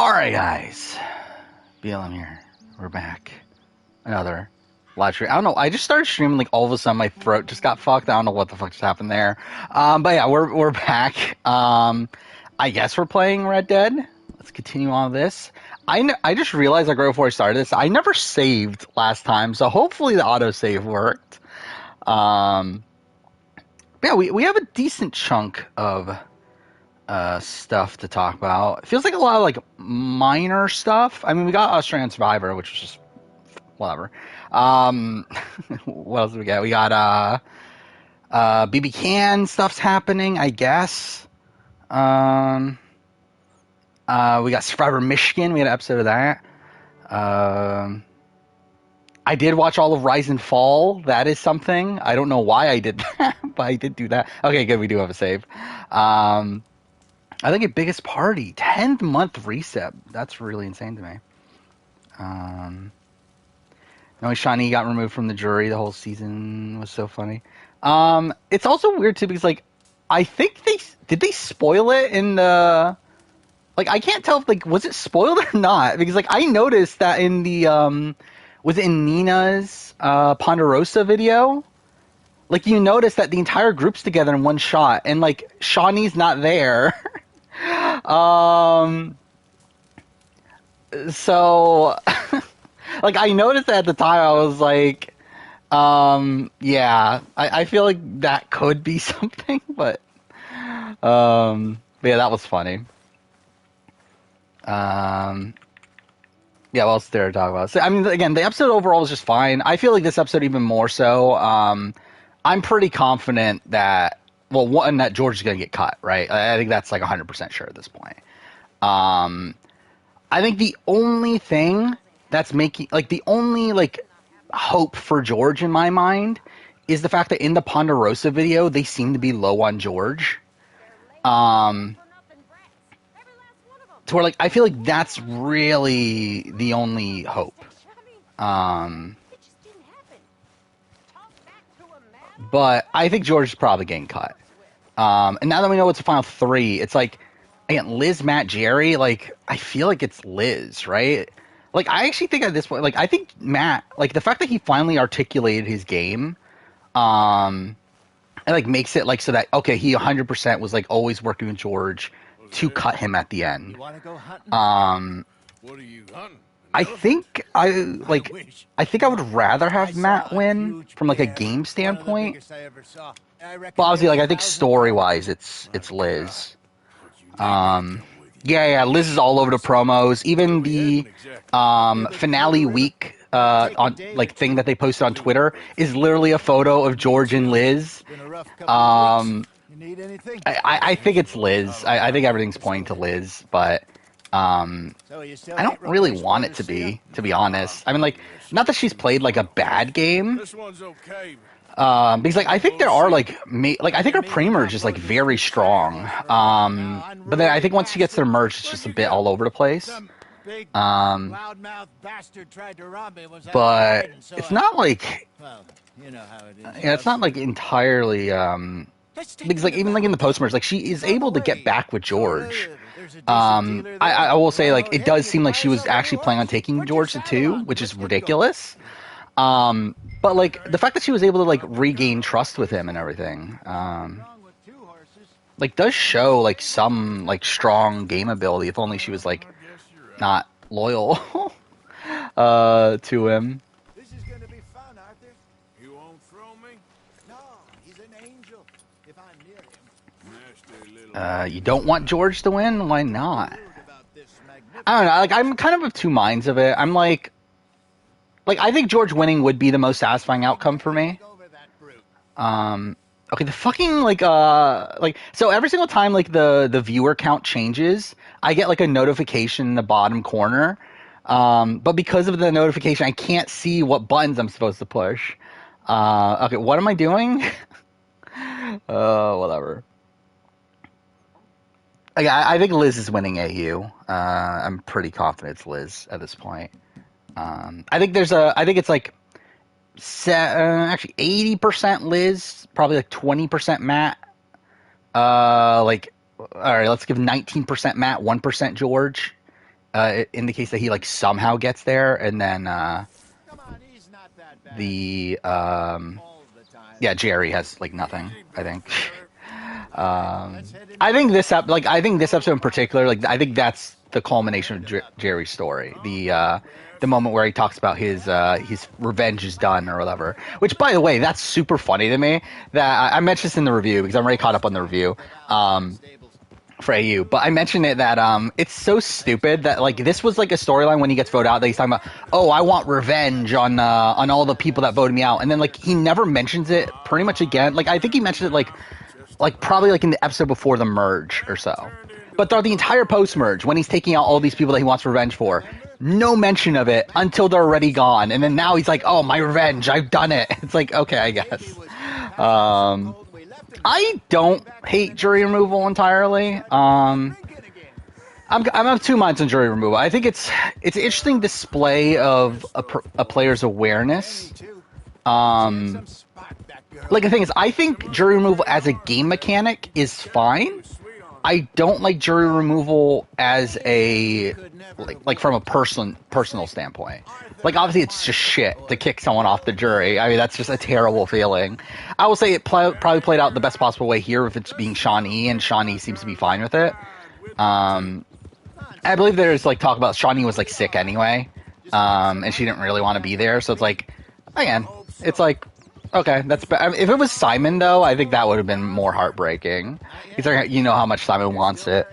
Alright, guys. BLM here. We're back. Another live stream. I don't know. I just started streaming, like, all of a sudden my throat just got fucked. I don't know what the fuck just happened there. But yeah, we're back. I guess we're playing Red Dead. Let's continue on this. I just realized, like, right before I started this, I never saved last time, so hopefully the autosave worked. But yeah, we have a decent chunk of stuff to talk about. It feels like a lot of, like, minor stuff. I mean, we got Australian Survivor, which was just whatever. What else do we got? We got BB Can stuff's happening, I guess. We got Survivor Michigan. We had an episode of that. I did watch all of Rise and Fall. That is something. I don't know why I did that, but I did do that. Okay, good. We do have a save. I think a biggest party, 10th month reset. That's really insane to me. Knowing Shawnee got removed from the jury the whole season was so funny. It's also weird too because, like, I think did they spoil it in the, like, I can't tell if, like, was it spoiled or not, because, like, I noticed that in the was it in Nina's Ponderosa video, like, you notice that the entire group's together in one shot and, like, Shawnee's not there. So like, I noticed that at the time. I was like, yeah, I feel like that could be something, but yeah, that was funny. Yeah, what else did I talk about? So, I mean, again, the episode overall was just fine. I feel like this episode even more so. I'm pretty confident that, well, one, that George is going to get cut, right? I think that's like 100% sure at this point. I think the only thing that's making, like, the only, like, hope for George in my mind is the fact that in the Ponderosa video, they seem to be low on George. To where, like, I feel like that's really the only hope. But I think George is probably getting cut. And now that we know it's the final three, it's like, again, Liz, Matt, Jerry, like, I feel like it's Liz, right? Like, I actually think at this point, like, I think Matt, like, the fact that he finally articulated his game, and, like, makes it, like, so that, okay, he 100% was, like, always working with George to cut him at the end. What are you hunting? I think I would rather have Matt win from, like, a game standpoint. But obviously, like, I think story-wise, it's Liz. Yeah, Liz is all over the promos. Even the finale week on, like, thing that they posted on Twitter is literally a photo of George and Liz. I think it's Liz. I think everything's pointing to Liz, but I don't really want it to be honest. I mean, like, not that she's played, like, a bad game. This one's okay. Because, like, I think there are, like, I think her pre-merge is, like, very strong. But then I think once she gets to the merge, it's just a bit all over the place. But it's not like, yeah, it's not, like, entirely, because, like, even, like, in the post-merge, like, she is able to get back with George. I will say, like, it does seem like she was actually planning on taking George to 2, which is ridiculous. But, like, the fact that she was able to, like, regain trust with him and everything, like, does show, like, some, like, strong game ability, if only she was, like, not loyal to him. This is going to be fun, Arthur. You won't throw me? No, he's an angel. If I'm near him. You don't want George to win? Why not? I don't know, like, I'm kind of of two minds of it. I'm like, I think George winning would be the most satisfying outcome for me. Okay, the fucking, like, so every single time, like, the viewer count changes, I get, like, a notification in the bottom corner. But because of the notification, I can't see what buttons I'm supposed to push. Okay, what am I doing? Whatever. Like, I think Liz is winning AU. I'm pretty confident it's Liz at this point. I think it's like, actually 80% Liz, probably like 20% Matt. Like, all right, let's give 19% Matt, 1% George. it indicates that he like somehow gets there, and then Come on, he's not that bad. the All the time. yeah, Jerry has like nothing. Easy, I big think. fella. Let's head in. I think this I think this episode in particular, like I think that's the culmination of Jerry's story. The moment where he talks about his revenge is done or whatever. Which, by the way, that's super funny to me. That I mentioned this in the review because I'm already caught up on the review. For AU, but I mentioned it that it's so stupid that like this was like a storyline when he gets voted out that he's talking about, oh, I want revenge on all the people that voted me out, and then like he never mentions it pretty much again. Like I think he mentioned it like probably like in the episode before the merge or so, but throughout the entire post merge when he's taking out all these people that he wants revenge for, no mention of it until they're already gone, and then now he's like, oh, my revenge, I've done it. It's like, okay, I guess. I don't hate jury removal entirely. I'm of two minds on jury removal. I think it's an interesting display of a player's awareness. Like the thing is, I think jury removal as a game mechanic is fine. I don't like jury removal as a like from a personal standpoint. Like obviously it's just shit to kick someone off the jury. I mean that's just a terrible feeling. I will say it probably played out the best possible way here with it's being Shawnee, and Shawnee seems to be fine with it. I believe there's like talk about Shawnee was like sick anyway, and she didn't really want to be there. So it's like, again, it's like, okay, that's if it was Simon though, I think that would have been more heartbreaking. He's like, you know how much Simon wants it.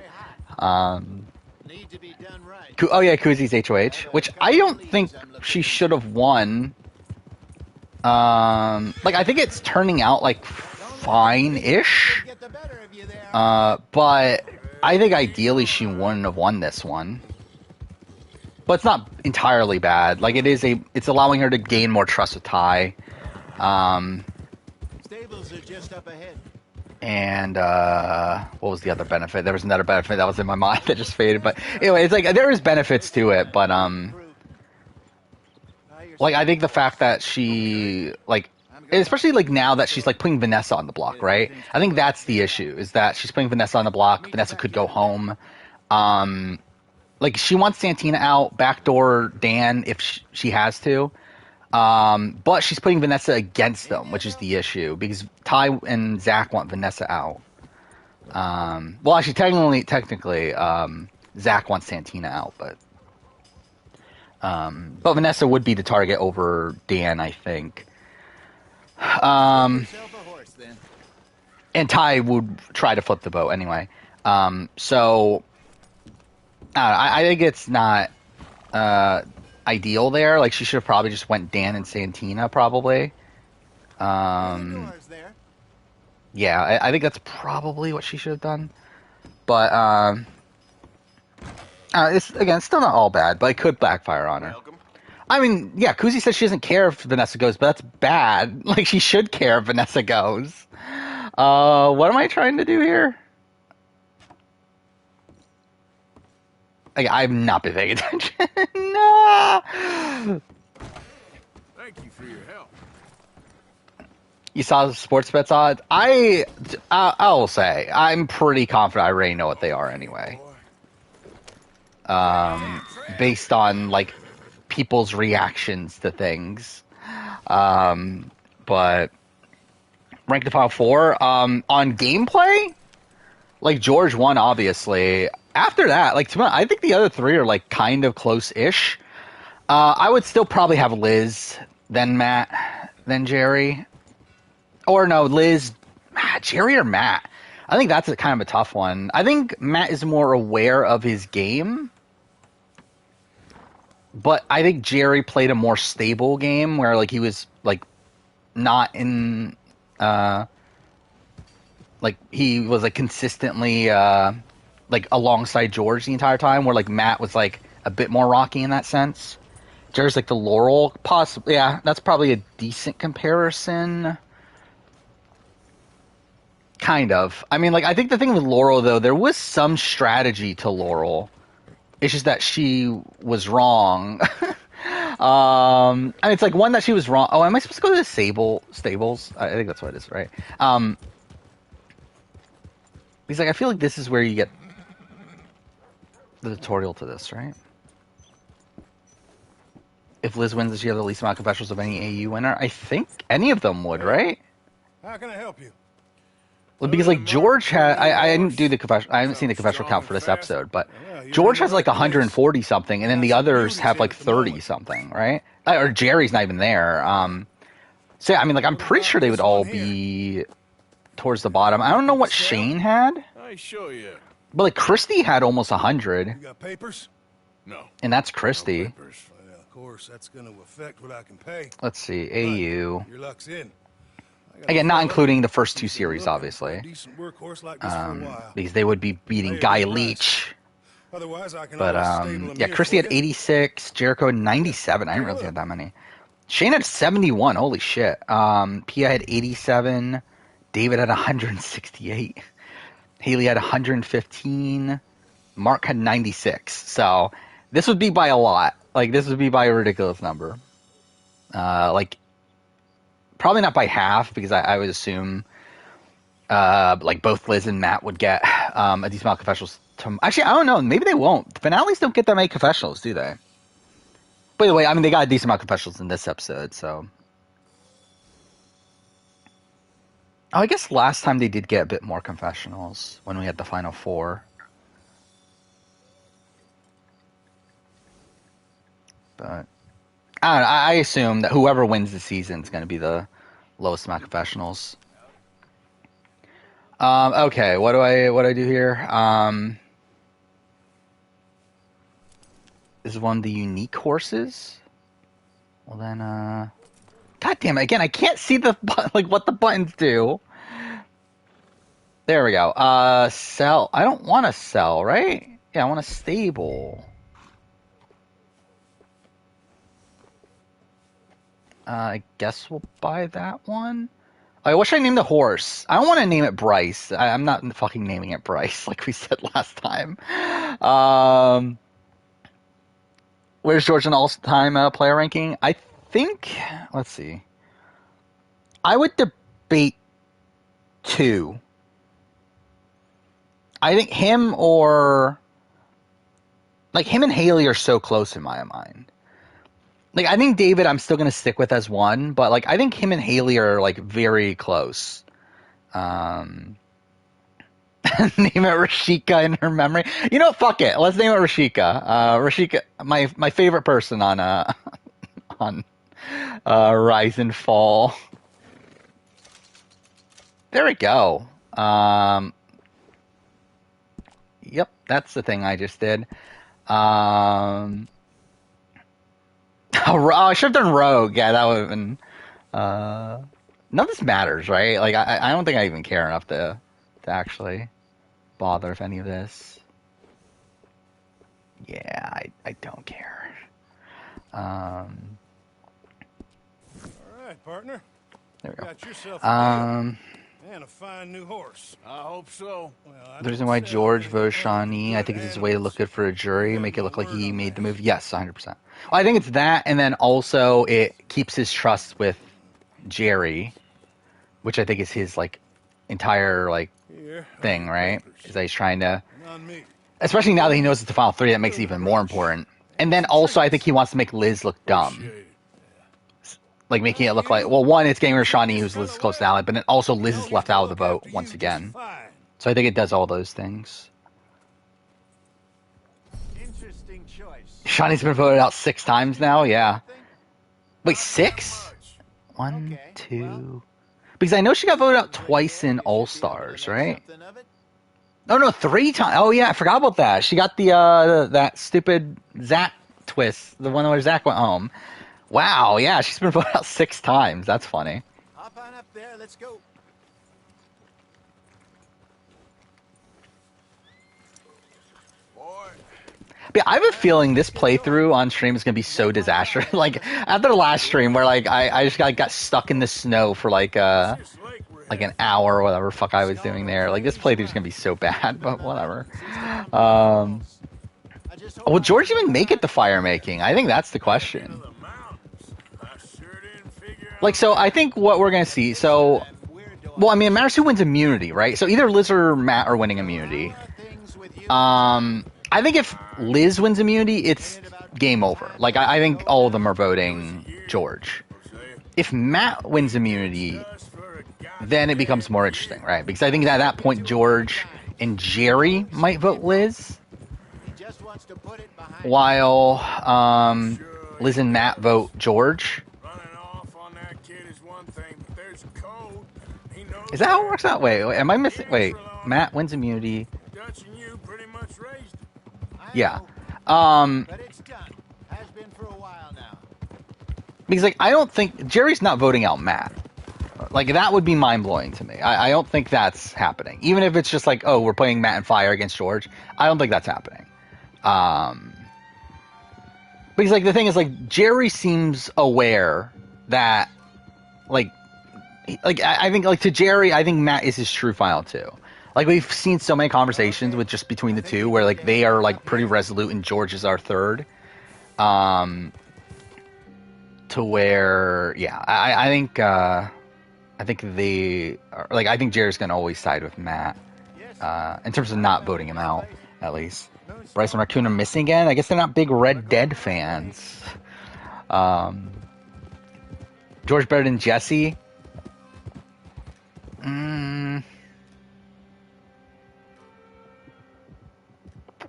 Oh yeah, Kuzi's HOH, which I don't think she should have won. Like I think it's turning out like fine-ish, but I think ideally she wouldn't have won this one. But it's not entirely bad. Like it's allowing her to gain more trust with Ty. Stables are just up ahead. And what was the other benefit? There was another benefit that was in my mind that just faded. But anyway, it's like there is benefits to it, but like I think the fact that she like, especially like now that she's like putting Vanessa on the block, right? I think that's the issue, is that she's putting Vanessa on the block. Vanessa could go home. Like she wants Santina out, backdoor Dan if she has to. But she's putting Vanessa against them, which is the issue, because Ty and Zach want Vanessa out. Well, actually, technically, Zach wants Santina out, but Vanessa would be the target over Dan, I think. And Ty would try to flip the boat anyway. So I think it's not ideal there. Like she should have probably just went Dan and Santina probably. Yeah, I think that's probably what she should have done. But it's again still not all bad, but it could backfire on her. I mean, yeah, Kuzi says she doesn't care if Vanessa goes, but that's bad. Like she should care if Vanessa goes. What am I trying to do here? I've not been paying attention. No. Thank you for your help. You saw the sports bets odds? I will say I'm pretty confident I already know what they are anyway. Based on like people's reactions to things. But ranked to Final Four on gameplay, like George won obviously. After that, like I think the other three are like kind of close-ish. I would still probably have Liz, then Matt, then Jerry. Or no, Liz, Jerry or Matt. I think that's kind of a tough one. I think Matt is more aware of his game. But I think Jerry played a more stable game where like he was like not in like he was like consistently like alongside George the entire time, where like Matt was like a bit more rocky in that sense. Jerry's like the Laurel, possibly. Yeah, that's probably a decent comparison. Kind of. I mean, like I think the thing with Laurel though, there was some strategy to Laurel. It's just that she was wrong. And it's like one that she was wrong. Oh, am I supposed to go to the stables? I think that's what it is, right? He's like, I feel like this is where you get the tutorial to this, right? if Liz wins, does she have the least amount of confessionals of any AU winner? I think any of them would, right? How can I help you? Well, because like George had, I didn't do the confession. I haven't seen the confessional count for this episode, but George has like 140 something, and then the others have like 30 something, right? Or Jerry's not even there. So yeah, I mean, like I'm pretty sure they would all be towards the bottom. I don't know what Shane had, I show you. but like Christy had almost 100, You got papers? No. and that's Christy. Papers. Well, of course, that's going to affect what I can pay. Let's see, AU. Your luck's in. Again, not including the first two series, obviously, Decent workhorse like this for a while. because they would be beating Guy Leach. Otherwise, I can But always stable him yeah, here Christy for had you. 86, Jericho had 97. I didn't realize he had that many. Shane had 71. Holy shit. Pia had 87. David had 168. Haley had 115. Mark had 96. So this would be by a lot. Like this would be by a ridiculous number. Like probably not by half, because I would assume like both Liz and Matt would get a decent amount of confessionals. Actually, I don't know. Maybe they won't. The finales don't get that many confessionals, do they? By the way, I mean, they got a decent amount of confessionals in this episode, so. Oh, I guess last time they did get a bit more confessionals when we had the final four. But I don't know, I assume that whoever wins the season is going to be the lowest amount of confessionals. Okay, what do I do here? Is one of the unique horses? Well then, God damn it! Again, I can't see the like what the buttons do. There we go. Sell. I don't want to sell, right? Yeah, I want to stable. I guess we'll buy that one. What should I name the horse? I don't want to name it Bryce. I'm not fucking naming it Bryce, like we said last time. Where's George in all-time player ranking? I think, let's see. I would debate 2. I think him or... Like, him and Haley are so close in my mind. Like, I think David I'm still going to stick with as 1, but, like, I think him and Haley are, like, very close. Name it Rashika in her memory. You know, fuck it. Let's name it Rashika. Rashika, my favorite person on Rise and Fall. There we go. Yep, that's the thing I just did. I should have done Rogue. Yeah, that would have been. None of this matters, right? Like, I don't think I even care enough to actually bother with any of this. Yeah, I don't care. All right, partner. There we go. Got yourself a deal. And a fine new horse. I hope so. The reason why George voted Shawnee, I think it's his way to look good for a jury, make it look like he made the move. Yes, 100%. Well, I think it's that, and then also it keeps his trust with Jerry, which I think is his like entire like thing, right? Because he's trying to, especially now that he knows it's the final 3, that makes it even more important. And then also I think he wants to make Liz look dumb. Like, making it look like, well, one, it's getting rid of Shawnee, who's Liz's close ally, but then also Liz is left out of the vote once again. So I think it does all those things. Interesting choice. Shawnee's been voted out 6 times now, yeah. Wait, 6? 1, 2... Because I know she got voted out twice in All-Stars, right? Oh, no, 3 times. Oh, yeah, I forgot about that. She got the that stupid Zach twist, the one where Zach went home. Wow, yeah, she's been voted out 6 times. That's funny. Hop on up there, let's go. Boy. But yeah, I have a feeling this playthrough on stream is going to be so disastrous. Like, after the last stream where, like, I just got stuck in the snow for, like an hour or whatever fuck I was doing there. Like, this playthrough is going to be so bad, but whatever. Will George even make it to fire making? I think that's the question. Like, so I think what we're going to see, so, well, I mean, it matters who wins immunity, right? So either Liz or Matt are winning immunity. I think if Liz wins immunity, it's game over. Like, I think all of them are voting George. If Matt wins immunity, then it becomes more interesting, right? Because I think at that point, George and Jerry might vote Liz, while Liz and Matt vote George. Is that how it works out? Wait, am I missing? Wait, Matt wins immunity. Yeah. But it's done. Has been for a while now. Because, like, I don't think Jerry's not voting out Matt. Like, that would be mind-blowing to me. I don't think that's happening. Even if it's just like, oh, we're playing Matt and Fire against George, I don't think that's happening. Because, like, the thing is, like, Jerry seems aware that, like, I think, like, to Jerry, I think Matt is his true final two. Like, we've seen so many conversations with just between the two where, like, they are, like, pretty resolute and George is our third. To where, yeah, I think they are, like, I think Jerry's gonna always side with Matt, in terms of not voting him out, at least. Bryce and Raccoon are missing again. I guess they're not big Red Dead fans. George better than Jesse?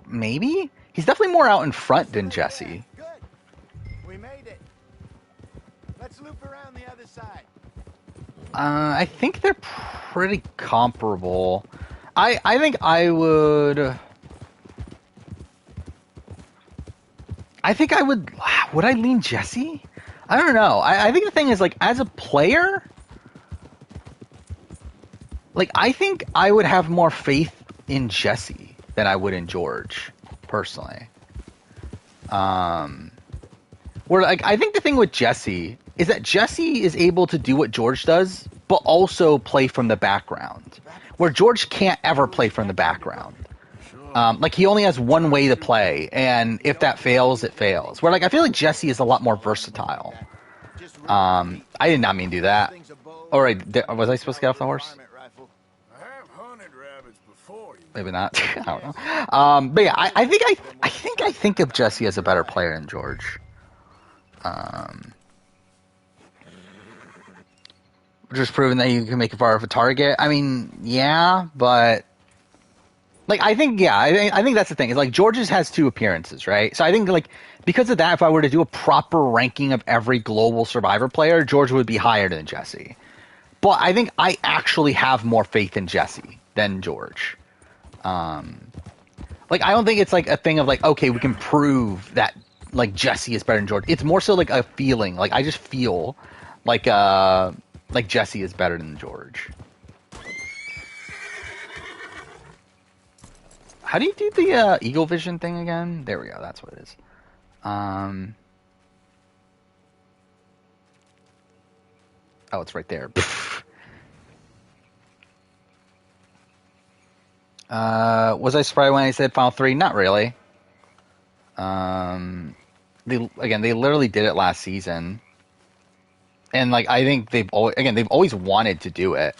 Maybe? He's definitely more out in front than Jesse. Good. We made it. Let's loop around the other side. I think they're pretty comparable. I think I would... Would I lean Jesse? I don't know. I think the thing is, like, as a player, like, I think I would have more faith in Jesse than I would in George, personally. Where, like, I think the thing with Jesse is that Jesse is able to do what George does, but also play from the background. Where George can't ever play from the background. Like, he only has one way to play, and if that fails, it fails. Where, like, I feel like Jesse is a lot more versatile. I did not mean to do that. Alright, was I supposed to get off the horse? Maybe not. I don't know. But yeah, I think of Jesse as a better player than George. Just proving that you can make it far off a target. I mean, yeah, but like, I think that's the thing. Is like, George's has 2 appearances, right? So I think, like, because of that, if I were to do a proper ranking of every global Survivor player, George would be higher than Jesse. But I think I actually have more faith in Jesse than George. Like, I don't think it's like a thing of like, okay, we can prove that, like, Jesse is better than George. It's more so like a feeling. Like, I just feel like Jesse is better than George. How do you do the Eagle Vision thing again? There we go. That's what it is. Oh, it's right there. Was I surprised when I said Final 3? Not really. They literally did it last season. And, like, I think they've always wanted to do it.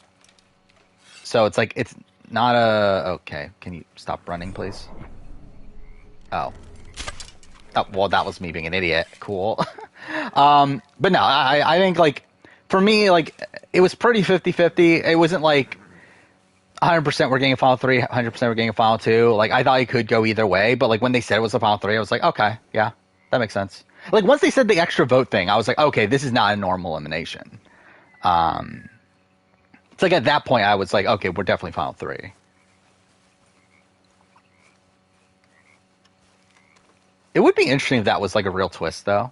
So it's like, it's not a... Okay, can you stop running, please? Oh, well, that was me being an idiot. Cool. But no, I think, like, for me, like, it was pretty 50-50. It wasn't like 100% we're getting a Final 3, 100% we're getting a Final 2. Like, I thought it could go either way, but, like, when they said it was a Final 3, I was like, okay, yeah, that makes sense. Like, once they said the extra vote thing, I was like, okay, this is not a normal elimination. It's like, at that point, I was like, okay, we're definitely Final 3. It would be interesting if that was, like, a real twist, though.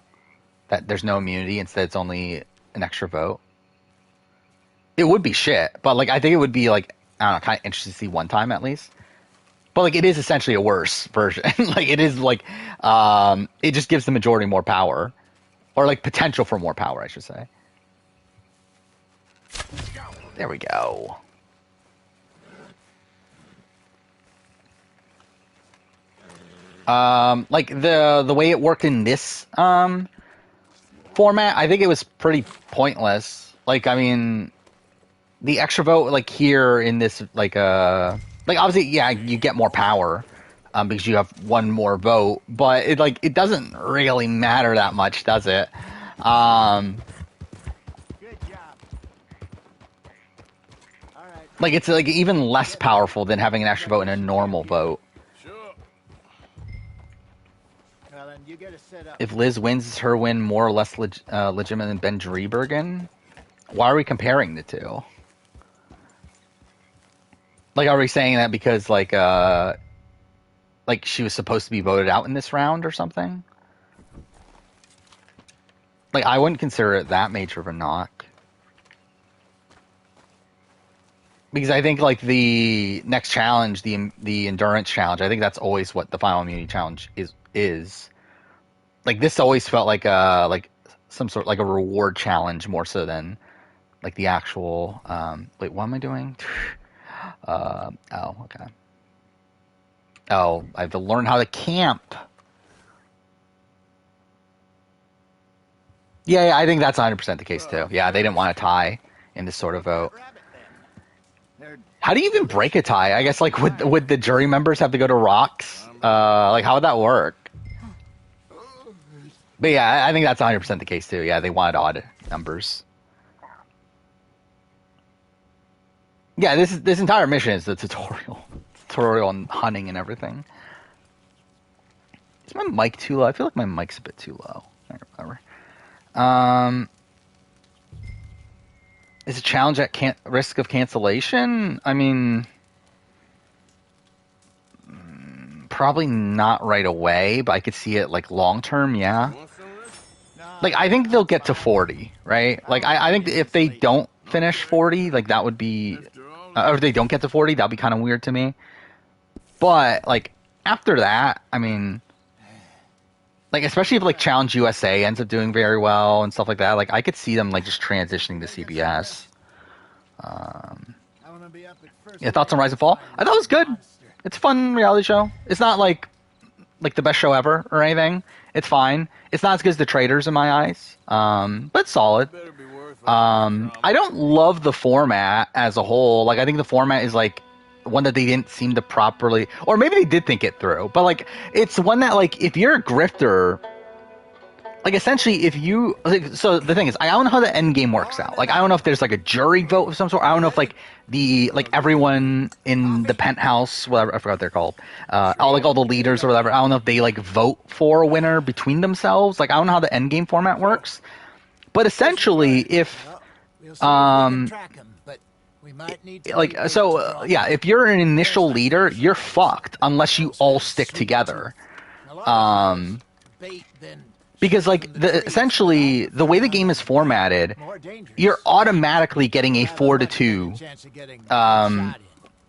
That there's no immunity, instead it's only an extra vote. It would be shit, but, like, I think it would be, like, I don't know, kind of interesting to see one time, at least. But, like, it is essentially a worse version. Like, it is, like, it just gives the majority more power. Or, like, potential for more power, I should say. There we go. Like, the way it worked in this, format, I think it was pretty pointless. Like, I mean, the extra vote, like, here in this, like, obviously, yeah, you get more power. because you have one more vote. But it doesn't really matter that much, does it? Good job. All right. Like it's like even less powerful than having an extra vote in a normal vote. Sure. Well, then you get to set up. If Liz wins, is her win more or less legitimate than Ben Driebergen? Why are we comparing the two? Like, are we saying that because like she was supposed to be voted out in this round or something? Like, I wouldn't consider it that major of a knock. Because I think like the next challenge, the endurance challenge, I think that's always what the final immunity challenge is. Like this always felt like some sort like a reward challenge more so than like the actual wait, what am I doing? Oh, okay. Oh, I have to learn how to camp. Yeah, I think that's 100% the case too. Yeah, they didn't want to tie in this sort of vote. Rabbit, then. How do you even break a tie? I guess like would the jury members have to go to rocks? Like how would that work? But yeah, I think that's 100% the case too. Yeah, they wanted odd numbers. Yeah, this entire mission is the tutorial on hunting and everything. Is my mic too low? I feel like my mic's a bit too low. Whatever. Is a challenge at risk of cancellation? I mean, probably not right away, but I could see it like long term. Yeah. Want some of this? Like I think they'll get to 40, right? Like I think if they don't finish 40, like that would be, or if they don't get to 40, that'd be kind of weird to me. But like after that, I mean, like especially if like Challenge USA ends up doing very well and stuff like that, like I could see them like just transitioning to CBS. I want to be up at first. Yeah, thoughts on Rise and Fall? I thought it was good. It's a fun reality show. It's not like the best show ever or anything. It's fine. It's not as good as The Traitors in my eyes, but it's solid. Better be worth it. I don't love the format as a whole. Like I think the format is like one that they didn't seem to properly, or maybe they did think it through, but like it's one that like if you're a grifter, like essentially if you like, so the thing is I don't know how the end game works out. Like I don't know if there's like a jury vote of some sort. I don't know if like everyone in the penthouse, whatever, I forgot what they're called, all the leaders or whatever, I don't know if they like vote for a winner between themselves. Like I don't know how the end game format works, but essentially if We'll see if we can track 'em, but we might need to like so yeah, if you're an initial leader, you're fucked unless you all stick together. bait, then Because like essentially the way the game is formatted, more dangerous. you're automatically getting a 4-2 Chance of getting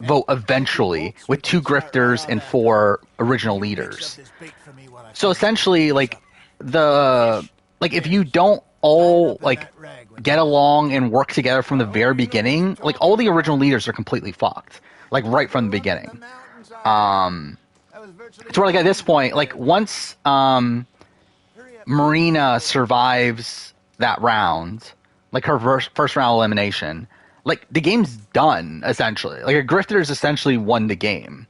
vote eventually with 2 grifters and 4 original leaders. So essentially like if you don't all like get along and work together from the very beginning, like all the original leaders are completely fucked. Like right from the beginning. It's where like at this point, like once Marina survives that round, like her first round elimination, like the game's done essentially. Like a grifter's essentially won the game,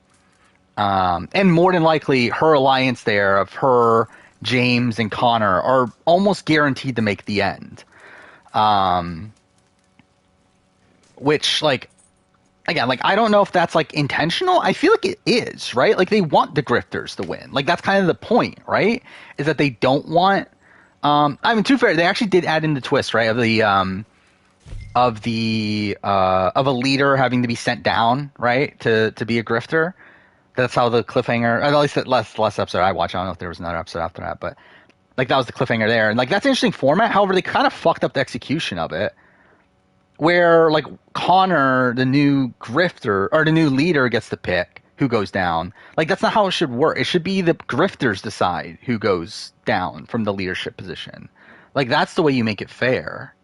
and more than likely her alliance there of her, James, and Connor are almost guaranteed to make the end. Which like again, like I don't know if that's like intentional. I feel like it is, right? Like they want the grifters to win. Like that's kind of the point, right? Is that they don't want. I mean, to be fair, they actually did add in the twist, right? Of a leader having to be sent down, right, to be a grifter. That's how the cliffhanger. At least the last episode I watched. I don't know if there was another episode after that, but like that was the cliffhanger there, and like that's an interesting format. However, they kind of fucked up the execution of it. Where like Connor, the new grifter or the new leader, gets to pick who goes down. Like that's not how it should work. It should be the grifters decide who goes down from the leadership position. Like that's the way you make it fair.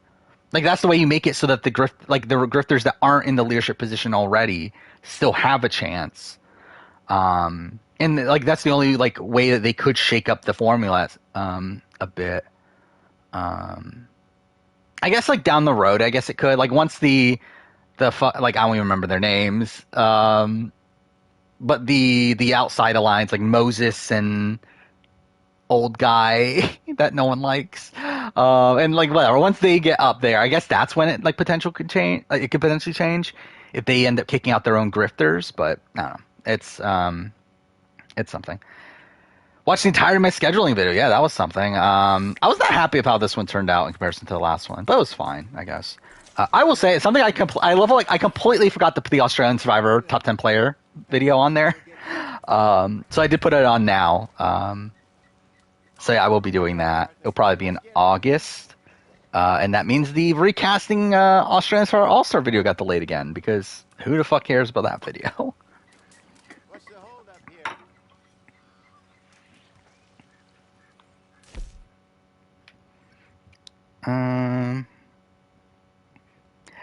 Like that's the way you make it so that the grifters that aren't in the leadership position already still have a chance. And like that's the only like way that they could shake up the formula a bit. I guess like down the road, I guess it could like once like I don't even remember their names. but the outside alliance, like Moses and old guy that no one likes, and like whatever. Once they get up there, I guess that's when it like potential could change. Like it could potentially change if they end up kicking out their own grifters. But I don't know. It's something. Watched the entire my scheduling video. Yeah, that was something. I was not happy with how this one turned out in comparison to the last one, but it was fine, I guess. I will say something I love. Like I completely forgot to put the Australian Survivor top 10 player video on there. So I did put it on now. So yeah, I will be doing that. It'll probably be in August, and that means the recasting Australian Survivor All-Star video got delayed again because who the fuck cares about that video? What's the hold up here?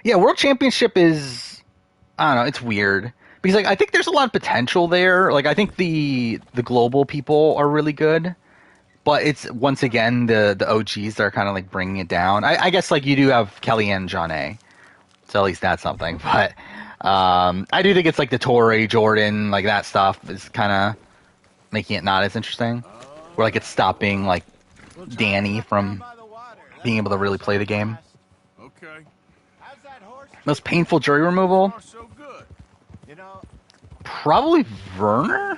Yeah, World Championship is, I don't know, it's weird because like I think there's a lot of potential there. Like I think the global people are really good, but it's once again the OGs that are kind of like bringing it down. I guess like you do have Kelly and John A, so at least that's something. But I do think it's like the Torrey, Jordan, like that stuff is kind of making it not as interesting. Where like it's stopping like Danny from being able to really play the game. Okay. How's that horse? Most painful jury removal, Far so good. You know, probably Werner.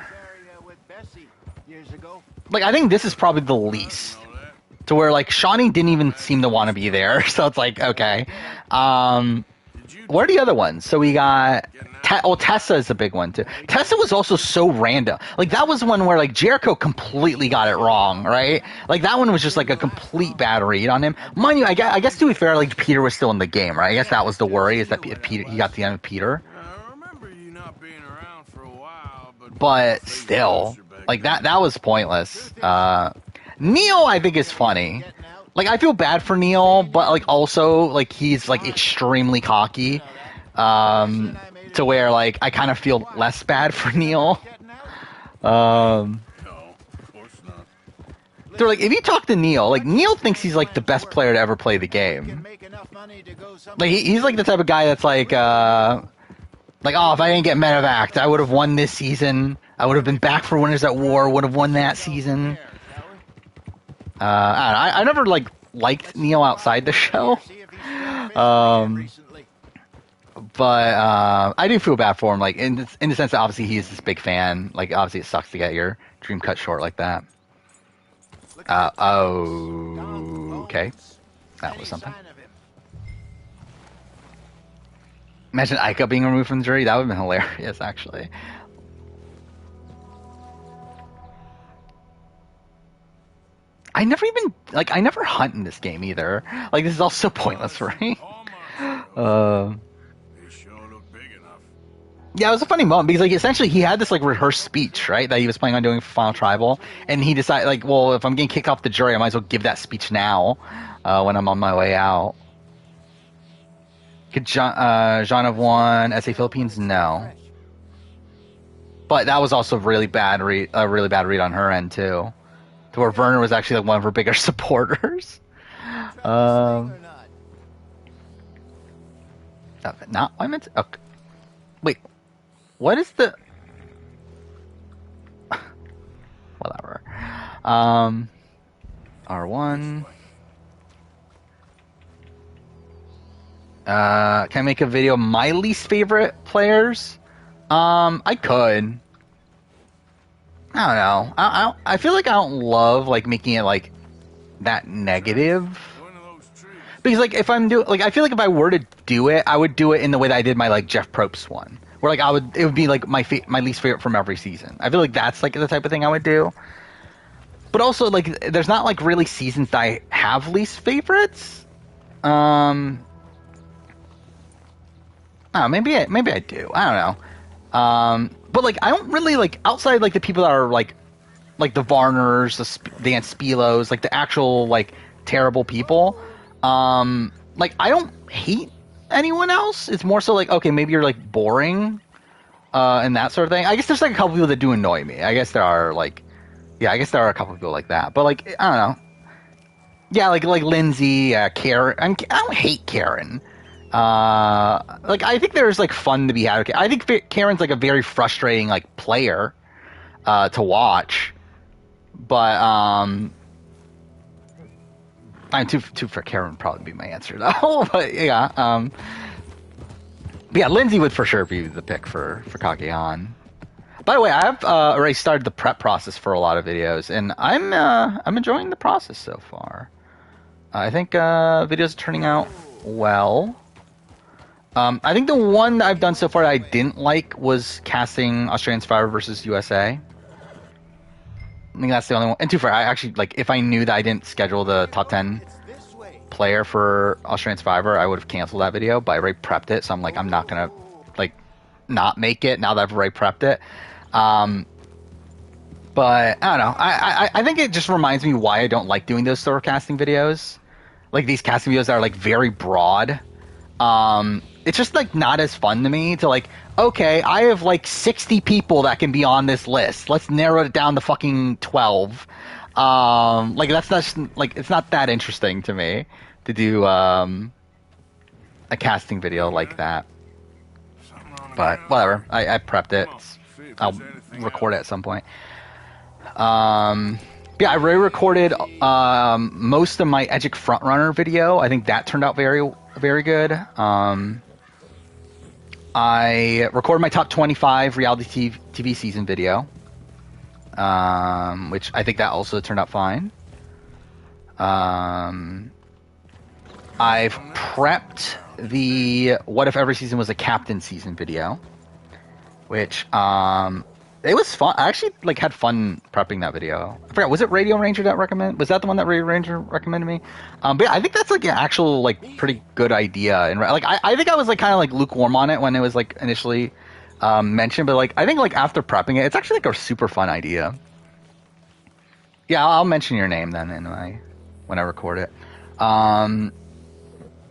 with Bessie years ago. Like I think this is probably the least. Know that? To where like Shawnee didn't even seem to want to be there, so it's like okay. Did you What are the other ones? So we got Tessa is a big one too. Tessa was also so random. Like that was one where like Jericho completely got it wrong, right? Like that one was just like a complete bad read on him. Mind you, I guess to be fair, like Peter was still in the game, right? I guess that was the worry is that Peter he got the end of Peter, I remember you not being around for a while, but still, like that was pointless. Neil I think is funny. Like I feel bad for Neil, but like also like he's like extremely cocky, to where like I kind of feel less bad for Neil. No, of course not. So like if you talk to Neil, like Neil thinks he's like the best player to ever play the game. Like he's like the type of guy that's like oh if I didn't get medevac, I would have won this season. I would have been back for Winners at War. Would have won that season. I don't know. I never liked Neil outside the show, but I do feel bad for him. Like in the sense that obviously he's this big fan. Like obviously it sucks to get your dream cut short like that. Okay, that was something. Imagine Ica being removed from the jury. That would have been hilarious, actually. I never hunt in this game either. Like this is all so pointless for me. It sure looked big enough. Yeah, it was a funny moment because like essentially he had this like rehearsed speech, right, that he was planning on doing for Final Tribal, and he decided like, well, if I'm getting kicked off the jury, I might as well give that speech now, when I'm on my way out. Could Jean have won SA Philippines? No. But that was also a really bad read on her end too. To where Werner was actually like one of her bigger supporters. Not I meant to, okay. Wait, what is the whatever. R1. Can I make a video of my least favorite players? I could. I don't know. I feel like I don't love like making it like that negative. One of those trees. Because like if I'm doing like I feel like if I were to do it, I would do it in the way that I did my like Jeff Probst one, where like it would be like my least favorite from every season. I feel like that's like the type of thing I would do. But also like there's not like really seasons that I have least favorites. Oh, maybe I do. I don't know. But like I don't really like outside like the people that are like the Varners, the Anspilos, like the actual like terrible people. Like I don't hate anyone else. It's more so like okay, maybe you're like boring, and that sort of thing. I guess there's like a couple people that do annoy me. I guess there are a couple people like that. But like I don't know. Yeah, like Lindsay, Karen. I don't hate Karen. Like I think there's like fun to be had. I think Karen's like a very frustrating like player to watch, but I'm too for Karen would probably be my answer though. But yeah, but yeah, Lindsay would for sure be the pick for Kagehan. By the way, I've already started the prep process for a lot of videos, and I'm enjoying the process so far. I think videos are turning out well. I think the one that I've done so far that I didn't like was casting Australian Survivor versus USA. I think that's the only one. And too far, I actually like if I knew that I didn't schedule the top 10 player for Australian Survivor, I would have canceled that video. But I already prepped it, so I'm like, I'm not gonna like not make it now that I've already prepped it. But I don't know. I think it just reminds me why I don't like doing those sort of casting videos, like these casting videos that are like very broad. It's just like not as fun to me to like, okay, I have like 60 people that can be on this list. Let's narrow it down to fucking 12. Like that's not like it's not that interesting to me to do a casting video like that. But whatever, I prepped it. I'll record it at some point. Yeah, I already recorded most of my Edgic Frontrunner video. I think that turned out very, very good. I recorded my top 25 reality TV season video, which I think that also turned out fine. I've prepped the What If Every Season Was a Captain season video, which it was fun. I actually like had fun prepping that video. I forgot, was it Radio Ranger that recommended? Was that the one that Radio Ranger recommended me? But yeah, I think that's like an actual like pretty good idea. And like I think I was like kind of like lukewarm on it when it was like initially mentioned, but like I think like after prepping it, it's actually like a super fun idea. Yeah, I'll mention your name then when I record it.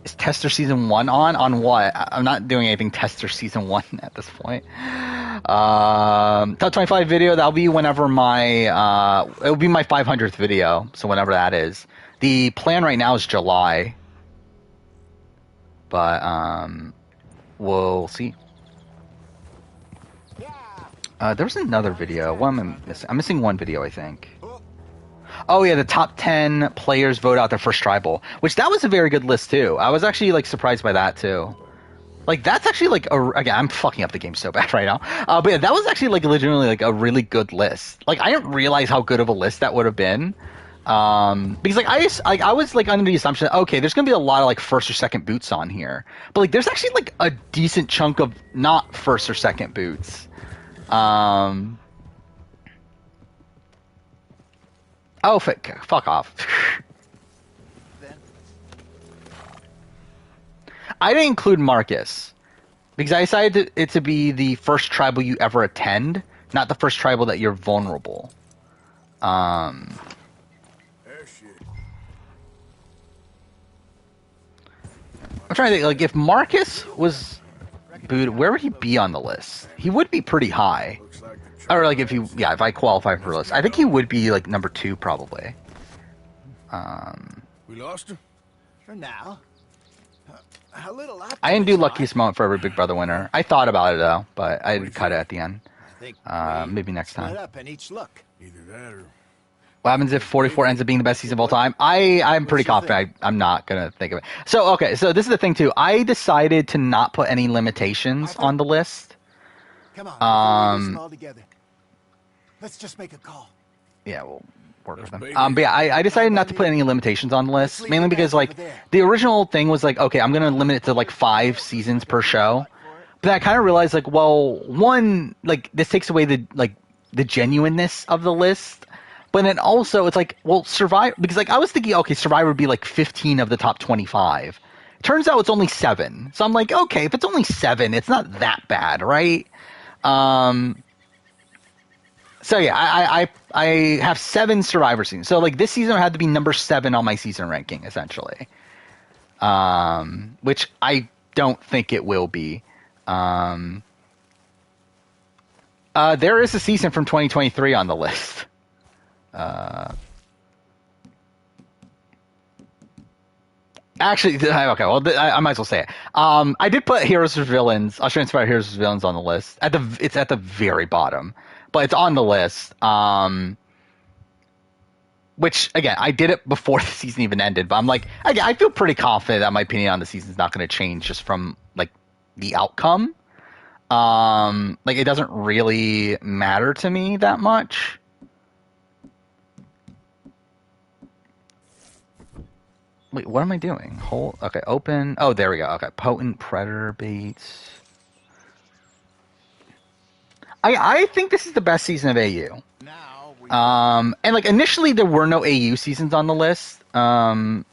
Is Tester Season 1 on what? I'm not doing anything Tester Season 1 at this point. Top 25 video, that'll be whenever it'll be my 500th video, so whenever that is. The plan right now is July, but we'll see. There was another video. What am I missing? I'm missing one video, I think. Oh yeah, the top 10 players vote out their first tribal, which that was a very good list too. I was actually like surprised by that too. Like that's actually like again, I'm fucking up the game so bad right now. But yeah, that was actually like legitimately like a really good list. Like I didn't realize how good of a list that would have been. Because like I was like under the assumption, okay, there's gonna be a lot of like first or second boots on here, but like there's actually like a decent chunk of not first or second boots. Oh, fuck off. I didn't include Marcus because I decided it to be the first tribal you ever attend, not the first tribal that you're vulnerable. I'm trying to think, like, if Marcus was booed, where would he be on the list? He would be pretty high. Or, like, if I qualify for the list. I think he would be, like, number 2, probably. We lost him? For now. A little I didn't do luckiest moment for every Big Brother winner. I thought about it, though, but I didn't cut it at the end. Maybe next time. Up and each look. Either that or... What happens if 44 ends up being the best season of all time? I'm pretty confident I'm not going to think of it. So, okay, so this is the thing, too. I decided to not put any limitations on the list. Come on, before we all together. Let's just make a call. Yeah, we'll work with them. But yeah, I decided not to put any limitations on the list, mainly because, like, the original thing was, like, okay, I'm going to limit it to, like, 5 seasons per show. But I kind of realized, like, well, one, like, this takes away the genuineness of the list. But then also, it's like, well, Survivor, because, like, I was thinking, okay, Survivor would be, like, 15 of the top 25. Turns out it's only 7. So I'm like, okay, if it's only 7, it's not that bad, right? So yeah, I have 7 Survivor seasons. So like this season had to be number 7 on my season ranking, essentially. Which I don't think it will be. There is a season from 2023 on the list. Actually, okay. Well, I might as well say it. I did put Heroes vs Villains, Australian Survivor Heroes vs Villains on the list. It's at the very bottom, but it's on the list. Which again, I did it before the season even ended. But I'm like, again, I feel pretty confident that my opinion on the season is not going to change just from like the outcome. Like it doesn't really matter to me that much. Wait, what am I doing? Okay, open. Oh, there we go. Okay, potent predator baits. I think this is the best season of AU. Now we And like initially there were no AU seasons on the list. But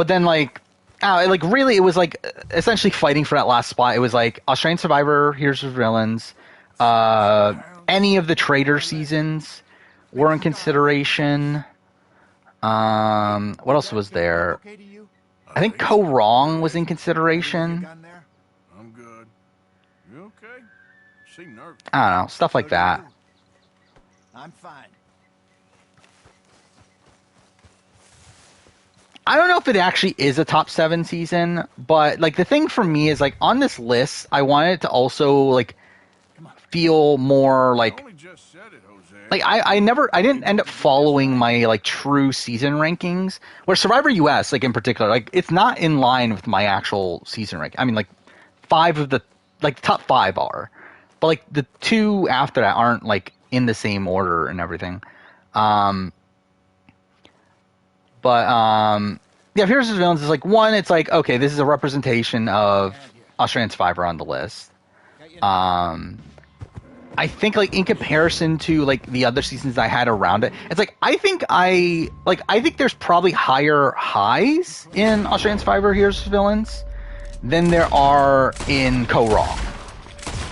then like really it was like essentially fighting for that last spot. It was like Australian Survivor, Heroes for Villains, any of the Trader seasons were in consideration. What else was there? okay to you? I think Co Wrong was in consideration. Gun there? I'm good. You okay? Seem nervous. I don't know, stuff like So do that. you. I'm fine. I don't know if it actually is a top 7 season, but like the thing for me is like on this list, I wanted it to also like feel more I like only just said it, Jose. like I didn't end up following my like true season rankings. Where Survivor US, like in particular, like it's not in line with my actual season rank. I mean, like 5 of the like top 5 are, but like the 2 after that aren't like in the same order and everything. Yeah, Heroes vs Villains is like one. It's like okay, this is a representation of Australian Survivor on the list. I think like in comparison to like the other seasons I had around it, it's like I think there's probably higher highs in Australian Survivor Heroes vs Villains than there are in Co Wrong,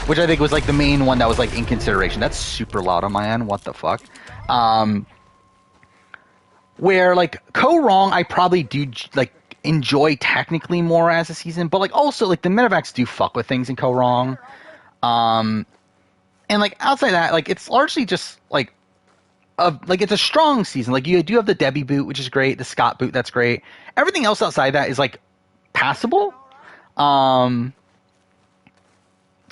which I think was like the main one that was like in consideration. That's super loud on my end. What the fuck? Where like Co Wrong, I probably do like enjoy technically more as a season, but like also like the medevacs do fuck with things in Co Wrong. And like outside that, like it's largely just like it's a strong season. Like you do have the Debbie boot, which is great, the Scott boot, that's great. Everything else outside that is like passable. To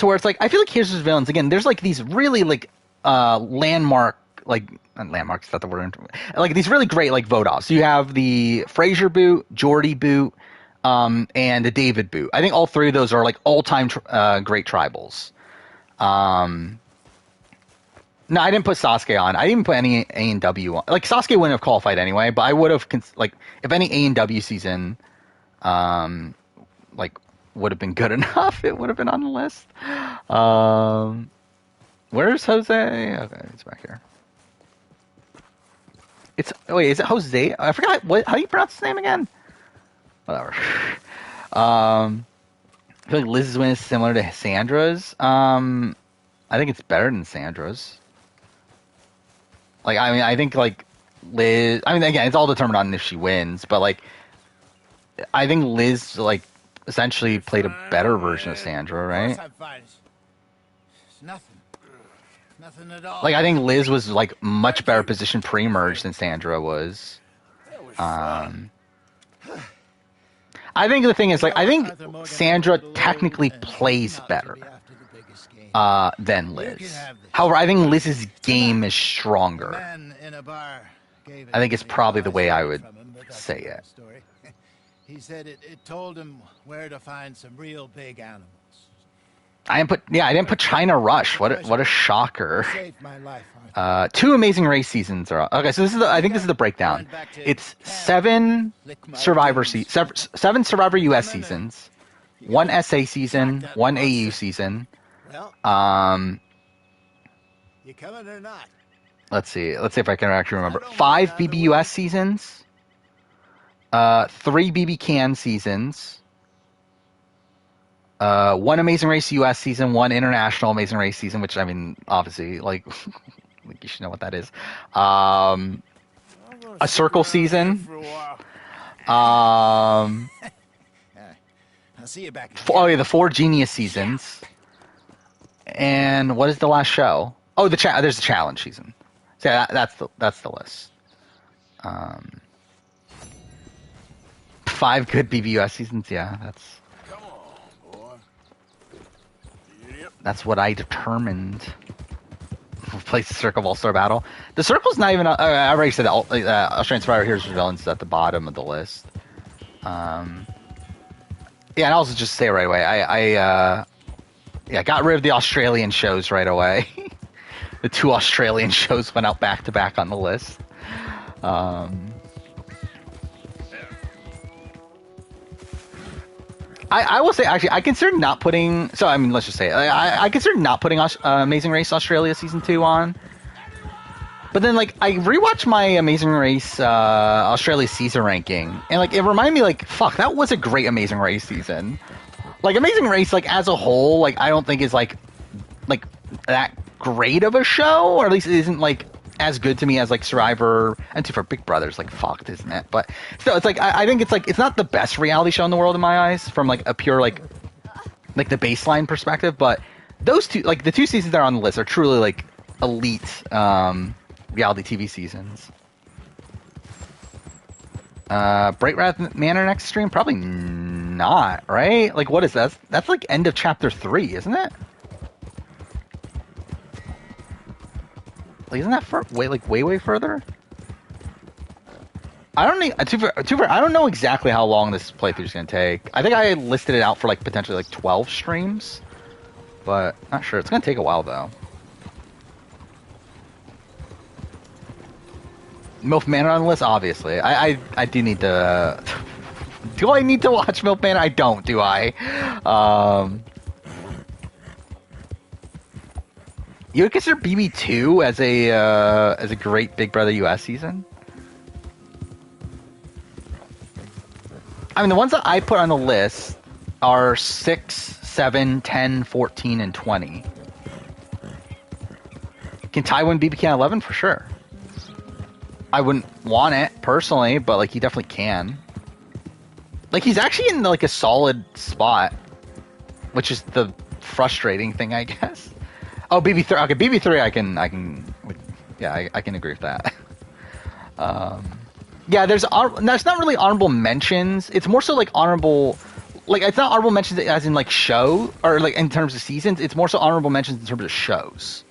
where it's like I feel like Heroes vs Villains again. There's like these really like landmarks, is not the word. Like these really great like vote offs. So you have the Fraser boot, Jordy boot, and the David boot. I think all 3 of those are like all time great tribals. No, I didn't put Sasuke on. I didn't put any A and W on. Like Sasuke wouldn't have qualified anyway, but I would have like if any A and W season, like would have been good enough, it would have been on the list. Where's Jose? Okay, it's back here. Is it Jose? I forgot how do you pronounce his name again? Whatever. I feel like Liz's win is similar to Sandra's. I think it's better than Sandra's. Like, I mean, I think like Liz. I mean, again, it's all determined on if she wins, but like, I think Liz like essentially played a better version of Sandra, right? I'm fine. It's nothing. Nothing at all. Like, I think Liz was like much better positioned pre-merge than Sandra was. That was fun. I think the thing is like I think Sandra technically plays better than Liz. However, I think Liz's game is stronger. I think it's probably the way I would say it. He said it told him where to find some real big animals. I didn't put China Rush. What a shocker. Saved my life. 2 Amazing Race seasons are okay. So I think this is the breakdown. It's 7 Survivor US seasons, 1 SA season, 1 AU season. Well, you coming or not? Let's see if I can actually remember. 5 BBUS seasons, 3 BB Can seasons, 1 Amazing Race US season, 1 International Amazing Race season, which I mean, obviously, like, like you should know what that is. A Circle season. I'll see you back. The 4 Genius seasons. And what is the last show? Oh, there's the challenge season. So yeah, that's the list. 5 good BBUS seasons. Yeah, Come on, boy. Yep. that's what I determined. Place the Circle of All-Star Battle. The Circle's not even. I already said that Australian Survivor Heroes and Villains is at the bottom of the list. Yeah, and I'll also just say right away, I got rid of the Australian shows right away. The 2 Australian shows went out back to back on the list. I will say, actually, I considered not putting. So, I mean, let's just say, I considered not putting Amazing Race Australia Season 2 on. But then, like, I rewatched my Amazing Race Australia season ranking, and, like, it reminded me, like, fuck, that was a great Amazing Race season. Like, Amazing Race, like, as a whole, like, I don't think is, like, that great of a show, or at least it isn't, like, as good to me as like Survivor, and for Big Brother's like fucked, isn't it? But still, it's like I think it's like it's not the best reality show in the world in my eyes from like a pure like the baseline perspective. But those two, like the 2 seasons that are on the list, are truly like elite reality TV seasons. Bright Rat Manor next stream? Probably not, right? Like what is that? That's like end of chapter 3, isn't it? Like, isn't that way further? I don't need I don't know exactly how long this playthrough is gonna take. I think I listed it out for like potentially like 12 streams, but not sure. It's gonna take a while though. MILF Manor on the list, obviously. I do need to. Do I need to watch MILF Manor? I don't. Do I? You would consider BB2 as a great Big Brother US season? I mean, the ones that I put on the list are 6, 7, 10, 14, and 20. Can Ty win BBK 11? For sure. I wouldn't want it, personally, but, like, he definitely can. Like, he's actually in, like, a solid spot, which is the frustrating thing, I guess. Oh, BB3. Okay, BB3. I can agree with that. Yeah, there's not really honorable mentions. It's more so like honorable, like it's not honorable mentions as in like show or like in terms of seasons. It's more so honorable mentions in terms of shows.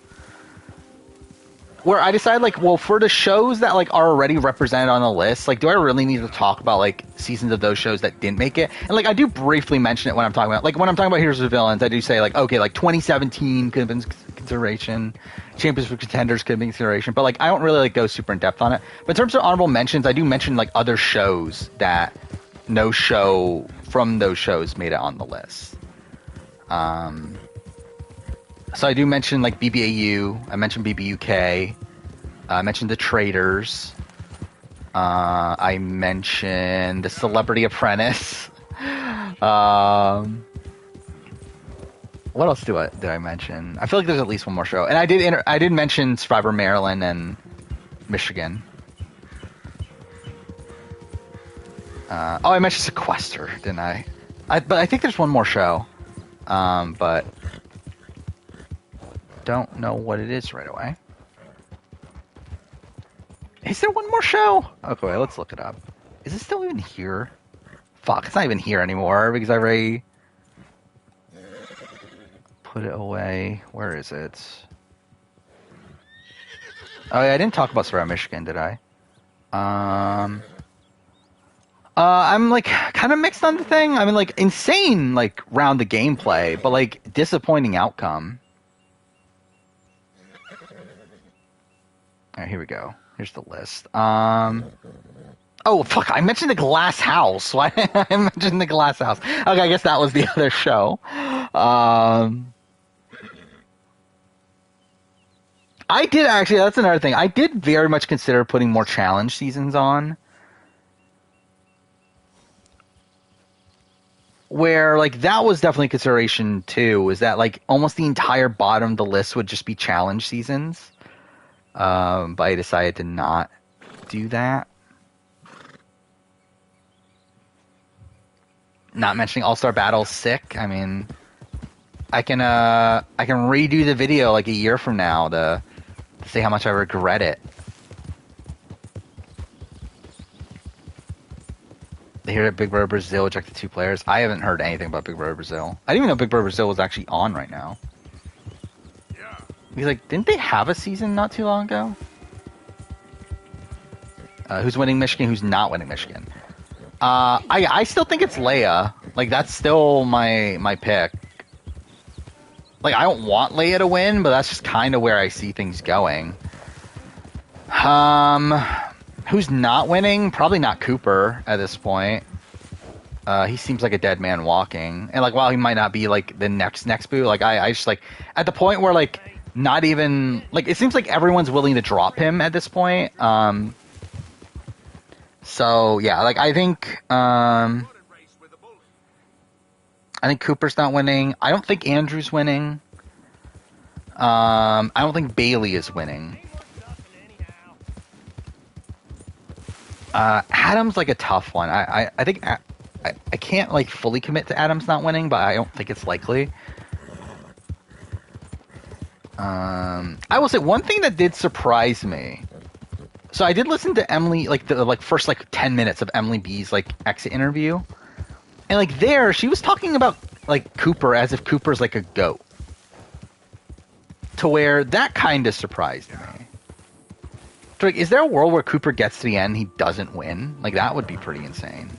Where I decide like, well, for the shows that like are already represented on the list, like, do I really need to talk about like seasons of those shows that didn't make it? And like, I do briefly mention it when I'm talking about, like, when I'm talking about Heroes of Villains, I do say like, okay, like 2017 could have been consideration, Champions for Contenders could have been consideration, but like, I don't really like go super in depth on it. But in terms of honorable mentions, I do mention like other shows that no show from those shows made it on the list. So I do mention like BBAU, I mentioned BBUK, I mentioned The Traders, I mentioned The Celebrity Apprentice. What else did I mention? I feel like there's at least one more show, and I did mention Survivor Maryland and Michigan. I mentioned Sequester, didn't I? But I think there's one more show, but don't know what it is right away. Is there one more show? Okay, let's look it up. Is it still even here? Fuck, it's not even here anymore because I already put it away. Where is it? Oh yeah, I didn't talk about Survivor Michigan, did I? I'm like kind of mixed on the thing. I mean, like insane, like round the gameplay, but like disappointing outcome. All right, here we go. Here's the list. Oh, fuck, I mentioned the Glass House. Why did I mention the Glass House? Okay, I guess that was the other show. I did actually, that's another thing. I did very much consider putting more challenge seasons on. Where, like, that was definitely a consideration, too, is that, like, almost the entire bottom of the list would just be challenge seasons. But I decided to not do that. Not mentioning All-Star Battle sick. I mean, I can redo the video like a year from now to say how much I regret it. They hear that Big Brother Brazil ejected 2 players. I haven't heard anything about Big Brother Brazil. I didn't even know Big Brother Brazil was actually on right now. Yeah. He's like, didn't they have a season not too long ago? Who's winning Michigan? Who's not winning Michigan? I still think it's Leia. Like, that's still my pick. Like, I don't want Leia to win, but that's just kind of where I see things going. Who's not winning? Probably not Cooper at this point. He seems like a dead man walking. And, like, while he might not be, like, the next boo, like, I just, like, at the point where, like, not even, like, it seems like everyone's willing to drop him at this point. So, yeah, like, I think Cooper's not winning. I don't think Andrew's winning. I don't think Bailey is winning. Adam's like a tough one. I think I can't like fully commit to Adam's not winning, but I don't think it's likely. I will say one thing that did surprise me. So I did listen to Emily, like the first like 10 minutes of Emily B's like exit interview, and like there she was talking about like Cooper as if Cooper's like a goat, to where that kind of surprised me. So, like, is there a world where Cooper gets to the end, he doesn't win? Like, that would be pretty insane.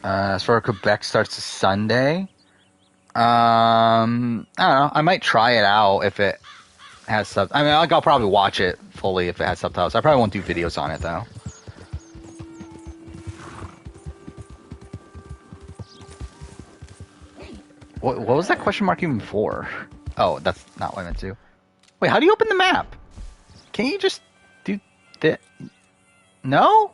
As far as Quebec starts this Sunday, I don't know. I might try it out if it has sub. I mean, I'll probably watch it fully if it has subtitles. I probably won't do videos on it though. What was that question mark even for? Oh, that's not what I meant to. Wait, how do you open the map? Can you just do that? No?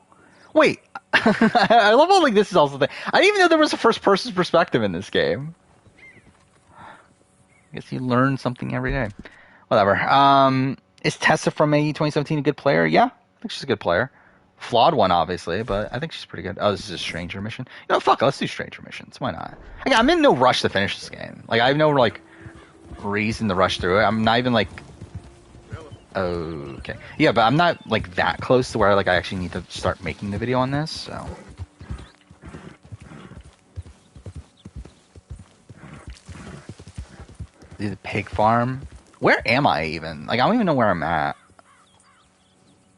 Wait. I love how like this is also the thing. I didn't even know there was a first person perspective in this game. I guess you learn something every day. Whatever. Is Tessa from AE 2017 a good player? Yeah, I think she's a good player. Flawed one, obviously, but I think she's pretty good. Oh, this is a stranger mission. You know, fuck it, let's do stranger missions. Why not? Again, I'm in no rush to finish this game. Like, I have no, like, reason to rush through it. I'm not even, like... Okay. Yeah, but I'm not, like, that close to where, like, I actually need to start making the video on this, so... The pig farm? Where am I, even? Like, I don't even know where I'm at.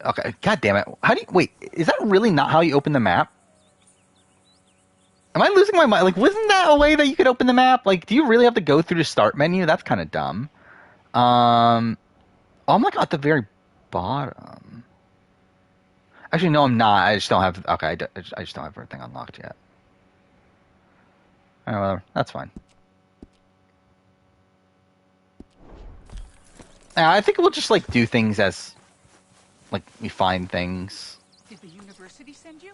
Okay, god damn it. How do you... Wait, is that really not how you open the map? Am I losing my mind? Like, wasn't that a way that you could open the map? Like, do you really have to go through the start menu? That's kind of dumb. Oh, I'm like at the very bottom. Actually, no, I'm not. I just don't have... Okay, I just don't have everything unlocked yet. Alright, whatever. That's fine. Yeah, I think we'll just, like, do things as... Like, we find things. Did the university send you?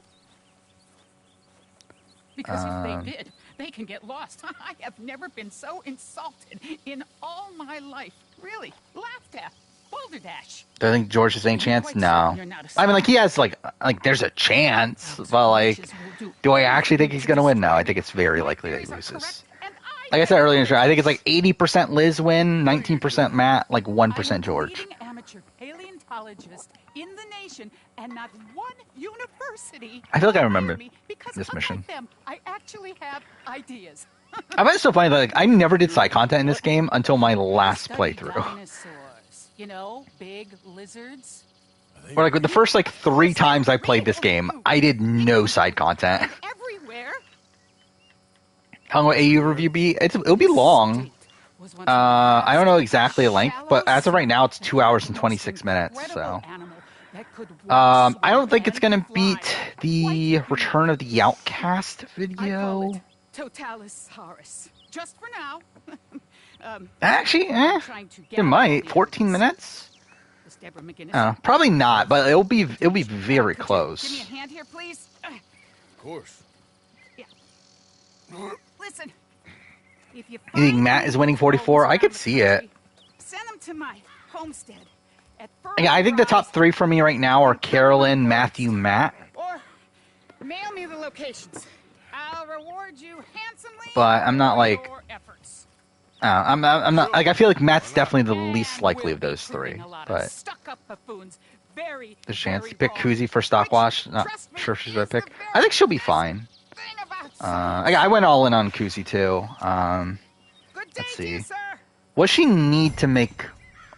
Because if they did, they can get lost. I have never been so insulted in all my life. Really, laughed at. Balderdash. Do I think George has any chance? No. I mean, like, he has, like, there's a chance, but, like, do I actually think he's gonna win? No, I think it's very likely that he loses. Like I said earlier in the show, I think it's like 80% Liz win, 19% Matt, like 1% George. Amateur paleontologist in the nation, and not one university. I feel like I remember this mission. Them, I actually have ideas. I find it so funny that like, I never did side content in this game until my last playthrough. Dinosaurs, you know, big lizards. Or like the first like 3 times I played this game, I did no side content. Everywhere. How long will AU review be? It'll be long. I don't know exactly the length, but as of right now, it's 2 hours and 26 minutes. So, I don't think it's gonna beat the Return of the Outcast video. Totalisaurus. Just for now. Actually, it might. 14 minutes. Probably not, but it'll be very close. Give me a hand here, please. Of course. Yeah. Listen. If you think Matt is winning 44? I could see it. Send them to my homestead. Yeah, I think the top 3 for me right now are Carolyn, Matthew, Matt. Or mail me the locations. I'll reward you handsomely. But I'm not like... I'm not like I feel like Matt's definitely the least And likely we'll of be those three, proving a lot of but stuck-up buffoons very, there's a chance. very Pick wrong. Kuzi for stock Which, wash. Not trust me, sure if she's is gonna the pick. I very think she'll be best fine. thing about I went all in on Kuzi too. Good day Let's to you, see. sir. What does she need to make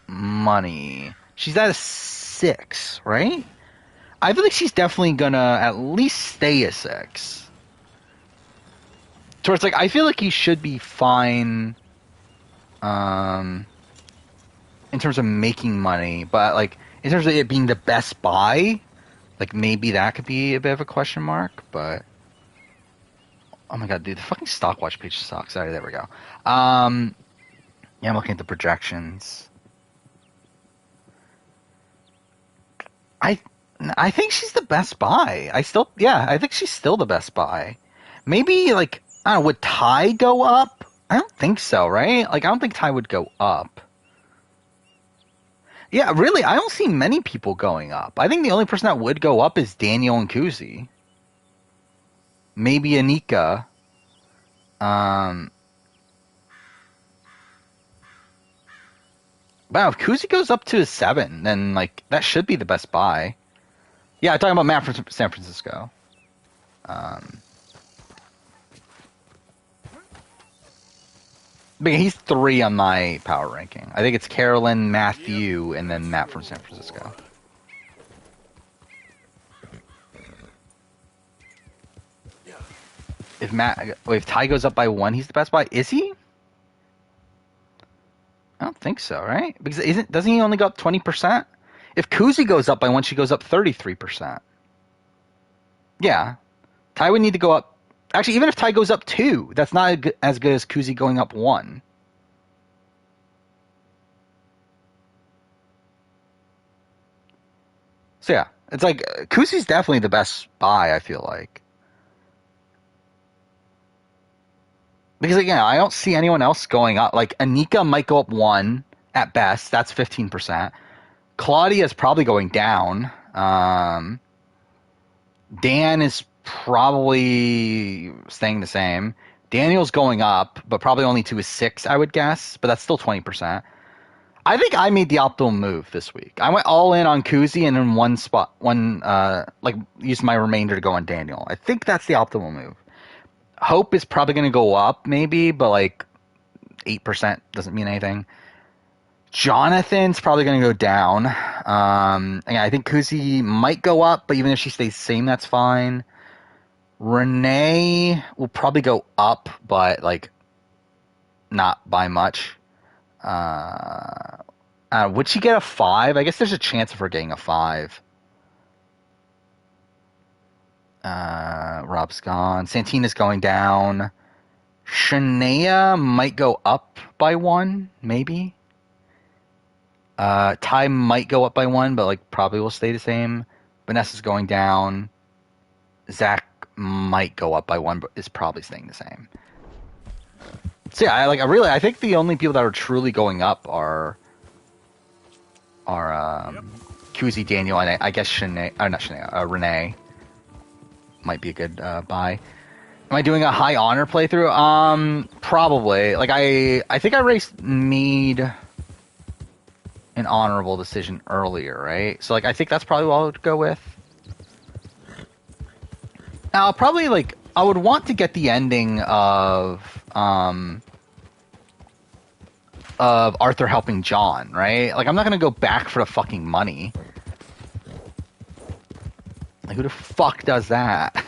money? She's at a 6, right? I feel like she's definitely gonna at least stay a 6. So it's like I feel like he should be fine. In terms of making money, but like in terms of it being the best buy, like maybe that could be a bit of a question mark. But oh my god, dude, the fucking stock watch page sucks. Alright, there we go. Yeah, I'm looking at the projections. I think she's the best buy. I think she's still the best buy. Maybe like I don't know, would Ty go up? I don't think so, right? Like I don't think Ty would go up. Yeah, really, I don't see many people going up. I think the only person that would go up is Daniel and Kuzi. Maybe Anika. Wow, if Kuzi goes up to a 7, then like that should be the best buy. Yeah, I'm talking about Matt from San Francisco. But he's 3 on my power ranking. I think it's Carolyn, Matthew, and then Matt from San Francisco. If Ty goes up by 1, he's the best buy. Is he? I don't think so, right? Because doesn't he only go up 20%? If Kuzi goes up by 1, she goes up 33%. Yeah. Ty would need to go up. Actually, even if Ty goes up 2, that's not as good as Kuzi going up 1. So yeah, it's like Kuzi's definitely the best buy, I feel like. Because again, I don't see anyone else going up. Like Anika might go up 1 at best. That's 15%. Claudia is probably going down. Dan is probably staying the same. Daniel's going up, but probably only to a 6, I would guess. But that's still 20%. I think I made the optimal move this week. I went all in on Kuzi and in used my remainder to go on Daniel. I think that's the optimal move. Hope is probably going to go up, maybe, but like 8% doesn't mean anything. Jonathan's probably going to go down. I think Kuzi might go up, but even if she stays the same, that's fine. Renee will probably go up, but like not by much. Would she get a 5? I guess there's a chance of her getting a 5. Rob's gone. Santina's going down. Shania might go up by 1, maybe. Ty might go up by 1, but like probably will stay the same. Vanessa's going down. Zach might go up by 1, but is probably staying the same. So yeah, I think the only people that are truly going up are Kuzi, Daniel, and I guess Renee might be a good buy. Am I doing a high honor playthrough? Probably. Like I think I made an honorable decision earlier, right? So like I think that's probably what I would go with. Now probably like I would want to get the ending of Arthur helping John, right? Like I'm not gonna go back for the fucking money. Like who the fuck does that?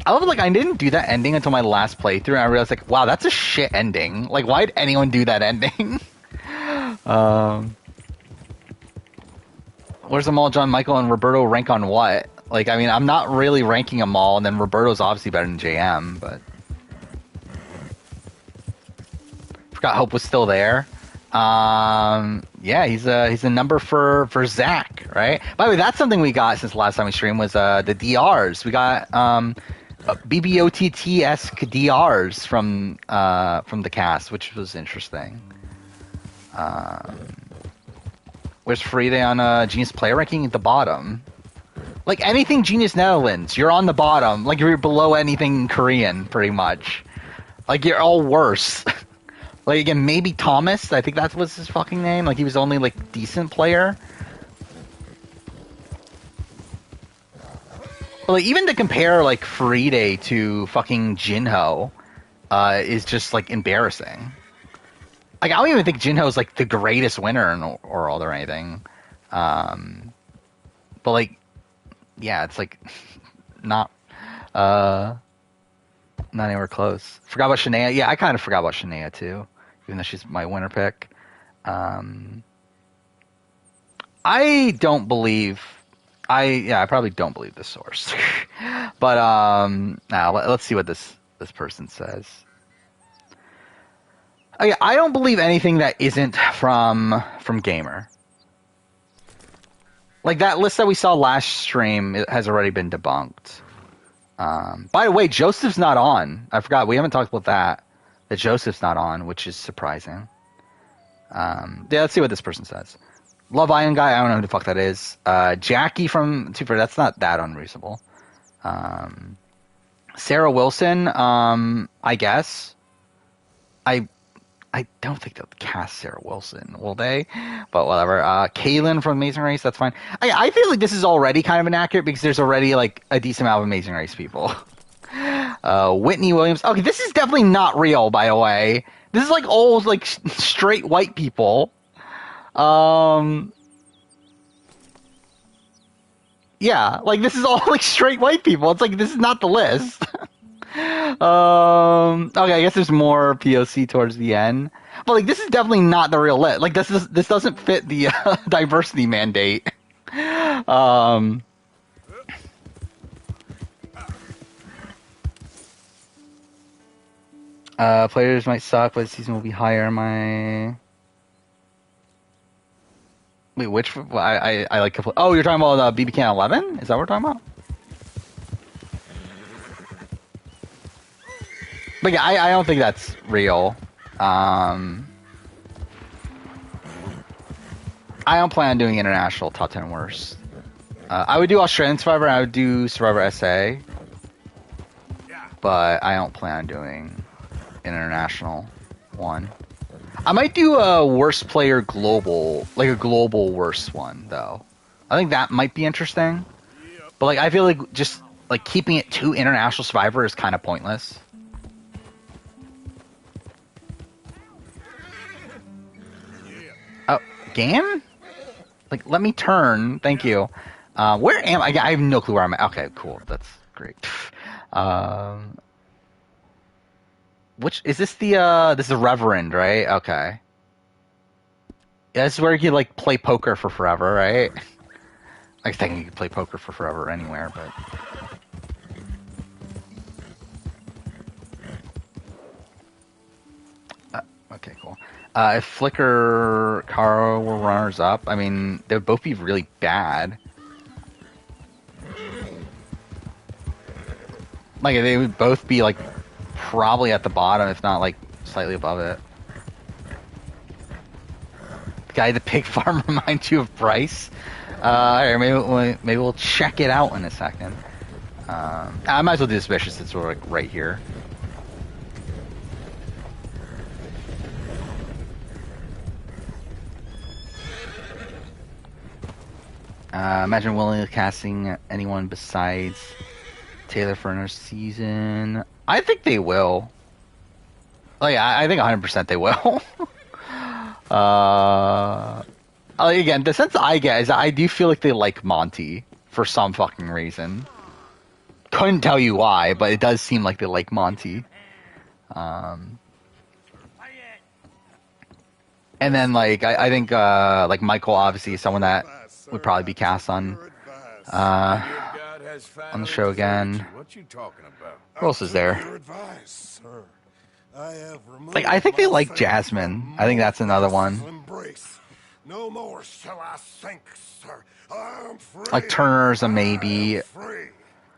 I love it, like I didn't do that ending until my last playthrough, and I realized like, wow, that's a shit ending. Like, why'd anyone do that ending? Where's them all? John, Michael, and Roberto rank on what? Like, I mean, I'm not really ranking them all, and then Roberto's obviously better than JM, but forgot Hope was still there. Yeah, he's a number for Zach, right? By the way, that's something we got since the last time we streamed was the DRs. We got BBOTT-esque DRs from the cast, which was interesting. Where's Frida on Genius Player ranking at the bottom? Like anything Genius Netherlands, you're on the bottom. Like you're below anything Korean, pretty much. Like you're all worse. Like again, maybe Thomas. I think that was his fucking name. Like he was only like decent player. But like even to compare like Faride to fucking Jinho, is just like embarrassing. Like I don't even think Jinho's like the greatest winner in World or anything. But like, yeah, it's like not anywhere close. Forgot about Shania. Yeah, I kind of forgot about Shania too, even though she's my winner pick. I don't believe. I probably don't believe this source. But now let's see what this person says. Oh, yeah, I don't believe anything that isn't from Gamer. Like that list that we saw last stream, it has already been debunked. By the way, Joseph's not on. I forgot. We haven't talked about that. That Joseph's not on, which is surprising. Yeah, let's see what this person says. Love Island guy, I don't know who the fuck that is. Jackie from Super, that's not that unreasonable. Sarah Wilson, I guess. I don't think they'll cast Sarah Wilson, will they? But whatever. Kaylin from Amazing Race, that's fine. I feel like this is already kind of inaccurate because there's already like a decent amount of Amazing Race people. Whitney Williams. Okay, this is definitely not real, by the way. This is like old, like straight white people. Yeah, like this is all like straight white people. It's like this is not the list. Okay, I guess there's more POC towards the end, but like this is definitely not the real list. Like this doesn't fit the diversity mandate. Players might suck, but the season will be higher. Wait, which I like. Oh, you're talking about BB Can 11? Is that what we're talking about? But yeah, I don't think that's real. I don't plan on doing international top 10 worst. I would do Australian Survivor. I would do Survivor SA, but I don't plan on doing an international one. I might do a worst player global, like a global worst one though. I think that might be interesting. But like, I feel like just like keeping it to international Survivor is kind of pointless. Oh, game? Like, let me turn. Thank you. Where am I? I have no clue where I'm at. Okay, cool. That's great. Which is this this is the Reverend, right? Okay. Yeah, this is where you can like play poker for forever, right? I think you can play poker for forever anywhere, but okay, cool. If Flicker, Karo were runners up, I mean, they would both be really bad. Like, they would both be, like, probably at the bottom, if not, like, slightly above it. The guy, the pig farm, reminds you of Bryce? Alright, maybe we'll check it out in a second. I might as well do Suspicious since we're, like, right here. Imagine willingly casting anyone besides Taylor for another season. I think they will. Like, I think 100% they will. Again, the sense I get is that I do feel like they like Monty for some fucking reason. Couldn't tell you why, but it does seem like they like Monty. And then, like, I think, like, Michael obviously is someone that would probably be cast on the show again. What you talking about? Who else is there? Like, I think they like Jasmine. I think that's another one. No more shall I sink, sir. I'm free. Like Turner's a maybe.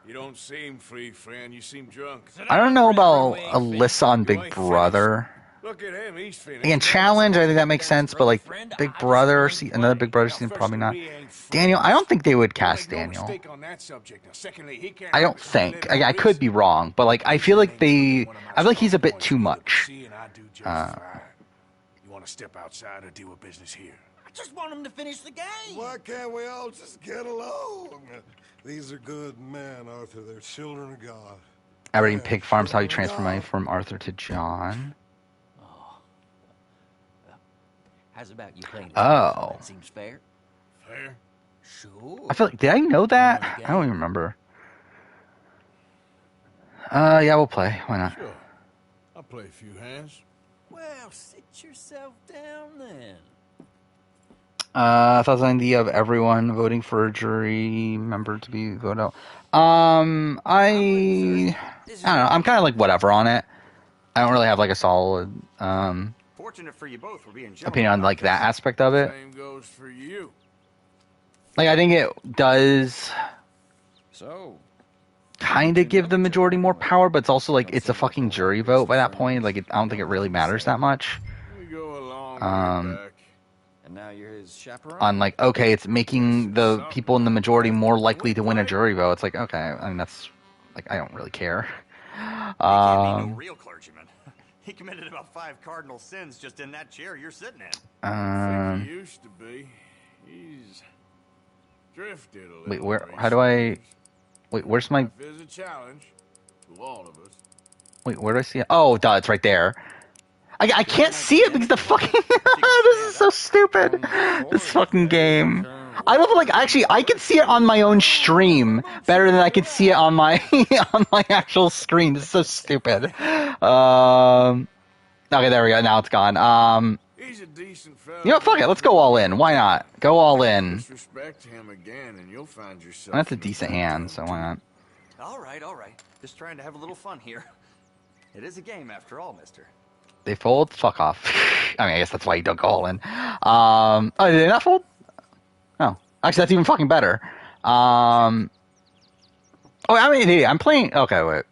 You don't seem free, friend. You seem drunk. I don't know about Alyssa on Big Brother. Look at him, he's finished. Again, challenge, I think that makes sense, but like Big Brother, another Big Brother season, probably not. Daniel, I don't think they would cast Daniel. I don't think. I could be wrong, but like I feel like I feel like he's a bit too much. You want to step outside or deal with business here? I just want him to finish the game. Why can't we all just get along? These are good men, Arthur. They're children of God. Aberdeen Pig Farms, how you transfer money from Arthur to John. How's about you playing? Oh. That seems fair. Fair? Sure. I feel like, did I know that? I don't even remember. Yeah, we'll play. Why not? Sure. I'll play a few hands. Well, sit yourself down then. I thought the idea of everyone voting for a jury member to be voted out. I don't know. I'm kind of like whatever on it. I don't really have like a solid Fortunate for you both for being opinion on like that aspect of it. Same goes for you. Like I think it does So, kind of give the majority more power, but it's also like it's a fucking jury vote by that point. Like I don't think it really matters that much. We go along back. and now you're his chaperone? On like, okay, it's making the people in the majority more likely to win a jury vote. It's like, okay, I mean that's like I don't really care. He can't be no real clergyman. He committed about 5 cardinal sins just in that chair you're sitting in. I think he used to be. He's drifted a little. Wait, where? How do I? Wait, where's my? Life is a challenge to all of us. Wait, where do I see it? Oh, duh, it's right there. I can't see it because the fucking this is so stupid. This fucking game. I don't like actually I can see it on my own stream better than I can see it on my on my actual screen. This is so stupid. Okay, there we go. Now it's gone. He's a decent fella. You know what? Fuck it. Let's go all in. Why not? Go all in. Disrespect him again, and you'll find yourself. That's a in decent bad hand, trouble, so why not? All right. Just trying to have a little fun here. It is a game after all, mister. They fold? Fuck off. I mean, I guess that's why you don't go all in. Oh, did they not fold? Oh. Actually, that's even fucking better. Oh, I mean, hey, I'm playing... Okay, wait.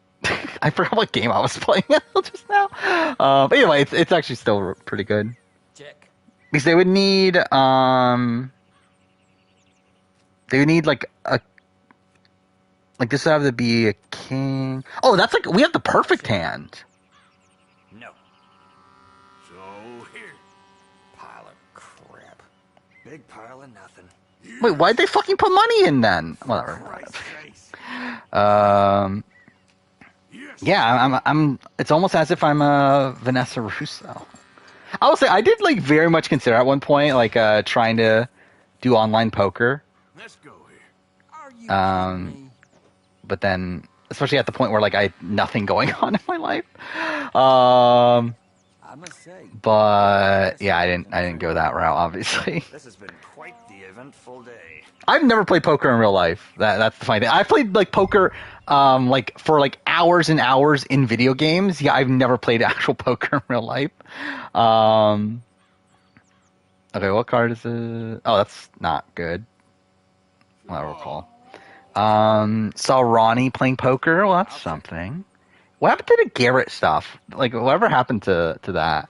I forgot what game I was playing just now. But anyway, it's actually still pretty good. Check. Because they would need, like, a... Like, this would have to be a king... Oh, that's like... We have the perfect hand. No. So here. Pile of crap. Big pile of nothing. Wait, why'd they fucking put money in then? Whatever. Christ's sakes. Yeah, I'm. It's almost as if I'm a Vanessa Russo. I will say I did like very much consider at one point like trying to do online poker. Let's go here. Are you kidding me? But then, especially at the point where like I had nothing going on in my life. I must say. But yeah, I didn't go that route. Obviously, This has been quite the eventful day. I've never played poker in real life. That's the funny thing. I played like poker, like for like hours and hours in video games. Yeah, I've never played actual poker in real life. Okay, what card is it? Oh, that's not good. I recall. Saw Ronnie playing poker. Well, that's something. What happened to the Garrett stuff? Like, whatever happened to that?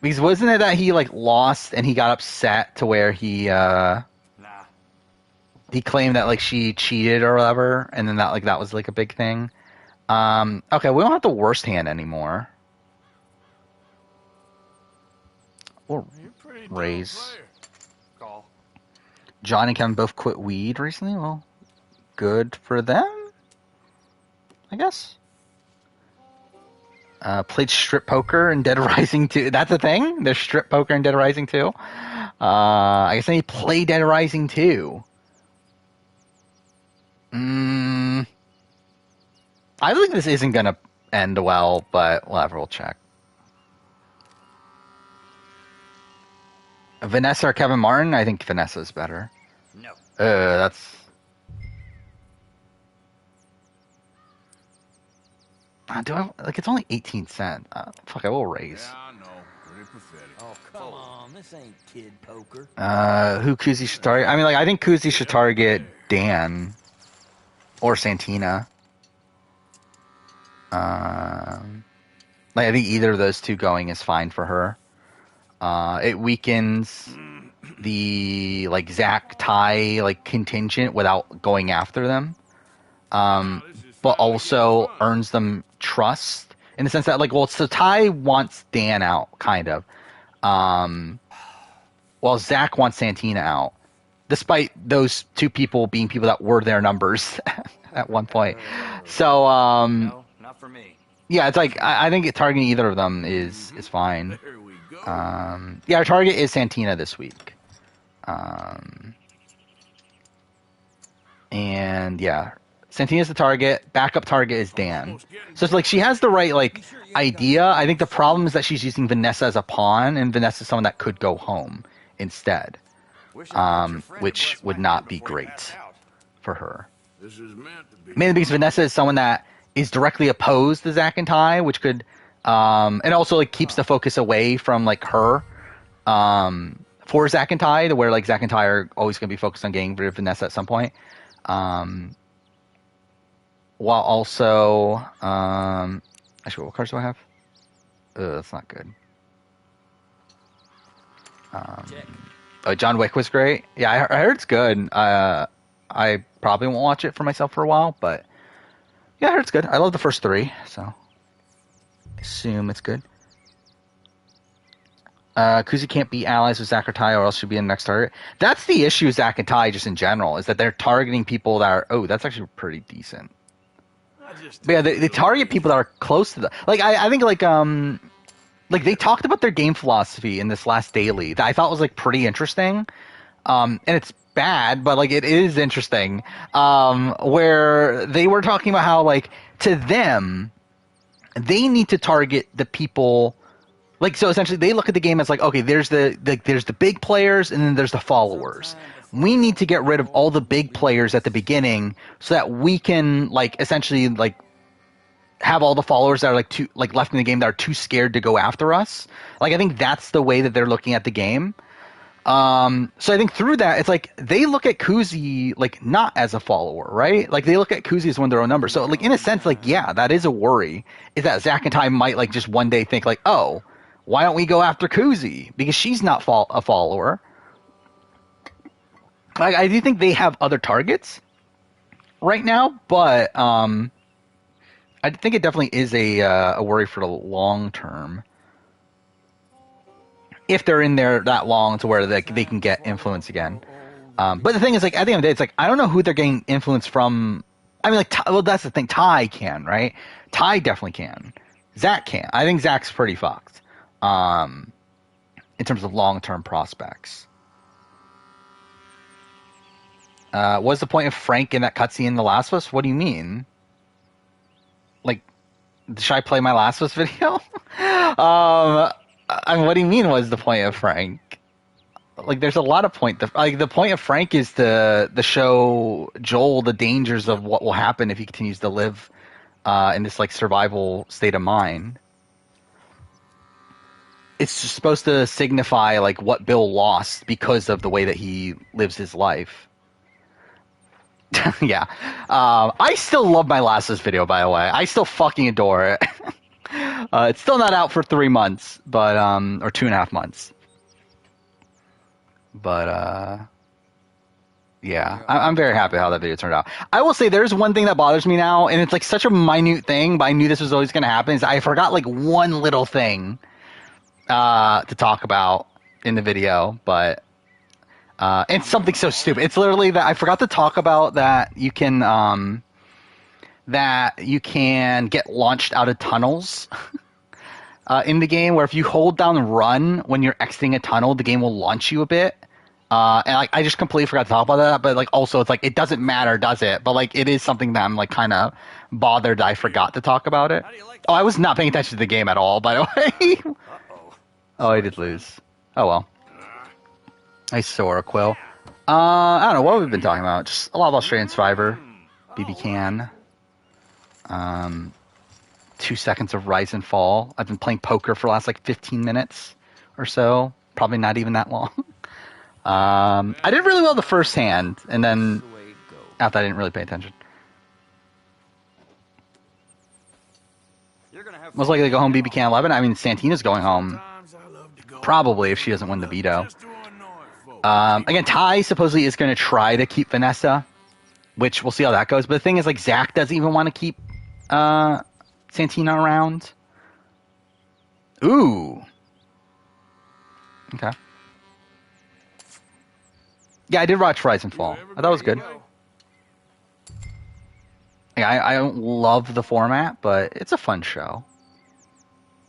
Because wasn't it that he like lost and he got upset to where he claimed that like she cheated or whatever, and then that was like a big thing. Okay, we don't have the worst hand anymore. We'll You're a pretty raise. dumb player. Call. John and Kevin both quit weed recently. Well, good for them, I guess. Played strip poker in Dead Rising 2. That's a thing? There's strip poker in Dead Rising 2. I guess I need to play Dead Rising 2. I think this isn't going to end well, but whatever, we'll check. Vanessa or Kevin Martin? I think Vanessa's better. No. That's... do I... Like, it's only 18 cents. Fuck, I will raise. Yeah, I know. Pretty pathetic. Oh, come on. This ain't kid poker. Who Kuzi should target? I mean, like, I think Kuzi should target Dan. Or Santina. Like, I think either of those two going is fine for her. It weakens the like Zach Ty like contingent without going after them. But also earns them trust in the sense that like, well, so Ty wants Dan out, kind of. While Zach wants Santina out, despite those two people being people that were their numbers at one point. So, No, not for me. yeah, it's like I think targeting either of them is fine. There we go. Yeah, our target is Santina this week. And yeah, Santina's the target. Backup target is Dan. So it's like she has the right like idea. I think the problem is that she's using Vanessa as a pawn, and Vanessa's someone that could go home instead, Wish I met your friend which West would Miami not be before he great passed out. for her. This is meant to be. Mainly because Vanessa is someone that is directly opposed to Zach and Ty, which could, and also like keeps the focus away from like her, for Zach and Ty, to where like Zach and Ty are always going to be focused on getting rid of Vanessa at some point. While also, actually, what cards do I have? That's not good. Oh, John Wick was great. Yeah, I heard it's good. I probably won't watch it for myself for a while, but yeah, I heard it's good. I love the first three, so I assume it's good. Kuzi can't be allies with Zach or Ty, or else she'll be in the next target. That's the issue with Zach and Ty just in general, is that they're targeting people that are, oh, that's actually pretty decent. But yeah, they target people that are close to the, like, I think like they talked about their game philosophy in this last daily that I thought was like pretty interesting. And it's bad, but like it is interesting. Where they were talking about how like to them, they need to target the people. Like, so essentially they look at the game as like, okay, there's the big players and then there's the followers. We need to get rid of all the big players at the beginning so that we can like essentially like have all the followers that are like too like left in the game that are too scared to go after us. Like, I think that's the way that they're looking at the game. So I think through that, it's like they look at Kuzi like not as a follower, right? Like they look at Kuzi as one of their own numbers. So like in a sense, like yeah, that is a worry. Is that Zach and Ty might like just one day think like, oh, why don't we go after Kuzi because she's not a follower? Like, I do think they have other targets right now, but I think it definitely is a worry for the long term. If they're in there that long to where they can get influence again. But the thing is, like, at the end of the day, it's like, I don't know who they're getting influence from. I mean, like, well, that's the thing. Ty can, right? Ty definitely can. Zach can't. I think Zach's pretty fucked in terms of long-term prospects. What's the point of Frank in that cutscene in The Last of Us? What do you mean? Like, should I play my Last of Us video? What do you mean? What's the point of Frank? Like, there's a lot of point. Like, the point of Frank is to show Joel the dangers of what will happen if he continues to live in this like survival state of mind. It's just supposed to signify like what Bill lost because of the way that he lives his life. Yeah. I still love my Last of Us video, by the way. I still fucking adore it. It's still not out for 3 months, but or 2.5 months. But yeah, I'm very happy how that video turned out. I will say there's one thing that bothers me now, and it's like such a minute thing, but I knew this was always going to happen, is I forgot like one little thing to talk about in the video, but it's something so stupid. It's literally that I forgot to talk about that you can get launched out of tunnels in the game, where if you hold down run when you're exiting a tunnel, the game will launch you a bit. And like I just completely forgot to talk about that, but like also it's like it doesn't matter, does it? But like it is something that I'm like kind of bothered that I forgot to talk about it. Oh, I was not paying attention to the game at all, by the way. Oh, I did lose. Oh well. I saw a Quill. I don't know what we've been talking about. Just a lot of Australian Survivor, BB Can. 2 seconds of Rise and Fall. I've been playing poker for the last like 15 minutes or so. Probably not even that long. I did really well the first hand, and then after I didn't really pay attention. You're gonna have Most likely to go home BB Can 11. I mean, Santina's going home. Sometimes I love to go Probably if she doesn't win the veto. just to annoy folks. Again, Ty supposedly is going to try to keep Vanessa, which we'll see how that goes. But the thing is, like, Zach doesn't even want to keep Santina around. Ooh. Okay. Yeah, I did watch Rise and Fall. I thought it was good. Yeah, I don't love the format, but it's a fun show.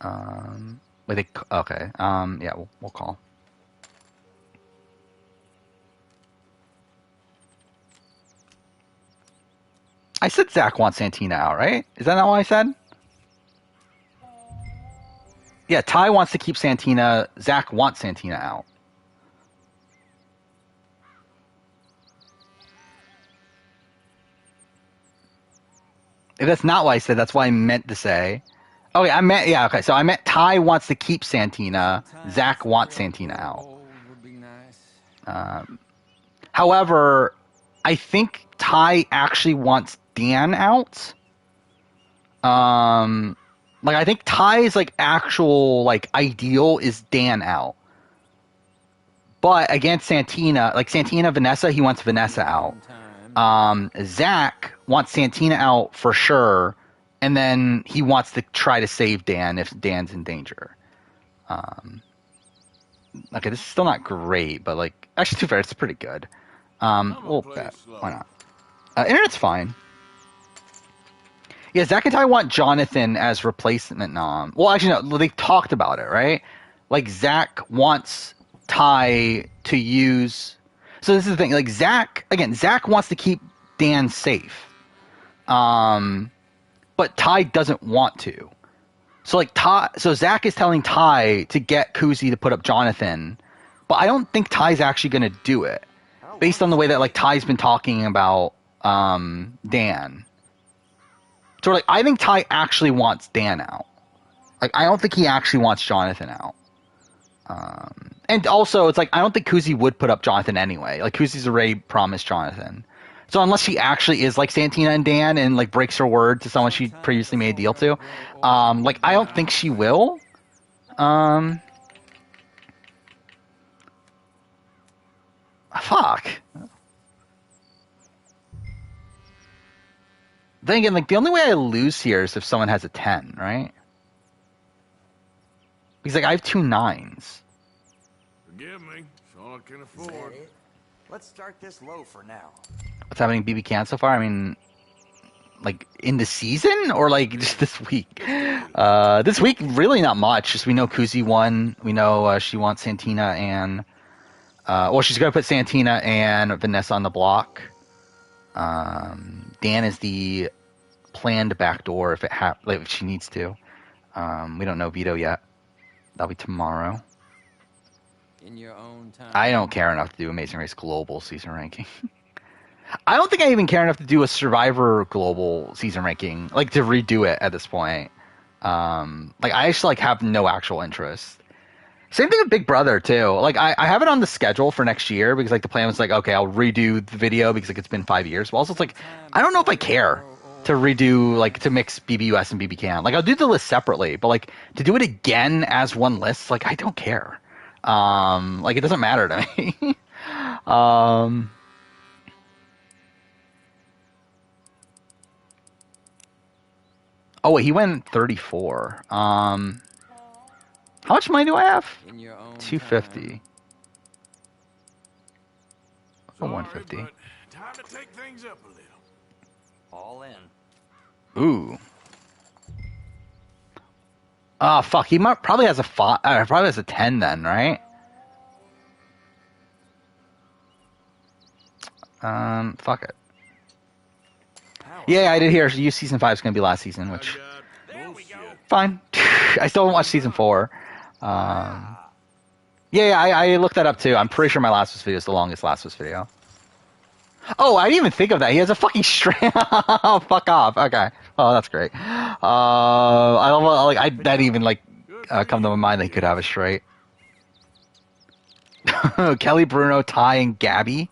Okay. Yeah, we'll call. I said Zach wants Santina out, right? Is that not what I said? Yeah, Ty wants to keep Santina. Zach wants Santina out. If that's not what I said, that's what I meant to say. Okay, okay, so I meant Ty wants to keep Santina. Zach wants Santina out. However, I think Ty actually wants Dan out. Like, I think Ty's, like, actual, like, ideal is Dan out. But against Santina, like, Santina, Vanessa, he wants Vanessa out. Zach wants Santina out for sure, and then he wants to try to save Dan if Dan's in danger. Okay, this is still not great, but, like, actually, to be fair, it's pretty good. We'll bet. Why not? Internet's fine. Yeah, Zach and Ty want Jonathan as replacement nom. Well, actually, no, they talked about it, right? Like, Zach wants Ty to use... So this is the thing. Like, Zach wants to keep Dan safe. But Ty doesn't want to. So, like, so Zach is telling Ty to get Kuzi to put up Jonathan. But I don't think Ty's actually going to do it. Based on the way that, like, Ty's been talking about Dan. So, like, I think Ty actually wants Dan out. Like, I don't think he actually wants Jonathan out. And also, it's like, I don't think Kuzi would put up Jonathan anyway. Like, Kuzi's already promised Jonathan. So, unless she actually is like Santina and Dan and, like, breaks her word to someone she previously made a deal to, like, I don't think she will. Fuck. Then again, like, the only way I lose here is if someone has a 10, right? Because, like, I have 2 9s. Forgive me, it's all I can afford. Let's start this low for now. What's happening in BB Can so far? I mean, like, in the season? Or, like, just this week? This week, really not much. Just we know Kuzi won. We know she wants Santina and... well, she's going to put Santina and Vanessa on the block. Dan is the planned backdoor if if she needs to. We don't know veto yet. That'll be tomorrow. In your own time. I don't care enough to do Amazing Race Global season ranking. I don't think I even care enough to do a Survivor Global season ranking, like, to redo it at this point. Like, I actually, like, have no actual interest. Same thing with Big Brother, too. Like, I have it on the schedule for next year because, like, the plan was, like, okay, I'll redo the video because, like, it's been 5 years. But also, it's like, I don't know if I care to redo, like, to mix BBUS and BB Can. Like, I'll do the list separately, but, like, to do it again as one list, like, I don't care. Like, it doesn't matter to me. Oh, wait, he went 34. How much money do I have? 250. Or 150. But time to take things up a little. All in. Ooh. Oh, fuck. He probably has a 5. Probably has a 10 then, right? Fuck it. Yeah, I did hear you season 5 is going to be last season, which... Fine. I still haven't watched season 4. Yeah, I looked that up too. I'm pretty sure my Last of Us video is the longest Last of Us video. Oh, I didn't even think of that. He has a fucking string. Oh, fuck off. Okay. Oh, that's great. I don't know, like, I that even like come to my mind that he could have a straight. Kelly, Bruno, Ty, and Gabby.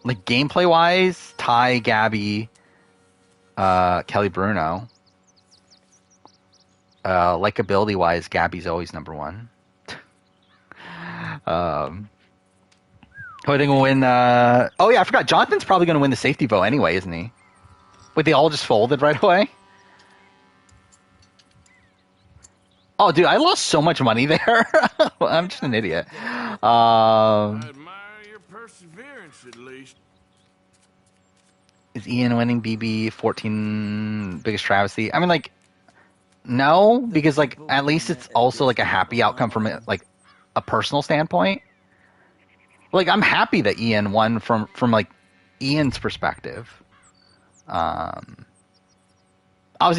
Like, gameplay wise, Ty, Gabby, Kelly Bruno. Likability wise, Gabby's always number one. Who I think will win? Oh yeah, I forgot. Jonathan's probably going to win the safety vote anyway, isn't he? Wait, they all just folded right away? Oh, dude, I lost so much money there. I'm just an idiot. I admire your perseverance, at least. Is Ian winning BB 14 biggest travesty? I mean, like, no, because like at least it's also like a happy outcome from it, like a personal standpoint. Like I'm happy that Ian won from like Ian's perspective. Obviously,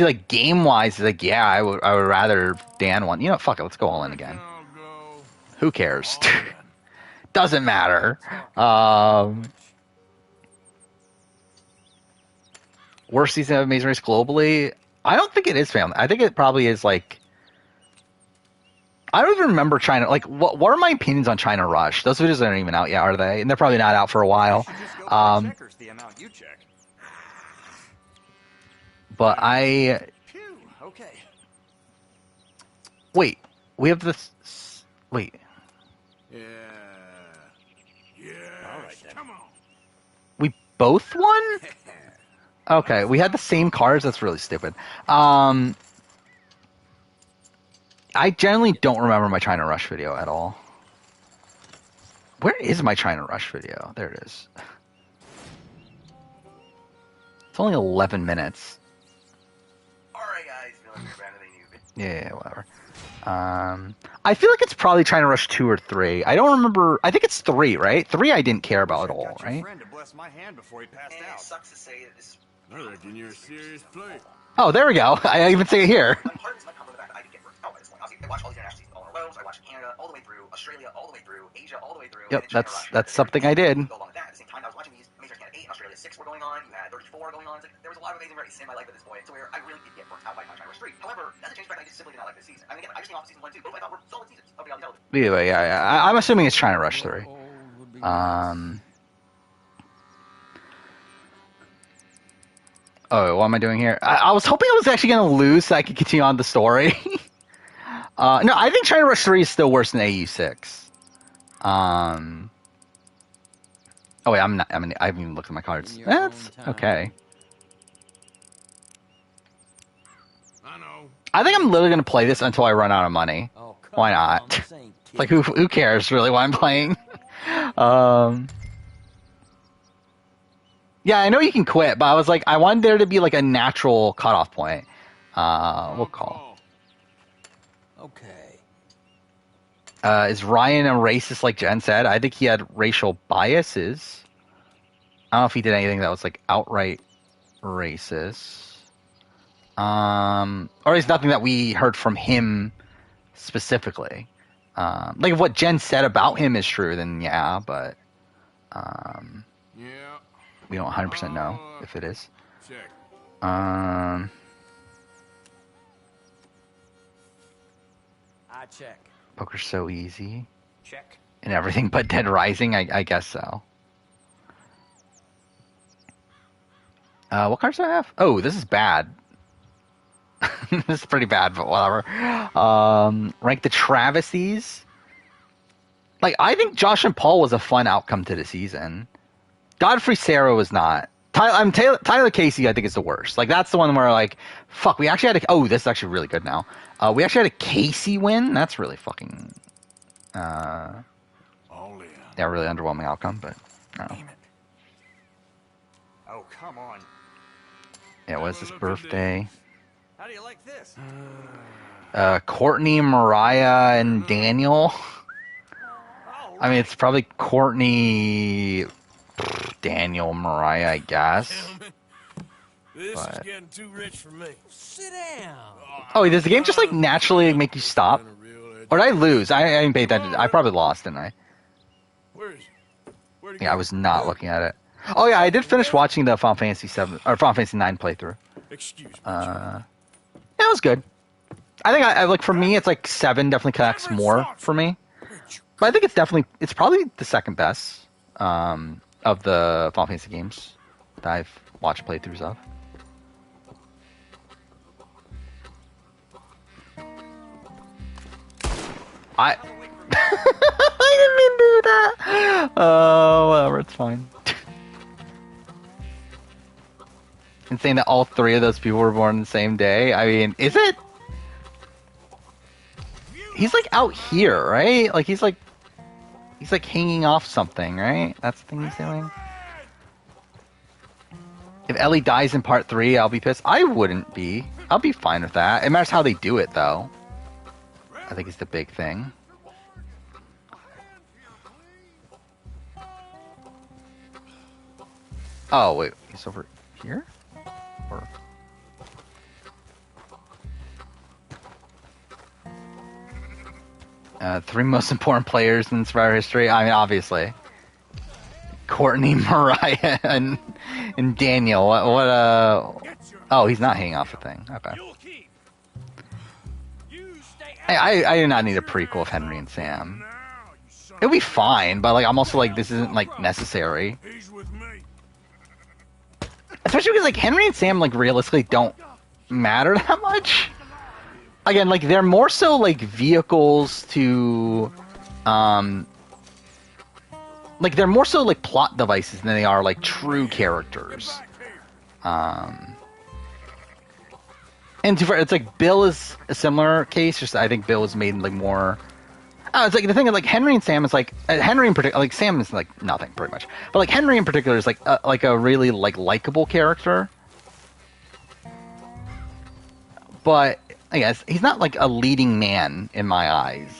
like game wise, like yeah, I would rather Dan won. You know, fuck it, let's go all in again. Who cares? Doesn't matter. Worst season of Amazing Race globally? I don't think it is family. I think it probably is like. I don't even remember China. Like, what are my opinions on China Rush? Those videos aren't even out yet, are they? And they're probably not out for a while. Checkers, the amount you check. But I. Phew, okay. Wait, we have this. Wait. Yeah. Yeah. All right, then. Come on. We both won? Okay, we had the same cards. That's really stupid. I generally don't remember my China Rush video at all. Where is my China Rush video? There it is. It's only 11 minutes. Alright, guys. Feel like you're better than you. Yeah, whatever. I feel like it's probably China Rush 2 or 3. I don't remember. I think it's 3, right? 3 I didn't care about at all, Got your right? friend to bless my hand before he passed out. Sucks to say that this. I reckon you're a serious player. Oh, there we go. I even say it here. Part of this might come from the fact that I did get out by this point. Obviously, I watched all these international seasons all in a row. So I watched Canada all the way through, Australia all the way through, Asia all the way through. Yep, and then China that's Rush. something I did. Go along with that. At the same time, I was watching these Amazing Race Canada 8 and Australia 6 were going on. You had 34 going on. It's like, there was a lot of Amazing Race in my life at this point, to where I really did get burnt out by China Rush 3. However, that's a change fact. I just simply did not like this season. I mean, again, I just came off season 1 and 2. Both I thought were solid seasons of reality television. Either way, yeah. I'm assuming it's China Rush 3. Oh, what am I doing here? I was hoping I was actually going to lose so I could continue on the story. No, I think China Rush 3 is still worse than AU6. Oh, wait, I haven't even looked at my cards. That's okay. I know. I think I'm literally going to play this until I run out of money. Oh, come Why on, not? this ain't Like, who cares, really, what I'm playing? Yeah, I know you can quit, but I was like, I wanted there to be like a natural cutoff point. We'll call. Okay. Is Ryan a racist like Jen said? I think he had racial biases. I don't know if he did anything that was like outright racist. Or it's nothing that we heard from him specifically. Like if what Jen said about him is true, then yeah, but Yeah. we don't 100% know if it is. Check. I check. Poker's so easy. Check. And everything but Dead Rising, I guess so. What cards do I have? Oh, this is bad. This is pretty bad, but whatever. Rank the travesties. Like, I think Josh and Paul was a fun outcome to the season. Godfrey Sarah was not. Tyler Casey, I think, is the worst. Like, that's the one where, like, fuck, we actually had a... Oh, this is actually really good now. We actually had a Casey win. That's really fucking... All in. Yeah, really underwhelming outcome, but... No. Damn it. Oh, come on. Yeah, what is his birthday? How do you like this? Courtney, Mariah, and Daniel. I mean, it's probably Courtney, Daniel, Mariah, I guess. Gentlemen, this is But- getting too rich for me. Sit down. Oh, does the game just like naturally make you stop? Been a real Or did I lose? I didn't pay attention. I probably lost, didn't I? Where is he? Where'd he Yeah, I go? was not looking at it. Oh yeah, I did finish watching the Final Fantasy 7 or Final Fantasy 9 playthrough. Excuse me. Yeah, it was good. I think I like for me, it's like 7 definitely connects more for me. But I think it's probably the second best of the Final Fantasy games that I've watched playthroughs of. I didn't mean to do that. Oh, whatever, it's fine. And saying that all three of those people were born the same day. I mean, is it? He's like out here, right? Like he's like hanging off something, right? That's the thing he's doing. If Ellie dies in part 3, I'll be pissed. I wouldn't be. I'll be fine with that. It matters how they do it, though. I think it's the big thing. Oh, wait. He's over here? Or... three most important players in Survivor history. I mean, obviously. Courtney, Mariah, and Daniel. Oh, he's not hanging off a thing. Okay. I do not need a prequel of Henry and Sam. It'll be fine, but like I'm also like this isn't like necessary. Especially because like Henry and Sam like realistically don't matter that much. Again, like they're more so like vehicles to like they're more so like plot devices than they are like true characters. And it's like Bill is a similar case. Just I think Bill is made like more. It's like the thing is like Henry and Sam is like Henry in particular. Like Sam is like nothing pretty much, but like Henry in particular is like a really like likable character. But I guess he's not like a leading man in my eyes.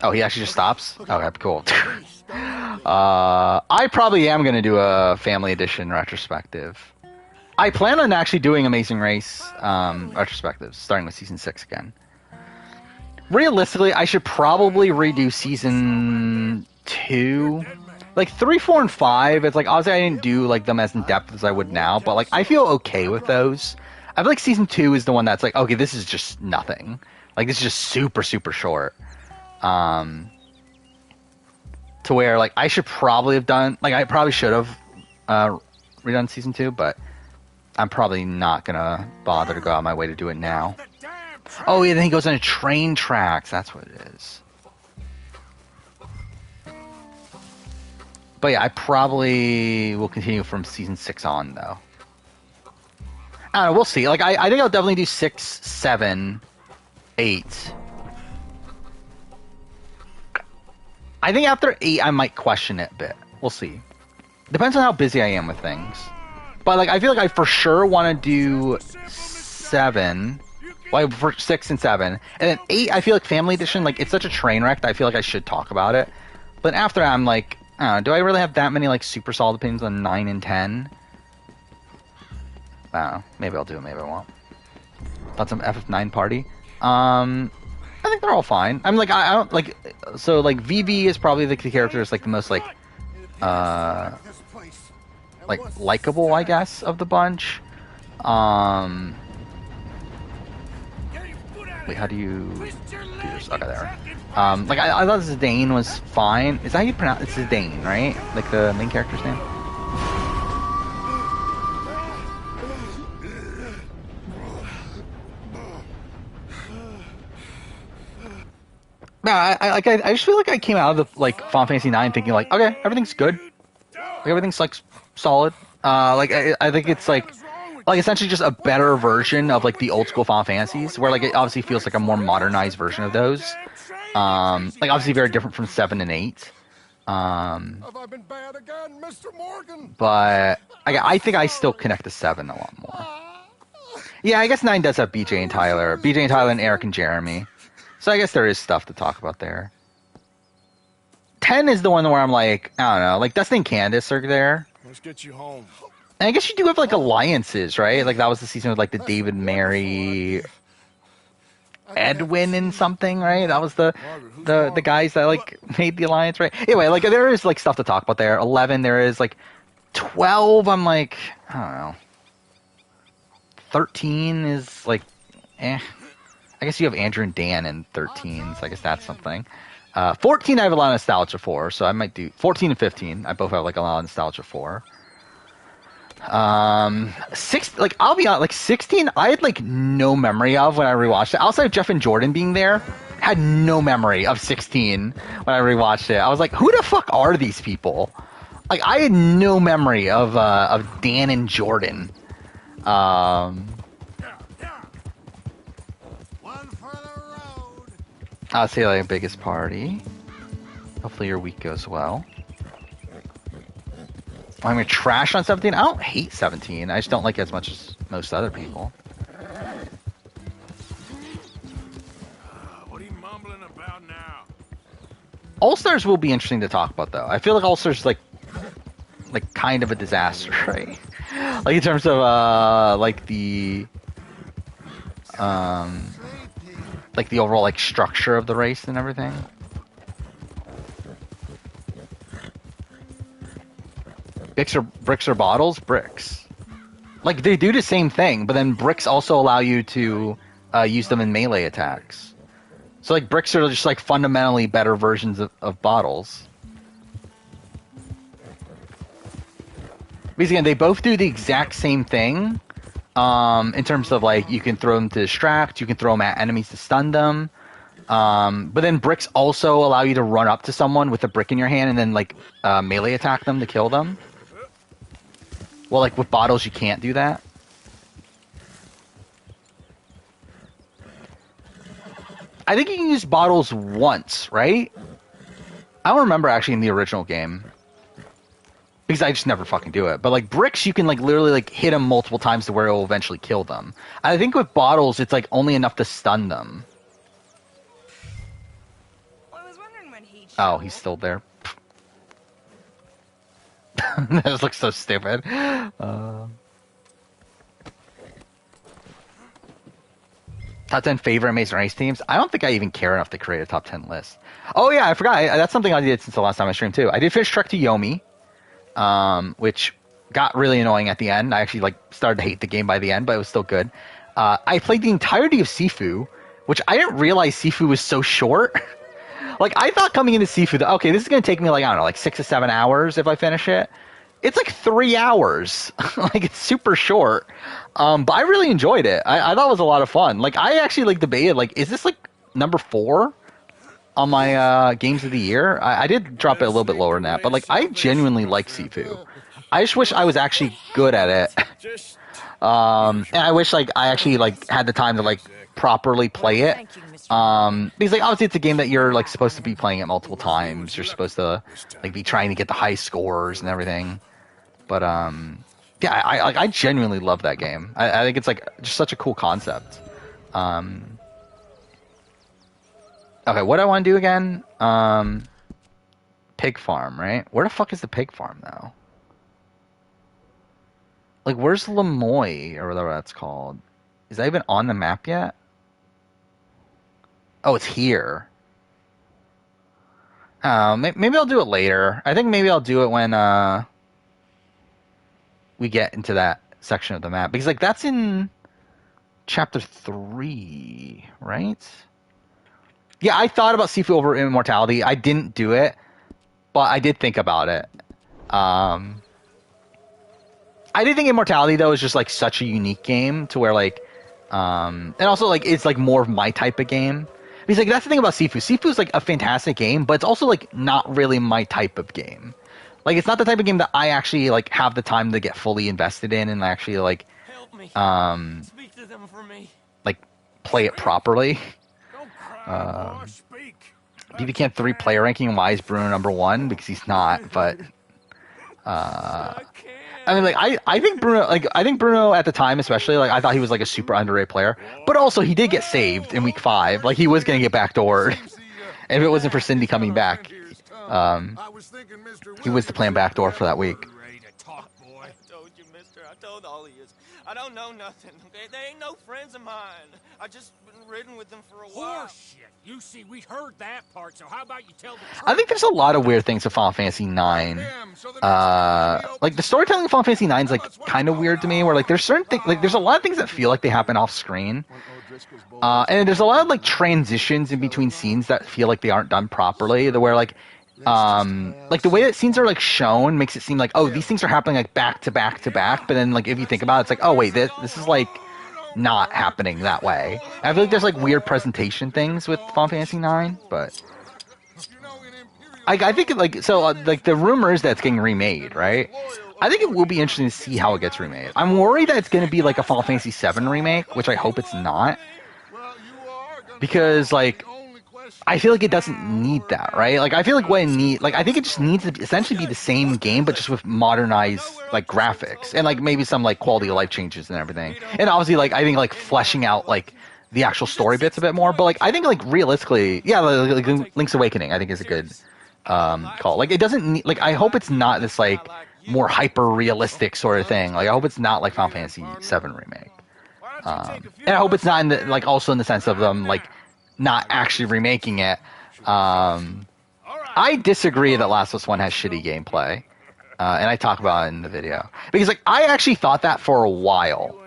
Oh, he actually just stops? Okay, cool. I probably am going to do a family edition retrospective. I plan on actually doing Amazing Race retrospectives, starting with season 6 again. Realistically, I should probably redo season 2. Like 3, 4, and 5, it's like obviously I didn't do like them as in depth as I would now, but like I feel okay with those. I feel like season 2 is the one that's like, okay, this is just nothing. Like this is just super, super short. To where like I should probably have done like I probably should have redone season 2, but I'm probably not gonna bother to go out of my way to do it now. Oh yeah, then he goes on train tracks. That's what it is. But yeah, I probably will continue from season 6 on though. I don't know. We'll see. Like I think I'll definitely do 6, 7, 8. I think after 8, I might question it a bit. We'll see. Depends on how busy I am with things. But like, I feel like I for sure want to do 7, like for 6 and 7, and then 8. I feel like Family Edition, like it's such a train wreck that I feel like I should talk about it. But after I'm like, I don't know, do I really have that many like super solid opinions on 9 and 10? I don't know. Maybe I'll do it. Maybe I won't. Thoughts on FF9 party? I think they're all fine. I'm like I don't like so like VV is probably the character that's like the most like likable I guess of the bunch. Wait, how do you do this? Okay, there. Like I thought Zidane was fine. Is that how you pronounce it? It's Zidane, right? Like the main character's name. No, I just feel like I came out of the like Final Fantasy 9 thinking like, okay, everything's good, like everything's like solid. Like I think it's like essentially just a better version of like the old school Final Fantasies, where like it obviously feels like a more modernized version of those. Like obviously very different from 7 and 8. Have I been bad again, Mr. Morgan? But I think I still connect to 7 a lot more. Yeah, I guess 9 does have BJ and Tyler, and Eric and Jeremy. So I guess there is stuff to talk about there. 10 is the one where I'm like, I don't know, like Dustin and Candace are there. Let's get you home. And I guess you do have like alliances, right? Like that was the season with like the David, Mary, Edwin and something, right? That was the guys that like made the alliance, right? Anyway, like there is like stuff to talk about there. 11, there is like 12. I'm like, I don't know. 13 is like, eh. I guess you have Andrew and Dan in 13, so I guess that's something. 14 I have a lot of nostalgia for, so I might do 14 and 15. I both have like a lot of nostalgia for. Like I'll be honest, like 16, I had like no memory of when I rewatched it. Outside of Jeff and Jordan being there, had no memory of 16 when I rewatched it. I was like, who the fuck are these people? Like I had no memory of Dan and Jordan. One for the road. I'll say like biggest party. Hopefully your week goes well. I'm gonna trash on 17. I don't hate 17. I just don't like it as much as most other people. What are you mumbling about now? All-Stars will be interesting to talk about, though. I feel like All-Stars is like kind of a disaster, right? Like in terms of like the overall like structure of the race and everything. Bricks or bottles? Bricks. Like they do the same thing, but then bricks also allow you to use them in melee attacks. So like bricks are just like fundamentally better versions of bottles. Because again, they both do the exact same thing. In terms of like you can throw them to distract, you can throw them at enemies to stun them. But then bricks also allow you to run up to someone with a brick in your hand and then like melee attack them to kill them. Well, like with bottles, you can't do that. I think you can use bottles once, right? I don't remember actually in the original game. Because I just never fucking do it. But like bricks, you can like literally like hit them multiple times to where it will eventually kill them. I think with bottles, it's like only enough to stun them. Well, I was wondering when he'd Oh, he's still there. This looks so stupid. Top 10 favorite Amazing Race teams? I don't think I even care enough to create a top 10 list. Oh yeah, I forgot. That's something I did since the last time I streamed too. I did finish Trek to Yomi, which got really annoying at the end. I actually like started to hate the game by the end, but it was still good. I played the entirety of Sifu, which I didn't realize Sifu was so short. Like, I thought coming into Sifu, okay, this is going to take me, like, I don't know, like 6 to 7 hours if I finish it. It's like 3 hours. Like, it's super short. But I really enjoyed it. I thought it was a lot of fun. Like, I actually, like, debated, like, is this, like, number 4 on my Games of the Year? I did drop it a little bit lower than that. But, like, I genuinely like Sifu. I just wish I was actually good at it. And I wish, like, I actually, like, had the time to, like, properly play it. Because like obviously it's a game that you're like supposed to be playing it multiple times. You're supposed to like be trying to get the high scores and everything. But yeah, I genuinely love that game. I think it's like just such a cool concept. Okay, what do I want to do again? Pig farm, right? Where the fuck is the pig farm though? Like where's Lemoy or whatever that's called? Is that even on the map yet? Oh, it's here. Maybe I'll do it later. I think maybe I'll do it when we get into that section of the map. Because, like, that's in Chapter 3, right? Yeah, I thought about Sifu over Immortality. I didn't do it, but I did think about it. I did think Immortality, though, is just, like, such a unique game to where, like... and also, like, it's, like, more of my type of game. Because, like, that's the thing about Sifu. Sifu is, like, a fantastic game, but it's also, like, not really my type of game. Like, it's not the type of game that I actually, like, have the time to get fully invested in and actually, like, Help me. Speak to them for me. like, play it properly. Don't cry, boy. Speak. BB Camp 3 player ranking, why is Bruno number 1? Because he's not, but... I can't. I mean, like, I think Bruno at the time, especially, like, I thought he was, like, a super underrated player. But also, he did get saved in week 5. Like, he was going to get backdoored. And if it wasn't for Cindy coming back, he was the plan backdoor for that week. I told you, mister. I told all of you. I don't know nothing, okay? They ain't no friends of mine. I just been ridden with them for a while. Horseshit. You see, we heard that part, so how about you tell the truth? I think there's a lot of weird things with Final Fantasy IX. Like, the storytelling of Final Fantasy IX is, like, kind of weird to me, where, like, there's certain things, like, there's a lot of things that feel like they happen off screen. And there's a lot of, like, transitions in between scenes that feel like they aren't done properly, where, like, like the way that scenes are like shown makes it seem like, oh, these things are happening like back to back to back, but then like if you think about it, it's like, oh wait, this is like not happening that way. I feel like there's like weird presentation things with Final Fantasy IX, but I think like so like the rumor is that it's getting remade, right? I think it will be interesting to see how it gets remade. I'm worried that it's going to be like a Final Fantasy VII remake, which I hope it's not, because like I feel like it doesn't need that, right? Like I feel like what it need, like I think it just needs to essentially be the same game, but just with modernized like graphics and like maybe some like quality of life changes and everything. And obviously, like I think like fleshing out like the actual story bits a bit more. But like I think like realistically, yeah, like Link's Awakening I think is a good call. Like it doesn't need, like I hope it's not this like more hyper realistic sort of thing. Like I hope it's not like Final Fantasy VII remake. And I hope it's not in the like also in the sense of them like not actually remaking it. I disagree that Last of Us 1 has shitty gameplay, and I talk about it in the video because like I actually thought that for a while,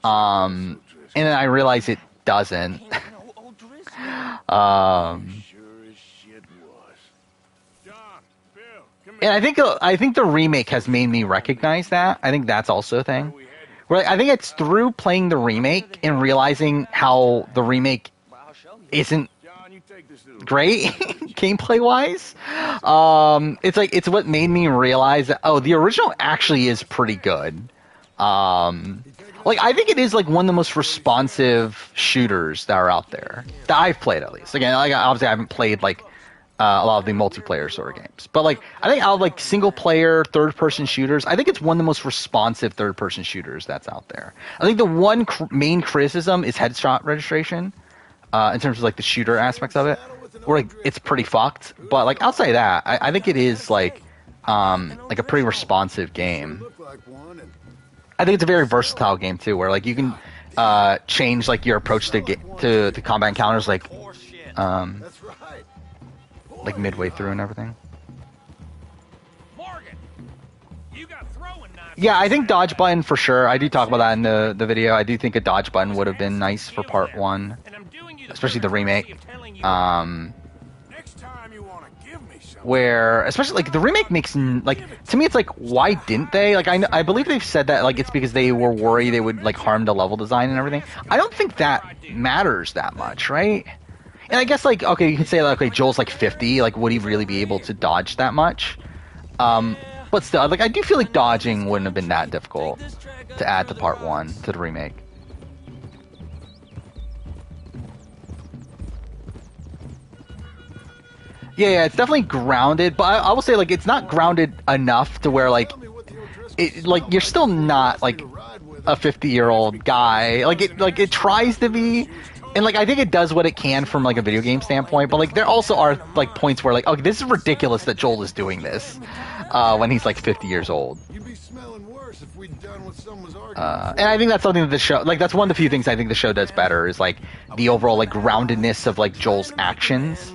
and then I realized it doesn't. And I think the remake has made me recognize that. I think that's also a thing. Where I think it's through playing the remake and realizing how the remake isn't great gameplay wise. It's like it's what made me realize that the original actually is pretty good. Like I think it is like one of the most responsive shooters that are out there that I've played, at least. Again, like obviously I haven't played like a lot of the multiplayer sort of games, but like I think out of like single player third person shooters, I think it's one of the most responsive third person shooters that's out there. I think the one main criticism is headshot registration. In terms of like the shooter aspects of it, where like it's pretty fucked. But like outside of that, I think it is like a pretty responsive game. I think it's a very versatile game too, where like you can change like your approach to combat encounters like midway through and everything. Yeah, I think dodge button for sure. I do talk about that in the video. I do think a dodge button would have been nice for part 1. Especially the remake, where especially like the remake makes like to me it's like why didn't they like I believe they've said that like it's because they were worried they would like harm the level design and everything. I don't think that matters that much, right? And I guess like okay you can say like okay Joel's like 50, like would he really be able to dodge that much? But still like I do feel like dodging wouldn't have been that difficult to add to part 1 to the remake. Yeah, it's definitely grounded, but I will say like it's not grounded enough to where like it like you're still not like a 50-year-old guy. Like it tries to be, and like I think it does what it can from like a video game standpoint. But like there also are like points where like this is ridiculous that Joel is doing this when he's like 50 years old. And I think that's something that the show like that's one of the few things I think the show does better is like the overall like groundedness of like Joel's actions.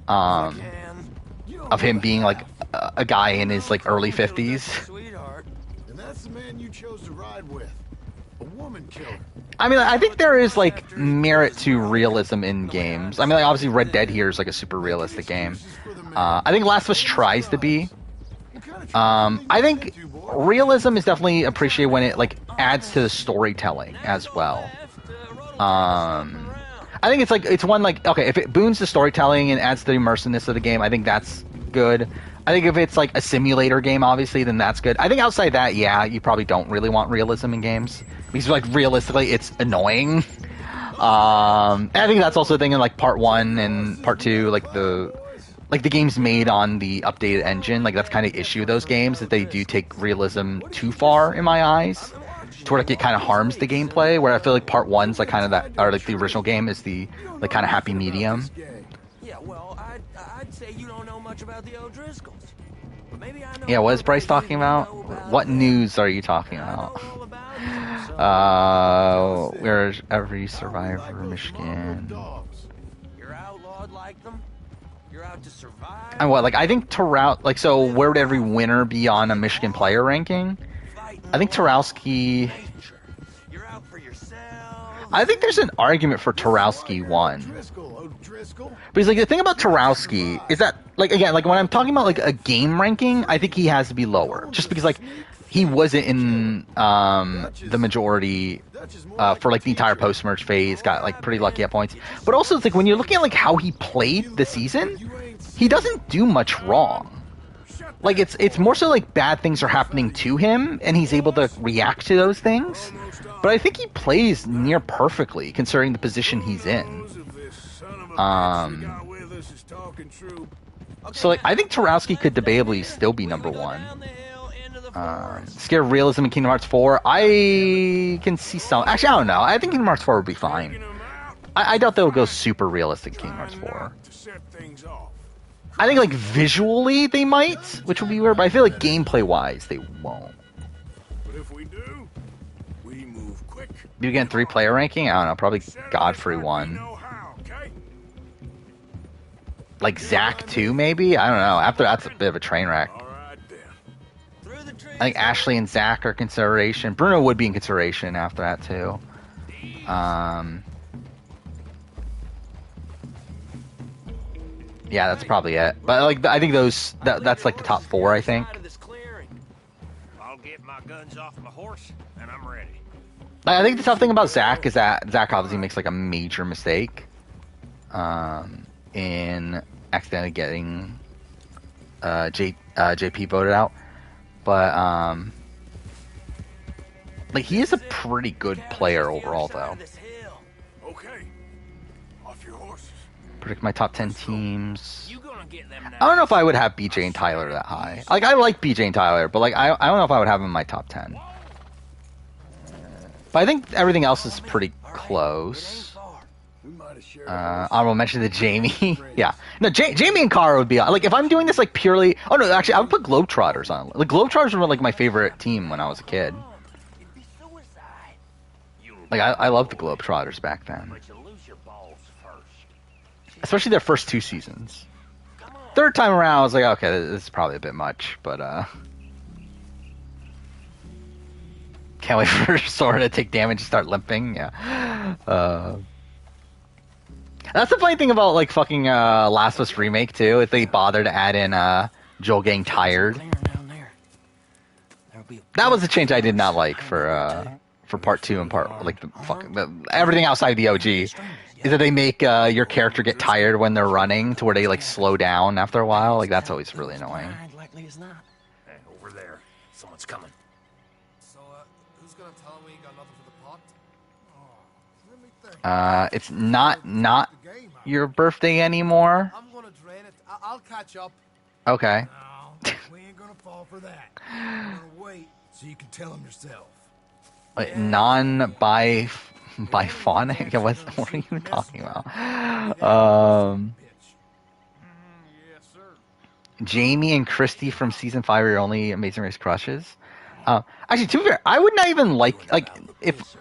Of him being like a guy in his like early 50s. And that's the man you chose to ride with. A woman killer. I mean, I think there is like merit to realism in games. I mean, like obviously Red Dead here is like a super realistic game. I think Last of Us tries to be. I think realism is definitely appreciated when it like adds to the storytelling as well. I think it's like it's one like okay if it boons the storytelling and adds to the immersiveness of the game, I think that's good. I think if it's like a simulator game, obviously, then that's good. I think outside that, yeah, you probably don't really want realism in games because like realistically, it's annoying. And I think that's also a thing in like part 1 and part 2, like the games made on the updated engine. Like that's kind of issue of those games that they do take realism too far in my eyes. To where like it kind of harms the gameplay, where I feel like part 1's like kind of that, or like the original game is the like kind of happy medium. Yeah, well, I'd say you don't know much about the O'Driscolls. But maybe I know. Yeah, what is Bryce talking about? What news are you talking about? Where's every survivor Michigan? You're outlawed like them? You're out to survive? And what, like I think Tarot like so where would every winner be on a Michigan player ranking? I think Tarowski. I think there's an argument for Tarowski 1. Because like the thing about Tarowski is that like again like when I'm talking about like a game ranking, I think he has to be lower just because like he wasn't in the majority for like the entire post-merge phase, got like pretty lucky at points. But also it's like when you're looking at like how he played this season, he doesn't do much wrong. Like it's more so like bad things are happening to him and he's able to react to those things. But I think he plays near perfectly considering the position he's in. So like I think Tarowski could debatably still be number 1. Scare realism in Kingdom Hearts 4. I can see some. Actually, I don't know. I think Kingdom Hearts 4 would be fine. I doubt they'll go super realistic in Kingdom Hearts 4. I think like visually they might, which would be weird, but I feel like gameplay wise they won't. But if we do, we move quick. Do you get 3-player ranking? I don't know. Probably Godfrey 1. Like Zack 2, maybe? I don't know. After that's a bit of a train wreck. I think Ashley and Zack are consideration. Bruno would be in consideration after that too. Yeah, that's probably it. But like, I think that's like the top 4. I think. I'll get my guns off my horse, and I'm ready. I think the tough thing about Zack is that Zack obviously makes like a major mistake, in accidentally getting JP voted out. But like he is a pretty good player overall, though. Okay. Off your horses. Predict my top 10 teams. I don't know if I would have BJ and Tyler that high. Like I like BJ and Tyler, but like I don't know if I would have them in my top 10. But I think everything else is pretty close. Honorable mention to Jamie. Yeah. No, Jamie and Kara would be like if I'm doing this like purely. Oh no, actually I would put Globetrotters on. Like Globetrotters were like my favorite team when I was a kid. Like I loved the Globetrotters back then. Especially their first 2 seasons. Third time around I was like, okay, this is probably a bit much, but can't wait for Sora to take damage and start limping. Yeah. That's the funny thing about like fucking Last of Us Remake too. If they bother to add in Joel getting tired, that was a change I did not like for part 2 and part like everything outside the OG. Is that they make your character get tired when they're running to where they like slow down after a while. Like that's always really annoying. Likely as not. Hey, over there, someone's coming. So, who's gonna tell me you got nothing for the pot? Oh, let me think. It's not your birthday anymore. I'm gonna drain it. I'll catch up. Okay. No, we ain't gonna fall for that. I'm gonna wait so you can tell him yourself. Like biphonic? What are you talking about? Jamie and Christy from season 5 are your only Amazing Race crushes. Actually, to be fair, I would not even like if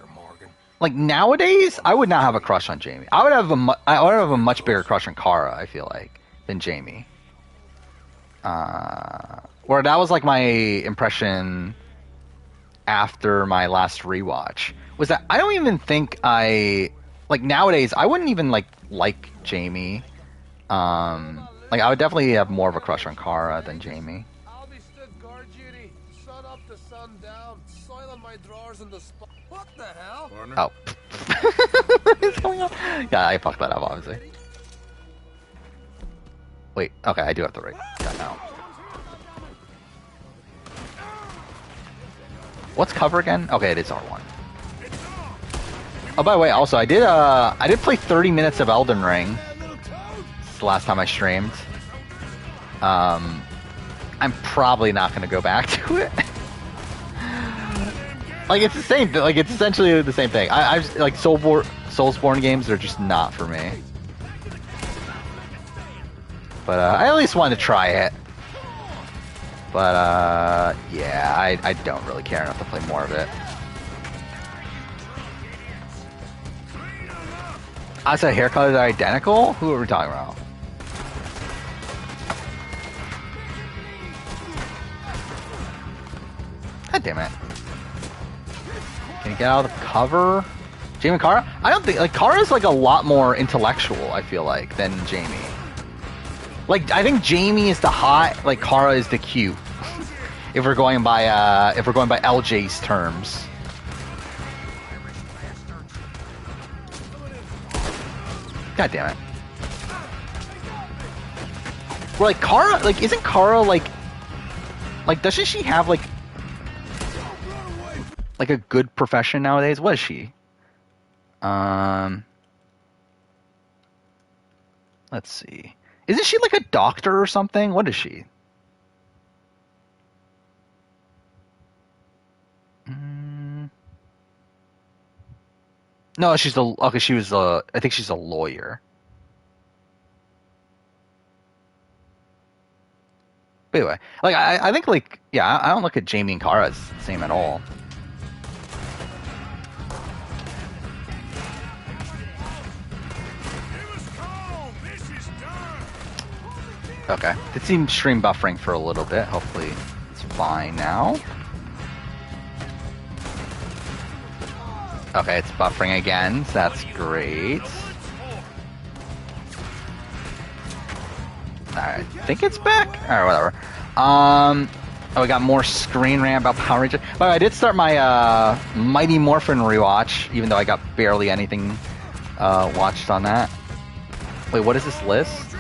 like nowadays I would not have a crush on Jamie. I would have a much bigger crush on Kara. I feel like than Jamie. Or that was like my impression after my last rewatch was that I don't even think like nowadays I wouldn't even like Jamie. Like I would definitely have more of a crush on Kara than Jamie. I'll be stood guard duty. Sun up to sun down. Soil on my drawers in the spot. What the hell? Oh. What's going on? Yeah, I fucked that up obviously. Wait, okay, I do have to write that now. What's cover again? Okay, it is R1. Oh, by the way, also I did play 30 minutes of Elden Ring. It's the last time I streamed. I'm probably not going to go back to it. Like it's the same. Like it's essentially the same thing. I just, like Soulsborne games are just not for me. But I at least wanted to try it. But yeah, I don't really care enough to play more of it. I said haircuts are identical? Who are we talking about? God damn it. Can you get out of the cover? Jamie and Kara? I don't think, like, Kara's like a lot more intellectual, I feel like, than Jamie. Like, I think Jamie is the hot, like, Kara is the cute. If we're going by LJ's terms. God damn it. Well, like, Kara, like, isn't Kara, like, doesn't she have, like a good profession nowadays? What is she? Let's see. Isn't she, like, a doctor or something? What is she? No, she's okay, she was I think she's a lawyer. But anyway, like, I think, like, yeah, I don't look at Jamie and Kara as the same at all. Okay, it seemed stream buffering for a little bit. Hopefully it's fine now. Okay, it's buffering again, so that's great. Alright, I think it's back. Alright, whatever. Oh, we got more screen rant about Power Rangers. But I did start my Mighty Morphin rewatch, even though I got barely anything watched on that. Wait, what is this list?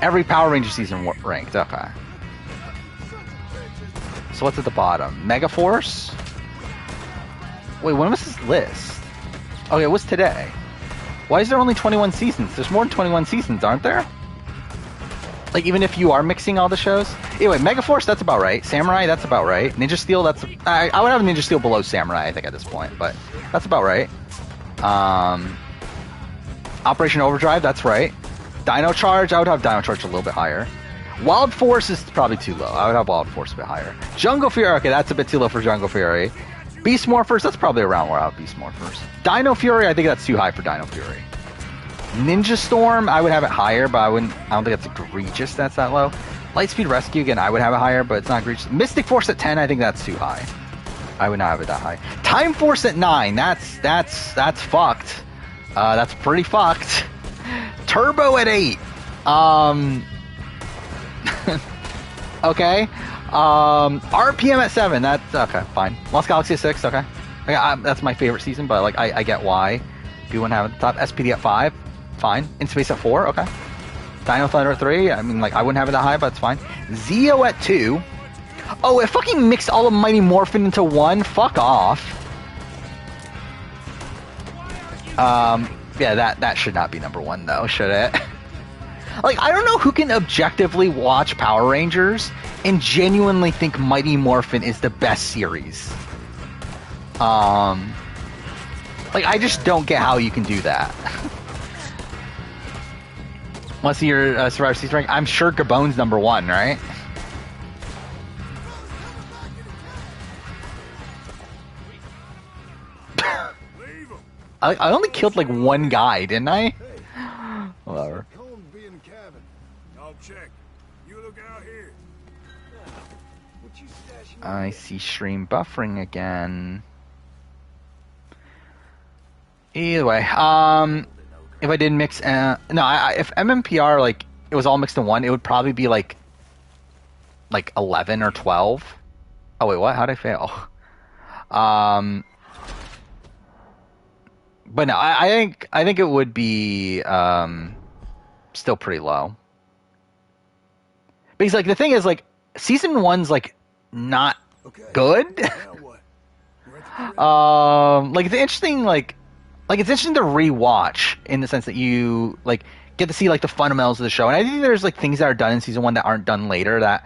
Every Power Ranger season ranked. Okay. So what's at the bottom? Megaforce? Wait, when was this list? Okay, it was today. Why is there only 21 seasons? There's more than 21 seasons, aren't there? Like, even if you are mixing all the shows? Anyway, Megaforce, that's about right. Samurai, that's about right. Ninja Steel, that's... I would have Ninja Steel below Samurai, I think, at this point, but that's about right. Operation Overdrive, that's right. Dino Charge, I would have Dino Charge a little bit higher. Wild Force is probably too low. I would have Wild Force a bit higher. Jungle Fury, okay, that's a bit too low for Jungle Fury. Beast Morphers, that's probably around where I would have Beast Morphers. Dino Fury, I think that's too high for Dino Fury. Ninja Storm, I would have it higher, but I don't think that's egregious that's that low. Lightspeed Rescue, again, I would have it higher, but it's not egregious. Mystic Force at 10, I think that's too high. I would not have it that high. Time Force at 9, that's fucked. That's pretty fucked. Turbo at 8. Okay. RPM at 7. That's okay. Fine. Lost Galaxy at 6. Okay. That's my favorite season, but like I get why you wouldn't have it at the top. SPD at 5. Fine. In Space at 4. Okay. Dino Thunder at 3. I mean, like, I wouldn't have it that high, but it's fine. Zeo at 2. Oh, it fucking mixed all of Mighty Morphin into one. Fuck off. Yeah, that should not be number 1 though, should it? Like, I don't know who can objectively watch Power Rangers and genuinely think Mighty Morphin is the best series. Like, I just don't get how you can do that. Let's see your Survivor Season rank. I'm sure Gabon's number 1, right? I only killed like 1 guy, didn't I? Whatever. I'll check. You look out here. I see stream buffering again. Either way, if I did mix, no, if MMPR, like, it was all mixed in one, it would probably be like 11 or 12. Oh wait, what? How'd I fail? But no, I think it would be still pretty low. Because, like, the thing is, like, season 1's like not good. Like, it's interesting, like it's interesting to rewatch in the sense that you like get to see like the fundamentals of the show, and I think there's like things that are done in season 1 that aren't done later that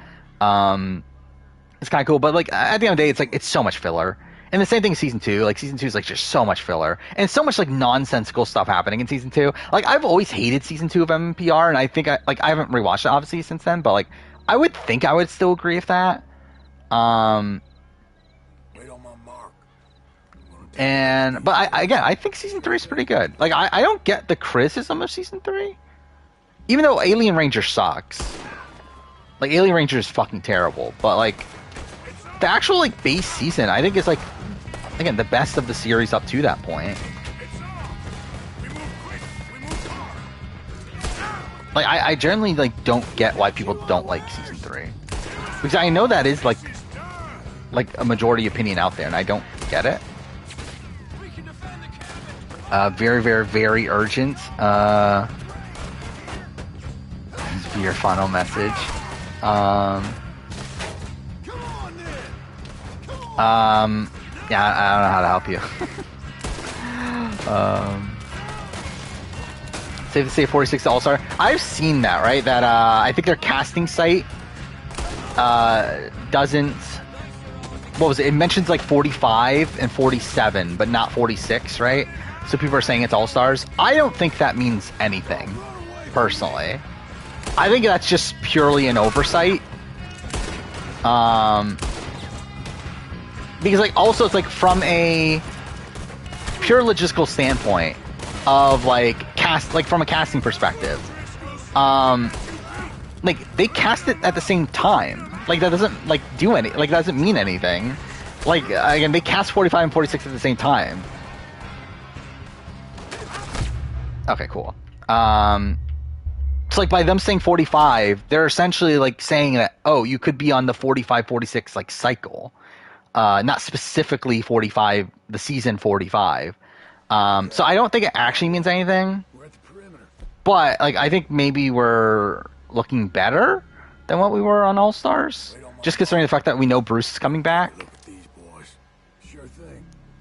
it's kind of cool. But like at the end of the day, it's like it's so much filler. And the same thing in season 2. Like, season 2 is like just so much filler and so much like nonsensical stuff happening in season 2. Like, I've always hated season 2 of MMPR, and I think I haven't rewatched it obviously since then, but like I would think I would still agree with that. Wait on my mark. But I think season 3 is pretty good. Like, I don't get the criticism of season 3, even though Alien Ranger sucks. Like, Alien Ranger is fucking terrible, but like the actual like base season, I think is like, again, the best of the series up to that point. like I generally like don't get why people don't like season 3, because I know that is like a majority opinion out there, and I don't get it. Very, very, very urgent. This be your final message. Yeah, I don't know how to help you. Safe to say 46 All-Star. I've seen that, right? That I think their casting site doesn't. What was it? It mentions like 45 and 47, but not 46, right? So people are saying it's All-Stars. I don't think that means anything, personally. I think that's just purely an oversight. Because like also it's like from a pure logistical standpoint of like from a casting perspective, like they cast it at the same time. Like that doesn't like do any like that doesn't mean anything. Like again, they cast 45 and 46 at the same time. Okay, cool. So like by them saying 45, they're essentially like saying that, oh, you could be on the 45-46 like cycle. Not specifically 45, the season 45. So I don't think it actually means anything. But like I think maybe we're looking better than what we were on All Stars. Just considering the fact that we know Bruce is coming back.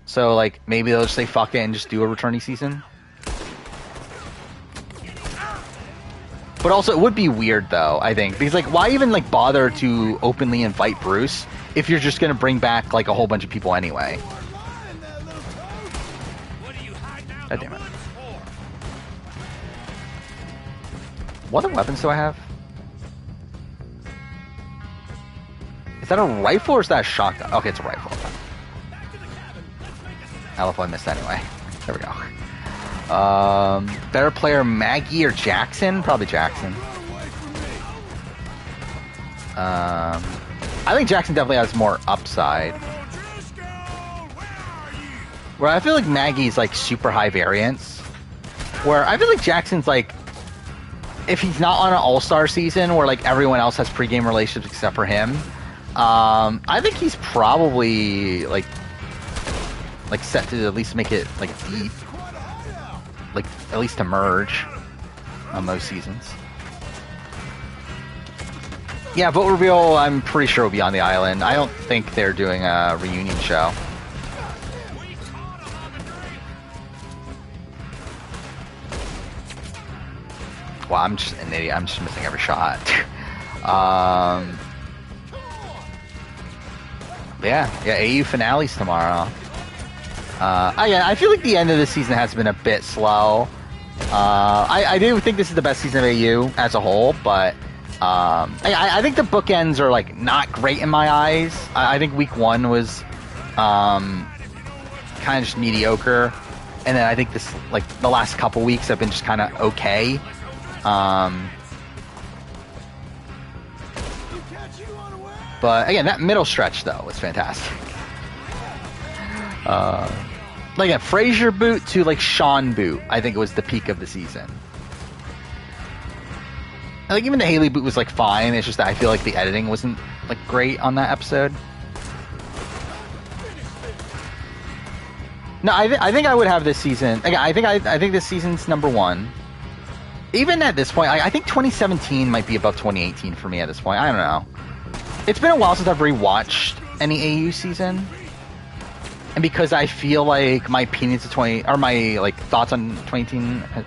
So like maybe they'll just say fuck it and just do a returning season. But also, it would be weird, though, I think. Because, like, why even, like, bother to openly invite Bruce if you're just going to bring back, like, a whole bunch of people anyway? God damn it. What other weapons do I have? Is that a rifle or is that a shotgun? Okay, it's a rifle. I love how I missed anyway. There we go. Better player, Maggie or Jackson? Probably Jackson. I think Jackson definitely has more upside. Where I feel like Maggie's like super high variance. Where I feel like Jackson's like, if he's not on an all-star season where like everyone else has pregame relationships except for him, I think he's probably like set to at least make it like deep. Like, at least to merge on those seasons. Yeah, vote reveal, I'm pretty sure will be on the island. I don't think they're doing a reunion show. Well, I'm just an idiot. I'm just missing every shot. Yeah, AU finales tomorrow. Yeah, I feel like the end of the season has been a bit slow. I do think this is the best season of AU as a whole, but I think the bookends are like not great in my eyes. I think week 1 was kind of just mediocre, and then I think this like the last couple weeks have been just kind of okay. But again, that middle stretch though was fantastic. Like a Frazier boot to like Sean boot, I think it was the peak of the season. And, like even the Haley boot was like fine. It's just that I feel like the editing wasn't like great on that episode. No, I think I would have this season. Again, I think this season's number 1. Even at this point, I think 2017 might be above 2018 for me at this point. I don't know. It's been a while since I've rewatched any AU season. And because I feel like my opinions of my like thoughts on 2018 have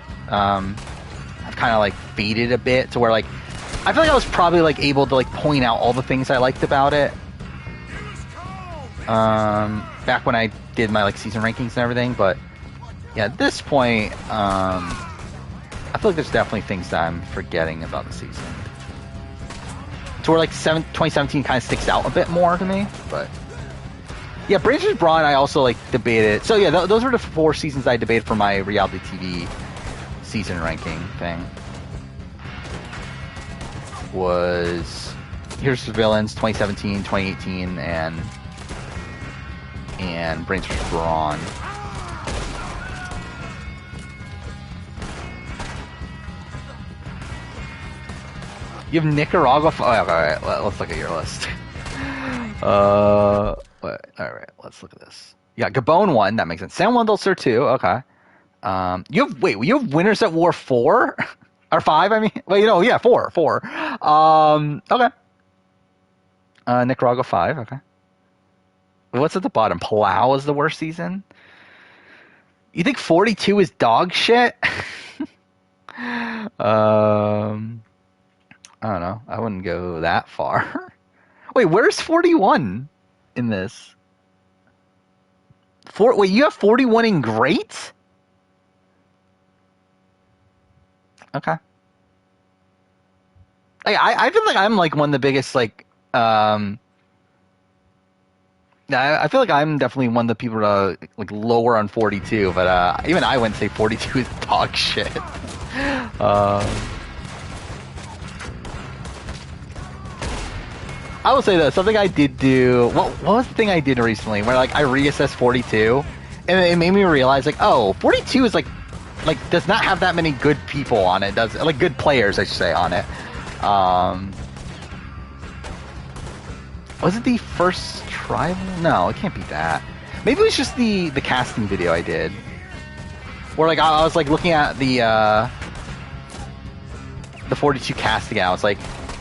kind of like faded a bit to where like I feel like I was probably like able to like point out all the things I liked about it. Back when I did my like season rankings and everything, but yeah, at this point, I feel like there's definitely things that I'm forgetting about the season. To where like 2017 kind of sticks out a bit more to me, but. Yeah, Branches Braun I also, like, debated. So, yeah, those were the 4 seasons I debated for my reality TV season ranking thing. Was Here's the Villains, 2017, 2018, and Branches Braun. You have Nicaragua. Alright, let's look at your list. Alright, let's look at this. You got Gabon 1, that makes sense. San Juan del Sur 2, okay. You have Winners at War 4? Or 5, I mean? Well, you know, yeah, 4. Okay. Nicaragua 5, okay. What's at the bottom? Palau is the worst season? You think 42 is dog shit? I don't know. I wouldn't go that far. Wait, where's 41 in this? Wait, you have 41 in great? Okay. I feel like I'm like one of the biggest like I feel like I'm definitely one of the people like lower on 42, but even I wouldn't say 42 is dog shit. I will say that something I did do. What was the thing I did recently where like I reassessed 42, and it made me realize like, oh, 42 is like does not have that many good people on it. Does like good players, I should say, on it. Was it the first tribal? No, it can't be that. Maybe it was just the casting video I did, where like I was like looking at the 42 casting. I was like,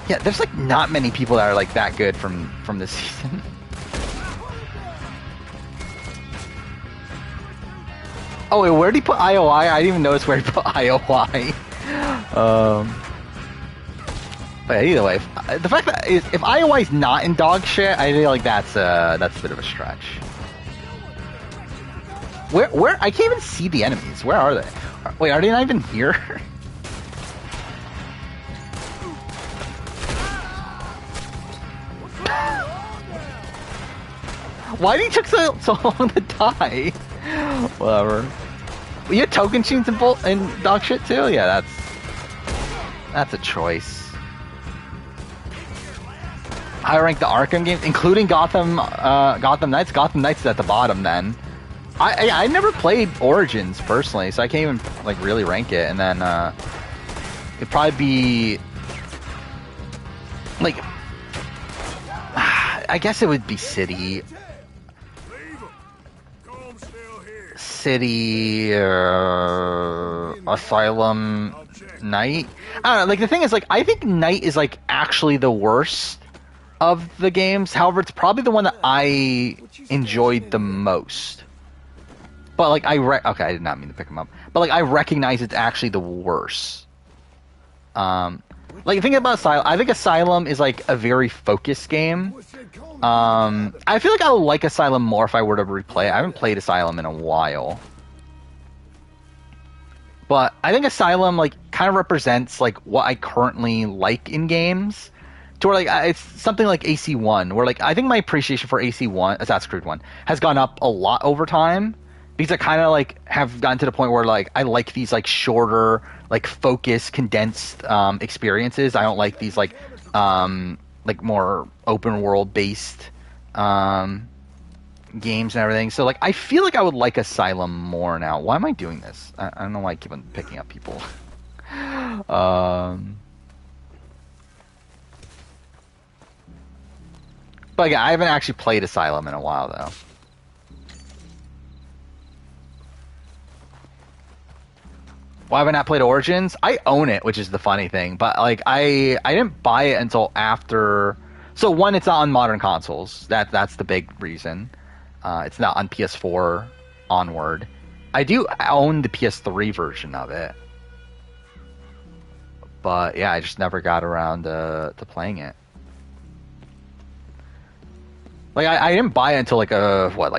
yeah, there's like not many people that are like that good from this season. Oh wait, where did he put IOI? I didn't even notice where he put IOI. But either way, the fact that if IOI is not in dog shit, I feel like that's a bit of a stretch. Where I can't even see the enemies. Where are they? Wait, are they not even here? Why did he took so long to die? Whatever. You had token chains in dog shit too? Yeah, that's a choice. I rank the Arkham games, including Gotham Knights. Gotham Knights is at the bottom. Then I never played Origins personally, so I can't even like really rank it. And then it'd probably be like I guess it would be City. City, Asylum, Knight. I don't know. Like the thing is, like I think Knight is like actually the worst of the games. However, it's probably the one that I enjoyed the most. But like okay, I did not mean to pick him up. But like I recognize it's actually the worst. Like thinking about Asylum, I think Asylum is like a very focused game. I feel like I would like Asylum more if I were to replay it. I haven't played Asylum in a while. But I think Asylum like kind of represents like what I currently like in games. To where like it's something like AC1, where like I think my appreciation for AC1, Assassin's Creed 1, has gone up a lot over time. Because I kind of like have gotten to the point where like I like these like shorter, like focused, condensed experiences. I don't like these like more open world based games and everything. So like I feel like I would like Asylum more now. Why am I doing this? I don't know why I keep on picking up people. But again, I haven't actually played Asylum in a while though. Why have I not played Origins? I own it, which is the funny thing. But like I didn't buy it until after. So one, it's not on modern consoles. That's the big reason. It's not on PS4 onward. I do own the PS3 version of it. But yeah, I just never got around to playing it. Like I didn't buy it until like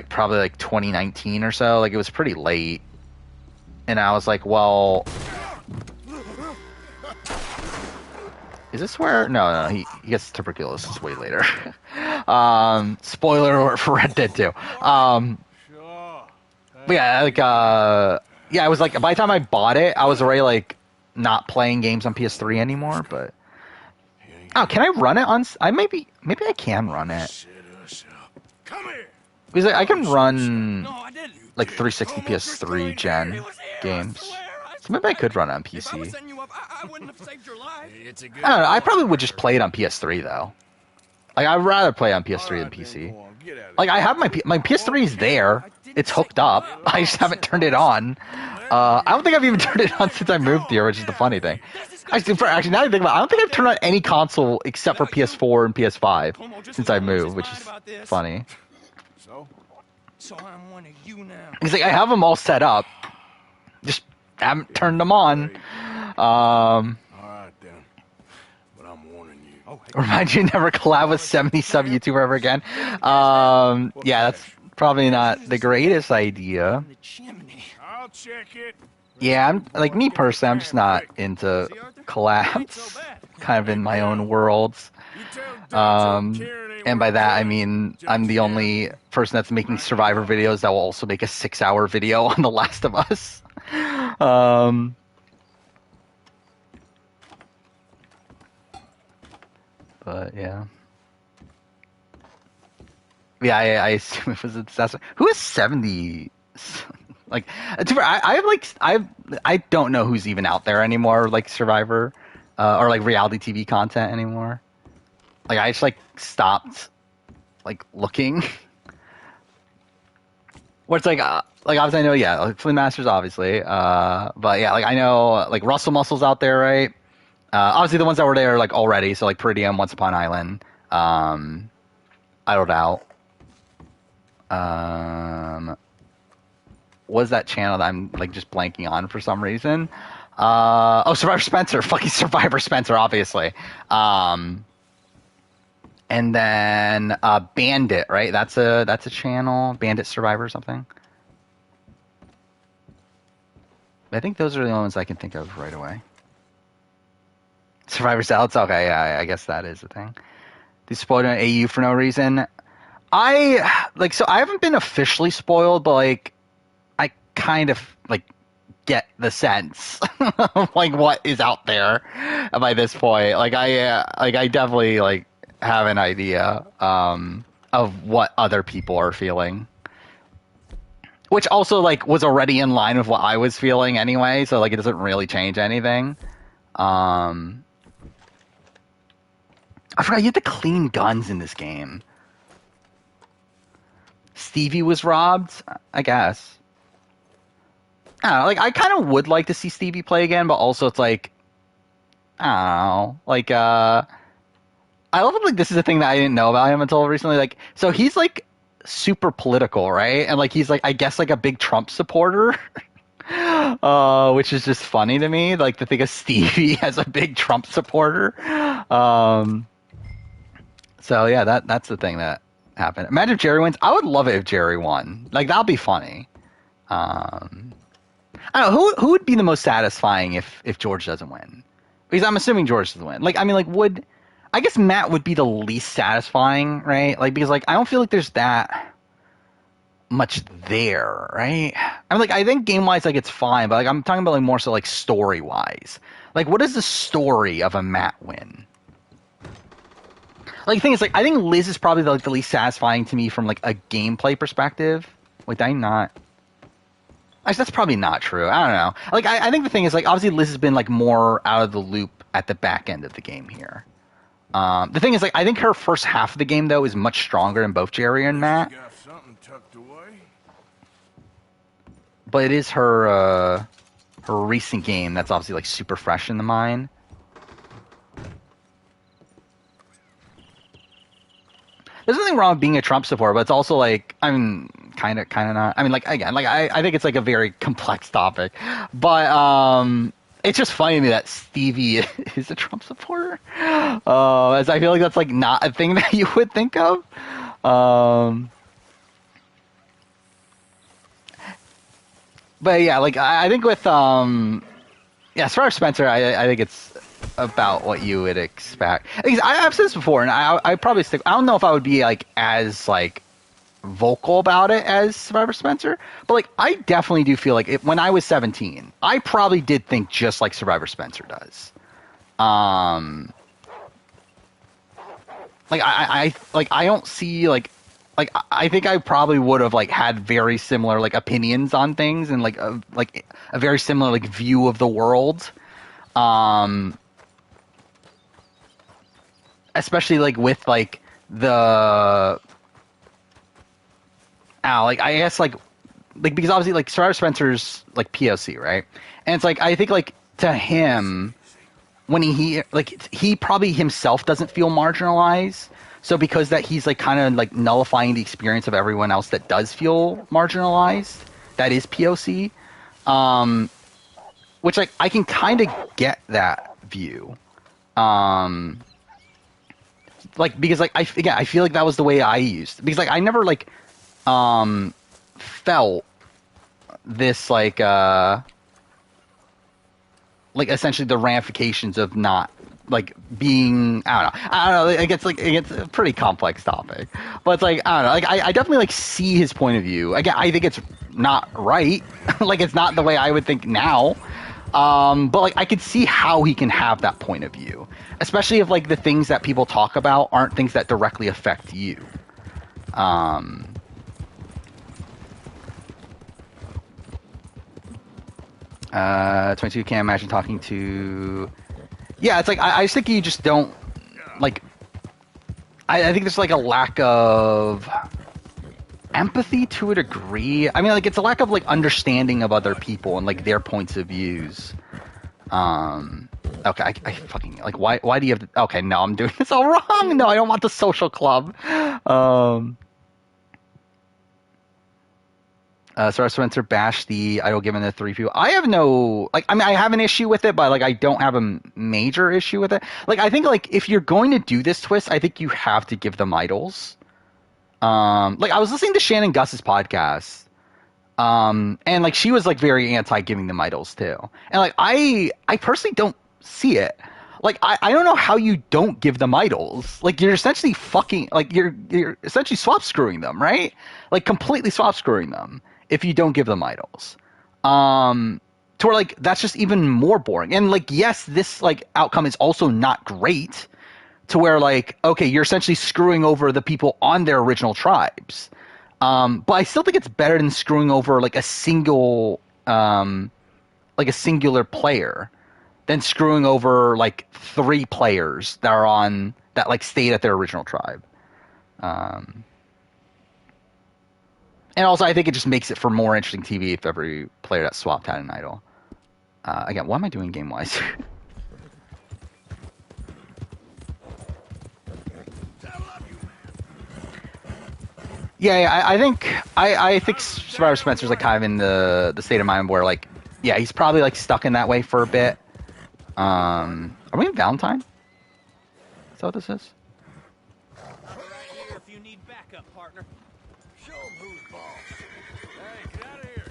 probably like 2019 or so. Like it was pretty late. And I was like, well, is this where? No, he gets tuberculosis way later. Spoiler alert for Red Dead 2. But yeah, like, yeah, I was like, by the time I bought it, I was already like not playing games on PS3 anymore. But oh, can I run it on? Maybe I can run it. Because I can run like 360 PS3 gen games. So maybe I could run it on If I was PC. setting you up, I wouldn't have saved your life. It's a good. I don't know. I probably would just play it on PS3 though. Like I'd rather play on PS3 than PC. Like I have my PS3 is there. It's hooked up. I just haven't turned it on. I don't think I've even turned it on since I moved here, which is the funny thing. Actually, now I think about it, I don't think I've turned on any console except for PS4 and PS5 since I moved, which is funny. So I'm one of you now. He's like, I have them all set up, just haven't turned them on. All right then, but I'm warning you. Remind you never collab with 70 sub YouTuber ever again. Yeah, that's probably not the greatest idea. I'll check it. Yeah, I'm like me personally. I'm just not into collabs. Kind of in my own worlds. And by that I mean I'm the only person that's making Survivor videos that will also make a 6-hour video on The Last of Us. But yeah. Yeah, I assume it was a disaster. Who is 70? Like, I don't know who's even out there anymore, like Survivor, or like reality TV content anymore. Like, I just like stopped, like looking. Where it's like obviously I know, yeah, like Flynn Masters obviously, but yeah, like I know like Russell Muscle's out there, right? Obviously the ones that were there like already, so like Peridium, Once Upon Island, Idled Out. What is that channel that I'm like just blanking on for some reason? Survivor Spencer, fucking Survivor Spencer, obviously. And then Bandit, right? That's a channel, Bandit Survivor or something. I think those are the only ones I can think of right away. Survivor Salads, okay, yeah, I guess that is the thing. They spoiled an AU for no reason. I haven't been officially spoiled, but like I kind of like get the sense of like what is out there by this point. Like I definitely like have an idea of what other people are feeling, which also like was already in line with what I was feeling anyway. So like it doesn't really change anything. I forgot you had to clean guns in this game. Stevie was robbed, I guess. I don't know, like I kind of would like to see Stevie play again, but also it's like I don't know, like I love it, like this is a thing that I didn't know about him until recently. Like, so he's like super political, right? And like he's like I guess like a big Trump supporter. Which is just funny to me, like to think of Stevie as a big Trump supporter. So yeah, that's the thing that happened. Imagine if Jerry wins. I would love it if Jerry won. Like that'll be funny. I don't know who would be the most satisfying if George doesn't win, because I'm assuming George doesn't win. Like I mean, like I guess Matt would be the least satisfying, right? Like because like I don't feel like there's that much there, right? I'm like I think game wise like it's fine, but like I'm talking about like more so like story wise. Like what is the story of a Matt win? Like the thing is like I think Liz is probably the least satisfying to me from like a gameplay perspective. Wait, did I not? Actually, that's probably not true. I don't know. Like I think the thing is like obviously Liz has been like more out of the loop at the back end of the game here. The thing is like I think her first half of the game though is much stronger than both Jerry and Matt. Got something tucked away. But it is her recent game that's obviously like super fresh in the mind. There's nothing wrong with being a Trump supporter, but it's also like I mean kind of not. I mean like again like I think it's like a very complex topic, but it's just funny to me that Stevie is a Trump supporter. As I feel like that's like not a thing that you would think of. But yeah, like I think with as far as Spencer, I think it's about what you would expect. I've said this before, and I probably stick. I don't know if I would be like as like vocal about it as Survivor Spencer, but like I definitely do feel like when I was 17, I probably did think just like Survivor Spencer does. Like I don't see like like I think I probably would have like had very similar like opinions on things and like a very similar like view of the world. Especially like with like the like I guess like because obviously like Sarah Spencer's like POC, right? And it's like I think like to him when he probably himself doesn't feel marginalized. So because that he's like kind of like nullifying the experience of everyone else that does feel marginalized, that is POC. Which like I can kind of get that view. Like because like I feel like that was the way I used because like I never like felt this like essentially the ramifications of not like being I don't know it gets a pretty complex topic, but it's like I don't know like I definitely like see his point of view. Again, I think it's not right. Like it's not the way I would think now. But like I could see how he can have that point of view, especially if like the things that people talk about aren't things that directly affect you. 22 can't imagine talking to. Yeah, it's like I just think you just don't like. I think there's like a lack of empathy to a degree. I mean, like it's a lack of like understanding of other people and like their points of views. Okay, I fucking like why do you have to, okay, no, I'm doing this all wrong. No, I don't want the social club. Sarah Spencer bashed the idol given the 3 people. I have no like. I mean, I have an issue with it, but like I don't have a major issue with it. Like I think like if you're going to do this twist, I think you have to give them idols. Like I was listening to Shannon Gus's podcast, and like she was like very anti giving them idols too. And like I personally don't see it. Like I don't know how you don't give them idols. Like you're essentially fucking like you're essentially swap screwing them, right? Like completely swap screwing them if you don't give them idols. To where like that's just even more boring. And like yes, this like outcome is also not great. To where like okay, you're essentially screwing over the people on their original tribes. But I still think it's better than screwing over like a single like a singular player than screwing over like 3 players that are on that like stayed at their original tribe. And also I think it just makes it for more interesting TV if every player that swapped had an idol. Again, what am I doing game wise? Yeah, I think Survivor Spencer's like kind of in the state of mind where like yeah, he's probably like stuck in that way for a bit. Are we in Valentine? Is that what this is? Right here if you need backup, partner. Show 'em who's boss. Hey, get out of here.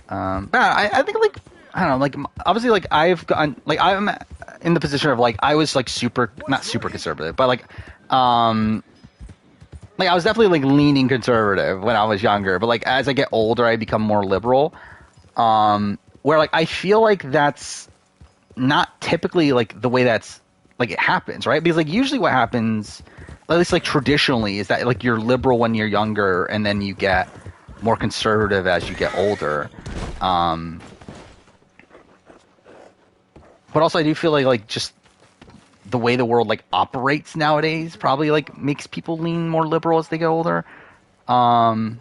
But I think like I don't know, like obviously like I've gotten like I'm in the position of like I was like not super conservative, but like I was definitely like leaning conservative when I was younger, but like as I get older I become more liberal. Where like I feel like that's not typically like the way that's like it happens, right? Because like usually what happens, at least like traditionally, is that like you're liberal when you're younger and then you get more conservative as you get older. But also I do feel like just the way the world like operates nowadays probably like makes people lean more liberal as they get older. Because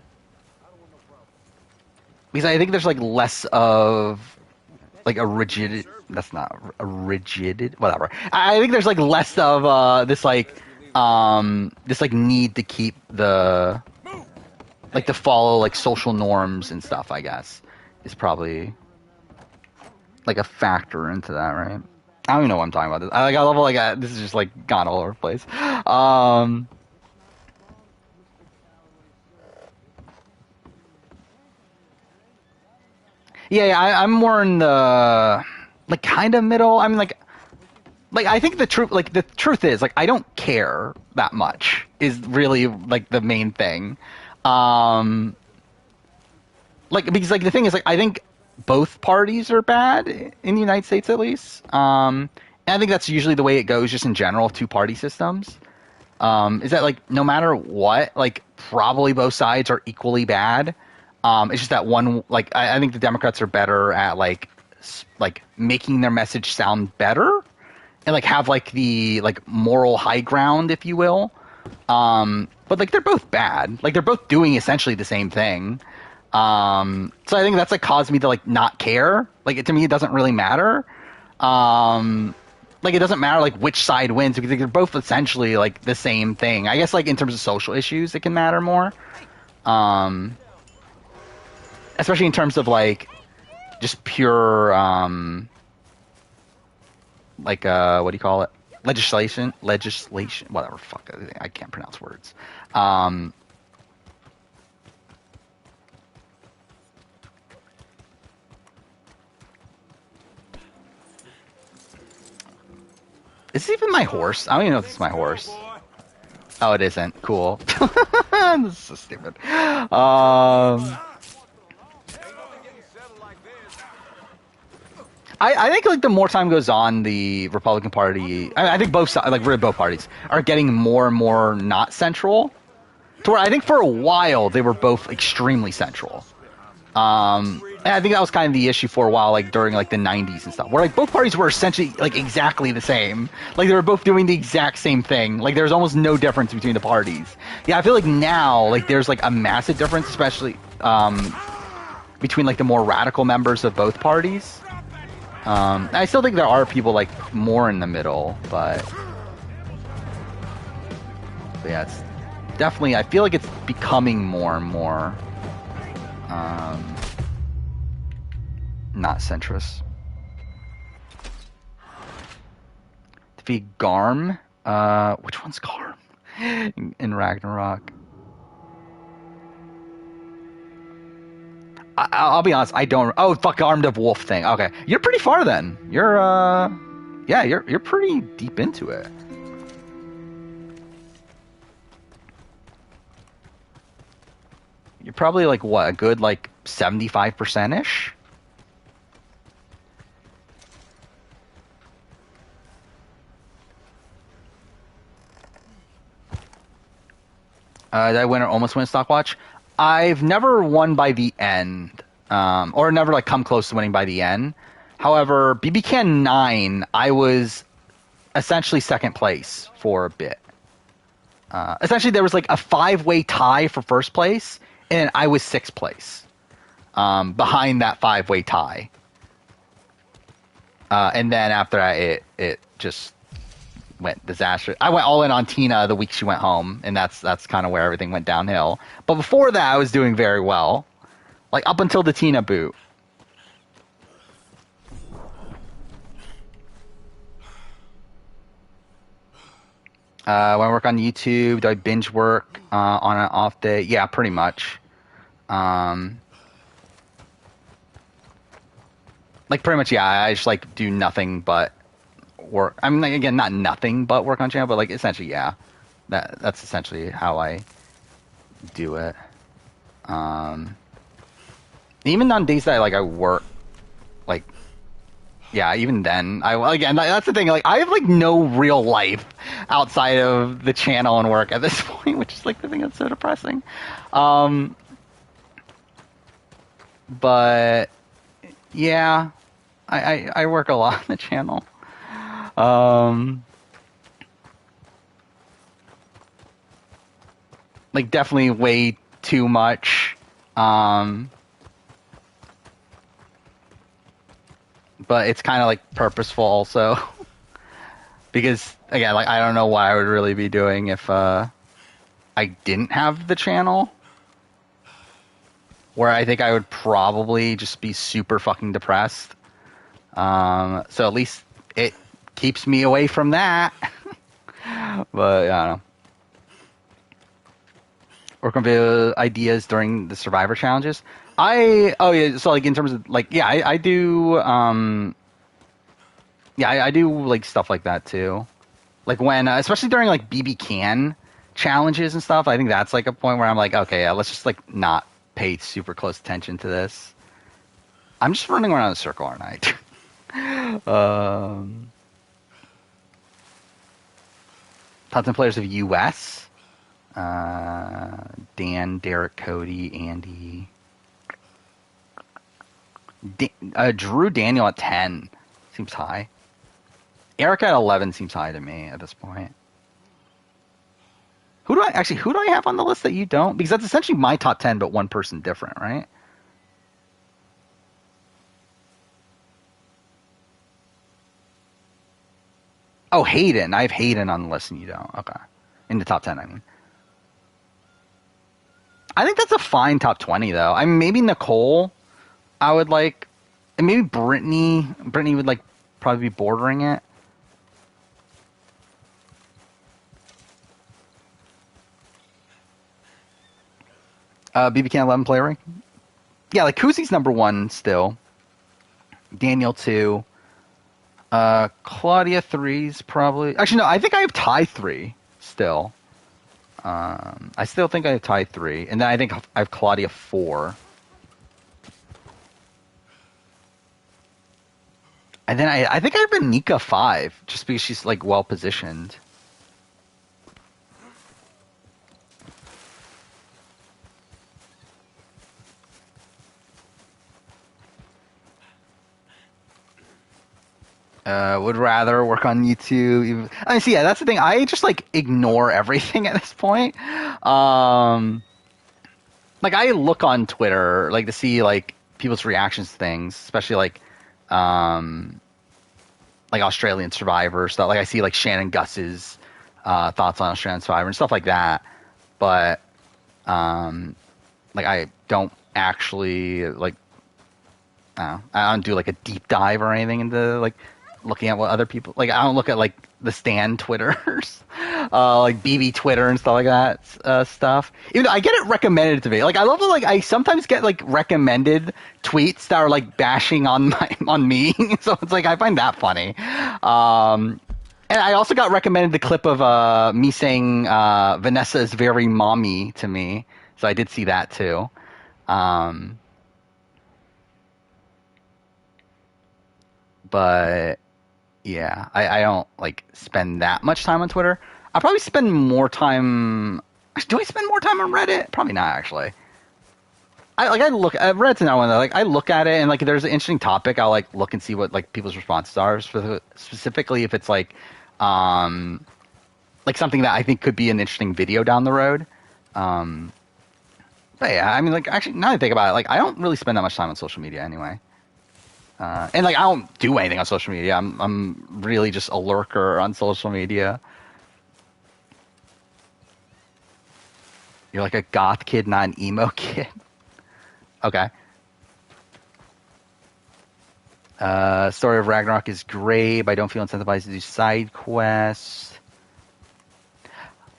I think there's like less of like a rigid. That's not a rigid. Whatever. I think there's like less of this like need to keep the like to follow like social norms and stuff. I guess is probably like a factor into that, right? I don't even know what I'm talking about. I love like this is just like gone all over the place. Yeah, I'm more in the like kind of middle. I mean, like I think the truth is like I don't care that much is really like the main thing. Like because like the thing is like I think both parties are bad in the United States at least. And I think that's usually the way it goes just in general, 2-party systems. is that like no matter what, like probably both sides are equally bad. It's just that one, like I think the Democrats are better at like making their message sound better and like have like the like moral high ground, if you will. But like they're both bad. Like they're both doing essentially the same thing. So I think that's like caused me to like not care. Like to me, it doesn't really matter. Like it doesn't matter like which side wins because they're both essentially like the same thing. I guess like in terms of social issues, it can matter more. Especially in terms of like just pure like what do you call it? Legislation, whatever. Fuck, I can't pronounce words. Is this even my horse? I don't even know if this is my horse. Oh, it isn't. Cool. This is so stupid. I think like the more time goes on, the Republican Party, I think both sides, like really both parties, are getting more and more not central. To where I think for a while they were both extremely central. And I think that was kind of the issue for a while, like during like the 90s and stuff, where like both parties were essentially like exactly the same. Like they were both doing the exact same thing. Like there's almost no difference between the parties. Yeah, I feel like now like there's like a massive difference, especially between like the more radical members of both parties. I still think there are people like more in the middle, but yeah, it's definitely, I feel like it's becoming more and more not centrist. Defeat Garm. Which one's Garm? in Ragnarok. I'll be honest, I don't. Oh, fuck, Armed of Wolf thing. Okay, you're pretty far then. You're yeah, you're pretty deep into it. You're probably like what, a good like 75% ish. Did I win or almost win Stockwatch? I've never won by the end, or never like come close to winning by the end. However, BB Can 9, I was essentially second place for a bit. Essentially, there was like a 5-way tie for first place, and I was 6th place behind that 5-way tie. And then after that, it just went disaster. I went all in on Tina the week she went home, and that's kind of where everything went downhill. But before that, I was doing very well, like up until the Tina boot. When I work on YouTube, do I binge work on an off day? Yeah, pretty much. Like pretty much, yeah. I just like do nothing but work. I mean, like, again, not nothing but work on channel, but like essentially, yeah. That's essentially how I do it. Even on days that I work, like, yeah, even then, again, that's the thing. Like, I have like no real life outside of the channel and work at this point, which is like the thing that's so depressing. But yeah, I work a lot on the channel. Like definitely way too much. But it's kind of like purposeful also. Because again, like I don't know what I would really be doing if I didn't have the channel. Where I think I would probably just be super fucking depressed. So at least it keeps me away from that. But I don't know. Work on video ideas during the Survivor challenges. So like in terms of like, yeah, I do, I do like stuff like that too. Like when, especially during like BB Can challenges and stuff, I think that's like a point where I'm like, okay, yeah, let's just like not pay super close attention to this. I'm just running around in a circle, aren't I? Top 10 players of U.S. Dan, Derek, Cody, Andy. Drew Daniel at 10 seems high. Eric at 11 seems high to me at this point. Who do I have on the list that you don't? Because that's essentially my top 10, but one person different, right? Oh, Hayden. I have Hayden on the list and you don't. Okay. In the top 10, I mean. I think that's a fine top 20, though. I mean, maybe Nicole, I would like. And maybe Brittany. Brittany would, like, probably be bordering it. BB Can 11 player rank? Yeah, like, Kuzi's number 1 still. Daniel 2. Claudia 3's probably... Actually, no, I think I have Ty 3 still. I still think I have Ty 3. And then I think I have Claudia 4. And then I think I have Anika 5, just because she's, like, well-positioned. Would rather work on YouTube. I mean, see, yeah, that's the thing. I just, like, ignore everything at this point. Like, I look on Twitter, like, to see, like, people's reactions to things, especially, like Australian Survivor stuff. Like, I see, like, Shannon Gus's thoughts on Australian Survivor and stuff like that. But, like, I don't actually, like, I don't do, like, a deep dive or anything into, like, looking at what other people... Like, I don't look at, like, the Stan Twitters, like, BB Twitter and stuff like that stuff. Even though I get it recommended to me. Like, I love it, like, I sometimes get, like, recommended tweets that are, like, bashing on me. So it's like, I find that funny. And I also got recommended the clip of me saying Vanessa is very mommy to me. So I did see that, too. But... yeah, I don't, like, spend that much time on Twitter. I probably spend more time... Do I spend more time on Reddit? Probably not, actually. I look... Reddit's another one, though. Like, I look at it, and, like, if there's an interesting topic, I'll, like, look and see what, like, people's responses are. Specifically if it's, like something that I think could be an interesting video down the road. But, yeah, I mean, like, actually, now that I think about it, like, I don't really spend that much time on social media anyway. And, like, I don't do anything on social media. I'm really just a lurker on social media. You're like a goth kid, not an emo kid. Okay. Story of Ragnarok is great, but I don't feel incentivized to do side quests.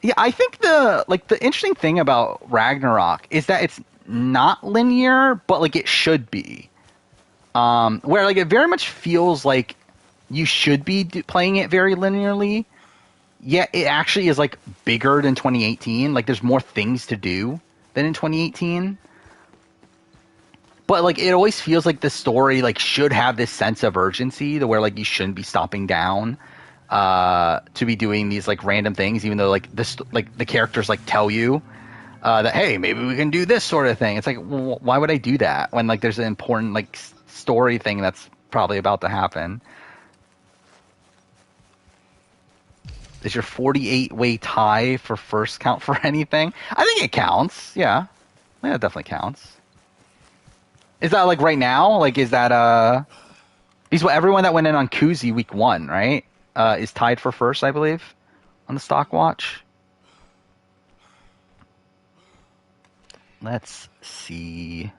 Yeah, I think the interesting thing about Ragnarok is that it's not linear, but, like, it should be. Where, like, it very much feels like you should be playing it very linearly, yet it actually is, like, bigger than 2018. Like, there's more things to do than in 2018. But, like, it always feels like the story, like, should have this sense of urgency to where, like, you shouldn't be stopping down to be doing these, like, random things, even though, like, the characters, like, tell you that, hey, maybe we can do this sort of thing. It's like, well, why would I do that when, like, there's an important, like, story thing that's probably about to happen? Is your 48-way tie for first count for anything? I think it counts. Yeah. Yeah, it definitely counts. Is that, like, right now? Like, is that because everyone that went in on Kuzi week 1, right? Is tied for first, I believe, on the stock watch. Let's see.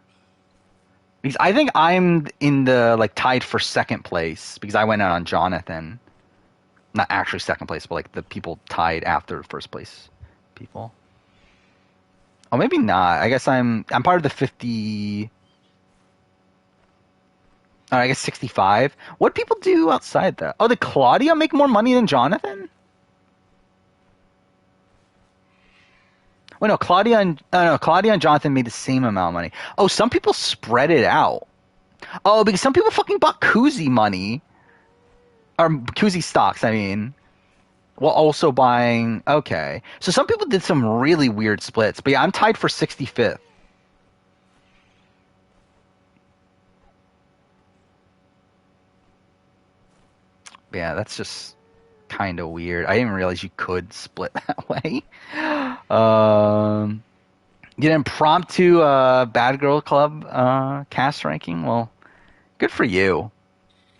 Because I think I'm in the, like, tied for second place because I went out on Jonathan. Not actually second place, but, like, the people tied after first place people. Oh, maybe not. I guess I'm part of the 50. Oh, I guess 65. What do people do outside that? Oh, did Claudia make more money than Jonathan? Wait, no, Claudia and Jonathan made the same amount of money. Oh, some people spread it out. Oh, because some people fucking bought Kuzi money. Or Kuzi stocks, I mean. while also buying. Okay, so some people did some really weird splits, but yeah, I'm tied for 65th. Yeah, that's just kind of weird. I didn't realize you could split that way. Get impromptu Bad Girl Club cast ranking. Well, good for you.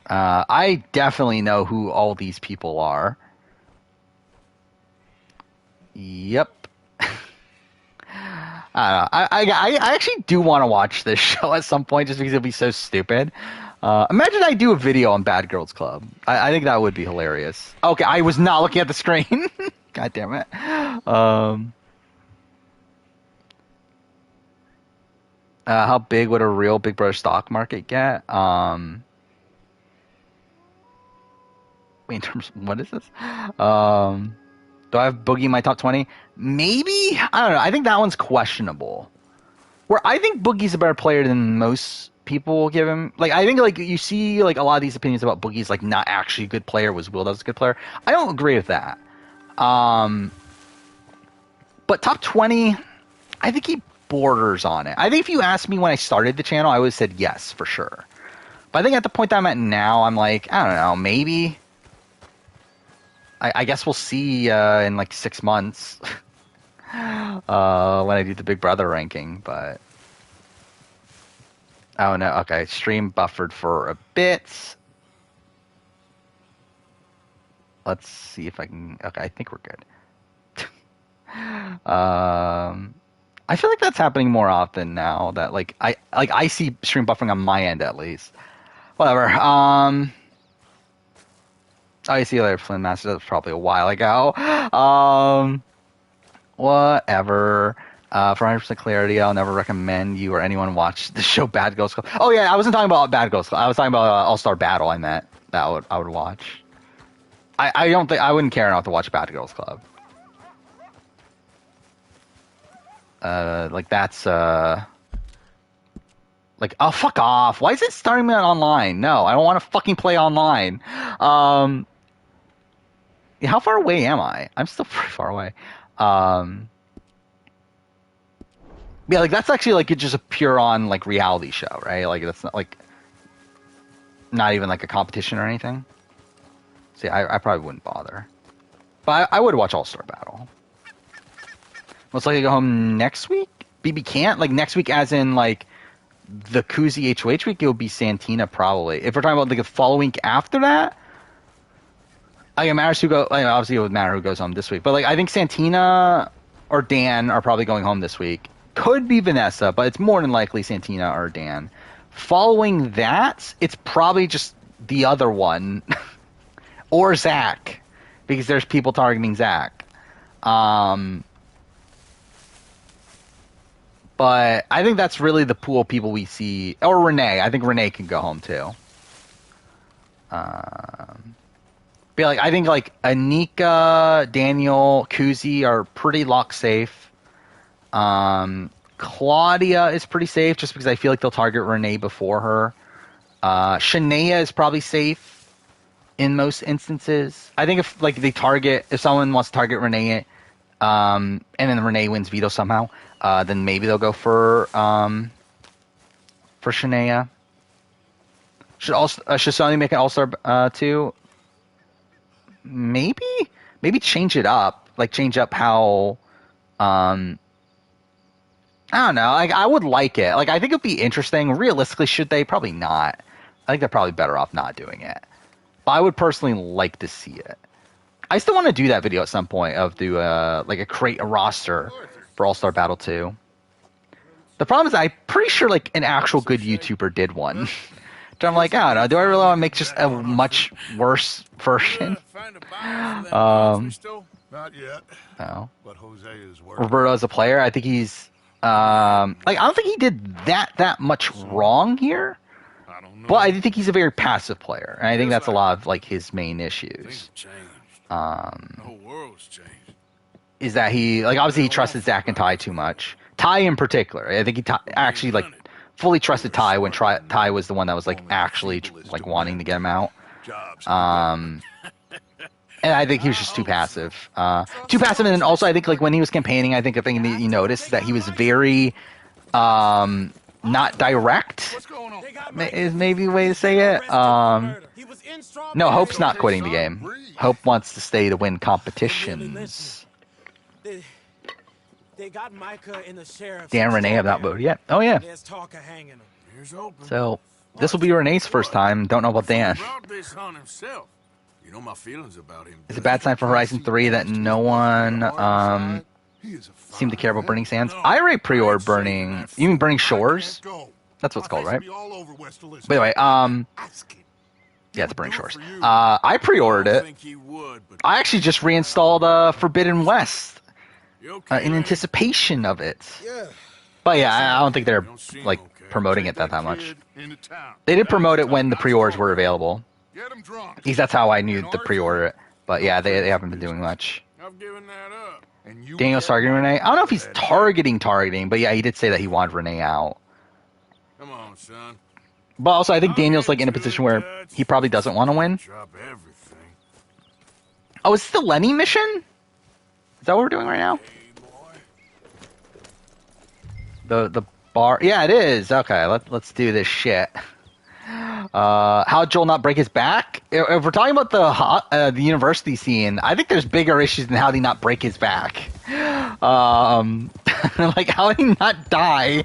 I definitely know who all these people are. Yep. I actually do want to watch this show at some point just because it'll be so stupid. Imagine I do a video on Bad Girls Club. I think that would be hilarious. Okay, I was not looking at the screen. God damn it. How big would a real Big Brother stock market get? Wait, in terms of, what is this? Do I have Boogie in my top 20? Maybe? I don't know. I think that one's questionable. Where I think Boogie's a better player than most people will give him. Like, I think, like, you see, like, a lot of these opinions about Boogie's, like, not actually a good player. Was Will Doves a good player? I don't agree with that. But top 20, I think he borders on it. I think if you asked me when I started the channel, I would have said yes, for sure. But I think at the point that I'm at now, I'm like, I don't know, maybe. I guess we'll see in like 6 months when I do the Big Brother ranking, but oh no, okay, stream buffered for a bit. Let's see if I can. Okay, I think we're good. I feel like that's happening more often now. That I see stream buffering on my end at least. Whatever. I see other Flynn Masters. That was probably a while ago. Whatever. For 100% clarity, I'll never recommend you or anyone watch the show Bad Girls Club. Oh yeah, I wasn't talking about Bad Girls Club. I was talking about All Star Battle. I meant that I would watch. I don't think I wouldn't care enough to watch Bad Girls Club. Like that's like, oh, fuck off. Why is it starting me on online? No, I don't want to fucking play online. How far away am I? I'm still pretty far away. Yeah, like that's actually like just a pure on like reality show, right? Like that's not like not even like a competition or anything. See, I probably wouldn't bother, but I would watch All Star Battle. Most likely to go home next week. BB can't like next week, as in like the Koozie HOH week. It would be Santina probably. If we're talking about like the following week after that. It matters who go. Obviously, it would matter who goes home this week. But like, I think Santina or Dan are probably going home this week. Could be Vanessa, but it's more than likely Santina or Dan. Following that, it's probably just the other one or Zach, because there's people targeting Zach. But I think that's really the pool of people we see. Or Renee. I think Renee can go home too. But like, I think like Anika, Daniel, Kuzi are pretty lock safe. Claudia is pretty safe just because I feel like they'll target Renee before her. Shania is probably safe in most instances. I think if someone wants to target Renee, and then Renee wins veto somehow, then maybe they'll go for Shania. Should Sony make an All-Star too? Maybe change it up. Like change up how I don't know. Like I would like it. Like I think it'd be interesting. Realistically, should they? Probably not. I think they're probably better off not doing it. But I would personally like to see it. I still want to do that video at some point of create a roster for All-Star Battle 2. The problem is I'm pretty sure like an actual good YouTuber did one. So I'm like, I don't know. Do I really want to make just a much worse version? Not yet. No. But Jose is working. Roberto as a player, I think he's I don't think he did that much wrong here. I don't know. But I think he's a very passive player, and I think that's a lot of like his main issues. The whole world's changed. Is that he obviously he trusted Zach and Ty too much. Ty in particular, I think he actually like fully trusted Ty when Ty was the one that was like actually like wanting to get him out. And And I think he was just too passive. Too passive, and then also I think like when he was campaigning, I think the thing that you noticed is that he was very not direct. Is maybe the way to say it. No, Hope's not quitting the game. Hope wants to stay to win competitions. They got Micah in the sheriff's. Dan Renee have not voted yet. Oh yeah. There's talk of hanging him. So this will be Renee's first time. Don't know about Dan. You know my feelings about him. It's a bad sign for Horizon 3 that no one seemed to care about Burning Sands. I already pre-ordered Burning. You mean Burning Shores? That's what it's called, right? By the way, yeah, it's Burning Shores. I pre-ordered it. I actually just reinstalled Forbidden West in anticipation of it. But yeah, I don't think they're like promoting it that much. They did promote it when the pre-orders were available. Because that's how I knew to pre-order it. But yeah, they haven't been doing much. I've given that up. Daniel's targeting Renee. I don't know if he's targeting, but yeah, he did say that he wanted Renee out. Come on, son. But also, I think Daniel's like in a position where he probably doesn't want to win. Drop everything. Oh, is it the Lenny mission? Is that what we're doing right now? The bar. Yeah, it is. Okay, let's do this shit. How Joel not break his back? If we're talking about the university scene, I think there's bigger issues than how did he not break his back. Like how did he not die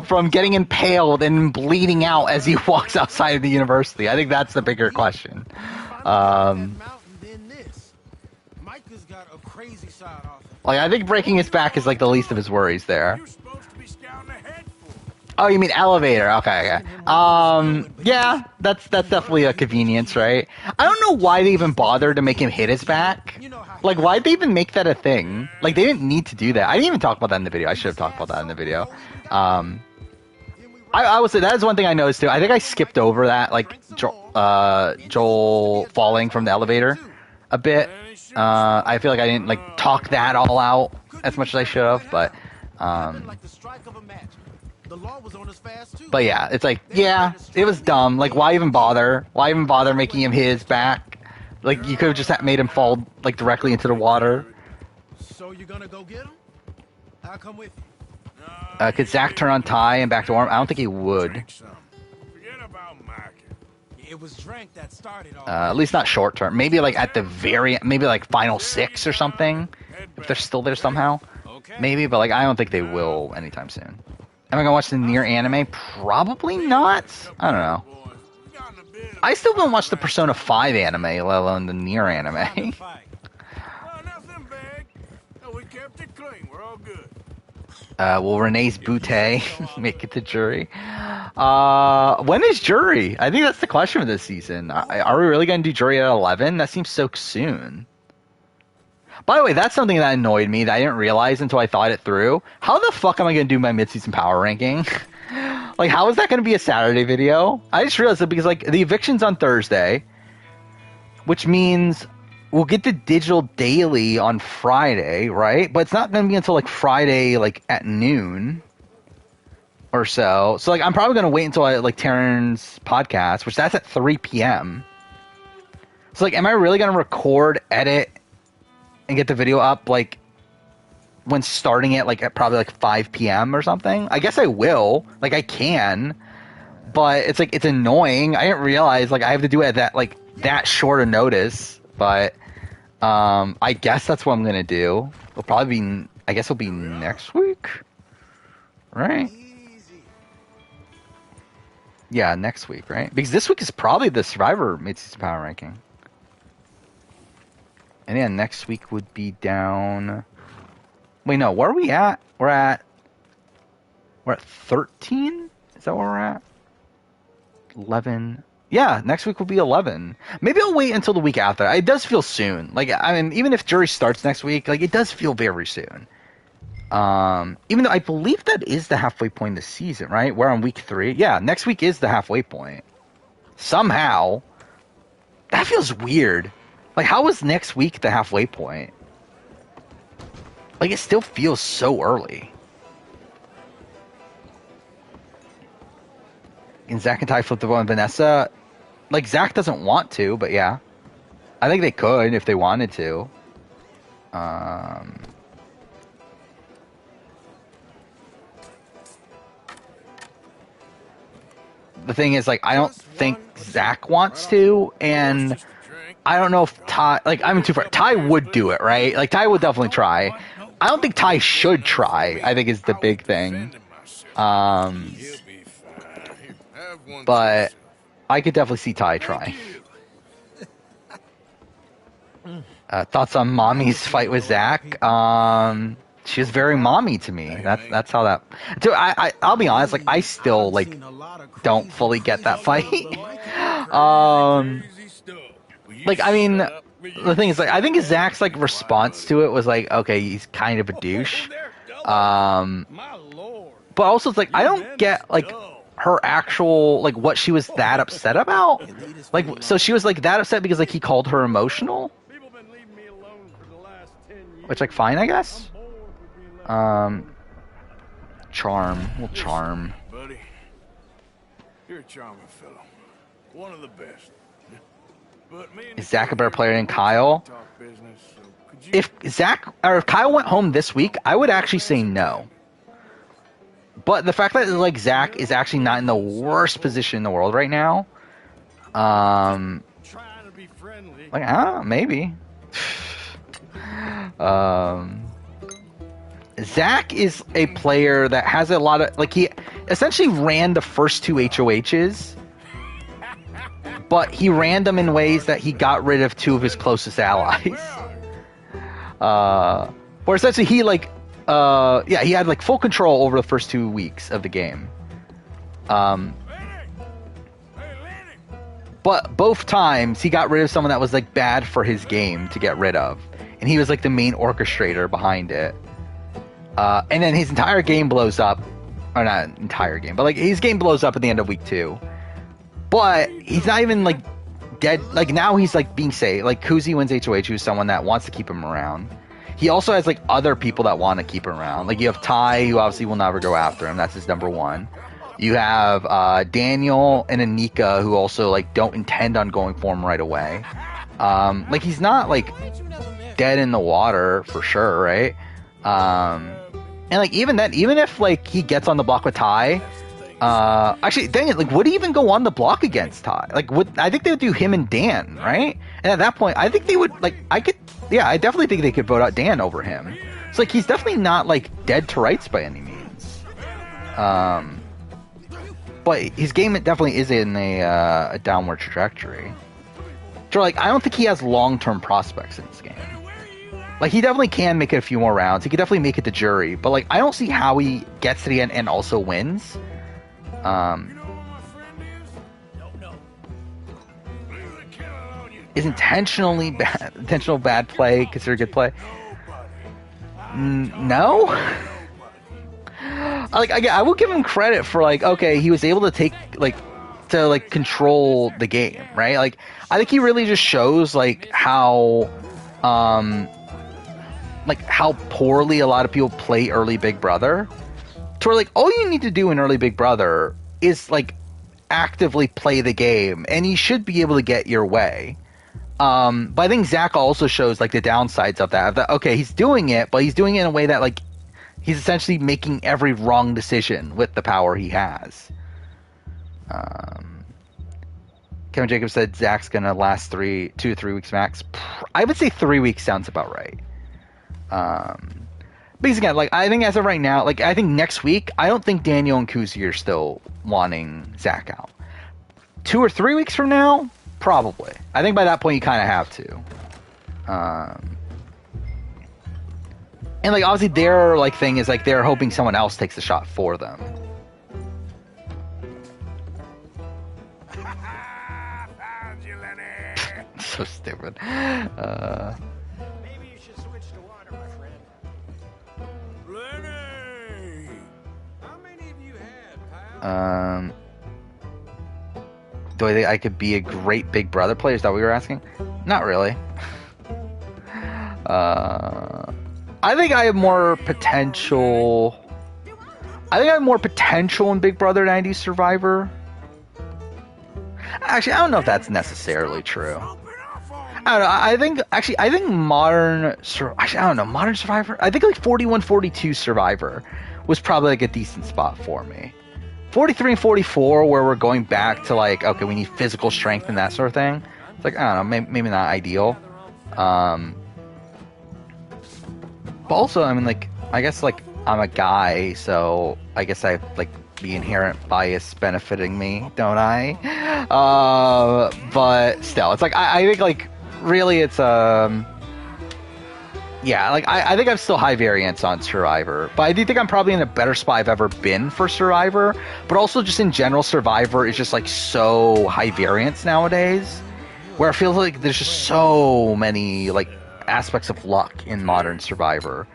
from getting impaled and bleeding out as he walks outside of the university? I think that's the bigger question. Like I think breaking his back is like the least of his worries there. Oh, you mean elevator? Okay. Yeah, that's definitely a convenience, right? I don't know why they even bothered to make him hit his back. Like, why'd they even make that a thing? Like, they didn't need to do that. I didn't even talk about that in the video. I should have talked about that in the video. I would say that is one thing I noticed too. I think I skipped over that, like Joel falling from the elevator a bit. I feel like I didn't like talk that all out as much as I should have, but. But yeah, it's like, yeah, it was dumb. Like, why even bother? Why even bother making him hit his back? Like, you could have just made him fall, like, directly into the water. So you're gonna go get him? I'll come with you. Could Zach turn on Ty and back to warm? I don't think he would. It was Drank that started all at least not short term. Maybe, like, at the maybe, like, final 6 or something. If they're still there somehow. Maybe, but, like, I don't think they will anytime soon. Am I gonna watch the Nier anime? Probably not. I don't know. I still don't watch the Persona 5 anime, let alone the Nier anime. Will Renee's Butte make it to jury? When is jury? I think that's the question for this season. Are we really gonna do jury at 11? That seems so soon. By the way, that's something that annoyed me that I didn't realize until I thought it through. How the fuck am I going to do my mid-season power ranking? Like, how is that going to be a Saturday video? I just realized that because, like, the eviction's on Thursday, which means we'll get the digital daily on Friday, right? But it's not going to be until, like, Friday, like, at noon or so. So, like, I'm probably going to wait until, like, Taryn's podcast, which that's at 3 p.m. So, like, am I really going to record, edit, and get the video up, like, when starting it, like, at probably, like, 5 p.m. or something? I guess I will. Like, I can. But it's, like, it's annoying. I didn't realize, like, I have to do it at that, like, that short a notice. But, I guess that's what I'm going to do. It'll probably be, I guess it'll be next week? Right? Yeah, next week, right? Because this week is probably the Survivor mid-season power ranking. And yeah, next week would be down. Wait, no, where are we at? We're at 13? Is that where we're at? 11. Yeah, next week will be 11. Maybe I'll wait until the week after. It does feel soon. Like, I mean, even if jury starts next week, like, it does feel very soon. Even though I believe that is the halfway point of the season, right? We're on week 3. Yeah, next week is the halfway point. Somehow. That feels weird. Like, how was next week the halfway point? Like, it still feels so early. And Zach and Ty flip the ball on Vanessa. Like, Zach doesn't want to, but yeah. I think they could if they wanted to. The thing is, like, I don't think Zach wants to, and I don't know if Ty, like, I'm too far. Ty would do it, right? Like, Ty would definitely try. I don't think Ty should try, I think is the big thing. But I could definitely see Ty trying. Thoughts on Mommy's fight with Zach? She was very mommy to me. That's how that. Dude, I'll be honest. Like, I still like don't fully get that fight. Like, I mean, the thing is, like, I think Zach's like response to it was like, okay, he's kind of a douche. But also, it's like I don't get like her actual like what she was that upset about. Like, so she was like that upset because like he called her emotional. Which, like, fine, I guess. Charm. Well, charm. Buddy, you're a charming fellow. One of the best. But me and Is Zach a better player than Kyle? If Zach or if Kyle went home this week, I would actually say no. But the fact that like Zach is actually not in the worst position in the world right now, like, I don't know, maybe. Zach is a player that has a lot of, like, he essentially ran the first two HOHs, but he ran them in ways that he got rid of two of his closest allies. Or essentially he like, he had like full control over the first 2 weeks of the game. But both times he got rid of someone that was like bad for his game to get rid of. And he was like the main orchestrator behind it. And then his entire game blows up. Or not entire game, but like his game blows up at the end of week 2. But he's not even like dead. Like now he's like being safe. Like Kuzi wins HOH, who's someone that wants to keep him around. He also has like other people that want to keep him around. Like you have Ty, who obviously will never go after him. That's his number one. You have Daniel and Anika, who also like don't intend on going for him right away. Like he's not like dead in the water for sure, right? And like even then, even if like he gets on the block with Ty, actually, Daniel, like, would he even go on the block against Ty? Like, I think they would do him and Dan, right? And at that point, I think they would like, I definitely think they could vote out Dan over him. So like, he's definitely not like dead to rights by any means. But his game definitely is in a downward trajectory. So like, I don't think he has long-term prospects in this game. Like, he definitely can make it a few more rounds. He could definitely make it to jury. But, like, I don't see how he gets to the end and also wins. Is intentional bad play considered good play? No? Like, I will give him credit for, like, okay, he was able to take, like, to, like, control the game, right? Like, I think he really just shows, like, how poorly a lot of people play early Big Brother. To where, like, all you need to do in early Big Brother is, like, actively play the game, and you should be able to get your way. But I think Zach also shows, like, the downsides of that. Okay, he's doing it, but he's doing it in a way that, like, he's essentially making every wrong decision with the power he has. Kevin Jacobs said Zach's gonna last 2 to 3 weeks max. I would say 3 weeks sounds about right. Because again, like, I think as of right now, like, I think next week, I don't think Daniel and Kuzi are still wanting Zach out. 2 or 3 weeks from now, probably. I think by that point you kind of have to. And like, obviously their like thing is like they're hoping someone else takes the shot for them. So stupid. Maybe you should switch to water, my friend. Lenny! How many of you had, pal? Do I think I could be a great Big Brother player? Is that what you were asking? Not really. I think I have more potential. I think I have more potential in Big Brother than I do Survivor. Actually, I don't know if that's necessarily true. I don't know. I think actually, I don't know, Modern Survivor. I think like 41, 42 Survivor was probably like a decent spot for me. 43 and 44, where we're going back to like, okay, we need physical strength and that sort of thing. It's like, I don't know, maybe not ideal. But also, I mean, like, I guess like I'm a guy, so I guess I have like the inherent bias benefiting me, don't I? But still, it's like I think like really it's yeah, like I think I'm still high variance on Survivor, but I do think I'm probably in a better spot I've ever been for Survivor. But also just in general, Survivor is just like so high variance nowadays, where I feel like there's just so many like aspects of luck in modern Survivor.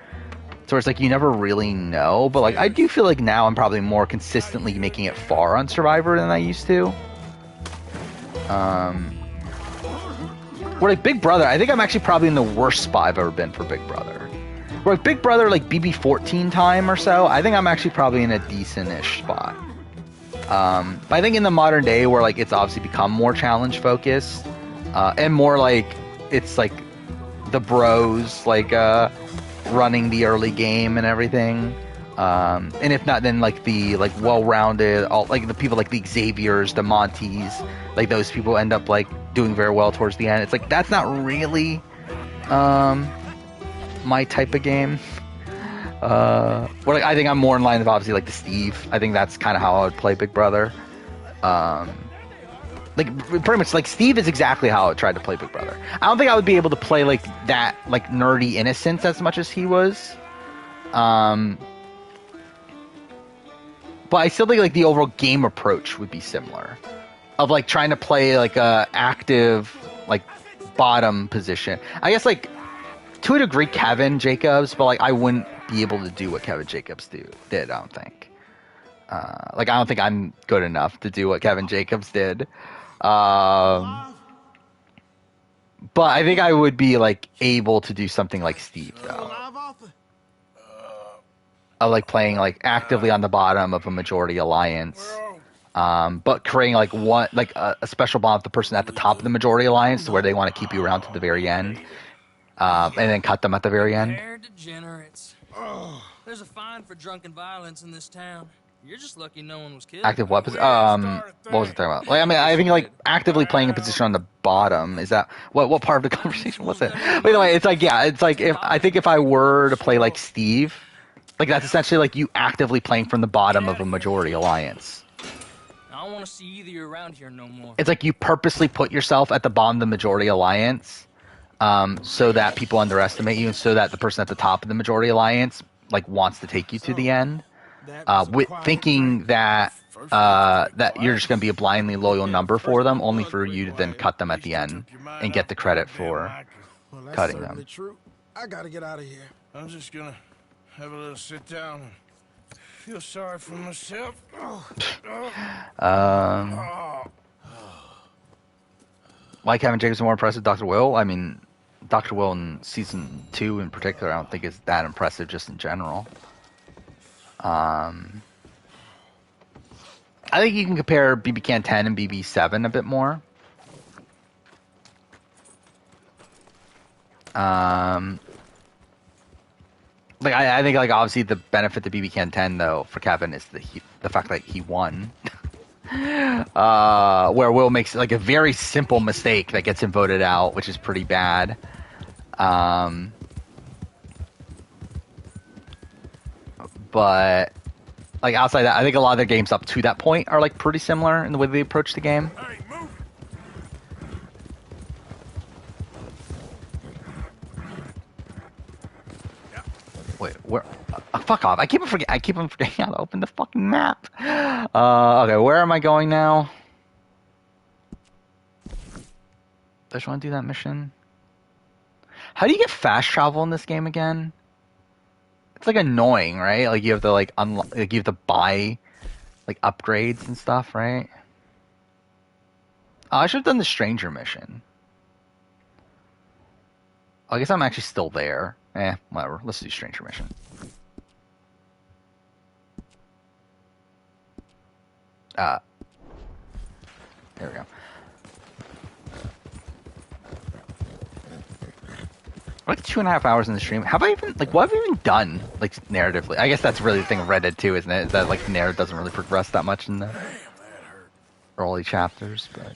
So it's like you never really know, but like I do feel like now I'm probably more consistently making it far on Survivor than I used to. Where like Big Brother, I think I'm actually probably in the worst spot I've ever been for Big Brother. Where like Big Brother, like BB14 time or so, I think I'm actually probably in a decent-ish spot. But I think in the modern day, where like it's obviously become more challenge focused, and more like it's like the bros like running the early game and everything. And if not, then like the like well-rounded, all like the people like the Xaviers, the Monties, like those people end up like doing very well towards the end. It's like that's not really my type of game. Well, like, I think I'm more in line with obviously like the Steve. I think that's kind of how I would play Big Brother. Like pretty much like Steve is exactly how I tried to play Big Brother. I don't think I would be able to play like that like nerdy innocence as much as he was. But I still think like the overall game approach would be similar, of like trying to play like a active like bottom position. I guess like to a degree Kevin Jacobs, but like I wouldn't be able to do what Kevin Jacobs did. I don't think. Like I don't think I'm good enough to do what Kevin Jacobs did. But I think I would be like able to do something like Steve though. Of like playing like actively on the bottom of a majority alliance, but creating like one like a special bond with the person at the top of the majority alliance, to where they want to keep you around to the very end, and then cut them at the very end. Degenerates. There's a fine for drunken violence in this town. You're just lucky no one was killed. Active weapons. What was it talking about? Like, I mean, I think like actively playing a position on the bottom. Is that what part of the conversation was it? But anyway, it's like yeah, it's like if I were to play like Steve. Like, that's essentially like you actively playing from the bottom of a majority alliance. I don't want to see either you around here no more. It's like you purposely put yourself at the bottom of the majority alliance, so that people underestimate you, and so that the person at the top of the majority alliance like wants to take you to the end, with thinking that that you're just going to be a blindly loyal number for them, only for you to then cut them at the end and get the credit for cutting them. True. I gotta get out of here. I'm just gonna have a little sit down and feel sorry for myself. Why Kevin Jacobs more impressive, Dr. Will? I mean, Dr. Will in season 2 in particular, I don't think is that impressive just in general. I think you can compare BB Can 10 and BB 7 a bit more. Like I think like obviously the benefit to BB Can 10 though for Kevin is the fact that he won. Where Will makes like a very simple mistake that gets him voted out, which is pretty bad. But like outside that, I think a lot of their games up to that point are like pretty similar in the way they approach the game. Wait, where? Fuck off! I keep on forgetting how to open the fucking map. Okay, where am I going now? Does you want to do that mission? How do you get fast travel in this game again? It's like annoying, right? Like you have to like you have to buy like upgrades and stuff, right? Oh, I should have done the stranger mission. I guess I'm actually still there. Whatever. Let's do stranger mission. There we go. Like 2.5 hours in the stream. Have I even like what have I even done like narratively? I guess that's really the thing of Red Dead 2, isn't it? Is that like the narrative doesn't really progress that much in the early chapters, but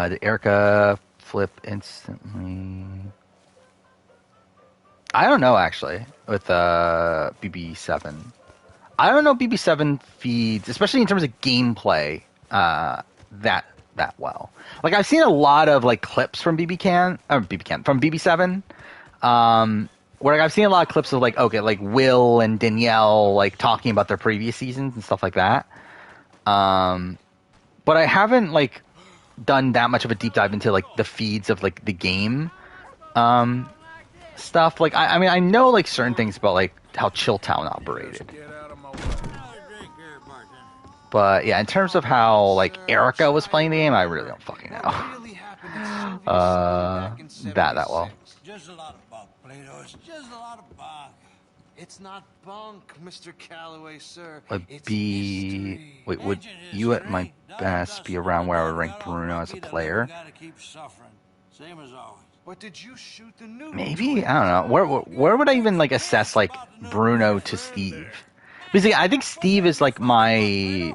did Erica flip instantly? I don't know actually with BB7. I don't know BB7 feeds, especially in terms of gameplay, that well. Like I've seen a lot of like clips from from BB7, where like, I've seen a lot of clips of like like Will and Danielle like talking about their previous seasons and stuff like that. But I haven't like done that much of a deep dive into like the feeds of like the game, stuff. Like I mean I know like certain things about like how Chilltown operated. But yeah, in terms of how like Erica was playing the game, I really don't fucking know. That well. Just a lot of bunk, Plato. It's just a lot of bunk. It's not bunk, Mr. Calloway, sir. Would you at my best be around where I would rank Bruno as a player? Same as always. But did you shoot the new Maybe, I don't know. Where would I even like assess like Bruno to Steve? Because I think Steve is like my.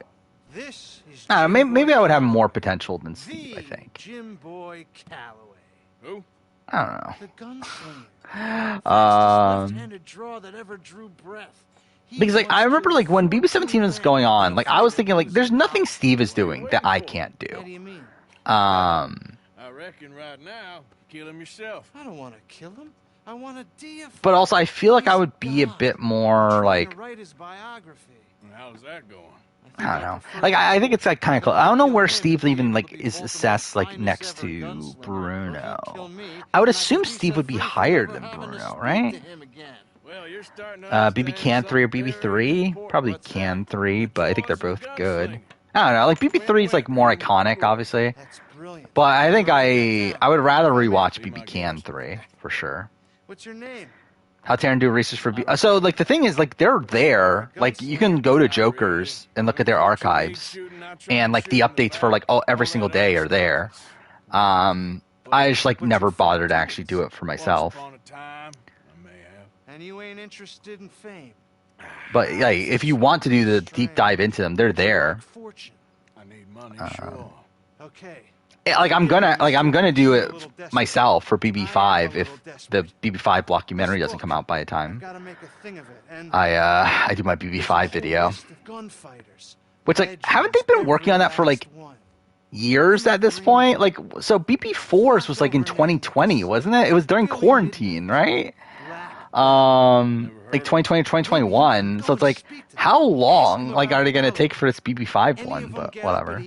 I don't know, maybe I would have more potential than Steve. I think. Jim Boy Calloway. Who? I don't know. The gunslinger. Left-handed draw that ever drew breath. Because like I remember like when BB17 was going on, like I was thinking like there's nothing Steve is doing that I can't do. I reckon right now, kill him yourself. I don't want to kill him. I want to deify. But also I feel like I would be a bit more like. Write his biography. How's that going? I don't know. Like I think it's like kind of close. I don't know where Steve even like is assessed like next to Bruno. I would assume Steve would be higher than Bruno, right? BB Can 3 or BB3? Probably Can 3, but I think they're both good. I don't know. Like BB3 is like more iconic, obviously, but I think I would rather rewatch BB Can 3 for sure. What's your name? How Terran do research for so like the thing is like they're there, like you can go to Joker's and look at their archives, and like the updates for like every single day are there. I just like never bothered to actually do it for myself. And you ain't interested in fame. But yeah, if you want to do the deep dive into them, they're there. I need money, sure. Okay. Like I'm gonna do it myself for BB5 if the BB5 documentary doesn't come out by the time I do my BB5 video. Which like haven't they been working on that for like years at this point? Like so BB4's was like in 2020, wasn't it? It was during quarantine, right? Like 2020 2021. So it's like how long like are they gonna take for this BB5 one? But whatever.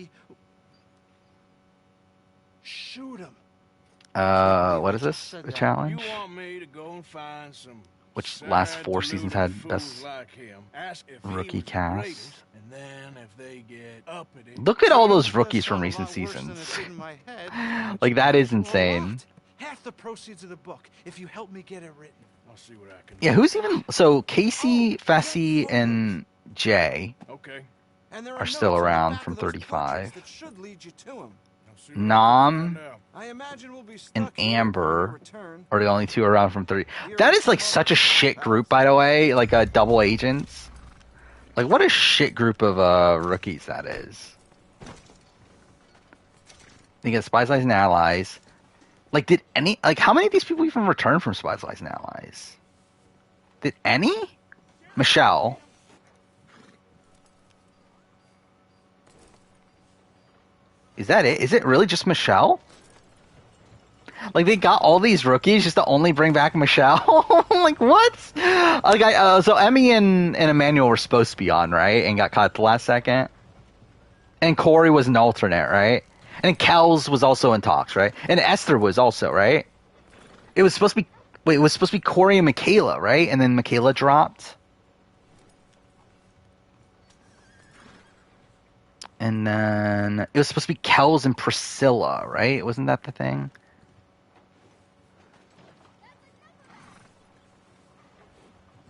Shoot him. What is this? A challenge? You want me to go and find some which last 4 seasons had best rookie cast. And then if they get uppity, look at all those rookies from recent seasons. Like that is insane. Half the proceeds of the book if you help me get it written. I'll see what I can do. Yeah, who's even so Casey, Fessy, and Jay are still around from 35. Nom and Amber are the only 2 around from 30. That is like such a shit group, by the way. Like double agents. Like what a shit group of rookies that is. You get Spies, Lies, and Allies. Like how many of these people even return from Spies, Lies, and Allies? Did any? Michelle. Is that it? Is it really just Michelle? Like they got all these rookies just to only bring back Michelle? Like what? Like so Emmy and Emmanuel were supposed to be on, right? And got caught at the last second. And Corey was an alternate, right? And Kels was also in talks, right? And Esther was also, right? It was supposed to be Corey and Michaela, right? And then Michaela dropped. And then it was supposed to be Kels and Priscilla, right? Wasn't that the thing?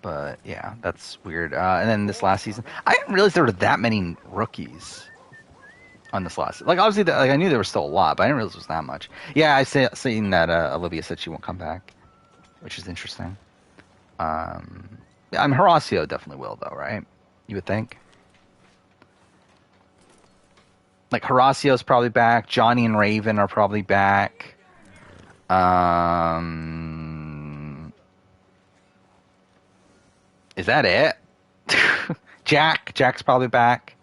But yeah, that's weird. And then this last season, I didn't realize there were that many rookies. on this last. Like obviously, like I knew there was still a lot, but I didn't realize it was that much. Yeah, seen that Olivia said she won't come back, which is interesting. I mean, Horacio definitely will, though, right? You would think. Like Horacio's probably back. Johnny and Raven are probably back. Is that it? Jack's probably back.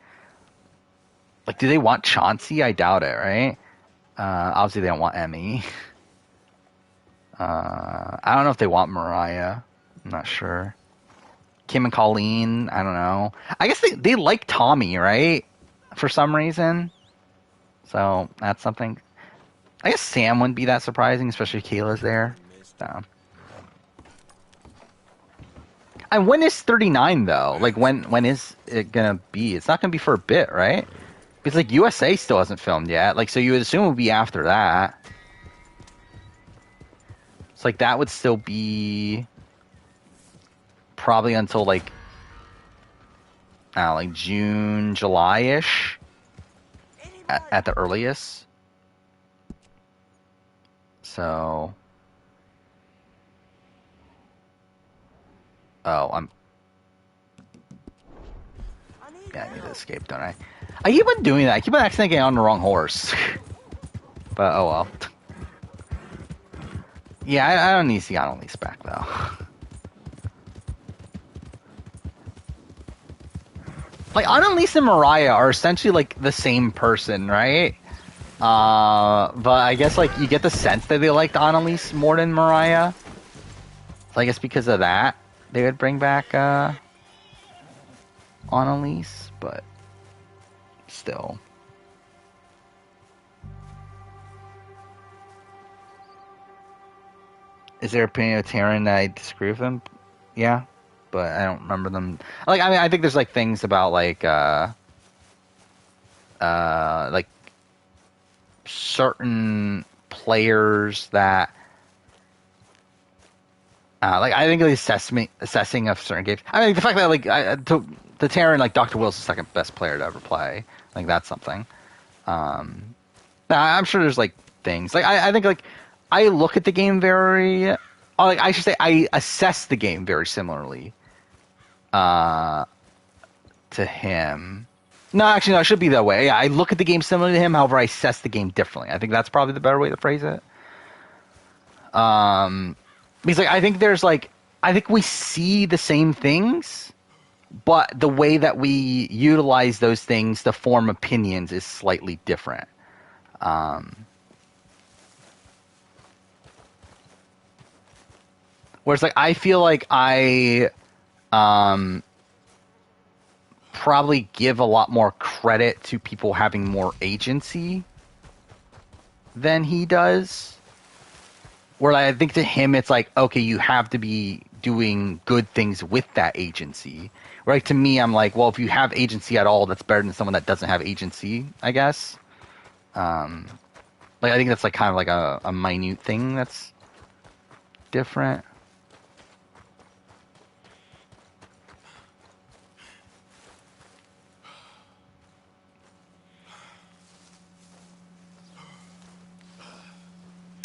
Like, do they want Chauncey? I doubt it, right? Obviously, they don't want Emmy. I don't know if they want Mariah. I'm not sure. Kim and Colleen, I don't know. I guess they like Tommy, right? For some reason. So, that's something. I guess Sam wouldn't be that surprising, especially if Kayla's there. So. And when is 39, though? Like, when is it going to be? It's not going to be for a bit, right? Because, like, USA still hasn't filmed yet. Like, so you would assume it would be after that. It's like, that would still be probably until, like, I don't know, like June, July-ish at the earliest. So... Oh, yeah, I need to escape, don't I? I keep on doing that. I keep on accidentally getting on the wrong horse. But, oh well. Yeah, I don't need to see Annalise back, though. Like, Annalise and Mariah are essentially, like, the same person, right? But I guess, like, you get the sense that they liked Annalise more than Mariah. So I guess because of that, they would bring back, Annalise, but still. Is there a opinion of Taryn that I disagree with them? Yeah, but I don't remember them. Like, I mean, I think there's like things about like certain players that like I think the assessing of certain games. I mean, the fact that like the Taryn, like Dr. Will's the second best player to ever play. Like that's something. I'm sure there's like things like I think like I look at the game very like I should say I assess the game very similarly to him. No, actually, no, it should be that way. Yeah, I look at the game similarly to him. However, I assess the game differently. I think that's probably the better way to phrase it. Because like I think there's like I think we see the same things, but the way that we utilize those things to form opinions is slightly different. Whereas like I feel like I probably give a lot more credit to people having more agency than he does. Where I think to him it's like, okay, you have to be doing good things with that agency. Right? To me, I'm like, well, if you have agency at all, that's better than someone that doesn't have agency, I guess. Like I think that's like kind of like a minute thing that's different.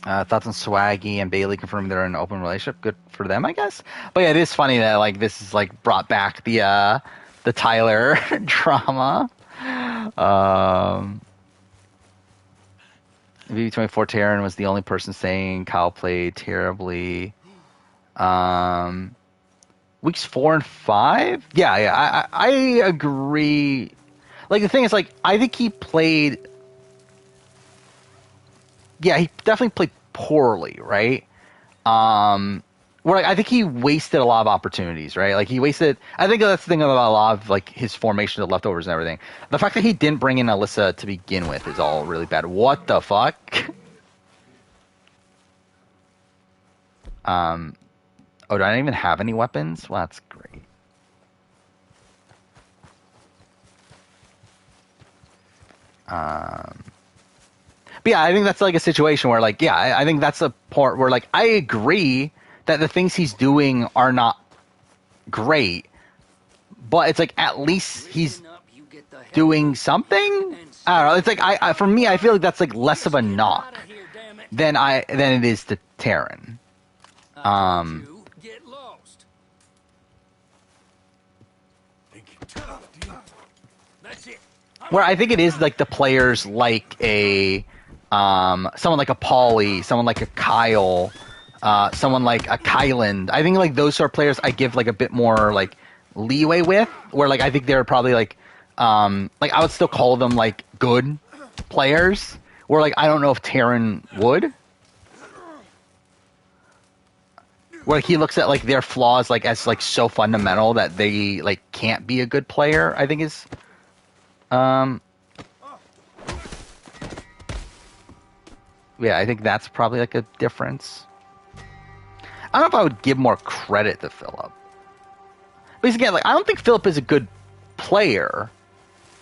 Thoughts on Swaggy and Bailey confirming they're in an open relationship. Good for them, I guess. But yeah, it is funny that like this is like brought back the Tyler drama. VV24 Taryn was the only person saying Kyle played terribly. Weeks 4 and 5? Yeah, I agree. Like the thing is, like I think he played. Yeah, he definitely played poorly, right? Where I think he wasted a lot of opportunities, right? Like he wasted. I think that's the thing about a lot of like his formation of leftovers and everything. The fact that he didn't bring in Alyssa to begin with is all really bad. What the fuck? Oh, do I not even have any weapons? Well, that's great. But yeah, I think that's like a situation where like, yeah, I think that's a part where like, I agree that the things he's doing are not great, but it's like, at least he's doing something. I don't know. It's like I for me, I feel like that's like less of a knock than it is to Taryn. Get lost. That's it. Where I think it is like the players like a someone like a Paulie, someone like a Kyle, someone like a Kyland. I think like those sort of players I give like a bit more like leeway with, where like I think they're probably like I would still call them like good players, where like I don't know if Taryn would. Where he looks at like their flaws like as like so fundamental that they like can't be a good player, I think is yeah, I think that's probably like a difference. I don't know if I would give more credit to Philip. Because again, like I don't think Philip is a good player.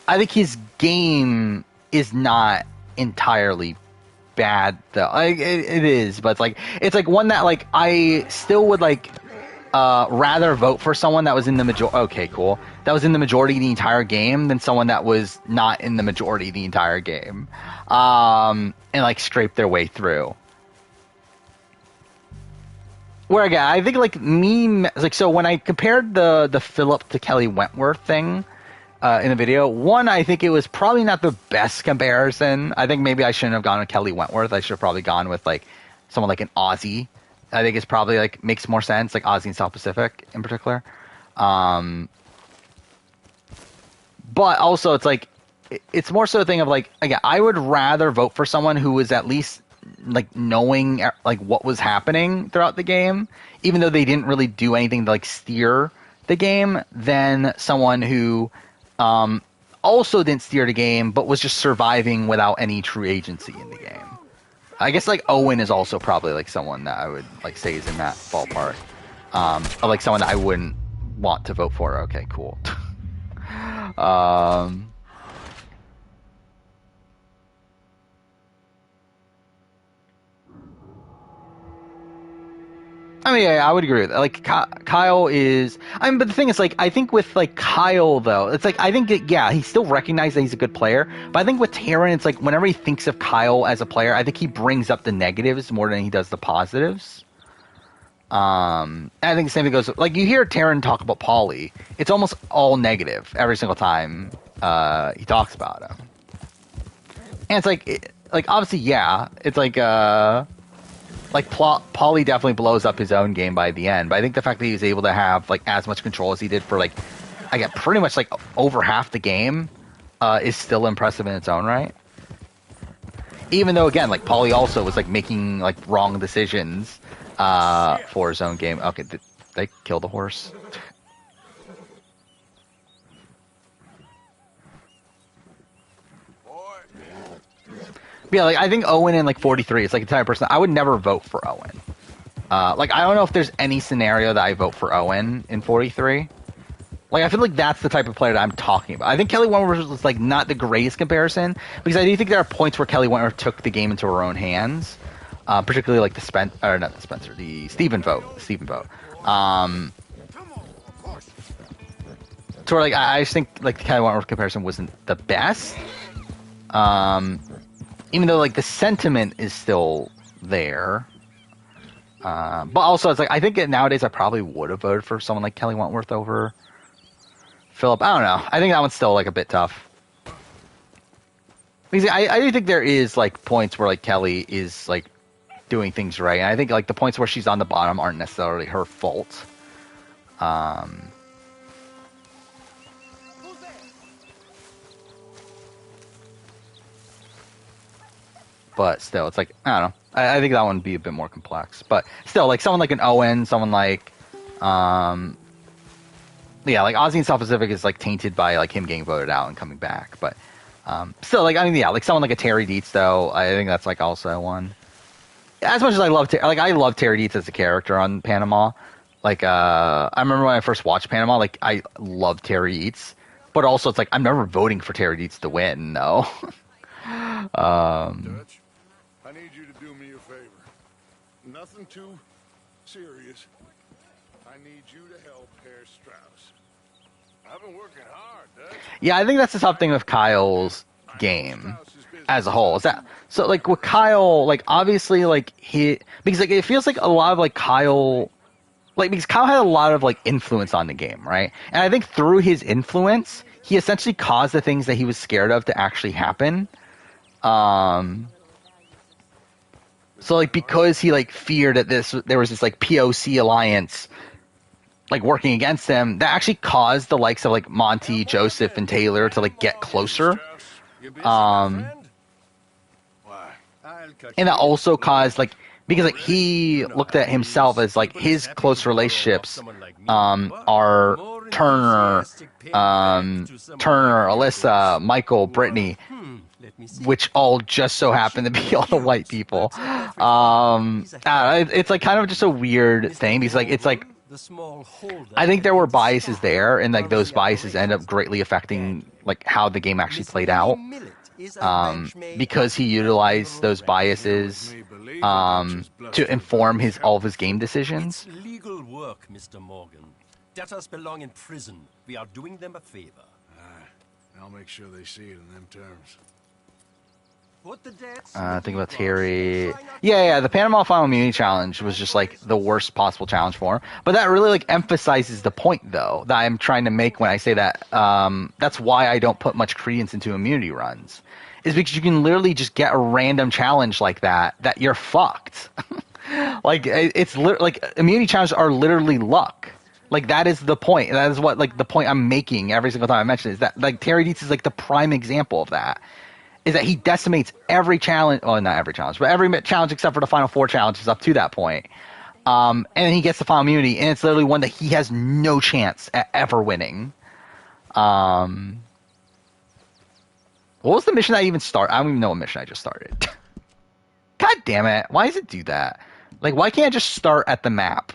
I think his game is not entirely bad though. Like it is, but it's like one that like I still would like rather vote for someone that was in the majority. Okay, cool. That was in the majority the entire game than someone that was not in the majority the entire game, and like scrape their way through. Where again, I think like like so when I compared the Philip to Kelly Wentworth thing in the video, one, I think it was probably not the best comparison. I think maybe I shouldn't have gone with Kelly Wentworth. I should have probably gone with like someone like an Aussie. I think it's probably like makes more sense, like Aussie and South Pacific in particular. But also it's like it's more so a thing of like again, I would rather vote for someone who was at least like knowing like what was happening throughout the game, even though they didn't really do anything to like steer the game, than someone who also didn't steer the game but was just surviving without any true agency in the game. I guess like Owen is also probably like someone that I would like say is in that ballpark. Or like someone that I wouldn't want to vote for. Okay, cool. I mean, yeah, I would agree with that. Like, Kyle is... I mean, but the thing is, like, I think with, like, Kyle, though, it's like, I think, yeah, he still recognizes that he's a good player, but I think with Taryn, it's like, whenever he thinks of Kyle as a player, I think he brings up the negatives more than he does the positives. I think the same thing goes... Like, you hear Taryn talk about Paulie, it's almost all negative every single time he talks about him. And it's like, obviously, yeah, it's like, Paulie definitely blows up his own game by the end, but I think the fact that he was able to have like as much control as he did for like, I get pretty much like over half the game, is still impressive in its own right. Even though again, like Paulie also was like making like wrong decisions for his own game. Okay, did they kill the horse? Yeah, like I think Owen in like 43 is like the type of person I would never vote for Owen. Like I don't know if there's any scenario that I vote for Owen in 43. Like I feel like that's the type of player that I'm talking about. I think Kelly Wentworth was like not the greatest comparison because I do think there are points where Kelly Wentworth took the game into her own hands, particularly like the Stephen vote. So like I just think like the Kelly Wentworth comparison wasn't the best. Even though like the sentiment is still there, but also it's like I think nowadays I probably would have voted for someone like Kelly Wentworth over Philip. I don't know. I think that one's still like a bit tough. Because I do think there is like points where like Kelly is like doing things right, and I think like the points where she's on the bottom aren't necessarily her fault. But still, it's like, I don't know. I think that one would be a bit more complex. But still, like, someone like an Owen, someone like, yeah, like, Ozzy and South Pacific is, like, tainted by, like, him getting voted out and coming back. But still, like, I mean, yeah, like, someone like a Terry Dietz, though, I think that's, like, also one. As much as I love, I love Terry Dietz as a character on Panama. Like, I remember when I first watched Panama, like, I loved Terry Dietz. But also, it's like, I'm never voting for Terry Dietz to win, though. Dutch, I need you to do me a favor. Nothing too serious. I need you to help Herr Strauss. I've been working hard, Dutch. Yeah, I think that's the tough thing with Kyle's game as a whole. Is that so? Like with Kyle, like obviously, like because like it feels like a lot of like Kyle, like because Kyle had a lot of like influence on the game, right? And I think through his influence, he essentially caused the things that he was scared of to actually happen. So like because he like feared that there was this like POC alliance like working against him, that actually caused the likes of like Monty, Joseph, and Taylor to like get closer. And that also caused like because like he looked at himself as like his close relationships are Turner, Alyssa, Michael, Brittany, which all just so happen to be all the white people. It's like kind of just a weird thing because like it's like I think there were biases there, and like those biases end up greatly affecting like how the game actually played out. Because he utilized those biases to inform all of his game decisions. It's legal work, Mr. Morgan. Debtors belong in prison. We are doing them a favor. I'll make sure they see it in them terms. Think about Terry. Yeah, the Panama Final Immunity Challenge was just like the worst possible challenge for him. But that really like emphasizes the point, though, that I'm trying to make when I say that. That's why I don't put much credence into immunity runs, is because you can literally just get a random challenge like that you're fucked. Like it's like immunity challenges are literally luck. Like that is the point. That is what like the point I'm making every single time I mention it, is that like Terry Dietz is like the prime example of that. Is that he decimates every challenge, well, not every challenge, but every challenge except for the final 4 challenges up to that point. And then he gets the final immunity, and it's literally one that he has no chance at ever winning. What was the mission I even started? I don't even know what mission I just started. God damn it. Why does it do that? Like, why can't I just start at the map?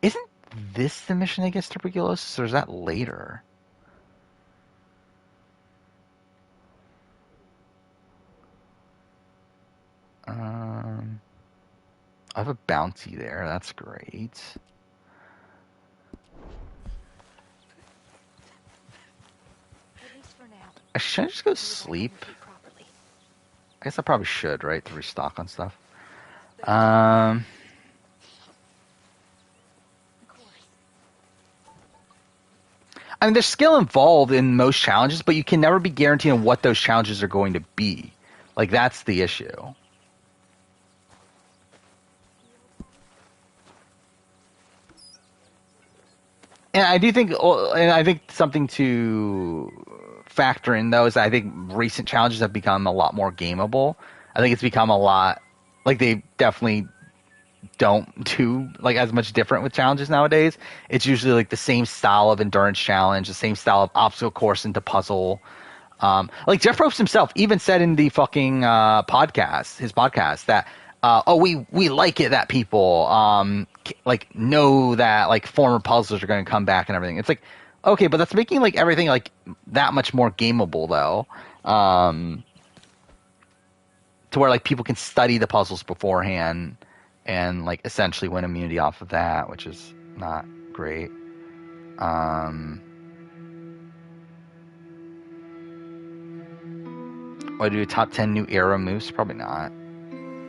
Isn't this the mission against tuberculosis, or is that later? I have a bounty there. That's great. Should I just go sleep? I guess I probably should, right, to restock on stuff. I mean, there's skill involved in most challenges, but you can never be guaranteed on what those challenges are going to be. Like, that's the issue. And I do think, something to factor in, though, is I think recent challenges have become a lot more gameable. I think it's become a lot, like, they definitely don't do like as much different with challenges nowadays. It's usually like the same style of endurance challenge, the same style of obstacle course into puzzle. Like Jeff Probst himself even said in the fucking his podcast, that we like it that people like know that like former puzzlers are going to come back and everything. It's like, okay, but that's making like everything like that much more gameable, though. To where like people can study the puzzles beforehand and like essentially win immunity off of that, which is not great. Would I do top 10 new era moves? Probably not.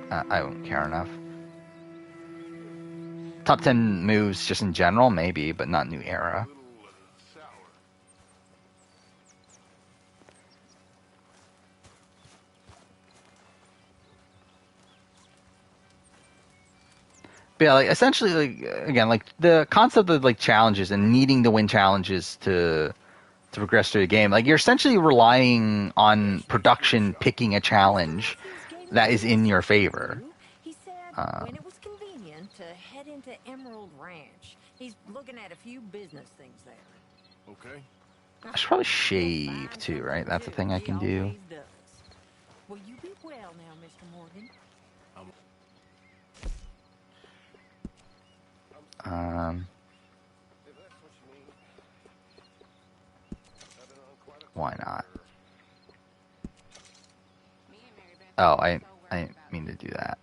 I won't care enough. Top 10 moves just in general, maybe, but not new era. But yeah, like essentially, like again, like the concept of like challenges and needing to win challenges to progress through the game, like you're essentially relying on production picking a challenge that is in your favor. He said when it was convenient to head into Emerald Ranch. He's looking at a few business things there. Okay. I should probably shave too, right? That's a thing I can do. Well, you be well now, Mr. Morgan. Why not? Oh, I didn't mean to do that.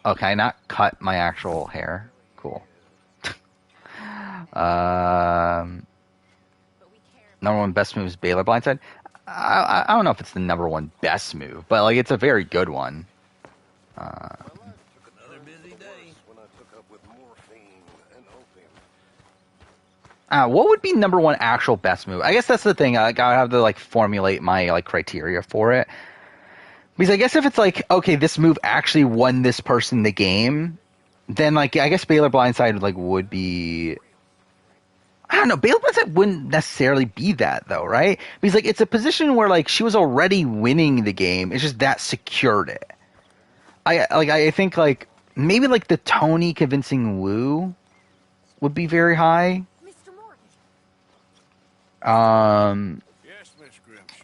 Okay, not cut my actual hair. Cool. Number one best move is Baylor Blindside. I don't know if it's the number one best move, but like it's a very good one. What would be number one actual best move? I guess that's the thing. Like, I have to like formulate my like criteria for it. Because I guess if it's like, okay, this move actually won this person the game, then like I guess Baylor Blindside like would be. I don't know. Baylor Blindside wouldn't necessarily be that though, right? Because like it's a position where like she was already winning the game. It's just that secured it. I think like maybe like the Tony convincing Woo would be very high.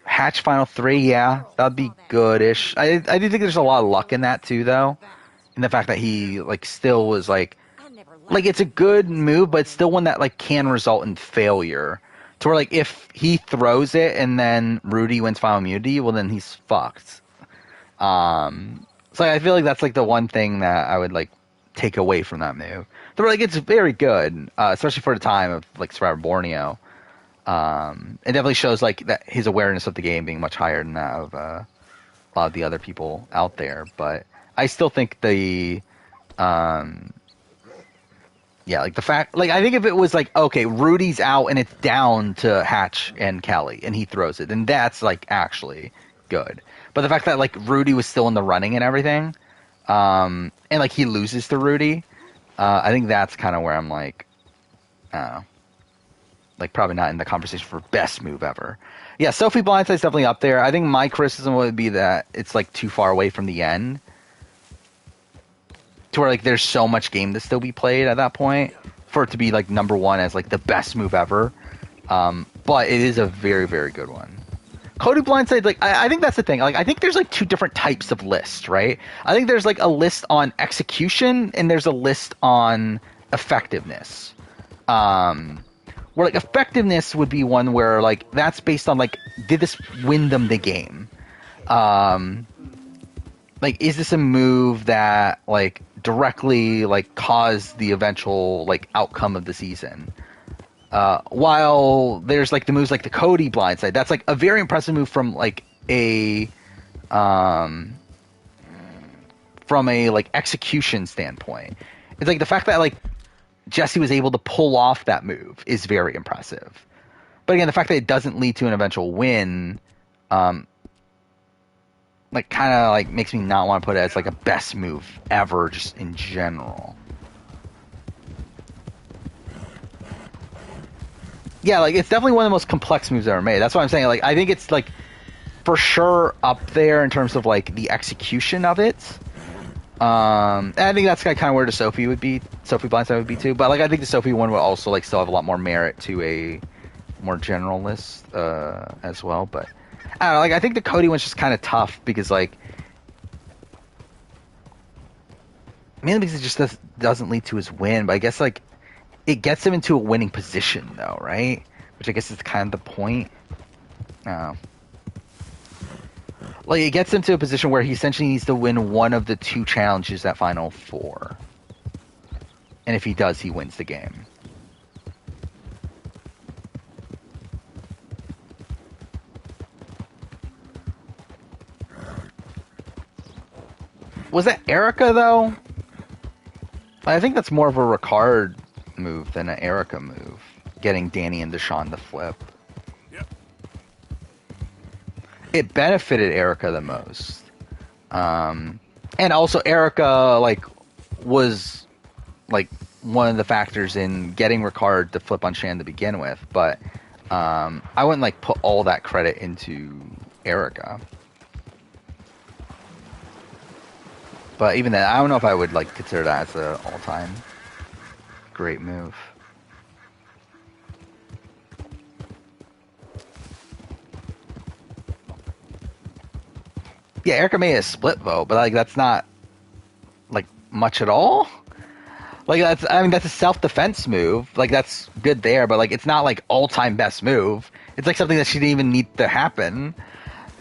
Hatch Final 3, yeah, that'd be goodish. I do think there's a lot of luck in that too, though, in the fact that he like still was like it's a good move, but it's still one that like can result in failure. To where like if he throws it and then Rudy wins Final Immunity, well then he's fucked. So I feel like that's like the one thing that I would like take away from that move. So like it's very good, especially for the time of like Survivor Borneo. It definitely shows like that his awareness of the game being much higher than that of a lot of the other people out there. But I still think the like the fact, like I think if it was like, okay, Rudy's out and it's down to Hatch and Kelly and he throws it, then that's like actually good. But the fact that like Rudy was still in the running and everything, and like he loses to Rudy, I think that's kind of where I'm like, I don't know. Like, probably not in the conversation for best move ever. Yeah, Sophie Blindside's definitely up there. I think my criticism would be that it's, like, too far away from the end. To where, like, there's so much game to still be played at that point. For it to be, like, number one as, like, the best move ever. But it is a very, very good one. Cody Blindside, like, I think that's the thing. Like, I think there's, like, two different types of lists, right? I think there's, like, a list on execution, and there's a list on effectiveness. Where like effectiveness would be one where like that's based on like did this win them the game? Like is this a move that like directly like caused the eventual like outcome of the season? While there's like the moves like the Cody Blindside, that's like a very impressive move from like a like execution standpoint. It's like the fact that like Jesse was able to pull off that move is very impressive. But again, the fact that it doesn't lead to an eventual win, like kind of like makes me not want to put it as like a best move ever, just in general. Yeah, like it's definitely one of the most complex moves ever made. That's what I'm saying. Like I think it's like for sure up there in terms of like the execution of it. And I think that's kind of where the Sophie Blindside would be too. But like I think the Sophie one would also like still have a lot more merit to a more general list as well. But I don't know, like I think the Cody one's just kind of tough because like mainly because it just doesn't lead to his win. But I guess like it gets him into a winning position though, right? Which I guess is kind of the point. Like, it gets him to a position where he essentially needs to win one of the two challenges at Final Four. And if he does, he wins the game. Was that Erica, though? I think that's more of a Ricard move than an Erica move. Getting Danny and Deshaun to flip. It benefited Erica the most. And also Erica, like, was, like, one of the factors in getting Ricard to flip on Shan to begin with. But I wouldn't, like, put all that credit into Erica. But even then, I don't know if I would, like, consider that as an all-time great move. Yeah, Erica made a split vote, but like that's not like much at all. Like that's a self-defense move. Like that's good there, but like it's not like all-time best move. It's like something that she didn't even need to happen.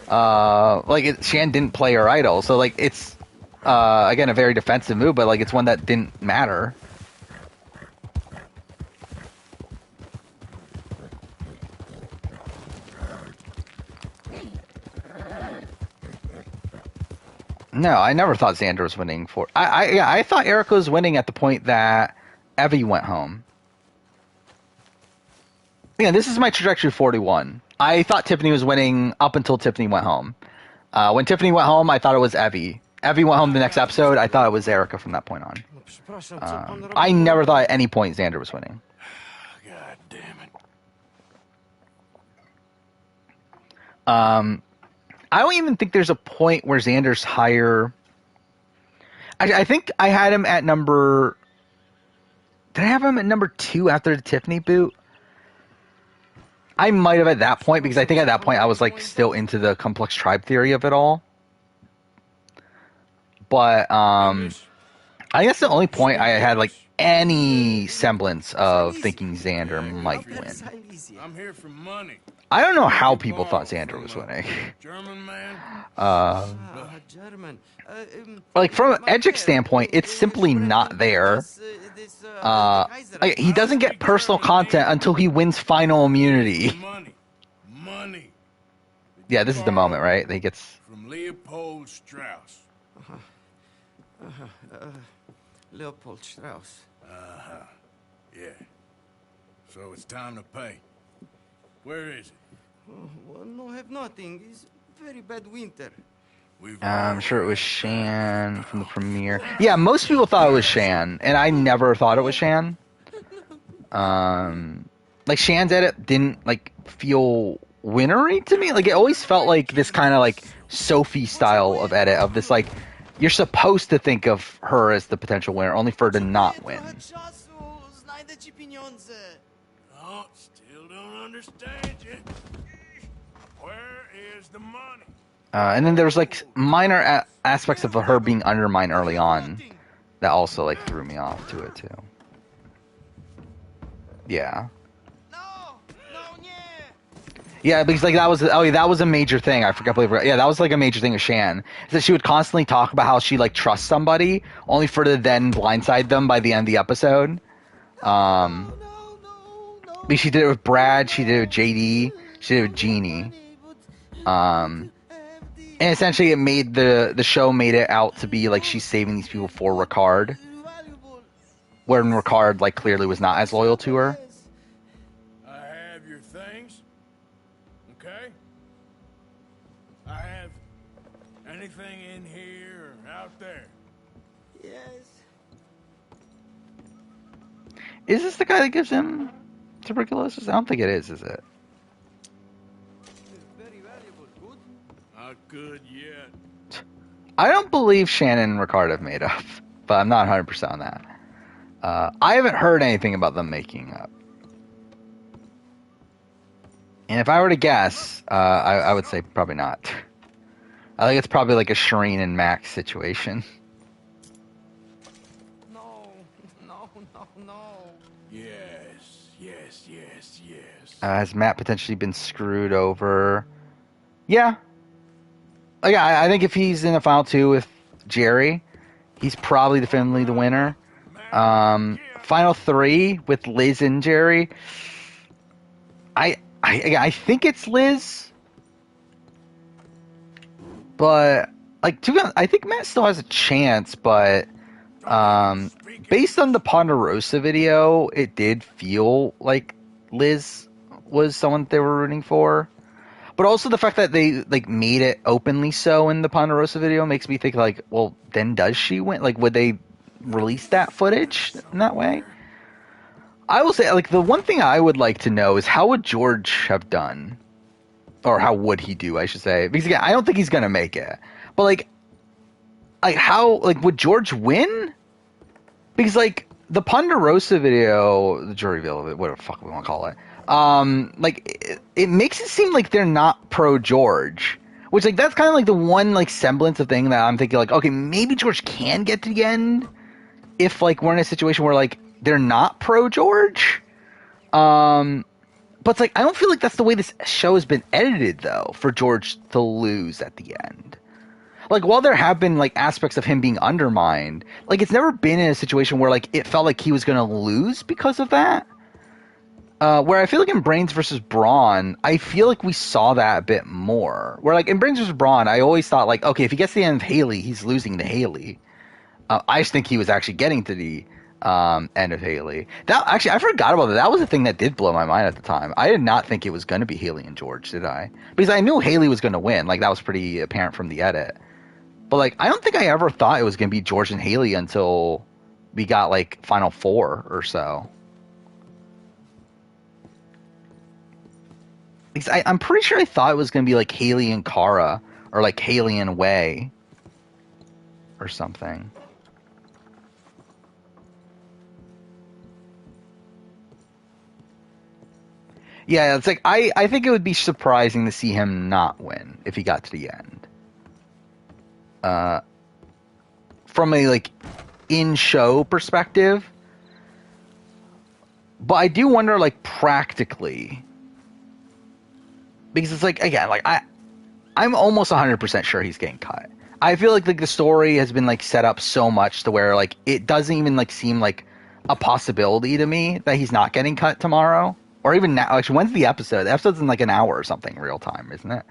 Shan didn't play her idol, so like it's again, a very defensive move, but like it's one that didn't matter. No, I never thought Xander was winning for. I thought Erica was winning at the point that Evie went home. Yeah, this is my trajectory 41. I thought Tiffany was winning up until Tiffany went home. When Tiffany went home, I thought it was Evie. Evie went home the next episode. I thought it was Erica from that point on. I never thought at any point Xander was winning. God damn it. I don't even think there's a point where Xander's higher. I think I had him at number. Did I have him at number 2 after the Tiffany boot? I might have at that point, because I think at that point I was like still into the complex tribe theory of it all. But I guess the only point I had like any semblance of thinking Xander might win. I'm here for money. I don't know how people thought Xander was winning. German man? German. Like from an Edgic standpoint, it's simply not there. He doesn't get personal content until he wins final immunity. Money. Yeah, this is the moment, right? That he gets From Leopold Strauss. Leopold Strauss. Yeah. So it's time to pay. Where is it? Well, no, have nothing. It's very bad winter. I'm sure it was Shan from the premiere. Yeah, most people thought it was Shan, and I never thought it was Shan. Like Shan's edit didn't like feel winnery to me. Like it always felt like this kind of like Sophie style of edit of this like you're supposed to think of her as the potential winner, only for her to not win. Oh, still don't understand you. Where is the money? And then there was like minor aspects of her being undermined early on that also like threw me off to it too. Yeah. Yeah, because like that was a major thing. I forgot. Yeah, that was like a major thing with Shan. Is that she would constantly talk about how she like trusts somebody, only for to then blindside them by the end of the episode. Because she did it with Brad, she did it with JD, she did it with Jeannie. And essentially, it made the show made it out to be like she's saving these people for Ricard, wherein Ricard like clearly was not as loyal to her. I have your things. Okay? I have anything in here or out there. Yes. Is this the guy that gives him tuberculosis? I don't think it is it? Not good yet. I don't believe Shannon and Ricard have made up, but I'm not 100% on that. I haven't heard anything about them making up. And if I were to guess, I would say probably not. I think it's probably like a Shireen and Max situation. No. Yes. Has Matt potentially been screwed over? Yeah. I think if he's in the final 2 with Jerry, he's probably definitively the winner. Final 3 with Liz and Jerry, I think it's Liz, but like I think Matt still has a chance. But based on the Ponderosa video, it did feel like Liz was someone they were rooting for. But also the fact that they like made it openly so in the Ponderosa video makes me think like, well, then does she win? Like, would they release that footage in that way? I will say, like, the one thing I would like to know is how would George have done, or how would he do, I should say? Because again, I don't think he's gonna make it. But like how would George win? Because like the Ponderosa video, the jury reveal of it, whatever the fuck we want to call it. It makes it seem like they're not pro George, which like that's kind of like the one like semblance of thing that I'm thinking like, okay, maybe George can get to the end if like we're in a situation where like they're not pro George. But it's like I don't feel like that's the way this show has been edited though, for George to lose at the end. like, while there have been, like, aspects of him being undermined, like, it's never been in a situation where, like, it felt like he was going to lose because of that. Where I feel like in Brains versus Brawn, I feel like we saw that a bit more. Where, like, in Brains versus Brawn, I always thought, like, okay, if he gets to the end of Haley, he's losing to Haley. I just think he was actually getting to the end of Haley. That actually, I forgot about that. That was the thing that did blow my mind at the time. I did not think it was going to be Haley and George, did I? Because I knew Haley was going to win. Like, that was pretty apparent from the edit. But, like, I don't think I ever thought it was going to be George and Haley until we got, like, Final Four or so. I'm pretty sure I thought it was going to be like Haley and Kara or like Haley and Wei or something. Yeah, it's like I think it would be surprising to see him not win if he got to the end. From a like in-show perspective. But I do wonder like practically, because it's like, again, like I'm almost 100% sure he's getting cut. I feel like the story has been like set up so much to where like it doesn't even like seem like a possibility to me that he's not getting cut tomorrow or even now. Actually, when's the episode? The episode's in like an hour or something real time, isn't it?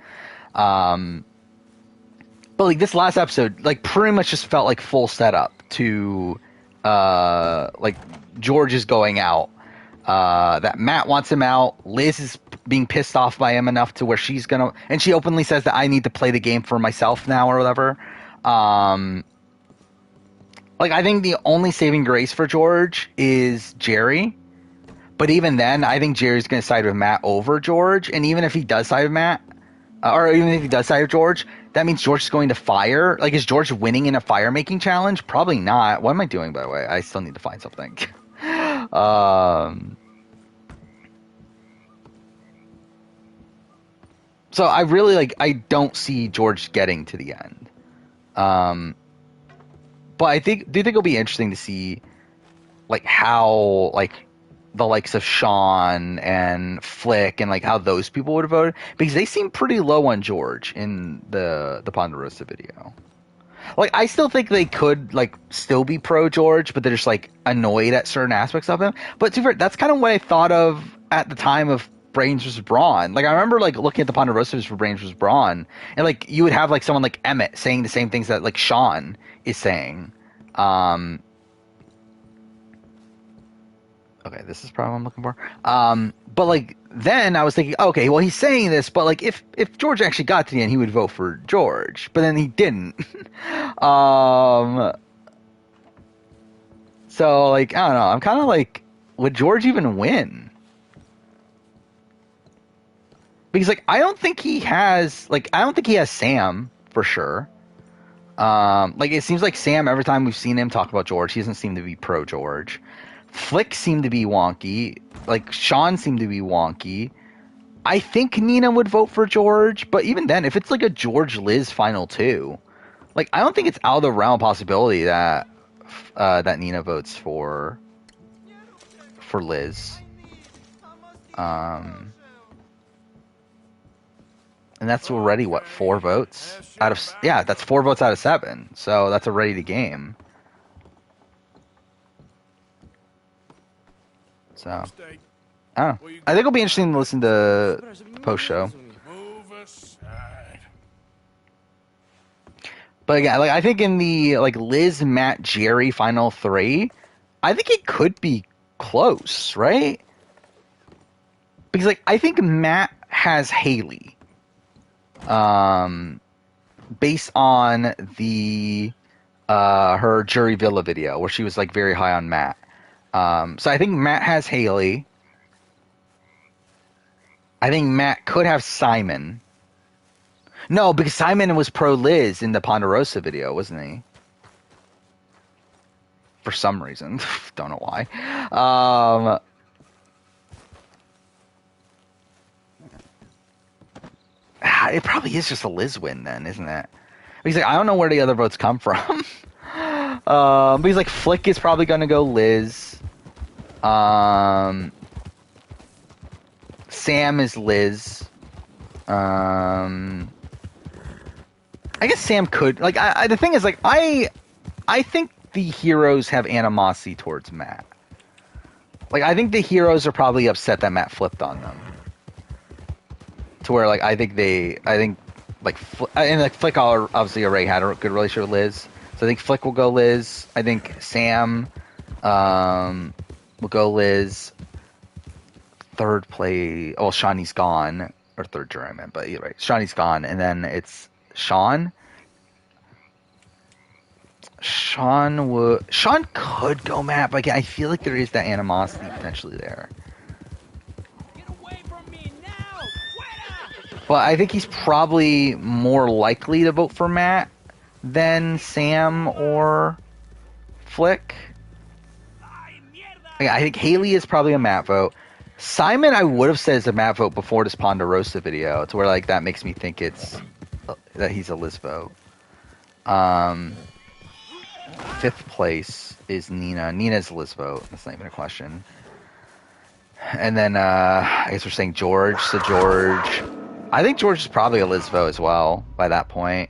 But like this last episode, like pretty much just felt like full setup to like George is going out. That Matt wants him out. Liz is being pissed off by him enough to where she's gonna, and she openly says that I need to play the game for myself now or whatever. Like I think the only saving grace for George is Jerry, but even then, I think Jerry's gonna side with Matt over George, and even if he does side with Matt, or even if he does side with George, that means George is going to fire. Like, is George winning in a fire making challenge? Probably not. What am I doing, by the way? I still need to find something. So I really I don't see George getting to the end. But do you think it'll be interesting to see like how like the likes of Sean and Flick and like how those people would have voted, because they seem pretty low on George in the Ponderosa video. Like, I still think they could, like, still be pro-George, but they're just, like, annoyed at certain aspects of him. But to be fair, that's kind of what I thought of at the time of Brains vs. Brawn. Like, I remember, like, looking at the Ponderosas for Brains vs. Brawn, and, like, you would have, like, someone like Emmett saying the same things that, like, Sean is saying. Okay, this is probably what I'm looking for. But, like, then I was thinking, okay, well, he's saying this, but, like, if George actually got to the end, he would vote for George. But then he didn't. So, like, I don't know. I'm kind of like, would George even win? Because, like, I don't think he has Sam, for sure. Like, it seems like Sam, every time we've seen him talk about George, he doesn't seem to be pro-George. Flick seemed to be wonky. Like, Sean seemed to be wonky. I think Nina would vote for George, but even then, if it's like a George-Liz final two, like, I don't think it's out of the realm of possibility that that Nina votes for Liz. And that's already, what, 4 votes? That's 4 votes out of 7. So that's already the game. So, I don't know. I think it'll be interesting to listen to the post-show. But again, like, I think in the, like, Liz, Matt, Jerry final 3, I think it could be close, right? Because, like, I think Matt has Haley. Based on the her Jury Villa video where she was like very high on Matt. So I think Matt has Haley. I think Matt could have Simon. No, because Simon was pro Liz in the Ponderosa video, wasn't he? For some reason. Don't know why. It probably is just a Liz win then, isn't it? Because like, I don't know where the other votes come from. Because like Flick is probably going to go Liz. Sam is Liz. I I guess Sam could. Like, the thing is, like, I think the heroes have animosity towards Matt. Like, I think the heroes are probably upset that Matt flipped on them. To where, like, I think, like, and, like, Flick obviously already had a good relationship with Liz. So I think Flick will go Liz. I think Sam will go Liz. Third play, well, Shawnee's gone. Or third jury, I meant, but you're right. Shawnee's gone. And then it's Sean. Sean could go Matt, but I feel like there is that animosity potentially there. But I think he's probably more likely to vote for Matt than Sam or Flick. I think Haley is probably a Matt vote. Simon, I would have said is a Matt vote before this Ponderosa video. To where like that makes me think it's that he's a Liz vote. Fifth place is Nina. Nina's a Liz vote. That's not even a question. And then I guess we're saying George. So George, I think George is probably a Liz vote as well by that point.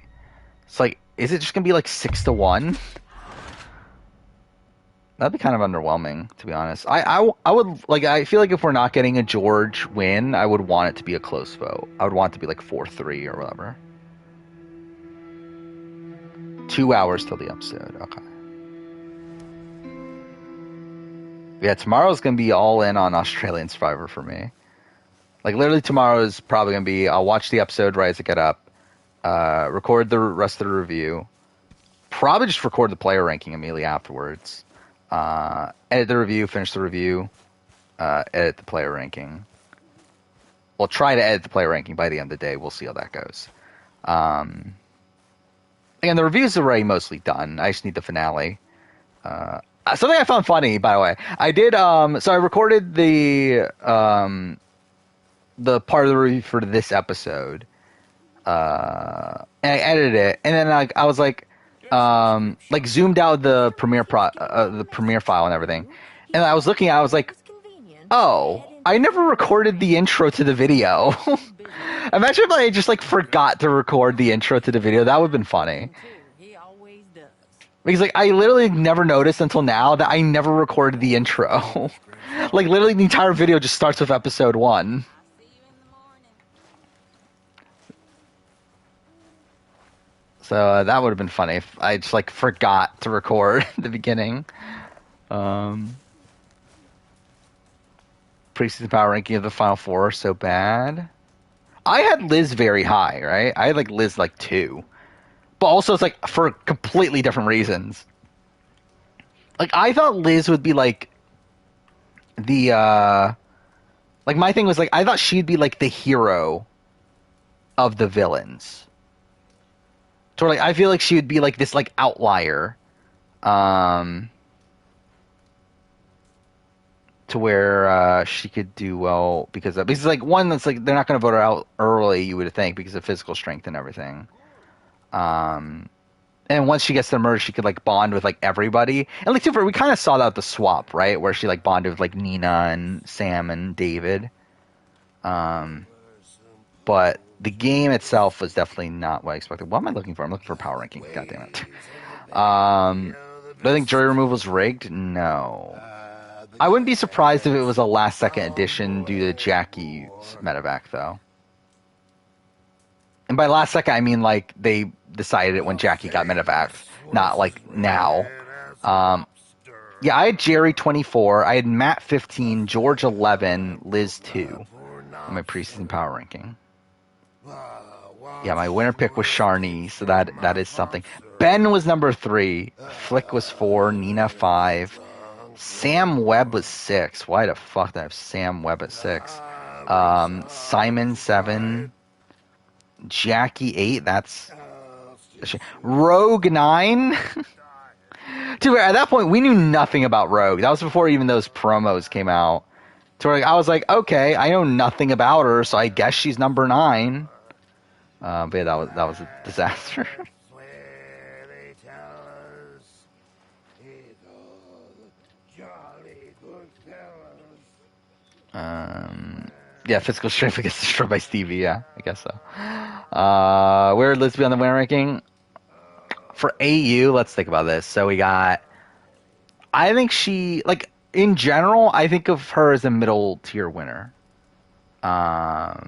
It's like, is it just gonna be like 6-1? That'd be kind of underwhelming, to be honest. I would like. I feel like if we're not getting a George win, I would want it to be a close vote. I would want it to be like 4-3 or whatever. 2 hours till the episode. Okay. Yeah, tomorrow's gonna be all in on Australian Survivor for me. Like literally, tomorrow is probably gonna be. I'll watch the episode right as it get up. Record the rest of the review. Probably just record the player ranking immediately afterwards. Edit the review, finish the review, edit the player ranking. We'll try to edit the player ranking by the end of the day. We'll see how that goes. And the review's already mostly done. I just need the finale. Something I found funny, by the way. I did, so I recorded the part of the review for this episode. And I edited it. And then I was like zoomed out the Premiere file and everything. And I was looking at it, I was like, oh, I never recorded the intro to the video. Imagine if I just like forgot to record the intro to the video. That would have been funny. Because like I literally never noticed until now that I never recorded the intro. Like literally the entire video just starts with episode 1. So that would have been funny if I just like forgot to record the beginning. Preseason power ranking of the Final Four are so bad. I had Liz very high, right? I had like Liz like 2. But also it's like for completely different reasons. Like I thought Liz would be like the like my thing was like I thought she'd be like the hero of the villains. So like I feel like she would be like this like outlier, to where she could do well because like one that's like they're not going to vote her out early, you would think, because of physical strength and everything. And once she gets to merge, she could like bond with like everybody. And like we kind of saw that with the swap, right, where she like bonded with like Nina and Sam and David. But the game itself was definitely not what I expected. What am I looking for? I'm looking for power ranking. God damn it. Do I think jury removal is rigged? No. I wouldn't be surprised if it was a last second addition due to Jackie's medevac, though. And by last second, I mean like they decided it when Jackie got medevac, not like now. Yeah, I had Jerry 24. I had Matt 15, George 11, Liz 2 on my preseason power ranking. Yeah, my winner pick was Sharni, so that is something. Ben was number 3. Flick was 4. Nina 5. Sam Webb was 6. Why the fuck did I have Sam Webb at 6? Simon 7. Jackie 8. That's Rogue 9. Dude, at that point we knew nothing about Rogue. That was before even those promos came out. So I was like, okay, I know nothing about her, so I guess she's number 9. But yeah, that was a disaster. Yeah, physical strength gets destroyed by Stevie. Yeah, I guess so. Where would Liz be on the winner ranking? For AU, let's think about this. So we got, I think she, like, in general, I think of her as a middle tier winner. I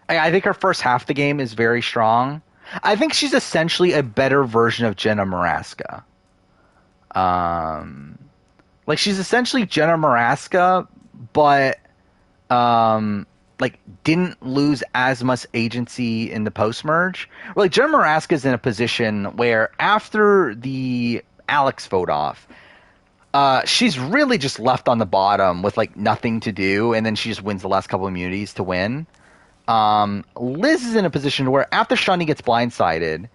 think her first half of the game is very strong. I think she's essentially a better version of Jenna Maraska. Like, she's essentially Jenna Maraska, but like, didn't lose as much agency in the post merge. Like, Jenna Maraska is in a position where after the Alex vote off, she's really just left on the bottom with like nothing to do, and then she just wins the last couple of immunities to win. Liz is in a position where after Shani gets blindsided,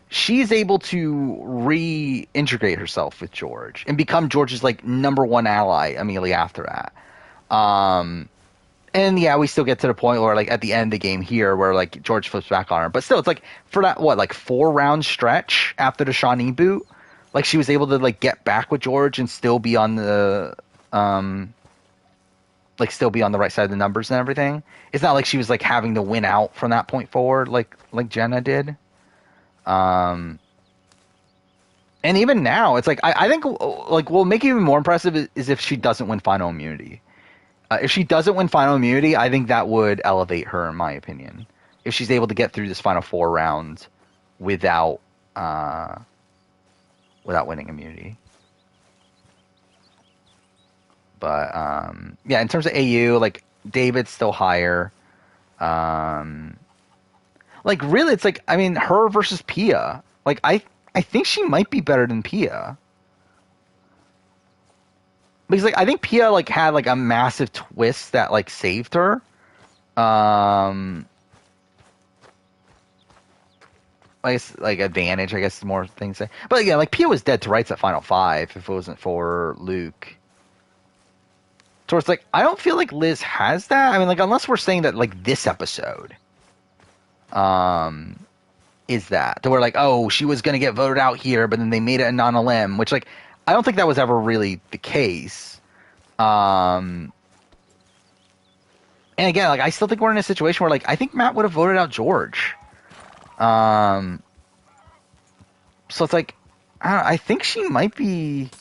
she's able to reintegrate herself with George and become George's like number one ally immediately after that. And yeah, we still get to the point where like at the end of the game here where like George flips back on her, but still it's like for that, what, like 4-round stretch after the Shawnee boot, like she was able to like get back with George and still be on the, like still be on the right side of the numbers and everything. It's not like she was like having to win out from that point forward like Jenna did. And even now, it's like I think like what will make it even more impressive is if she doesn't win final immunity. If she doesn't win final immunity, I think that would elevate her, in my opinion. If she's able to get through this final 4 rounds without winning immunity. But yeah, in terms of AU, like David's still higher. Like really, it's like, I mean, her versus Pia. Like I think she might be better than Pia. Because like I think Pia like had like a massive twist that like saved her. I guess like advantage, I guess more things say. But yeah, like Pia was dead to rights at Final 5 if it wasn't for Luke. So it's like I don't feel like Liz has that. I mean, like unless we're saying that like this episode is that. To where like, oh, she was gonna get voted out here, but then they made it a non-elim, which like I don't think that was ever really the case. And again, like I still think we're in a situation where like I think Matt would have voted out George. So it's like I think she might be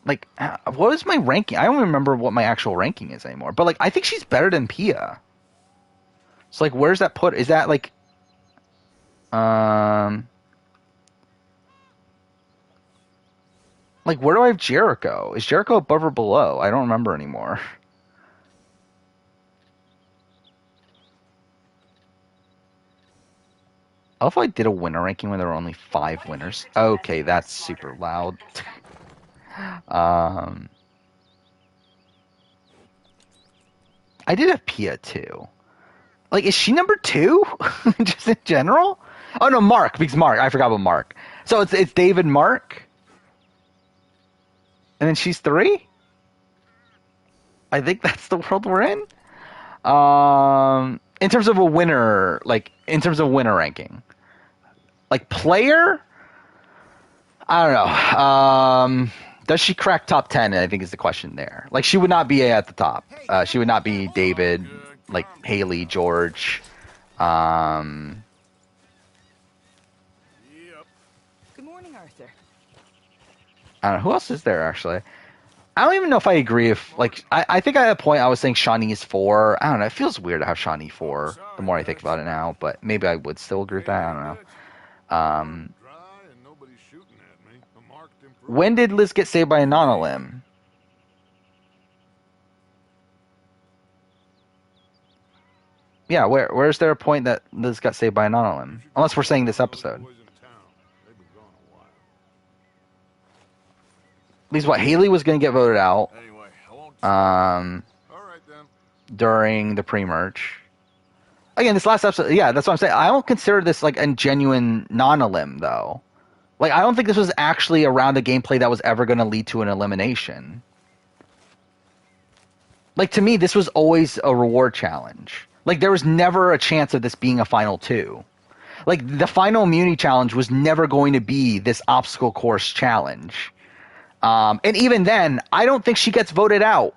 like, what is my ranking? I don't remember what my actual ranking is anymore. But like I think she's better than Pia. So like where's that put? Is that like like, where do I have Jericho? Is Jericho above or below? I don't remember anymore. I love how I did a winner ranking when there were only 5 winners. Okay, that's super loud. I did have Pia too. Like, is she number 2? Just in general? Oh no, Mark, because Mark. I forgot about Mark. So it's David, Mark. And then she's 3? I think that's the world we're in. In terms of a winner, like, in terms of winner ranking. Like, player? I don't know. Does she crack top 10? I think is the question there. Like, she would not be at the top. She would not be David, like, Haley, George. Good morning, Arthur. I don't know. Who else is there, actually? I don't even know if I agree if, like, I think at a point I was saying Shawnee is 4. I don't know. It feels weird to have Shawnee 4 the more I think about it now, but maybe I would still agree with that. I don't know. When did Liz get saved by a non-elim? Yeah, where's there a point that Liz got saved by a non-elim? Unless we're saying this episode. At least what, Haley was going to get voted out during the pre-merge. Again, this last episode, yeah, that's what I'm saying. I don't consider this like a genuine non-elim, though. Like, I don't think this was actually a round of gameplay that was ever going to lead to an elimination. Like, to me, this was always a reward challenge. Like, there was never a chance of this being a final 2. Like, the final immunity challenge was never going to be this obstacle course challenge. And even then, I don't think she gets voted out.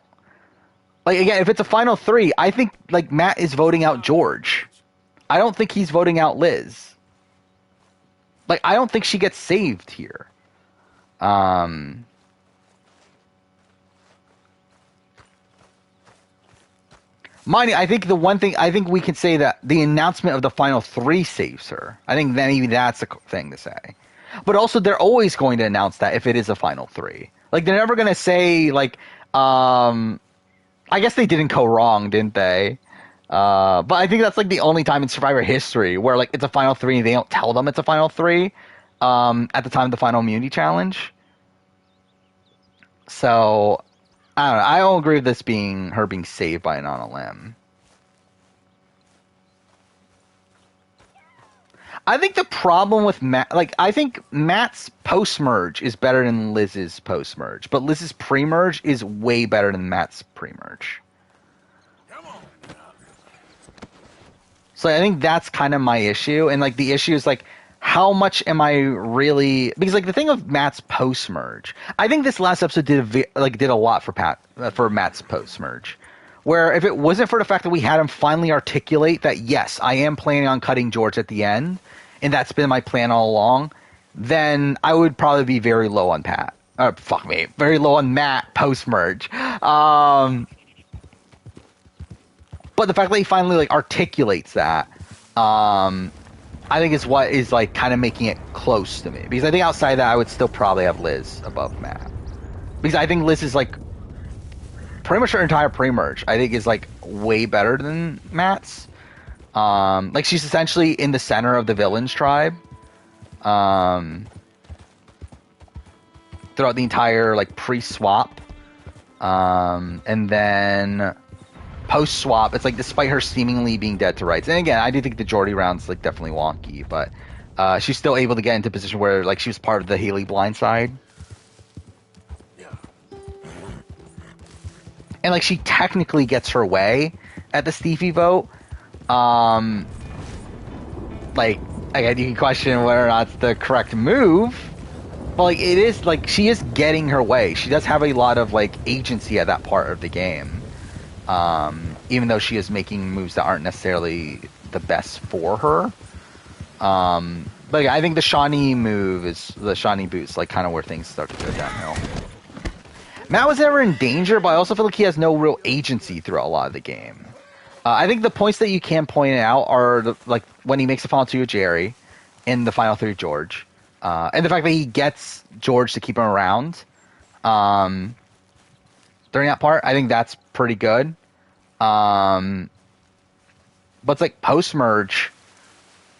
Like, again, if it's a final 3, I think, like, Matt is voting out George. I don't think he's voting out Liz. Like, I don't think she gets saved here. Mind you, I think the one thing, I think we can say that the announcement of the final 3 saves her. I think that maybe that's a thing to say. But also, they're always going to announce that if it is a final 3. Like, they're never going to say, like, I guess they didn't go wrong, didn't they? But I think that's, like, the only time in Survivor history where, like, it's a final 3 and they don't tell them it's a final 3 at the time of the final immunity challenge. So, I don't know. I don't agree with this being her being saved by an on a limb. I think the problem with Matt, like, I think Matt's post-merge is better than Liz's post-merge, but Liz's pre-merge is way better than Matt's pre-merge. So I think that's kind of my issue, and, like, the issue is, like, how much am I really... Because, like, the thing of Matt's post-merge, I think this last episode did a lot for Matt's post-merge. Where if it wasn't for the fact that we had him finally articulate that, yes, I am planning on cutting George at the end, and that's been my plan all along, then I would probably be very low on Pat. Very low on Matt post-merge. But the fact that he finally, like, articulates that, I think is what is, like, kind of making it close to me. Because I think outside of that, I would still probably have Liz above Matt. Because I think Liz is, like, pretty much her entire pre-merge, I think, is, like, way better than Matt's. Like, she's essentially in the center of the villains tribe. Throughout the entire, like, pre-swap. And then post-swap, it's like, despite her seemingly being dead to rights. And again, I do think the Geordie round's, like, definitely wonky, but she's still able to get into a position where, like, she was part of the Haley blindside. And, like, she technically gets her way at the Stevie vote. Like, again, you can question whether or not it's the correct move. But, like, it is, like, she is getting her way. She does have a lot of, like, agency at that part of the game. Even though she is making moves that aren't necessarily the best for her. But, yeah, I think the Shawnee move is, the Shawnee boot's, like, kind of where things start to go downhill. Matt was never in danger, but I also feel like he has no real agency throughout a lot of the game. I think the points that you can point out are, like, when he makes the final 2 with Jerry, in the final 3 with George, and the fact that he gets George to keep him around during that part. I think that's pretty good. But it's like post-merge,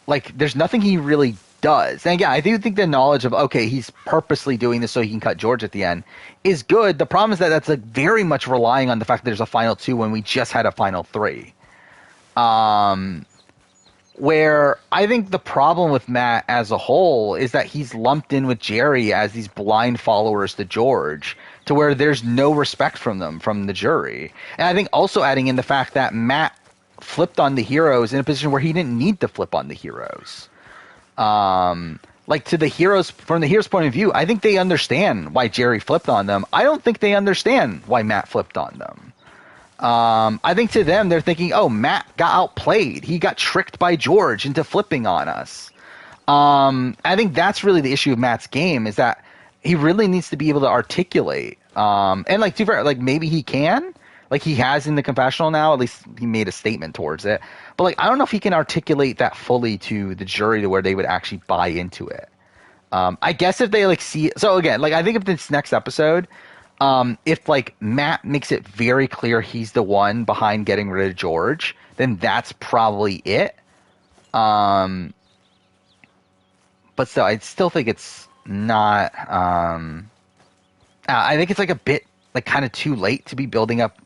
like, there's nothing he really does. And again, I do think the knowledge of, okay, he's purposely doing this so he can cut George at the end is good. The problem is that that's, like, very much relying on the fact that there's a final 2 when we just had a final 3. Where I think the problem with Matt as a whole is that he's lumped in with Jerry as these blind followers to George, to where there's no respect from them, from the jury. And I think also adding in the fact that Matt flipped on the heroes in a position where he didn't need to flip on the heroes. Like, to the heroes, from the heroes' point of view, I think they understand why Jerry flipped on them. I don't think they understand why Matt flipped on them. I think to them, they're thinking, oh, Matt got outplayed. He got tricked by George into flipping on us. I think that's really the issue of Matt's game, is that he really needs to be able to articulate. And, like, to be fair, like, maybe he can. Like, he has in the confessional now. At least he made a statement towards it. But, like, I don't know if he can articulate that fully to the jury to where they would actually buy into it. I guess if they, like, see... So, again, like, I think if this next episode, if, like, Matt makes it very clear he's the one behind getting rid of George, then that's probably it. But still, I still think it's not... I think it's, like, a bit, like, kind of too late to be building up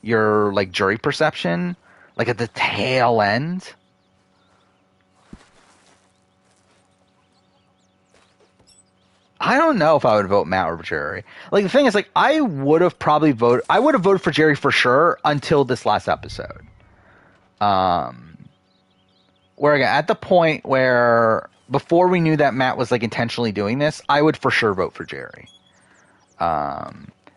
your, like, jury perception, like, at the tail end. I don't know if I would vote Matt over Jerry. Like, the thing is, like, I would have voted for Jerry for sure until this last episode. Where, again, at the point where, before we knew that Matt was, like, intentionally doing this, I would for sure vote for Jerry.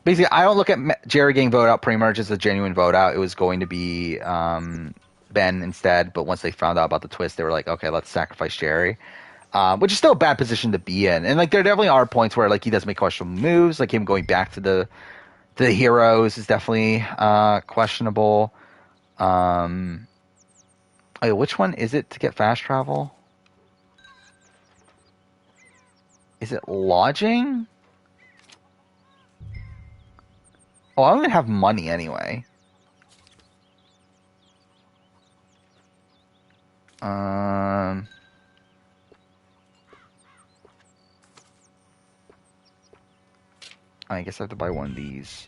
basically, I don't look at Jerry getting voted out pretty much as a genuine vote out. It was going to be Ben instead, but once they found out about the twist, they were like, okay, let's sacrifice Jerry. Which is still a bad position to be in. And like there definitely are points where like he does make questionable moves, like him going back to the heroes is definitely questionable. Which one is it to get fast travel? Is it lodging? Oh, I don't even have money anyway. I guess I have to buy one of these.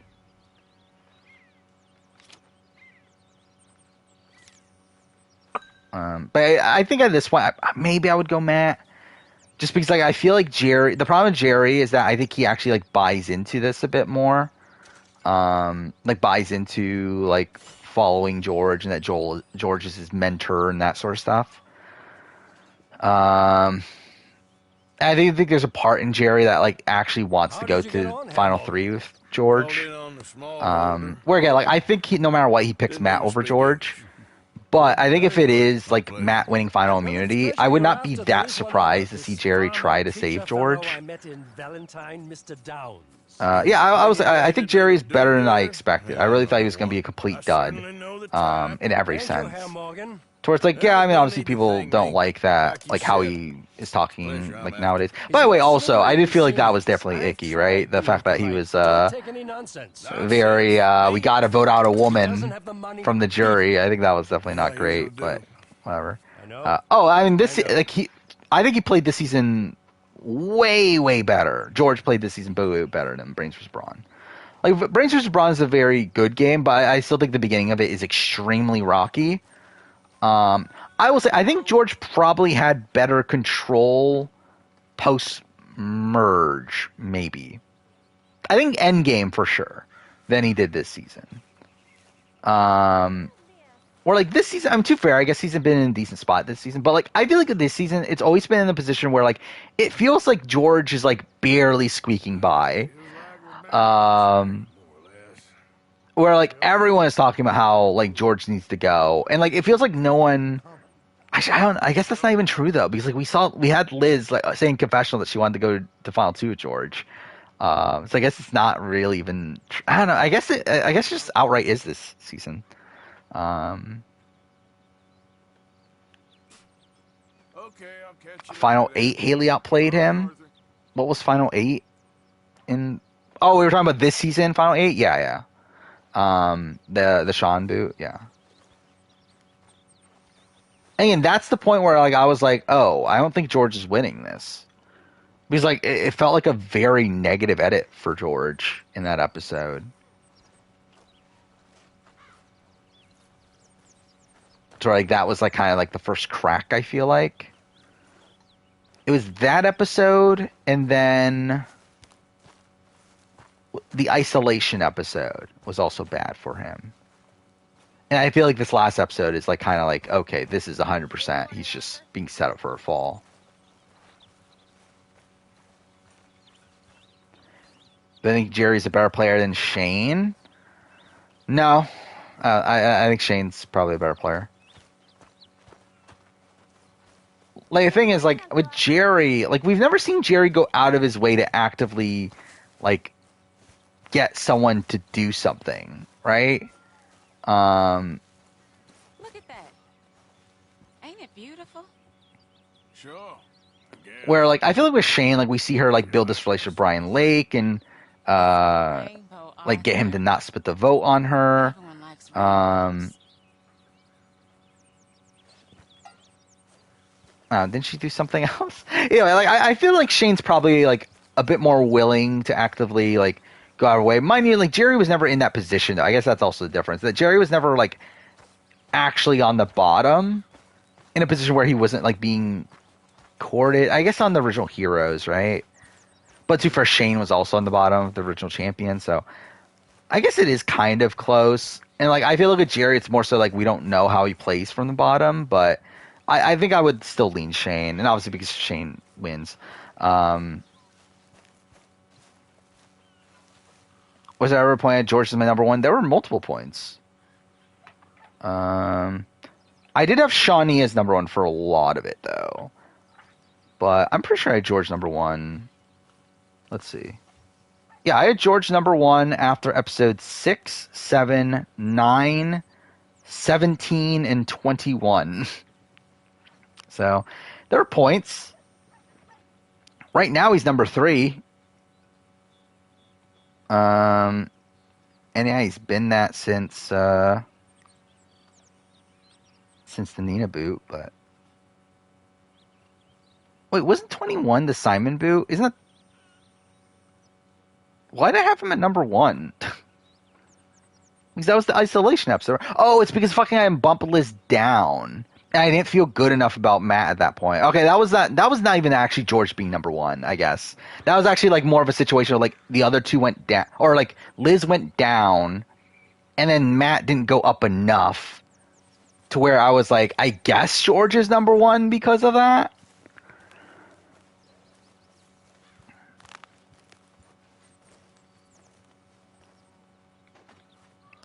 But I think at this point, maybe I would go Matt. Just because like I feel like Jerry, the problem with Jerry is that I think he actually like buys into this a bit more. Like buys into like following George and that George is his mentor and that sort of stuff. I think there's a part in Jerry that like actually wants to go to Final 3 with George. Where again, like I think no matter what, he picks Matt over George. But I think if it is like Matt winning final immunity, I would not be that surprised to see Jerry try to save George. I think Jerry's better than I expected. I really thought he was going to be a complete dud in every sense. Towards like, yeah, I mean, obviously people don't like that, like how he is talking like nowadays. By the way, also, I did feel like that was definitely icky, right? The fact that he was very, we got to vote out a woman from the jury. I think that was definitely not great, but whatever. I mean, I think he played this season way better. George played this season way better than Brains vs. Brawn. Like, Brains vs. Brawn is a very good game, but I still think the beginning of it is extremely rocky. I will say, I think George probably had better control post-merge, maybe. I think endgame for sure than he did this season. Or like this season, I'm too fair. I guess he's been in a decent spot this season. But like, I feel like this season, it's always been in a position where like, it feels like George is like barely squeaking by. Where like everyone is talking about how like George needs to go, and like it feels like no one. I guess that's not even true though, because like we had Liz like saying confessional that she wanted to go to Final 2 with George. So I guess it's not really even. I don't know. I guess it just outright is this season. Okay, I'll catch you Final 8, Haley outplayed him. What was Final 8? We were talking about this season, Final 8. Yeah. The Sean boot, yeah. And that's the point where like I was like, oh, I don't think George is winning this. Because like it felt like a very negative edit for George in that episode. So like that was like kind of like the first crack, I feel like. It was that episode and then the isolation episode was also bad for him. And I feel like this last episode is like kind of like, okay, this is 100%. He's just being set up for a fall. But I think Jerry's a better player than Shane. No. I think Shane's probably a better player. Like, the thing is, like, with Jerry, like, we've never seen Jerry go out of his way to actively, like, get someone to do something, right? Look at that. Ain't it beautiful? Sure. Where, like, I feel like with Shane, like, we see her, like, build this relationship with Brian Lake and, like, get him to not split the vote on her. Didn't she do something else? Anyway, like, I feel like Shane's probably, like, a bit more willing to actively, like, go out of the way. Mind you, like, Jerry was never in that position, though. I guess that's also the difference. That Jerry was never, like, actually on the bottom in a position where he wasn't, like, being courted. I guess on the original Heroes, right? But too far, Shane was also on the bottom, the original champion, so I guess it is kind of close. And, like, I feel like with Jerry, it's more so, like, we don't know how he plays from the bottom, but I think I would still lean Shane, and obviously because Shane wins. Which Was there ever a point at George as my number one? There were multiple points. I did have Shawnee as number one for a lot of it, though. But I'm pretty sure I had George number one. Let's see. Yeah, I had George number one after episodes 6, 7, 9, 17, and 21. So, there are points. Right now, he's number 3. And yeah, he's been that since the Nina boot, but... Wait, wasn't 21 the Simon boot? Isn't that... Why did I have him at number 1? Because that was the isolation episode. Oh, it's because fucking I bumped Liz down. And I didn't feel good enough about Matt at that point. Okay, that was not even actually George being number 1, I guess. That was actually like more of a situation where like the other two went down, or like Liz went down, and then Matt didn't go up enough to where I was like, I guess George is number 1 because of that.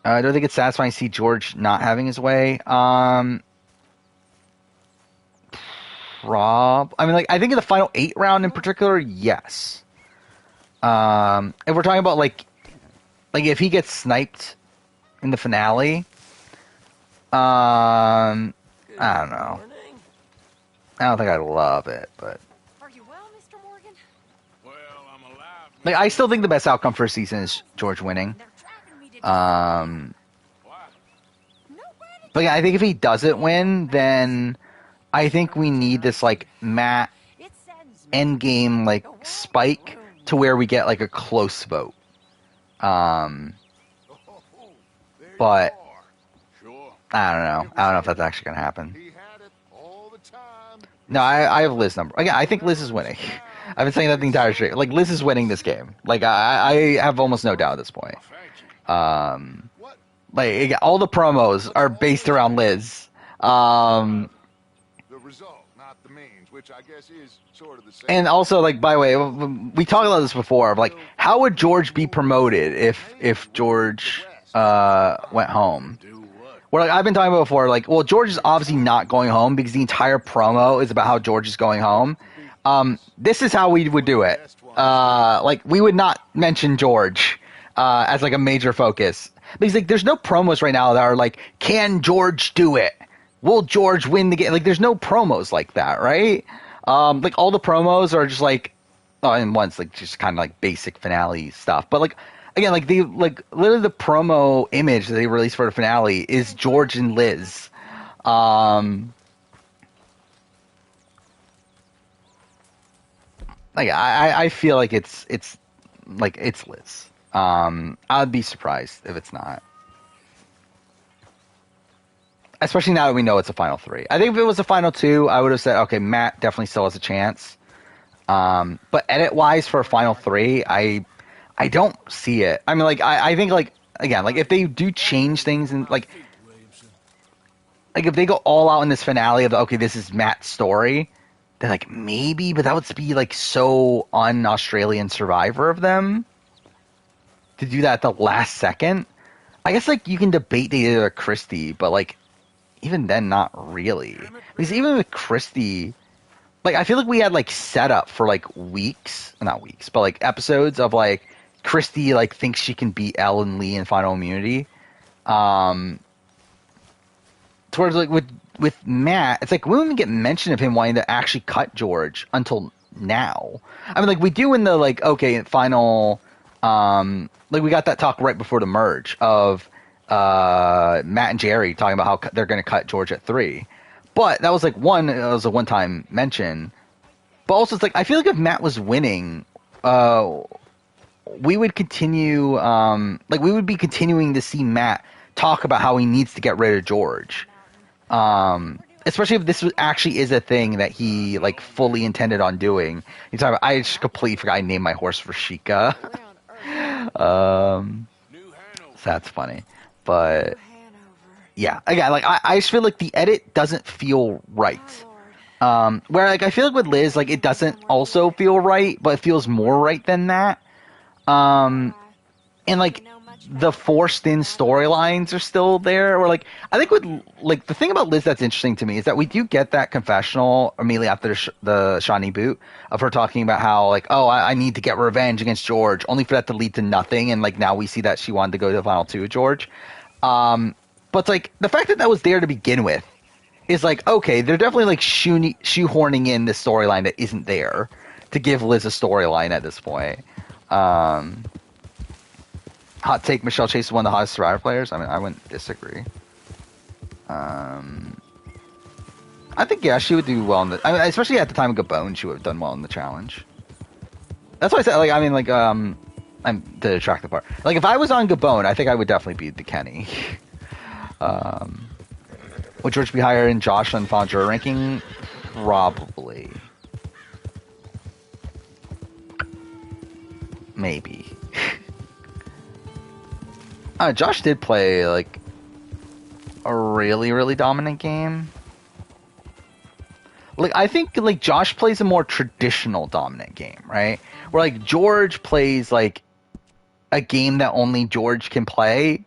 I don't think it's satisfying to see George not having his way. I mean, like, I think in the final 8 round in particular, yes. If we're talking about like if he gets sniped in the finale, I don't know. I don't think I love it, but Are you well, Mr. Morgan? Well, I'm alive. like, I still think the best outcome for a season is George winning. But yeah, I think if he doesn't win, then I think we need this like Matt endgame like spike to where we get like a close vote. But I don't know. I don't know if that's actually gonna happen. No, I have Liz number. Again, I think Liz is winning. I've been saying that the entire stream. Like, Liz is winning this game. Like, I have almost no doubt at this point. Like, all the promos are based around Liz. The result, not the means, which I guess is sort of the same. And also, like, by the way, we talked about this before. Of like, how would George be promoted if George went home? Well, like, I've been talking about before. Like, well, George is obviously not going home because the entire promo is about how George is going home. This is how we would do it. Like, we would not mention George as like a major focus. Because like, there's no promos right now that are like, can George do it? Will George win the game? Like, there's no promos like that, right? Like, all the promos are just like, oh, and one's like just kind of like basic finale stuff. But like, again, like literally the promo image that they released for the finale is George and Liz. Like, I feel like it's Liz. I'd be surprised if it's not. Especially now that we know it's a final 3. I think if it was a final 2, I would have said, okay, Matt definitely still has a chance. But edit-wise for a final 3, I don't see it. I mean, like, I think, like, again, like, if they do change things and, like if they go all out in this finale of, okay, this is Matt's story, then, like, maybe, but that would be, like, so un-Australian Survivor of them to do that at the last second. I guess, like, you can debate they did it with Christie, but, like, even then, not really. Because even with Christie, like, I feel like we had, like, setup for, like, weeks, not weeks, but, like, episodes of, like, Christie, like, thinks she can beat Elle and Lee in Final Immunity. Towards, like, with Matt, it's like, we don't even get mention of him wanting to actually cut George until now. I mean, like, we do in the, like, okay, final, like, we got that talk right before the merge of Matt and Jerry talking about how they're going to cut George at 3. But that was like it was a one-time mention. But also, it's like, I feel like if Matt was winning, we would continue, like, we would be continuing to see Matt talk about how he needs to get rid of George. Especially if this actually is a thing that he, like, fully intended on doing. He's talking about, I just completely forgot I named my horse for Sheikah. So that's funny. But yeah, again, like, I just feel like the edit doesn't feel right. Where, like, I feel like with Liz, like, it doesn't also feel right, but it feels more right than that. and like the forced in storylines are still there. Or like I think with like the thing about Liz that's interesting to me is that we do get that confessional immediately after the Shawnee boot of her talking about how like, oh, I need to get revenge against George, only for that to lead to nothing. And like now we see that she wanted to go to the final two with George. But like the fact that that was there to begin with is like, okay, they're definitely like shoehorning in this storyline that isn't there to give Liz a storyline at this point. Hot take: Michelle Chase is one of the hottest Survivor players. I mean, I wouldn't disagree. I think she would do well in the. I mean, especially at the time of Gabon, she would have done well in the challenge. That's why I said, like, I mean, like, I'm to detract the part. Like, if I was on Gabon, I think I would definitely beat the Kenny. Would George be higher in Josh on Final Juror ranking? Probably. Maybe. Josh did play like a really, really dominant game. Like I think like Josh plays a more traditional dominant game, right? Where like George plays like a game that only George can play.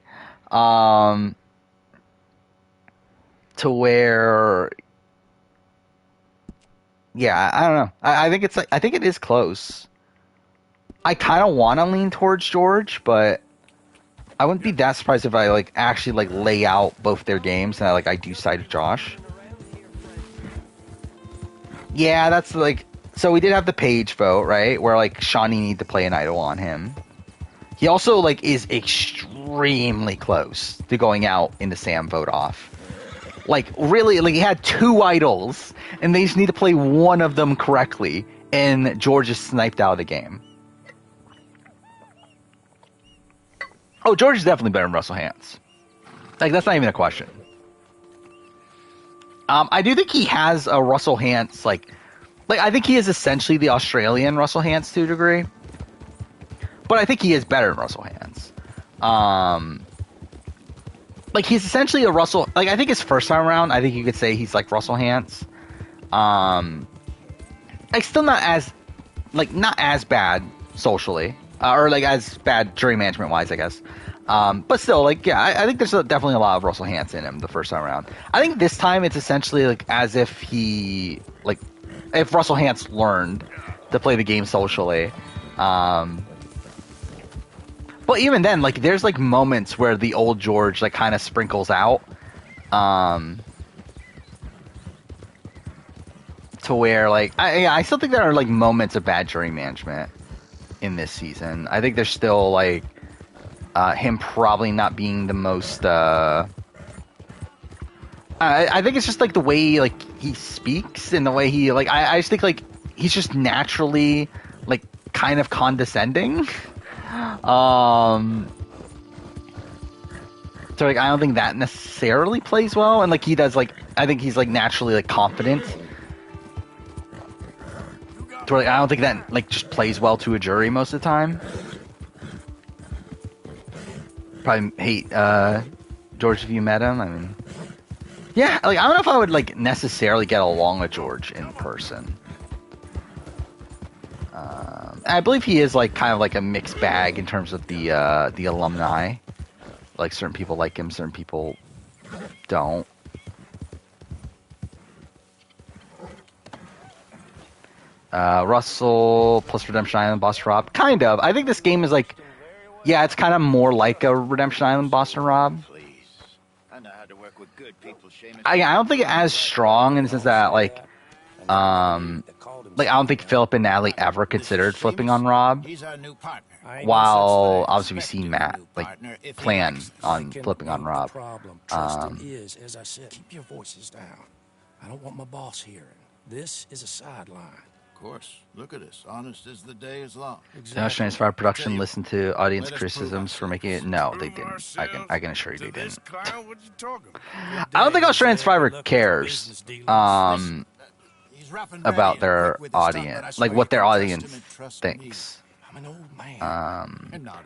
To where I don't know. I think it's like I think it is close. I kind of want to lean towards George, but I wouldn't be that surprised if I like actually like lay out both their games and I do side with Josh. Yeah, that's like so we did have the Page vote, right? Where like Shawnee need to play an idol on him. He also like is extremely close to going out in the Sam vote off. Like really, like he had 2 idols and they just need to play one of them correctly, and George is sniped out of the game. Oh, George is definitely better than Russell Hantz. Like, that's not even a question. I do think he has a Russell Hantz, like I think he is essentially the Australian Russell Hantz to a degree. But I think he is better than Russell Hantz. Like, he's essentially a Russell... Like, I think his first time around, I think you could say he's like Russell Hantz. Like, still not as... Like, not as bad socially. Or like as bad jury management wise, I guess. But still, like, yeah, I think there's definitely a lot of Russell Hantz in him the first time around. I think this time it's essentially like as if he, like, if Russell Hantz learned to play the game socially. But even then, like, there's like moments where the old George like kind of sprinkles out. To where like I still think there are like moments of bad jury management in this season. I think there's still like him probably not being the most I think it's just like the way like he speaks and the way he like I just think like he's just naturally like kind of condescending. So like I don't think that necessarily plays well, and like he does like I think he's like naturally like confident. So like, I don't think that like just plays well to a jury most of the time. Probably hate George if you met him. I mean, yeah, like I don't know if I would like necessarily get along with George in person. I believe he is like kind of like a mixed bag in terms of the alumni. Like certain people like him, certain people don't. Russell plus Redemption Island Boston Rob. Kind of. I think this game is like, yeah, it's kind of more like a Redemption Island Boston Rob. I don't think it's as strong in the sense that like I don't think Philip and Natalie ever considered flipping on Rob. While obviously we see Matt like plan on flipping on Rob. Is, as I said, keep your voices down. I don't want my boss hearing. This is a sideline. Of course. Look at us. Honest as the day is long. Australian Survivor production listened to audience criticisms for making it. No, they didn't. I can assure you they didn't. I don't think Australian Survivor cares about their audience, like what their audience thinks.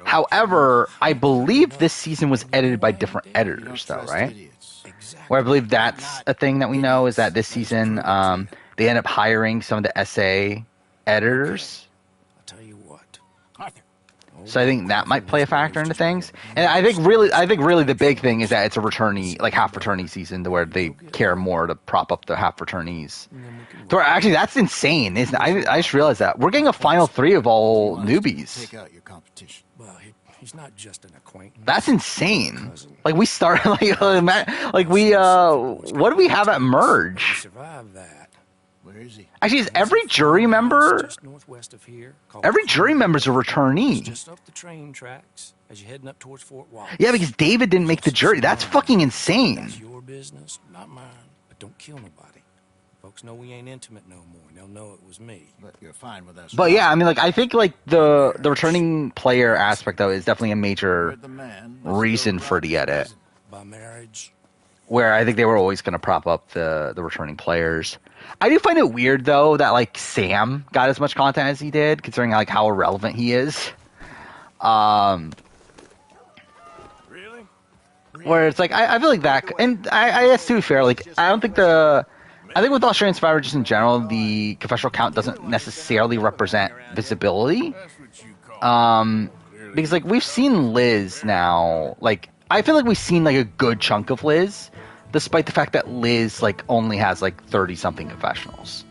However, I believe this season was edited by different editors, though, right? Where I believe that's a thing that we know is that this season they end up hiring some of the SA editors. I'll tell you what, Arthur. So I think that might play a factor into things. And I think really the big thing is that it's a returnee, like half returnee season, to where they care more to prop up the half returnees. Actually, that's insane, isn't it? I just realized that we're getting a final 3 of all newbies. Take out your competition. Well, he's not just an acquaintance. That's insane. Like we start what do we have at merge? Survive that. Where is he? Actually, is every jury member? Just northwest of here. Every jury member's a returnee. Just up the train tracks as you're heading up towards Fort Wallace. Yeah, because David didn't make the jury. That's fucking insane. That's your business, not mine. But don't kill nobody. Folks know we ain't intimate no more. They'll know it was me. But you're fine with that. But yeah, I mean, like I think like the returning player aspect though is definitely a major reason for the edit. By marriage. Where I think they were always going to prop up the returning players. I do find it weird though that like Sam got as much content as he did, considering like how irrelevant he is. Really? Where it's like I feel like that, and I guess to be fair, like I think with Australian Survivor just in general, the confessional count doesn't necessarily represent visibility. Because like we've seen Liz now, like I feel like we've seen like a good chunk of Liz, despite the fact that Liz like only has like 30 something confessionals.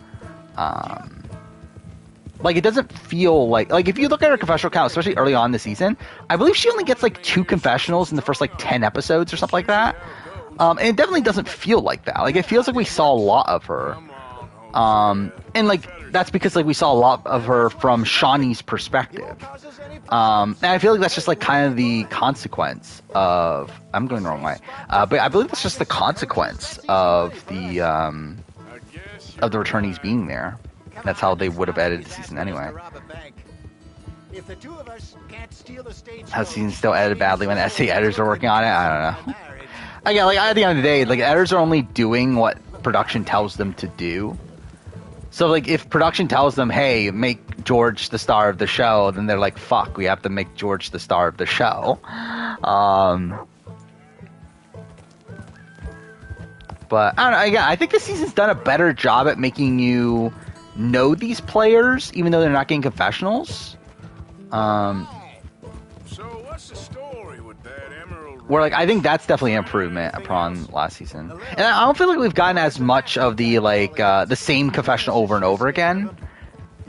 Like it doesn't feel like if you look at her confessional count, especially early on in the season, I believe she only gets like 2 confessionals in the first like 10 episodes or something like that. And it definitely doesn't feel like that. Like it feels like we saw a lot of her. And like that's because like we saw a lot of her from Shawnee's perspective. And I feel like that's just like kind of the consequence of I'm going the wrong way. But I believe that's just the consequence of the returnees being there. That's how they would have edited the season anyway. If the two of us can't steal the stage, How the season's still edited badly when SA editors are working on it, I don't know. Again, like at the end of the day, like editors are only doing what production tells them to do. So like if production tells them, hey, make George the star of the show, then they're like, fuck, we have to make George the star of the show. But I don't know, again, I think this season's done a better job at making you know these players, even though they're not getting confessionals. So what's the story with that Emerald? Where like I think that's definitely an improvement upon last season, and I don't feel like we've gotten as much of the like the same confessional over and over again.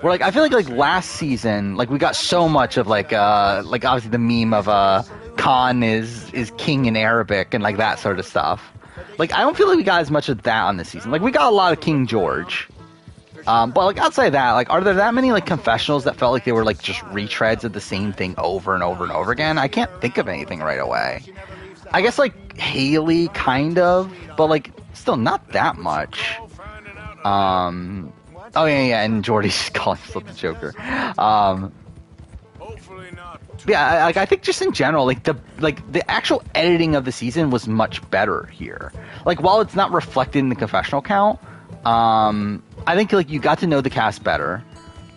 Where like I feel like last season, like we got so much of like obviously the meme of Khan is king in Arabic and like that sort of stuff. Like I don't feel like we got as much of that on this season. Like we got a lot of King George. But like outside of that, like are there that many like confessionals that felt like they were like just retreads of the same thing over and over and over again? I can't think of anything right away. I guess like Haley kind of, but like still not that much. Oh yeah, and Jordy's calling himself the Joker. Yeah, like I think just in general, like the actual editing of the season was much better here. Like while it's not reflected in the confessional count, I think like you got to know the cast better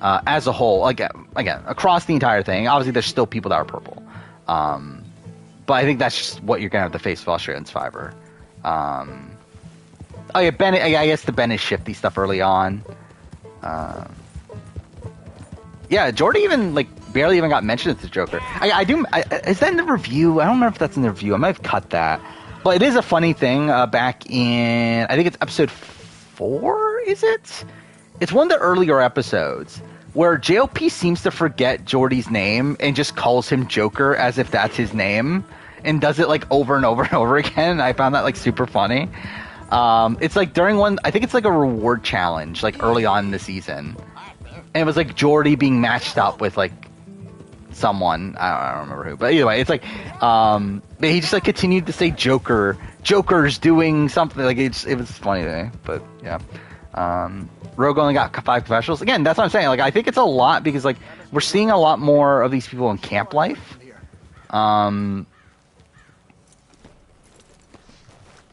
as a whole. Like again, across the entire thing. Obviously, there's still people that are purple, but I think that's just what you're gonna have to face with Australian Survivor. Oh yeah, Ben. I guess the Ben is shifty stuff early on. Yeah, Jordy even like barely even got mentioned as the Joker. Is that in the review? I don't remember if that's in the review. I might have cut that, but it is a funny thing. Back in I think it's episode 4, is it? It's one of the earlier episodes where JLP seems to forget Jordy's name and just calls him Joker as if that's his name and does it like over and over and over again. I found that like super funny. It's like during one, I think it's like a reward challenge like early on in the season. And it was like Jordy being matched up with like someone. I don't remember who. But anyway, it's like he just like continued to say Joker. Joker's doing something. Like it was funny to me. But yeah. Rogue only got 5 confessionals. Again, that's what I'm saying. Like I think it's a lot because like we're seeing a lot more of these people in camp life. And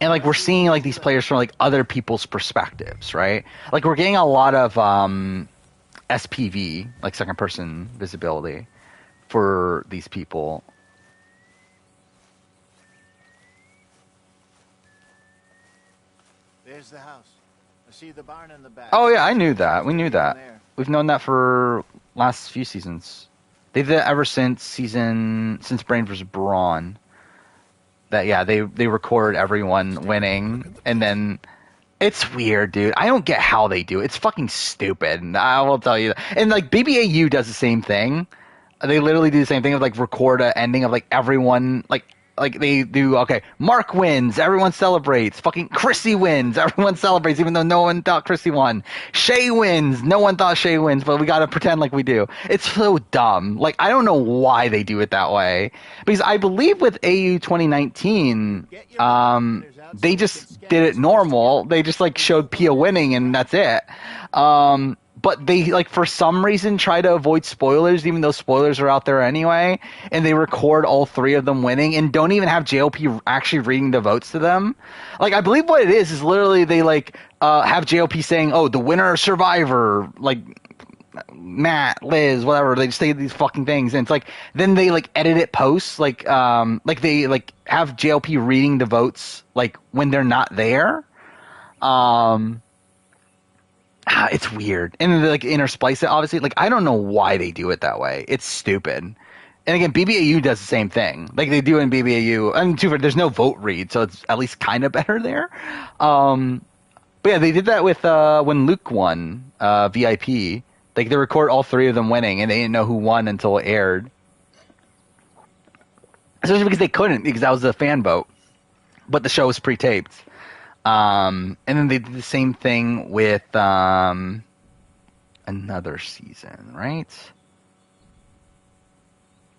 like we're seeing like these players from like other people's perspectives, right? Like we're getting a lot of SPV, like second person visibility for these people. There's the house. I see the barn in the back. Oh yeah, I knew that. We knew that. We've known that for last few seasons. They did that ever since Brain vs. Brawn. They record everyone winning, and then it's weird, dude. I don't get how they do it. It's fucking stupid. I will tell you that. And like BBAU does the same thing. They literally do the same thing of like record a ending of like everyone like they do. Okay, Mark wins, everyone celebrates. Fucking Chrissy wins, everyone celebrates, even though no one thought Chrissy won. Shay wins, no one thought Shay wins, but we gotta pretend like we do. It's so dumb. Like I don't know why they do it that way, because I believe with AU 2019, they just did it normal. They just like showed Pia winning and that's it. But they, like, for some reason try to avoid spoilers, even though spoilers are out there anyway, and they record all three of them winning and don't even have JLP actually reading the votes to them. Like, I believe what it is literally they, like, have JLP saying, oh, the winner survivor, like, Matt, Liz, whatever, they just say these fucking things, and it's like, then they, like, edit it post, like they, like, have JLP reading the votes, like, when they're not there. It's weird. And then they like intersplice it, obviously. Like, I don't know why they do it that way. It's stupid. And again, BBAU does the same thing. Like they do in BBAU. I mean, there's no vote read, so it's at least kind of better there. But yeah, they did that with when Luke won VIP. Like they record all three of them winning, and they didn't know who won until it aired. Especially because they couldn't, because that was a fan vote. But the show was pre-taped. And then they did the same thing with another season, right?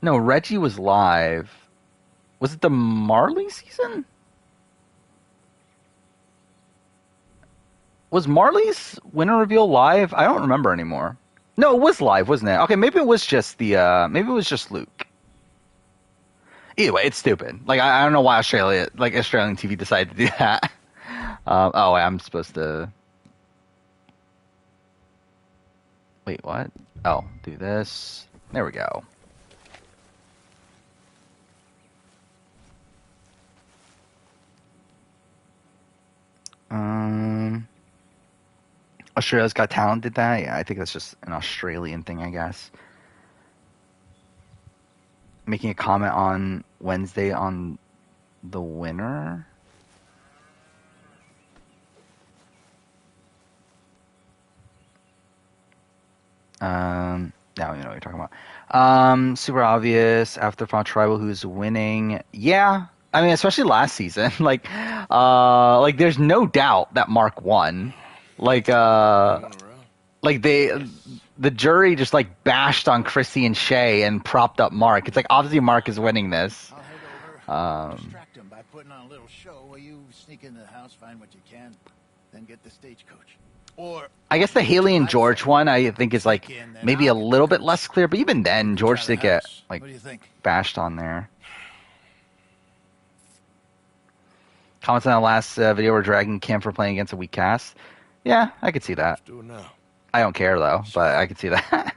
No, Reggie was live. Was it the Marley season? Was Marley's winner reveal live? I don't remember anymore. No, it was live, wasn't it? Okay, maybe it was just Luke. Either way, it's stupid. Like I don't know why Australian TV decided to do that. I'm supposed to... Wait, what? Oh, do this. There we go. Australia's Got Talent did that? Yeah, I think that's just an Australian thing, I guess. Making a comment on Wednesday on the winner... Now you know what you're talking about. Super obvious after Final Tribal who's winning. Yeah, I mean, especially last season. like there's no doubt that Mark won. The jury just like bashed on Chrissy and Shay and propped up Mark. It's like obviously Mark is winning this. Distract him by putting on a little show where you sneak into the house, find what you can, then get the stagecoach. Or I guess the Haley and George one I think is like maybe a little bit less clear, but even then George did get like bashed on there. Comments on the last video were dragging Cam for playing against a weak cast. Yeah, I could see that. Do it now. I don't care though, but I could see that.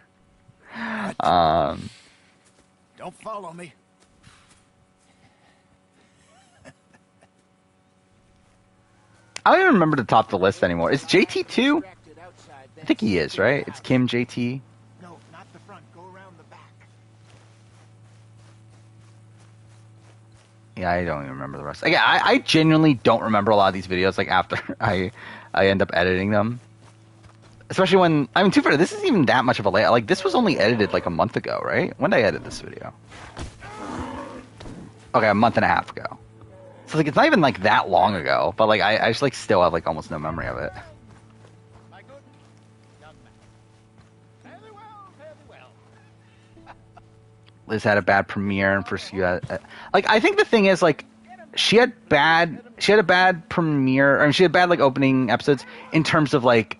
Don't follow me. I don't even remember the top of the list anymore. Is JT 2? I think he is, right? It's Kim, JT. No, not the front. Go around the back. Yeah, I don't even remember the rest. Again, I genuinely don't remember a lot of these videos. Like after I end up editing them, especially when too fair. This isn't even that much of a layout. Like this was only edited like a month ago, right? When did I edit this video? Okay, a month and a half ago. So like it's not even like that long ago, but like I just like still have like almost no memory of it. Liz had a bad premiere and first you had, like I think the thing is like she had a bad premiere, I mean she had bad like opening episodes in terms of like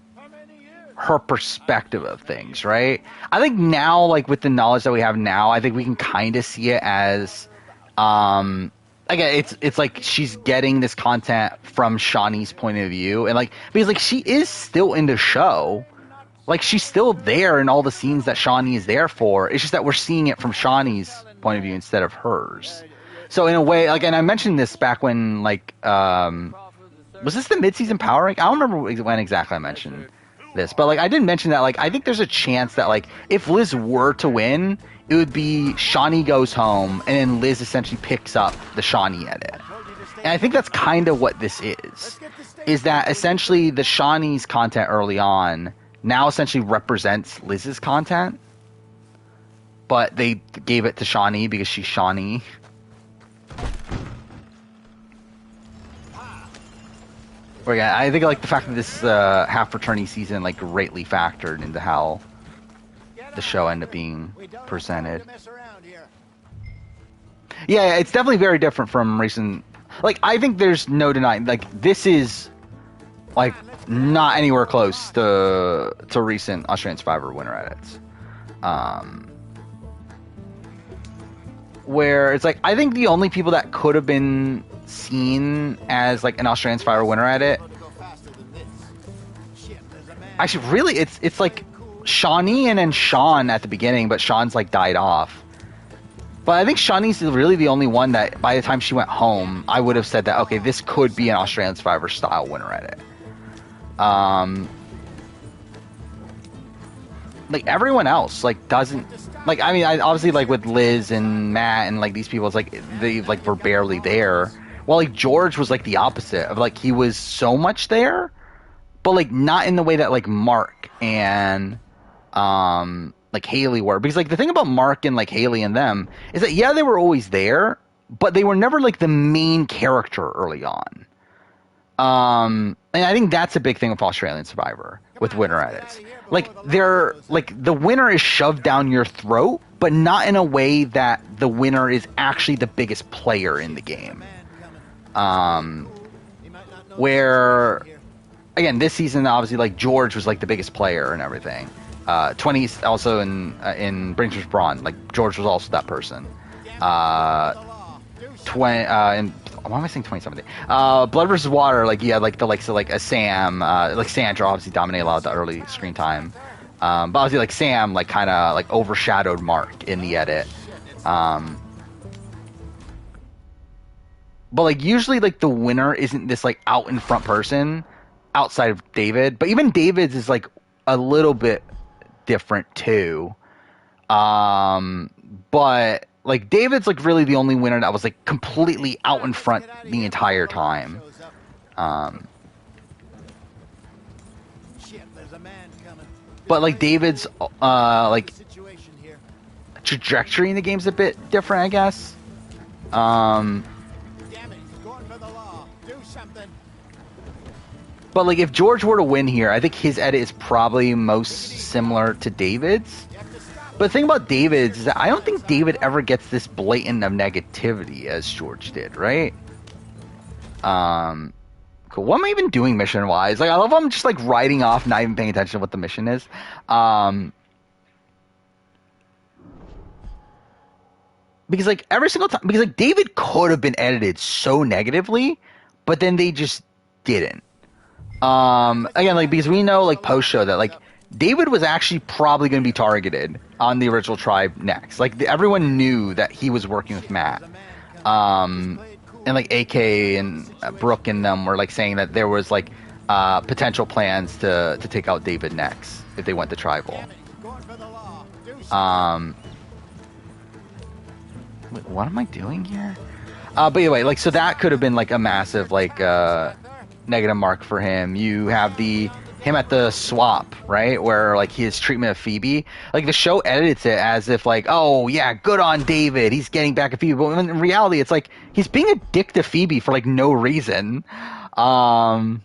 her perspective of things, right? I think now like with the knowledge that we have now, I think we can kind of see it as again, it's like she's getting this content from Shawnee's point of view, and like because like she is still in the show, like she's still there in all the scenes that Shawnee is there for. It's just that we're seeing it from Shawnee's point of view instead of hers. So in a way, like, and I mentioned this back when like was this the mid-season power rank? I don't remember when exactly I mentioned. this. But like I didn't mention that like I think there's a chance that like if Liz were to win, it would be Shawnee goes home and then Liz essentially picks up the Shawnee edit. And I think that's kind of what this is that essentially the Shawnee's content early on now essentially represents Liz's content, but they gave it to Shawnee because she's Shawnee. But yeah, I think like the fact that this half fraternity season like greatly factored into how the show ended up being presented. Yeah, it's definitely very different from recent. Like I think there's no denying. Like this is like not anywhere close to recent Australian Survivor winner edits. Where it's like I think the only people that could have been seen as like an Australian Survivor winner edit, actually really it's like Shawnee and then Sean at the beginning, but Sean's like died off. But I think Shawnee's really the only one that by the time she went home, I would have said that okay, this could be an Australian Survivor style winner edit. Like everyone else like doesn't like I mean I obviously like with Liz and Matt and like these people it's like they like were barely there. Well, like George was like the opposite of like he was so much there, but like not in the way that like Mark and like Haley were. Because like the thing about Mark and like Haley and them is that yeah, they were always there, but they were never like the main character early on. And I think that's a big thing with Australian Survivor with winner edits. Like they're like the winner is shoved down your throat, but not in a way that the winner is actually the biggest player in the game. Where again, this season obviously like George was like the biggest player and everything. 20s also in Brinksman's Brawn, like George was also that person. 20 and why am I saying 2017? Blood vs. Water, like yeah, like the likes of like a Sam, like Sandra obviously dominated a lot of the early screen time. But obviously like Sam like kind of like overshadowed Mark in the edit. But like usually like the winner isn't this like out in front person outside of David, but even David's is like a little bit different too. But like David's like really the only winner that was like completely out in front the entire time. But like David's like trajectory in the game's a bit different, I guess. But like if George were to win here, I think his edit is probably most similar to David's. But the thing about David's is that I don't think David ever gets this blatant of negativity as George did, right? Cool. What am I even doing mission wise? Like I love how I'm just like writing off, not even paying attention to what the mission is. Because like every single time, because like David could have been edited so negatively, but then they just didn't. Again, like because we know like post show that like David was actually probably going to be targeted on the original tribe next. Like everyone knew that he was working with Matt. And like AK and Brooke and them were like saying that there was like potential plans to take out David next if they went to tribal. Wait, what am I doing here? But anyway, like so that could have been like a massive like negative mark for him. You have him at the swap, right? Where like his treatment of Phoebe, like the show edits it as if like, oh yeah, good on David, he's getting back at Phoebe. But in reality, it's like he's being a dick to Phoebe for like no reason. So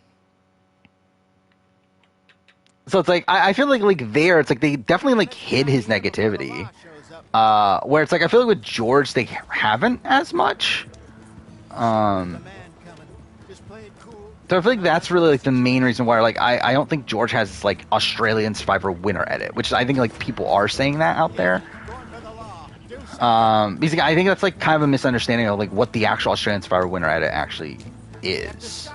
it's like I feel like there, it's like they definitely like hid his negativity. Where it's like I feel like with George they haven't as much. So I feel like that's really like the main reason why like I don't think George has this like Australian Survivor winner edit, which I think like people are saying that out there. Because I think that's like kind of a misunderstanding of like what the actual Australian Survivor winner edit actually is.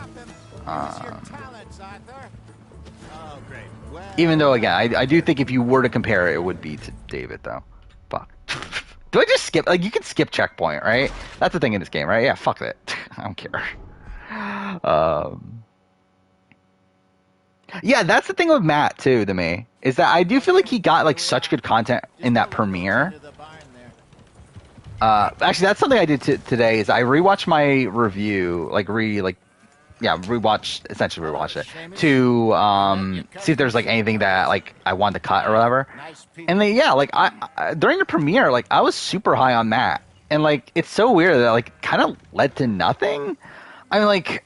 Even though again I do think if you were to compare it, it would be to David though. Fuck. Do I just skip? Like you can skip checkpoint, right? That's the thing in this game, right? Yeah, fuck it. I don't care. Yeah, that's the thing with Matt too. To me, is that I do feel like he got like such good content in that premiere. Actually, that's something I did today. Is I rewatched my review, essentially rewatched it to see if there's like anything that like I wanted to cut or whatever. And then I during the premiere, like I was super high on Matt, and like it's so weird that like kind of led to nothing. I mean, like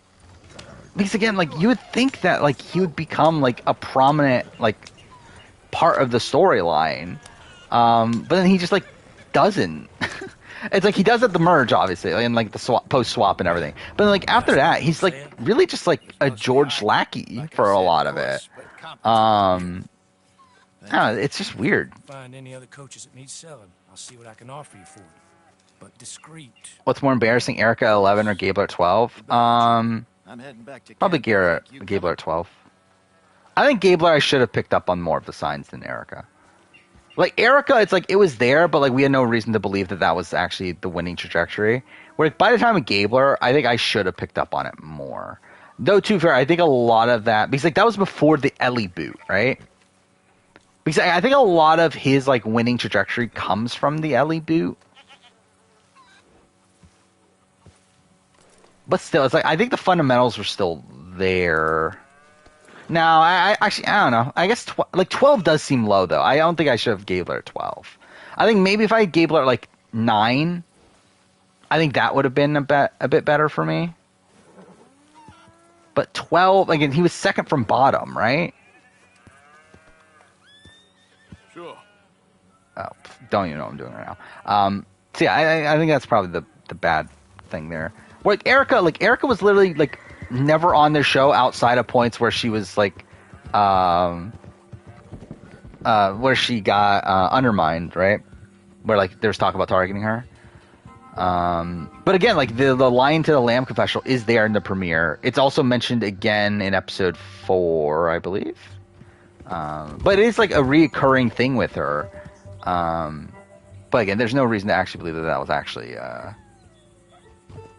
because again, like you would think that like he would become like a prominent like part of the storyline, but then he just like doesn't. It's like he does at the merge, obviously, and like the post swap and everything. But then, like after that, he's like really just like a George lackey for a lot of it. I don't know, it's just weird. Find any other coaches that need selling. I'll see what I can offer you for them. But discreet. What's more embarrassing, Erica at 11 or Gabler at 12? I'm heading back to Probably Gabler at 12. I think Gabler I should have picked up on more of the signs than Erica. Like Erica, it's like it was there, but like we had no reason to believe that that was actually the winning trajectory. Where by the time of Gabler, I think I should have picked up on it more. Though, to be fair, I think a lot of that because like that was before the Ellie boot, right? Because I think a lot of his like winning trajectory comes from the Ellie boot. But still, it's like I think the fundamentals were still there. No, I actually I don't know. I guess 12 does seem low though. I don't think I should have Gabler at 12. I think maybe if I had Gabler at like 9, I think that would have been a bit better for me. But 12 again, he was second from bottom, right? Sure. Oh, don't even know what I'm doing right now. So yeah, I think that's probably the bad thing there. Where Erica was literally like never on the show outside of points where she was like, where she got undermined, right? Where like there's talk about targeting her. But again, like the Lion to the Lamb confessional is there in the premiere. It's also mentioned again in episode 4, I believe. But it is like a reoccurring thing with her. But again, there's no reason to actually believe that was actually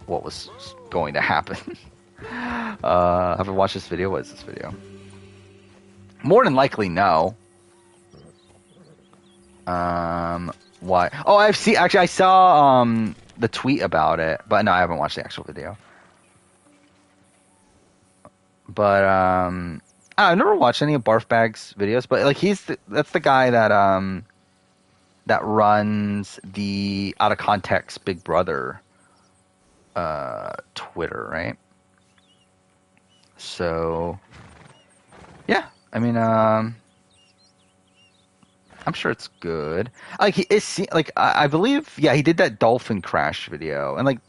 what was going to happen. Have you watched this video? What is this video? More than likely, no. Why? Oh, I saw the tweet about it, but no, I haven't watched the actual video. But I've never watched any of Barfbag's videos, but like that's the guy that that runs the Out of Context Big Brother Twitter, right? So yeah, I mean I'm sure it's good. Like I believe, yeah, he did that dolphin crash video, and like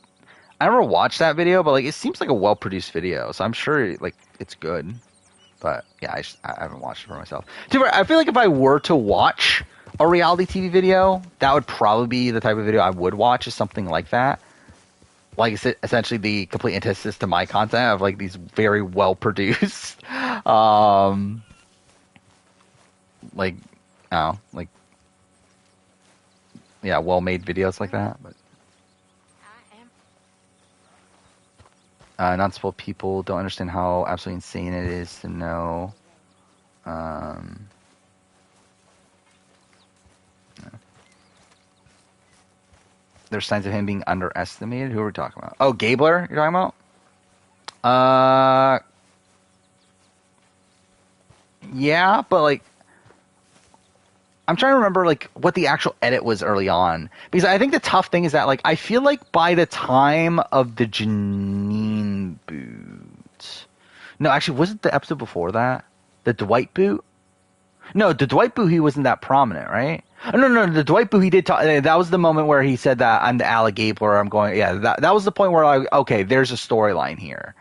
I never watched that video, but like it seems like a well produced video, so I'm sure like it's good. But yeah, I haven't watched it for myself. I feel like if I were to watch a reality TV video, that would probably be the type of video I would watch, is something like that. Like it's essentially the complete antithesis to my content of like these very well produced, like. Oh, like, yeah, well-made videos like that. But non-spoiled people don't understand how absolutely insane it is to know. There's signs of him being underestimated. Who are we talking about? Oh, Gabler, you're talking about? Yeah, but like. I'm trying to remember like what the actual edit was early on, because I think the tough thing is that like I feel like by the time of the Janine boot, no, actually was it the episode before that, the Dwight boot? No, the Dwight boot he wasn't that prominent, right? Oh, no, the Dwight boot he did talk. That was the moment where he said that I'm the alligator, or I'm going. Yeah, that was the point where okay, there's a storyline here.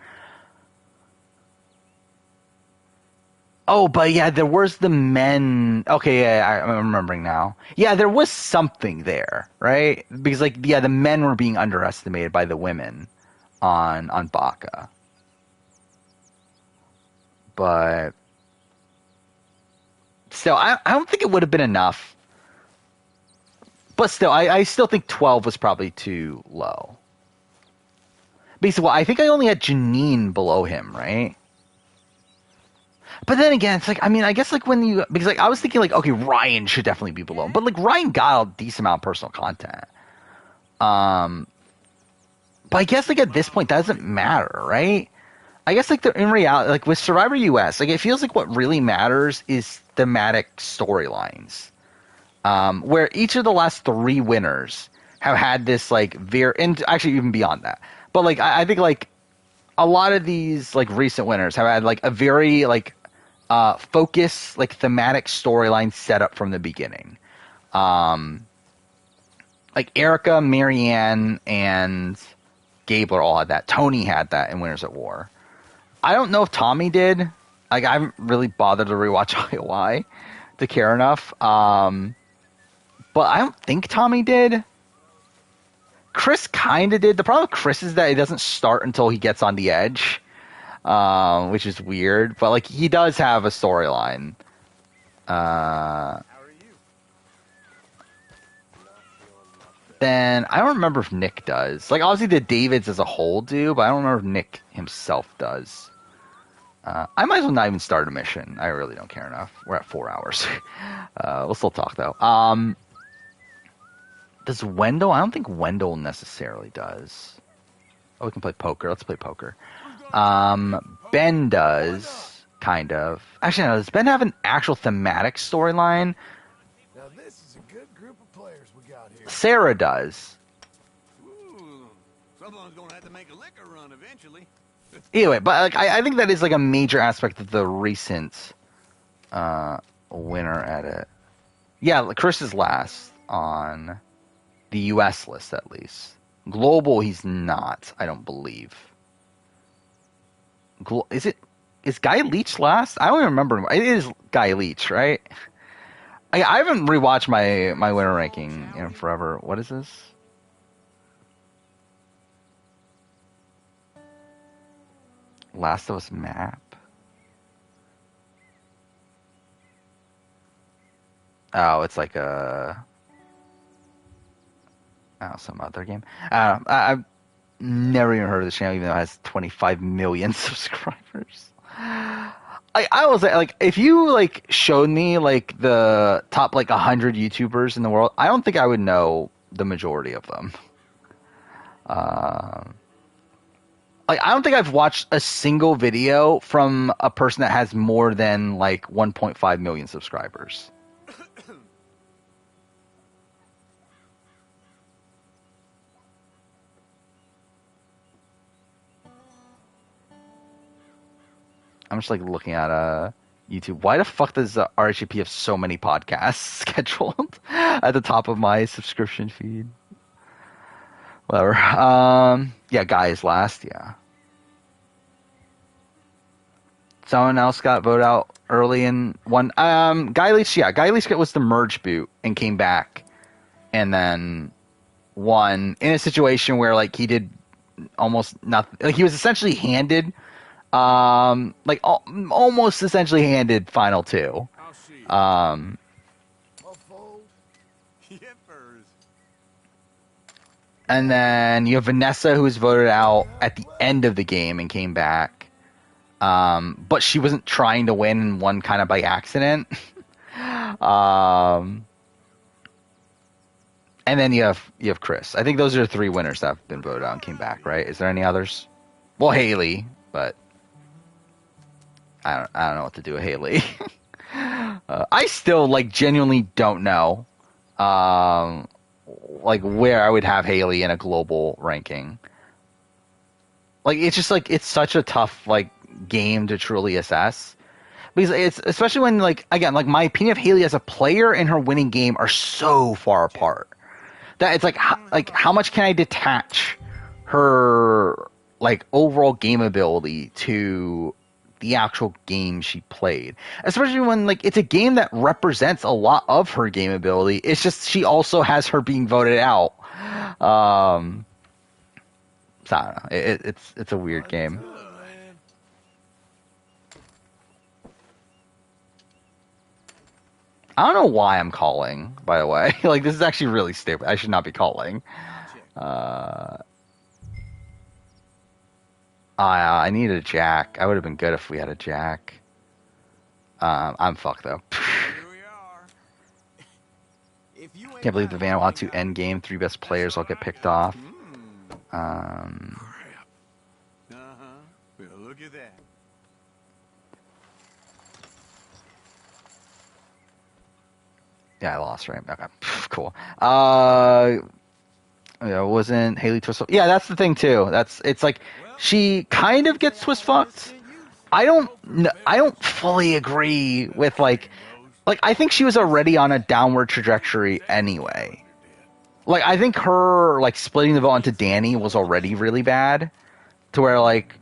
Oh, but yeah, there was the men. Okay, yeah, I'm remembering now. Yeah, there was something there, right? Because like, yeah, the men were being underestimated by the women on Baka. But still, I don't think it would have been enough. But still, I still think 12 was probably too low. Because, well, I think I only had Janine below him, right? But then again, it's like, I mean, I guess like when you, because like I was thinking like, okay, Ryan should definitely be below him, but like Ryan got a decent amount of personal content. But I guess like at this point that doesn't matter, right? I guess like in reality, like with Survivor US, like it feels like what really matters is thematic storylines, where each of the last 3 winners have had this like very, and actually even beyond that, but like I think like a lot of these like recent winners have had like a very like focus like thematic storyline set up from the beginning. Like Erica, Marianne, and Gabler all had that. Tony had that in Winners at War. I don't know if Tommy did. Like I haven't really bothered to rewatch IOI to care enough. But I don't think Tommy did. Chris kind of did. The problem with Chris is that it doesn't start until he gets on the edge, which is weird. But like he does have a storyline. Then I don't remember if Nick does. Like obviously the Davids as a whole do, but I don't remember if Nick himself does. I might as well not even start a mission. I really don't care enough. We're at 4 hours. We'll still talk though. Does Wendell? I don't think Wendell necessarily does. Oh, we can play poker. Let's play poker. Ben does, kind of. Actually, no, does Ben have an actual thematic storyline? Now this is a good group of players we got here. Sarah does. Ooh, someone's gonna have to make a liquor run eventually. Anyway, but like, I think that is like a major aspect of the recent winner edit. Yeah, Chris is last on the U.S. list, at least. Global, he's not, I don't believe. Is Guy Leach last? I don't even remember. It is Guy Leach, right? I haven't rewatched my winner ranking in forever. What is this? Last of Us map. Oh, it's like some other game. I've never even heard of this channel, even though it has 25 million subscribers. I was like, if you like showed me like the top like 100 YouTubers in the world, I don't think I would know the majority of them. Like I don't think I've watched a single video from a person that has more than like 1.5 million subscribers. I'm just like looking at YouTube. Why the fuck does RHAP have so many podcasts scheduled at the top of my subscription feed? Whatever. Yeah, Guy is last. Yeah. Someone else got voted out early in one. Guy Leach. Yeah, Guy Leach was the merge boot and came back, and then won in a situation where like he did almost nothing. Like he was essentially handed. Like almost essentially handed final 2. And then you have Vanessa, who was voted out at the end of the game and came back. But she wasn't trying to win and won kind of by accident. And then you have Chris. I think those are the 3 winners that have been voted out and came back, right? Is there any others? Well, Haley, but I don't know what to do with Haley. I still like genuinely don't know like where I would have Haley in a global ranking. Like it's just like it's such a tough like game to truly assess, because it's especially when like again like my opinion of Haley as a player and her winning game are so far apart that it's like how much can I detach her like overall game ability to the actual game she played, especially when like it's a game that represents a lot of her game ability. It's just she also has her being voted out. So I don't know. It's a weird game. I don't know why I'm calling, by the way. Like this is actually really stupid. I should not be calling. I needed a jack. I would have been good if we had a jack. I'm fucked though. Can't believe the Vanuatu endgame 3 best players all get picked off. Uh-huh. Well, look at that. Yeah, I lost, right? Okay, cool. Yeah, wasn't Haley twist? Yeah, that's the thing too. It's like she kind of gets twist fucked. I don't fully agree with like I think she was already on a downward trajectory anyway. Like I think her like splitting the vote into Danny was already really bad, to where like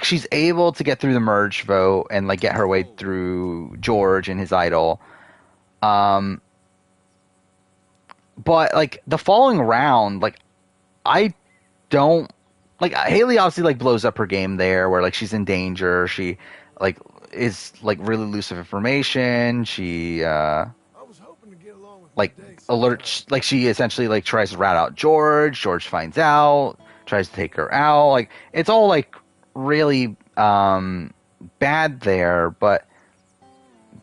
she's able to get through the merge vote and like get her way through George and his idol. But like the following round, like I don't like Haley obviously like blows up her game there where like she's in danger. She like is like really loose of information. She like alerts, like she essentially like tries to rat out George. George finds out, tries to take her out. Like it's all like really bad there, but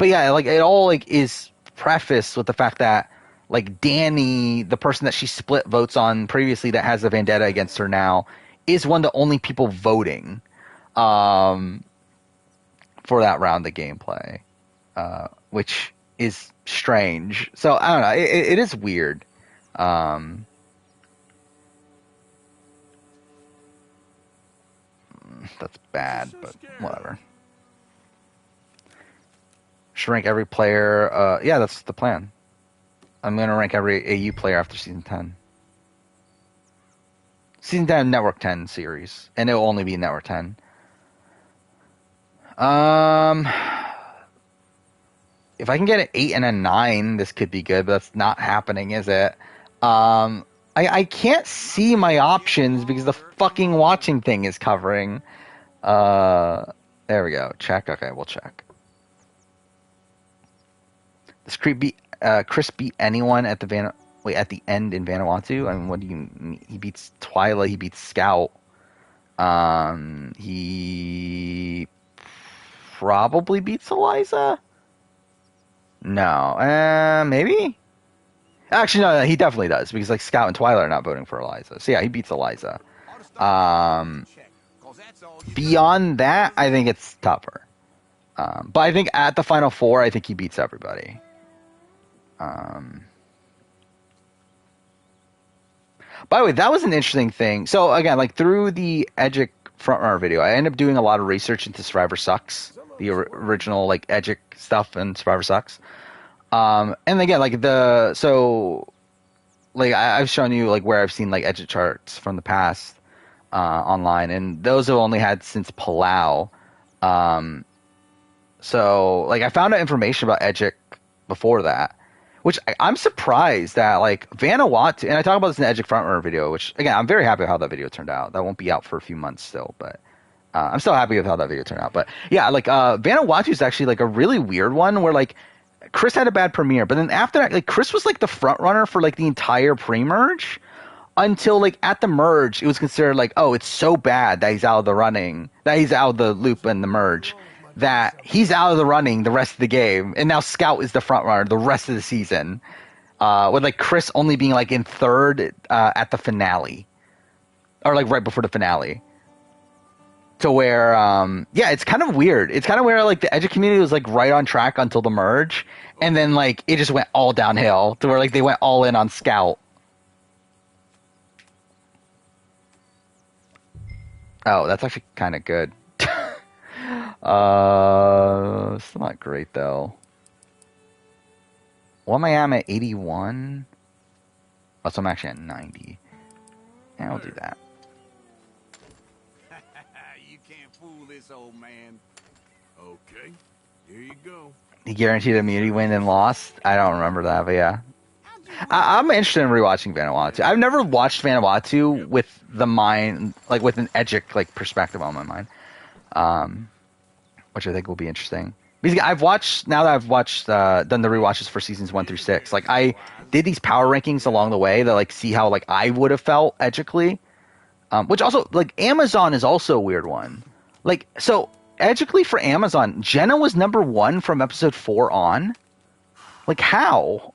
yeah, like it all like is prefaced with the fact that like Danny, the person that she split votes on previously that has a vendetta against her now, is one of the only people voting for that round of gameplay, which is strange. So I don't know, it is weird. That's bad, but whatever. Should rank every player. Yeah, that's the plan. I'm going to rank every AU player after Season 10. Season 10 Network 10 series. And it will only be Network 10. If I can get an 8 and a 9, this could be good, but that's not happening, is it? I can't see my options because the fucking watching thing is covering. There we go. Check. Okay, we'll check. Does Chris beat anyone at the end in Vanuatu? I mean, what do you mean? He beats Twyla, he beats Scout. He probably beats Eliza? No. Maybe? Actually, no, he definitely does, because like Scout and Twyla are not voting for Eliza. So yeah, he beats Eliza. Beyond that, I think it's tougher. But I think at the Final Four, I think he beats everybody. By the way, that was an interesting thing. So again, like through the Edgic frontrunner video, I ended up doing a lot of research into Survivor Sucks, the original like Edgic stuff and Survivor Sucks. And again, like I've shown you like where I've seen like Edgic charts from the past online, and those have only had since Palau. So like I found out information about Edgic before that, which I'm surprised that like Vanuatu, and I talk about this in the Edgic frontrunner video, which again I'm very happy with how that video turned out. That won't be out for a few months still, but I'm still happy with how that video turned out. But yeah, like Vanuatu is actually like a really weird one where like Chris had a bad premiere, but then after that, like Chris was like the front runner for like the entire pre-merge until like at the merge it was considered like, oh, it's so bad that he's out of the running, that he's out of the loop in the merge, that he's out of the running the rest of the game, and now Scout is the front runner the rest of the season, with like Chris only being like in third at the finale, or like right before the finale. To where, yeah, it's kind of weird. It's kind of where like the Edgic community was like right on track until the merge, and then like it just went all downhill to where like they went all in on Scout. Oh, that's actually kind of good. It's not great though. What am I at 81? Oh, so I'm actually at 90. Yeah, I'll do that. You can't fool this old man. Okay, here you go. He guaranteed immunity win and lost? I don't remember that, but yeah. I'm interested in rewatching Vanuatu. I've never watched Vanuatu with the mind, like with an Edgic like perspective on my mind, which I think will be interesting. Because I've watched, now that I've watched, done the rewatches for seasons 1 through 6. Like I did these power rankings along the way that like see how like I would have felt Edgically, which also like Amazon is also a weird one. Like so edgically for Amazon, Jenna was #1 from episode 4 on. Like, how?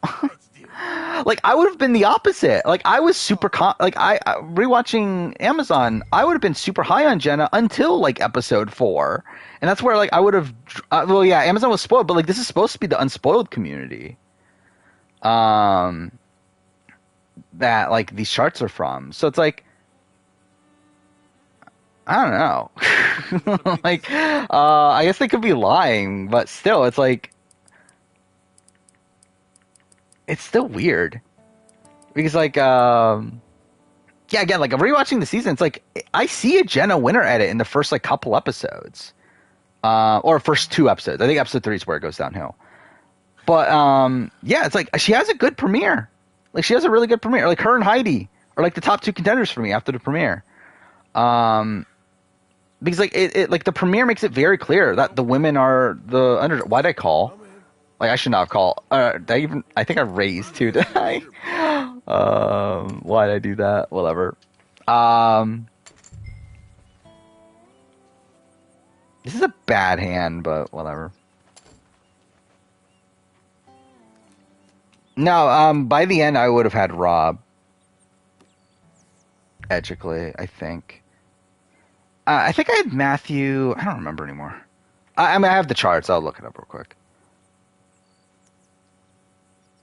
Like, I would have been the opposite. Like, I was super rewatching Amazon, I would have been super high on Jenna until like episode 4, and that's where like I would have. Well, yeah, Amazon was spoiled, but like this is supposed to be the unspoiled community. That like these charts are from. So it's like, I don't know. Like, I guess they could be lying, but still, it's like, it's still weird. Because like, yeah, again, like rewatching the season, it's like, I see a Jenna winner edit in the first like couple episodes. Or first 2 episodes. I think episode 3 is where it goes downhill. But, yeah, it's like, she has a good premiere. Like, she has a really good premiere. Like, her and Heidi are like the top 2 contenders for me after the premiere. Because like it like the premiere makes it very clear that the women are the under. Why'd I call? Like I should not have called. Did I even? I think I raised too. Did I? Why'd I do that? Whatever. This is a bad hand, but whatever. No. By the end, I would have had Rob. Edgically, I think. I think I had Matthew. I don't remember anymore. I mean, I have the charts. I'll look it up real quick.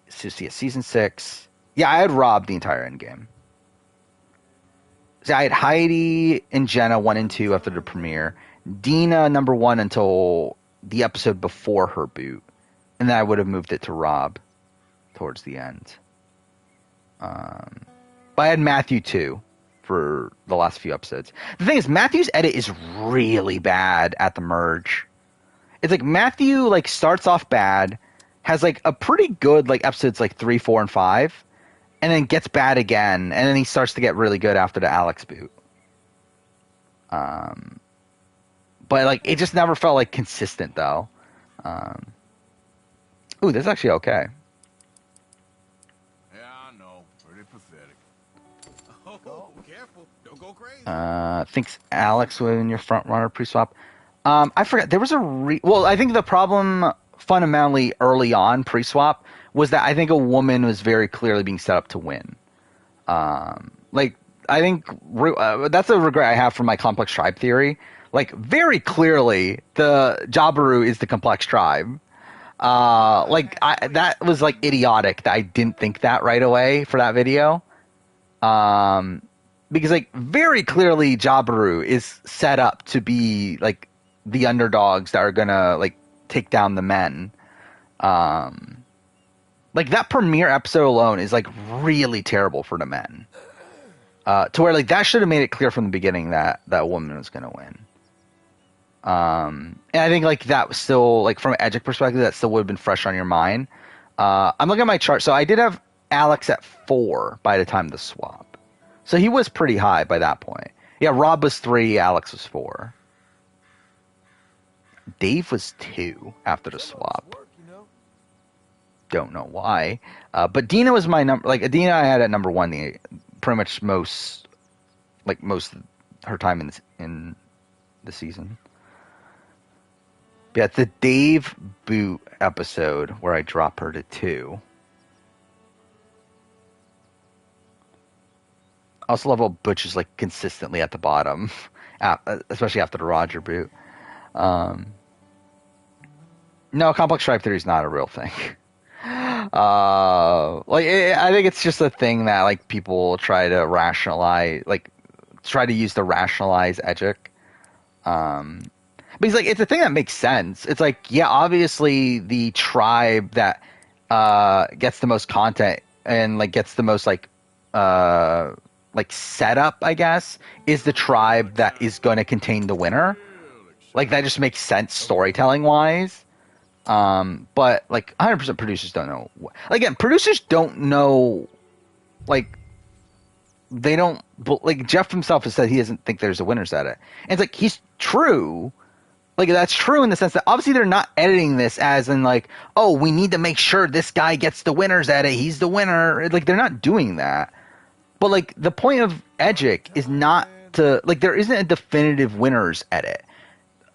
So, yeah, season 6. Yeah, I had Rob the entire end game. So I had Heidi and Jenna 1 and 2 after the premiere. Dina #1 until the episode before her boot, and then I would have moved it to Rob towards the end. But I had Matthew 2. For the last few episodes. The thing is, Matthew's edit is really bad at the merge. It's like Matthew like starts off bad, has like a pretty good like episodes like 3, 4, and 5, and then gets bad again, and then he starts to get really good after the Alex boot. But like it just never felt like consistent though. Ooh, this is actually okay. Thinks Alex was in your front runner pre-swap. I forgot. There was a well, I think the problem fundamentally early on pre-swap was that I think a woman was very clearly being set up to win. Like I think that's a regret I have from my complex tribe theory. Like very clearly, the Jabiru is the complex tribe. That was like idiotic that I didn't think that right away for that video. Because like very clearly Jabiru is set up to be like the underdogs that are gonna like take down the men. Like that premiere episode alone is like really terrible for the men. To where like that should have made it clear from the beginning that that woman was gonna win. And I think like that was still like from an Edgic perspective that still would have been fresh on your mind. I'm looking at my chart, so I did have Alex at 4 by the time of the swap. So he was pretty high by that point. Yeah, Rob was 3, Alex was 4. Dave was 2 after the swap. Don't know why. But Dina was my number. Like Dina, I had at #1 pretty much most of her time in the season. Yeah, it's the Dave boot episode where I drop her to 2. I also love how Butch is like consistently at the bottom, especially after the Roger boot. No, complex tribe theory is not a real thing. I think it's just a thing that like people try to rationalize, like try to use to rationalize Edgic. Because like it's a thing that makes sense. It's like, yeah, obviously the tribe that gets the most content and like gets the most like setup, I guess, is the tribe that is going to contain the winner. Like that just makes sense storytelling wise. But like 100% producers don't know. Again, producers don't know. Like they don't. Like Jeff himself has said he doesn't think there's a winner's edit. And it's like he's true. Like that's true in the sense that obviously they're not editing this as in like, oh, we need to make sure this guy gets the winner's edit. He's the winner. Like they're not doing that. But like the point of Edgic is not to like there isn't a definitive winner's edit.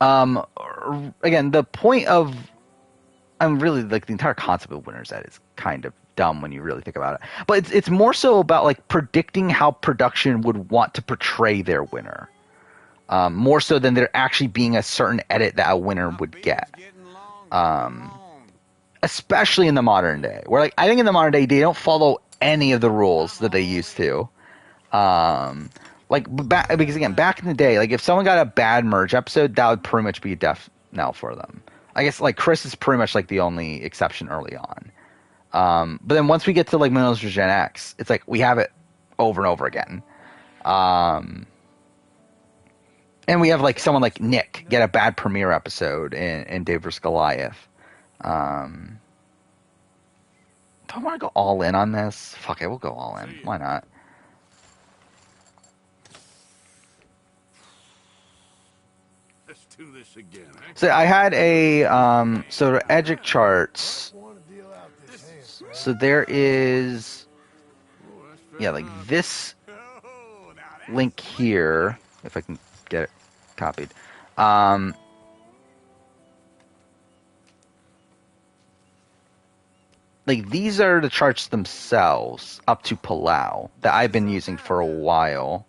Again, the point of I'm really like the entire concept of Winter's Ed is kind of dumb when you really think about it. But it's more so about like predicting how production would want to portray their winner. More so than there actually being a certain edit that a winner would get. Especially in the modern day. Where like I think in the modern day they don't follow any of the rules that they used to. Because again, back in the day, like if someone got a bad merge episode, that would pretty much be a death knell for them. I guess like Chris is pretty much like the only exception early on. But then once we get to like Millennials vs. Gen X, it's like we have it over and over again. And we have like someone like Nick get a bad premiere episode in Dave vs. Goliath. Do I want to go all in on this? Fuck it, we'll go all in. Why not? Let's do this again. So I had a so the Edgic charts. So there is like this link here, if I can get it copied. Like these are the charts themselves up to Palau that I've been using for a while.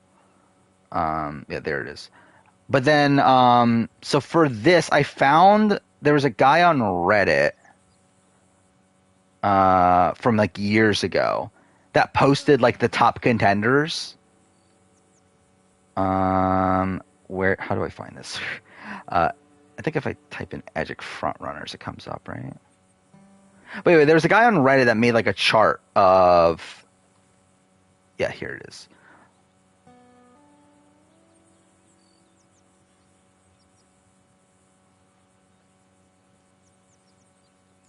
Yeah, there it is. But then, so for this, I found there was a guy on Reddit from like years ago that posted like the top contenders. How do I find this? I think if I type in Edgic frontrunners, it comes up, right? Wait, there was a guy on Reddit that made like a chart of. Yeah, here it is.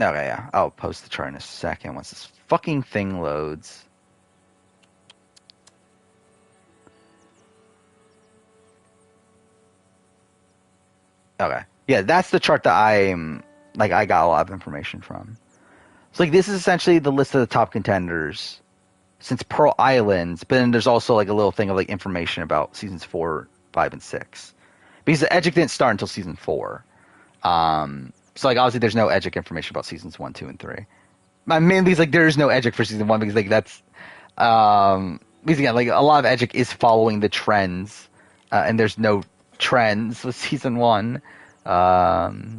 Okay, yeah. I'll post the chart in a second once this fucking thing loads. Okay. Yeah, that's the chart that I got a lot of information from. So, like, this is essentially the list of the top contenders since Pearl Islands, but then there's also, like, a little thing of, like, information about seasons 4, 5, and 6. Because the Edgic didn't start until season 4. So, like, obviously there's no Edgic information about seasons 1, 2, and 3. Mainly because, like, there's no Edgic for season 1 because, like, that's... because, again, like, a lot of Edgic is following the trends, and there's no trends with season 1. But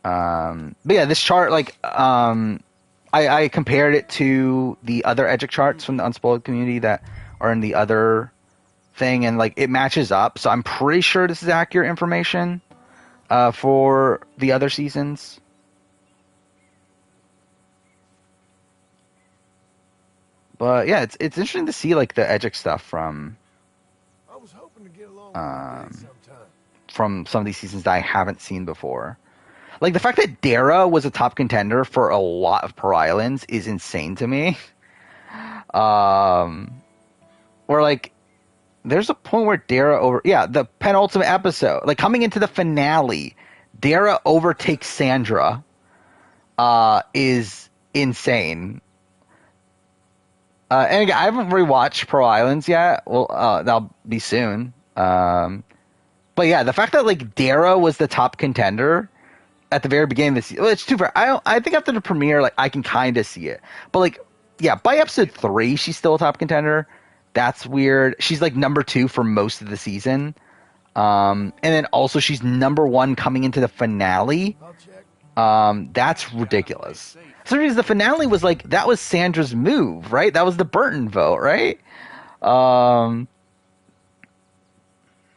yeah, this chart, like, I compared it to the other Edgic charts from the Unspoiled community that are in the other thing, and like it matches up. So I'm pretty sure this is accurate information for the other seasons. But yeah, it's interesting to see like the Edgic stuff from from some of these seasons that I haven't seen before. Like, the fact that Dara was a top contender for a lot of Pearl Islands is insane to me. Or, like, there's a point where Dara the penultimate episode, like, coming into the finale, Dara overtakes Sandra, is insane. And again, I haven't rewatched Pearl Islands yet. Well, that'll be soon. But yeah, the fact that, like, Dara was the top contender at the very beginning of the season, well, it's too far. I think after the premiere, like, I can kind of see it. But, like, yeah, by episode 3, she's still a top contender. That's weird. She's, like, number 2 for most of the season. And then also she's number 1 coming into the finale. That's ridiculous. So the finale was, like, that was Sandra's move, right? That was the Burton vote, right? Yeah,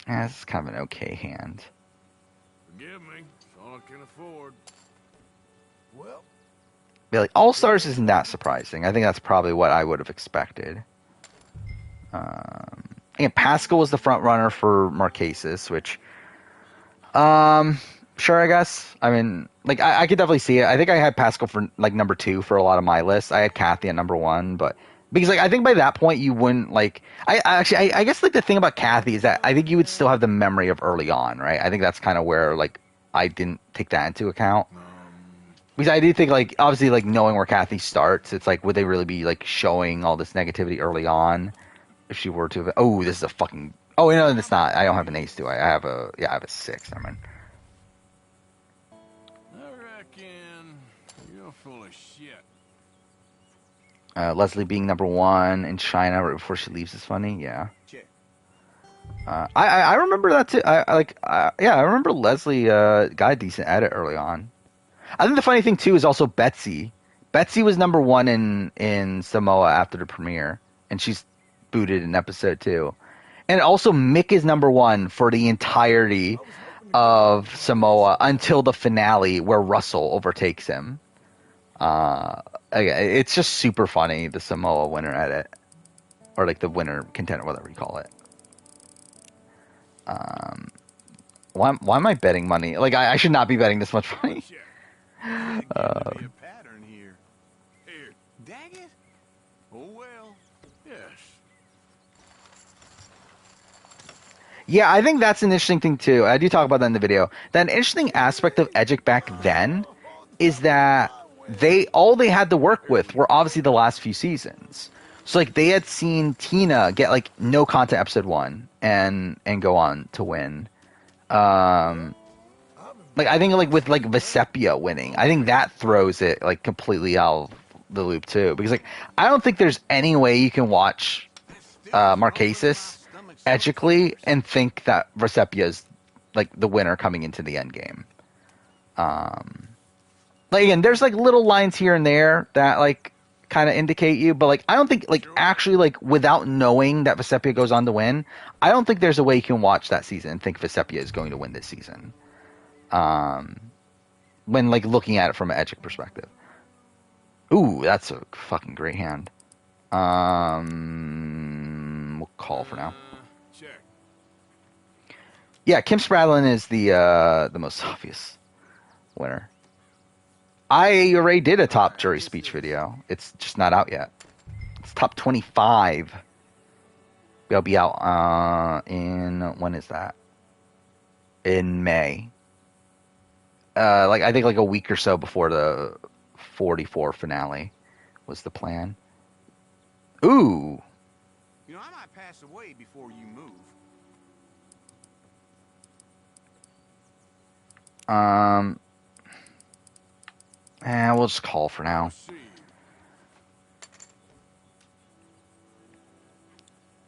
this is kind of an okay hand. Forgive me. It's all I can afford. Well, Yeah, like, All-Stars isn't that surprising. I think that's probably what I would have expected. And Pascal was the front runner for Marquesas, which, sure, I guess. I mean, like, I could definitely see it. I think I had Pascal for, like, number 2 for a lot of my lists. I had Kathy at number 1, but because, like, I think by that point you wouldn't, like, I guess, like, the thing about Kathy is that I think you would still have the memory of early on, right? I think that's kind of where, like, I didn't take that into account. Because I do think, like, obviously, like, knowing where Kathy starts, it's like, would they really be, like, showing all this negativity early on if she were to... Oh, this is a fucking Oh, no, it's not. I don't have an ace, do I? I have a 6. Never mind. I reckon you're full of shit. Leslie being number 1 in China right before she leaves is funny. Yeah. I remember that too. I remember Leslie got a decent edit early on. I think the funny thing too is also Betsy. Betsy was number 1 in Samoa after the premiere, and she's booted in episode 2. And also Mick is number 1 for the entirety of Samoa until the finale where Russell overtakes him. It's just super funny, the Samoa winner edit, or like the winner contender, whatever you call it. Why am I betting money? Like I should not be betting this much money. Pattern here. Here, dang it. Oh well. Yes. Yeah, I think that's an interesting thing too. I do talk about that in the video. That an interesting aspect of Edgic back then is that all they had to work with were obviously the last few seasons. So like they had seen Tina get like no content episode 1 and go on to win. Like I think like with like Vesepia winning, I think that throws it like completely out of the loop too. Because like I don't think there's any way you can watch Marquesas edgically and think that Vesepia is like the winner coming into the end game. Like again, there's like little lines here and there that like kind of indicate you, but like I don't think like actually like without knowing that Vesepia goes on to win, I don't think there's a way you can watch that season and think Vesepia is going to win this season. When like looking at it from an Edgic perspective. Ooh, that's a fucking great hand. We'll call for now. Yeah, Kim Spradlin is the most obvious winner. I already did a top jury speech video. It's just not out yet. It's top 25. It'll be out in, when is that? In May. Like I think like a week or so before the 44 finale was the plan. Ooh. You know, I might pass away before you move. We'll just call for now.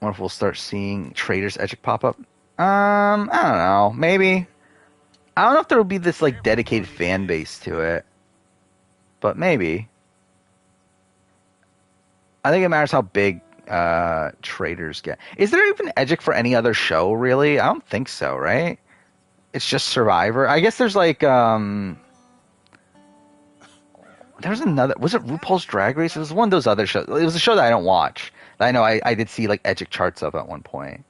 What if we'll start seeing Traders Edgic pop up? I don't know. Maybe. I don't know if there will be this like dedicated fan base to it, but maybe. I think it matters how big Traders get. Is there even Edgic for any other show? Really, I don't think so. Right? It's just Survivor. I guess there's like there's another. Was it RuPaul's Drag Race? It was one of those other shows. It was a show that I don't watch. That I know I did see like Edgic charts of at one point.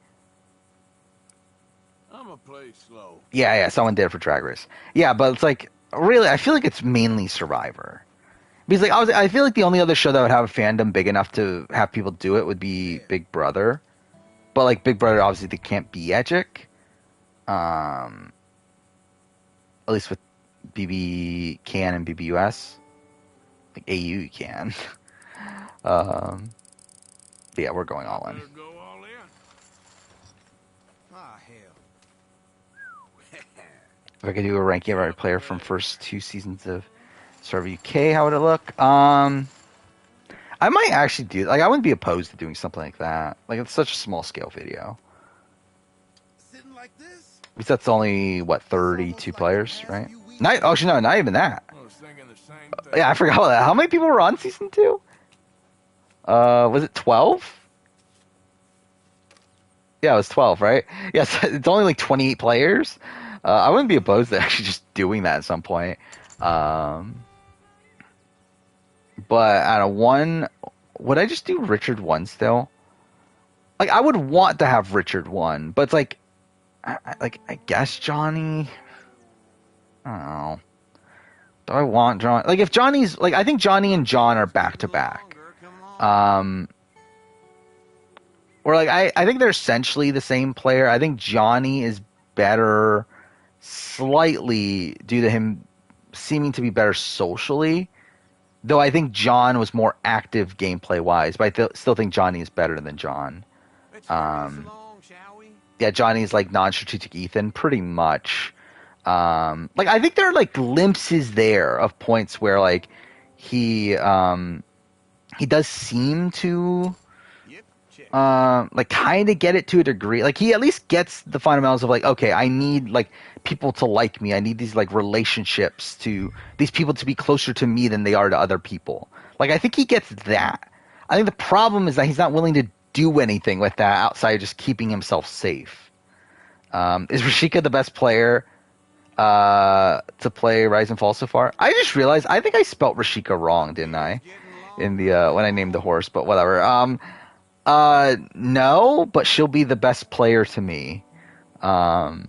Play slow. Yeah, someone did it for Drag Race. Yeah, but it's like really, I feel like it's mainly Survivor. Because like I feel like the only other show that would have a fandom big enough to have people do it would be Big Brother. But like Big Brother, obviously they can't be Edgic. At least with BB can and BBUS, like AU you can. But yeah, we're going all in. If I could do a ranking of every player from first 2 seasons of Survivor UK, how would it look? I might actually do, like, I wouldn't be opposed to doing something like that. Like, it's such a small scale video. Because that's only, what, 32 players, right? Actually, no, not even that. Yeah, I forgot about that. How many people were on season 2? Was it 12? Yeah, it was 12, right? Yes, it's only like 28 players. I wouldn't be opposed to actually just doing that at some point. But out of 1, would I just do Richard 1 still? Like, I would want to have Richard 1, but it's like, I guess Johnny. I don't know. Do I want John? Like, if Johnny's like, I think Johnny and John are back to back. Or like, I think they're essentially the same player. I think Johnny is better. Slightly due to him seeming to be better socially, though I think John was more active gameplay wise, but I still think Johnny is better than John. yeah, Johnny's like non-strategic Ethan, pretty much. Like I think there are like glimpses there of points where like he does seem to like kind of get it to a degree. Like he at least gets the fundamentals of like, okay, I need like people to like me. I need these like relationships to these people to be closer to me than they are to other people. Like I think he gets that. I think the problem is that he's not willing to do anything with that outside of just keeping himself safe. Is Rashika the best player to play Rise and Fall so far? I just realized I think I spelt Rashika wrong, didn't I? In the when I named the horse, but whatever. No, but she'll be the best player to me. But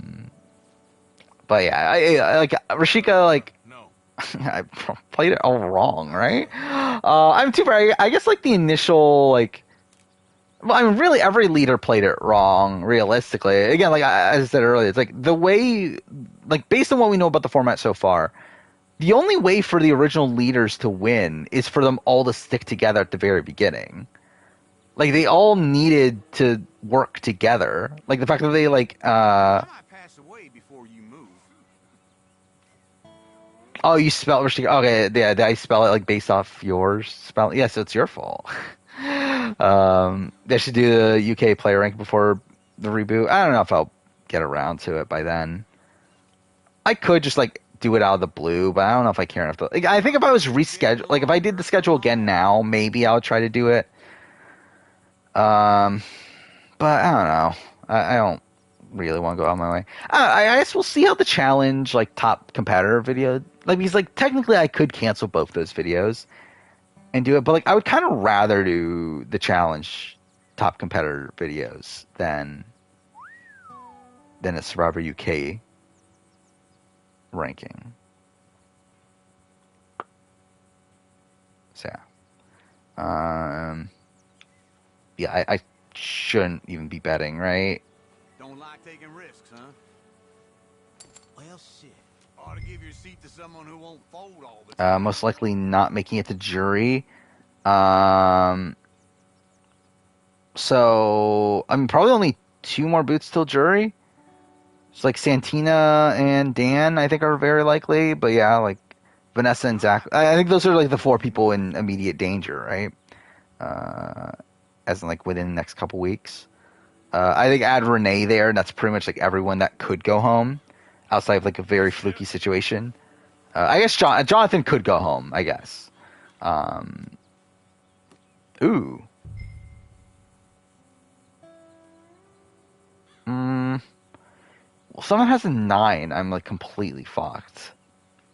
yeah, I like Rashika. Like, I played it all wrong, right? I'm too far. I guess like the initial like. Well, I mean, really, every leader played it wrong. Realistically, again, like as I said earlier, it's like the way, like based on what we know about the format so far, the only way for the original leaders to win is for them all to stick together at the very beginning. Like they all needed to work together. Like the fact that they like oh, you spelled Rashika. Okay, yeah, did I spell it like based off yours spell? Yeah, so it's your fault. They should do the UK player rank before the reboot. I don't know if I'll get around to it by then. I could just like do it out of the blue, but I don't know if I care enough to. Like, I think if I was rescheduled, like if I did the schedule again now, maybe I would try to do it. But I don't know. I don't really want to go out of my way. I guess we'll see how the challenge like top competitor video. Like because like technically I could cancel both those videos and do it, but like I would kind of rather do the challenge top competitor videos than a Survivor UK ranking. So yeah, I shouldn't even be betting, right? Don't like taking risks, huh? Well, shit. Ought to give your seat to someone who won't fold all the time. Most likely not making it to jury. So I mean, probably only 2 more boots till jury. It's like Santina and Dan, I think, are very likely. But yeah, like Vanessa and Zach. I think those are like the 4 people in immediate danger, right? As in like within the next couple weeks. I think add Renee there, and that's pretty much like everyone that could go home outside of like a very fluky situation. I guess Jonathan could go home, I guess. Ooh. Well, someone has a 9. I'm like completely fucked.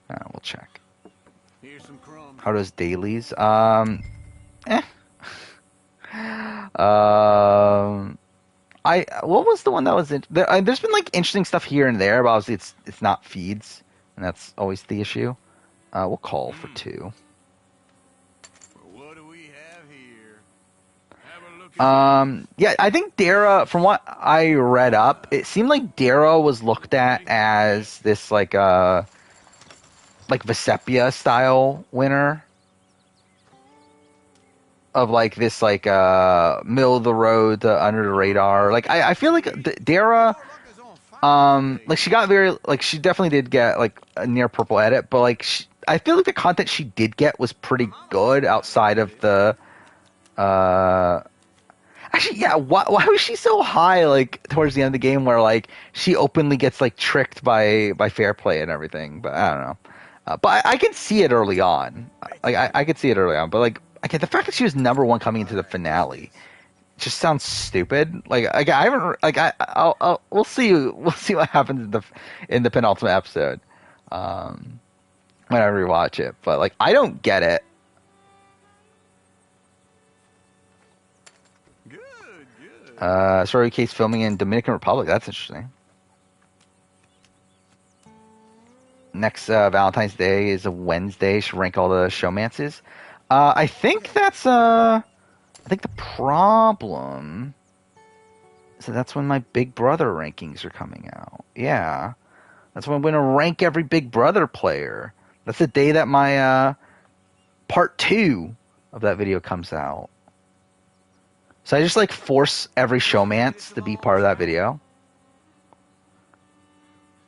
We'll check. Here's some crumbs. How does dailies? What was the one that was in there? There's been like interesting stuff here and there, but obviously it's not feeds, and that's always the issue. We'll call for 2. What do we have here? Yeah, I think Dara, from what I read up, it seemed like Dara was looked at as this like Vesepia style winner of like this like middle of the road under the radar. Like I feel like Dara like she got very like she definitely did get like a near purple edit, but like I feel like the content she did get was pretty good outside of the actually yeah, why was she so high like towards the end of the game where like she openly gets like tricked by fair play and everything, but I don't know. But I can see it early on. Like I could see it early on, but like okay, the fact that she was number 1 coming into the finale just sounds stupid. Like I haven't like I'll we'll see what happens in the penultimate episode when I rewatch it. But like I don't get it. Good. Story case filming in Dominican Republic. That's interesting. Next Valentine's Day is a Wednesday. Should rank all the showmances. I think that's I think the problem is that's when my Big Brother rankings are coming out. Yeah. That's when I'm going to rank every Big Brother player. That's the day that my part 2 of that video comes out. So I just like force every showmance to be part of that video.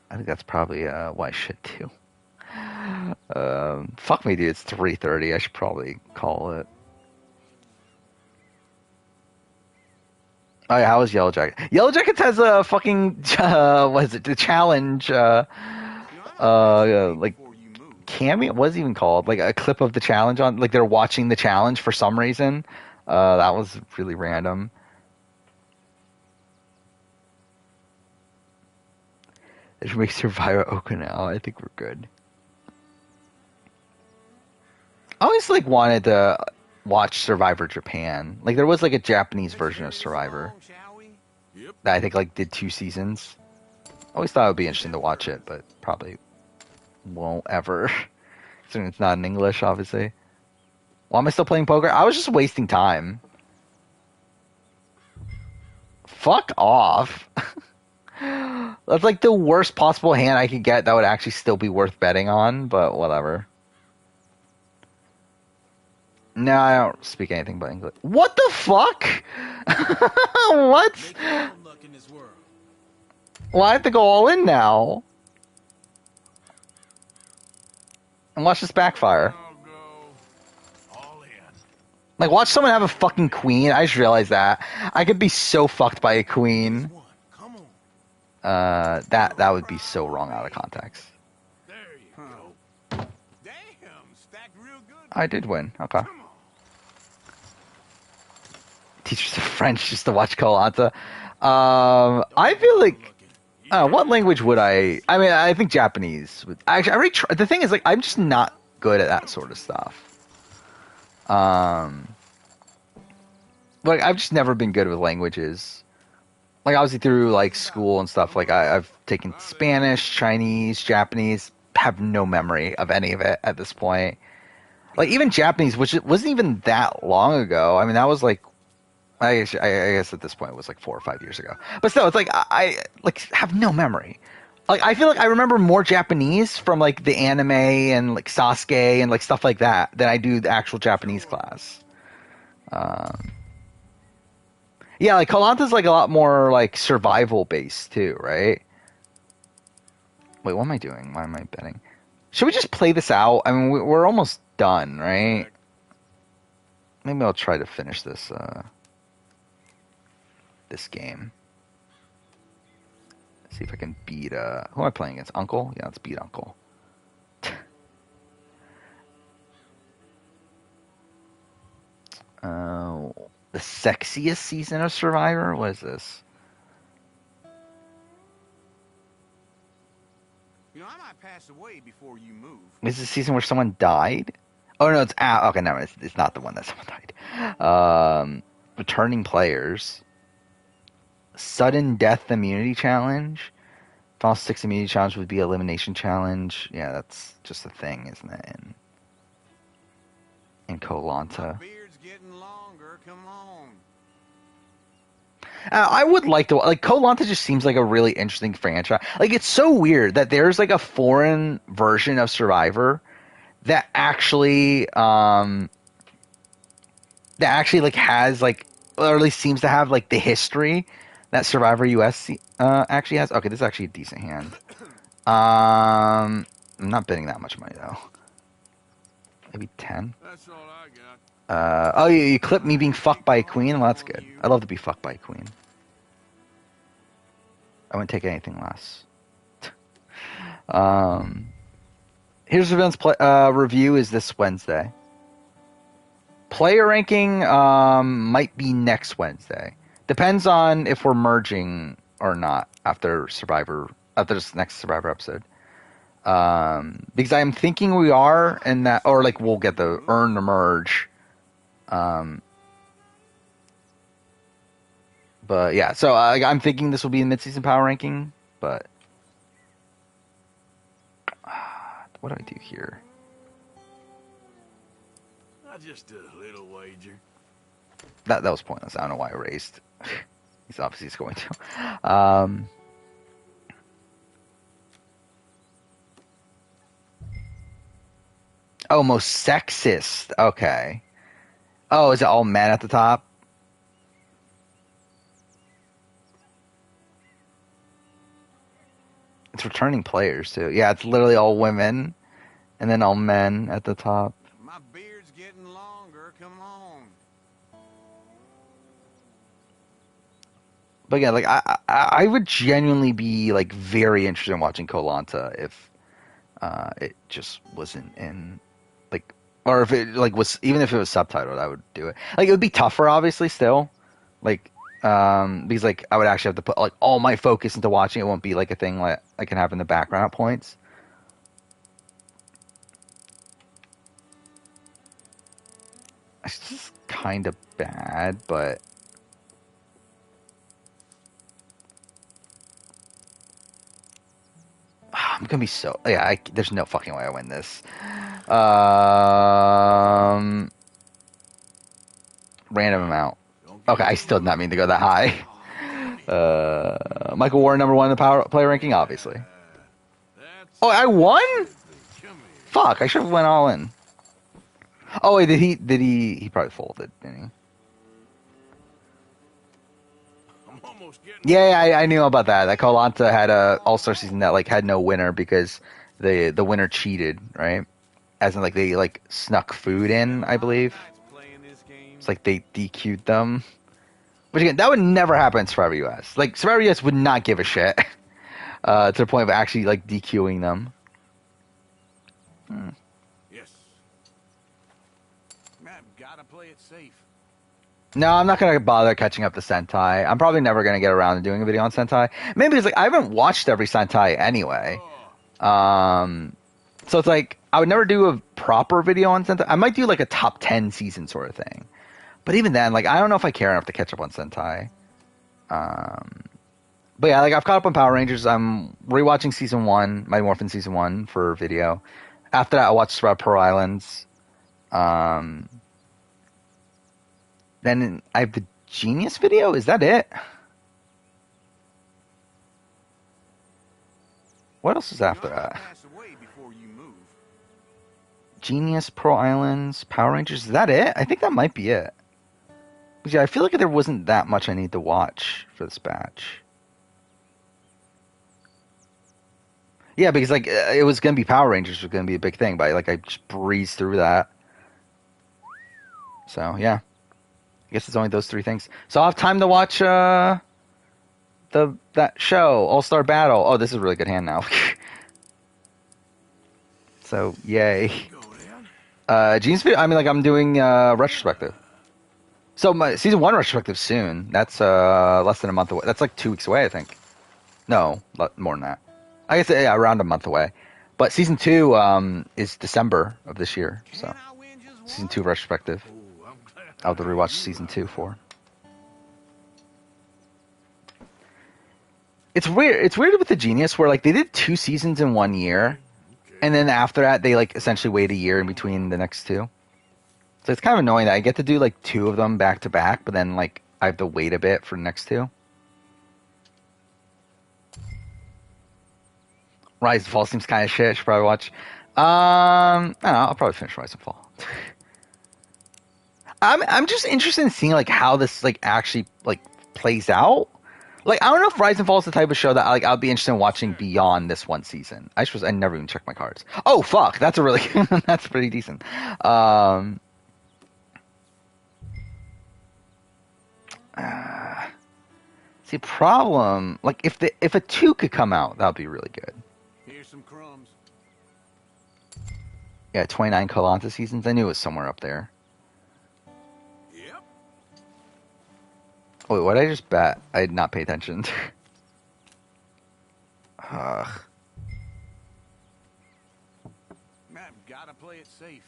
I think that's probably what I should do. Fuck me, dude. It's 3:30. I should probably call it. Oh yeah, how was Yellow Jacket? Yellow Jackets has a fucking what is it? The challenge like cameo. What's it even called? Like a clip of the challenge on. Like they're watching the challenge for some reason. That was really random. They should make Survivor Okinawa. I think we're good. I always like wanted to watch Survivor Japan. Like there was like a Japanese version of Survivor that I think like did 2 seasons. I always thought it would be interesting to watch it, but probably won't ever. Considering it's not in English, obviously. Why am I still playing poker? I was just wasting time. Fuck off. That's like the worst possible hand I could get that would actually still be worth betting on, but whatever. No, I don't speak anything but English. What the fuck? What? Well, I have to go all in now. And watch this backfire. Like, watch someone have a fucking queen. I just realized that. I could be so fucked by a queen. That would be so wrong out of context. I did win. Okay. Teachers of French just to watch Koh-Lanta. I feel like what language would I? I mean, I think Japanese. Actually, I already tried. The thing is, like, I'm just not good at that sort of stuff. Like, I've just never been good with languages. Like, obviously through like school and stuff. Like, I've taken Spanish, Chinese, Japanese. Have no memory of any of it at this point. Like, even Japanese, which it wasn't even that long ago. I mean, that was like. I guess at this point it was like 4 or 5 years ago. But still, it's like I like have no memory. Like I feel like I remember more Japanese from like the anime and like Sasuke and like stuff like that than I do the actual Japanese class. Yeah, like Koh-Lanta's like a lot more like survival based too, right? Wait, what am I doing? Why am I betting? Should we just play this out? I mean, we're almost done, right? Maybe I'll try to finish this. This game. See if I can beat who am I playing against? Uncle? Yeah, let's beat Uncle. The sexiest season of Survivor? What is this? You know, I might pass away before you move. Is this the season where someone died? Oh no, it's okay, no, it's not the one that someone died. Returning players. Sudden death immunity challenge. Final 6 immunity challenge would be elimination challenge. Yeah, that's just a thing, isn't it? In Koh-Lanta. Beard's getting longer. Come on. I would like to like Koh-Lanta. Just seems like a really interesting franchise. Like it's so weird that there's like a foreign version of Survivor that actually like has like, or at least seems to have like the history that Survivor US actually has. Okay, this is actually a decent hand. I'm not betting that much money though. Maybe 10. That's all I got. Oh, you clipped me being fucked by a queen. Well, that's good. I love to be fucked by a queen. I wouldn't take anything less. Here's events review is this Wednesday. Player ranking might be next Wednesday. Depends on if we're merging or not after this next Survivor episode. Because I'm thinking we are, and that, or like we'll get the earn the merge. But yeah, so I'm thinking this will be the mid-season power ranking. But what do I do here? Just a little wager. That was pointless. I don't know why I raised. He's obviously going to. Oh, most sexist. Okay. Oh, is it all men at the top? It's it's returning players too. Yeah, it's literally all women, and then all men at the top. My beard's getting longer. Come on. But yeah, like I would genuinely be like very interested in watching Koh Lanta if it just wasn't in like, or if it like was, even if it was subtitled, I would do it. Like it would be tougher, obviously, still, like because like I would actually have to put like all my focus into watching. It won't be like a thing like I can have in the background at points. It's just kind of bad, but I'm gonna be so there's no fucking way I win this. Random amount. Okay, I still did not mean to go that high. Michael Warren #1 in the power player ranking, obviously. Oh, I won? Fuck, I should have went all in. Oh wait, did he probably folded, didn't he? Yeah, I knew about that. That Koh Lanta had a All-Star season that like had no winner because the winner cheated, right? As in like they like snuck food in, I believe. It's like they DQ'd them. Which again, that would never happen in Survivor US. Like Survivor US would not give a shit to the point of actually like DQing them. Yes. Matt, gotta play it safe. No, I'm not gonna bother catching up to Sentai. I'm probably never gonna get around to doing a video on Sentai. Maybe because like I haven't watched every Sentai anyway. So it's like I would never do a proper video on Sentai. I might do like a top 10 season sort of thing. But even then, like I don't know if I care enough to catch up on Sentai. But yeah, like I've caught up on Power Rangers. I'm rewatching season 1, Mighty Morphin season 1 for video. After that, I watched Pearl Islands. Then I have the Genius video. Is that it? What else is after that? Genius, Pearl Islands, Power Rangers. Is that it? I think that might be it. Yeah, I feel like there wasn't that much I need to watch for this batch. Yeah, because like it was gonna be Power Rangers was gonna be a big thing, but like I just breezed through that. So yeah, I guess it's only those 3 things. So I'll have time to watch that show, All Star Battle. Oh, this is a really good hand now. So yay. Gene's video. I mean, like I'm doing retrospective. So my season 1 retrospective soon. That's less than a month away. That's like 2 weeks away, I think. No, more than that. I guess yeah, around a month away. But season 2 is December of this year. So season 2 retrospective. I'll have to rewatch season 2 for. It's weird. It's weird with the Genius where like they did 2 seasons in 1 year, and then after that they like essentially wait a year in between the next 2. So it's kind of annoying that I get to do like 2 of them back to back, but then like I have to wait a bit for the next 2. Rise and Fall seems kind of shit. I should probably watch. I don't know. I'll probably finish Rise and Fall. I'm just interested in seeing like how this like actually like plays out. Like I don't know if Rise and Fall is the type of show that like I'll be interested in watching beyond this 1 season. I never even checked my cards. Oh fuck, that's a really that's pretty decent. See, problem like if a 2 could come out, that would be really good. Here's some crumbs. Yeah, 29 Koh Lanta seasons. I knew it was somewhere up there. Yep. Wait, what did I just bet? I did not pay attention. Matt, gotta play it safe.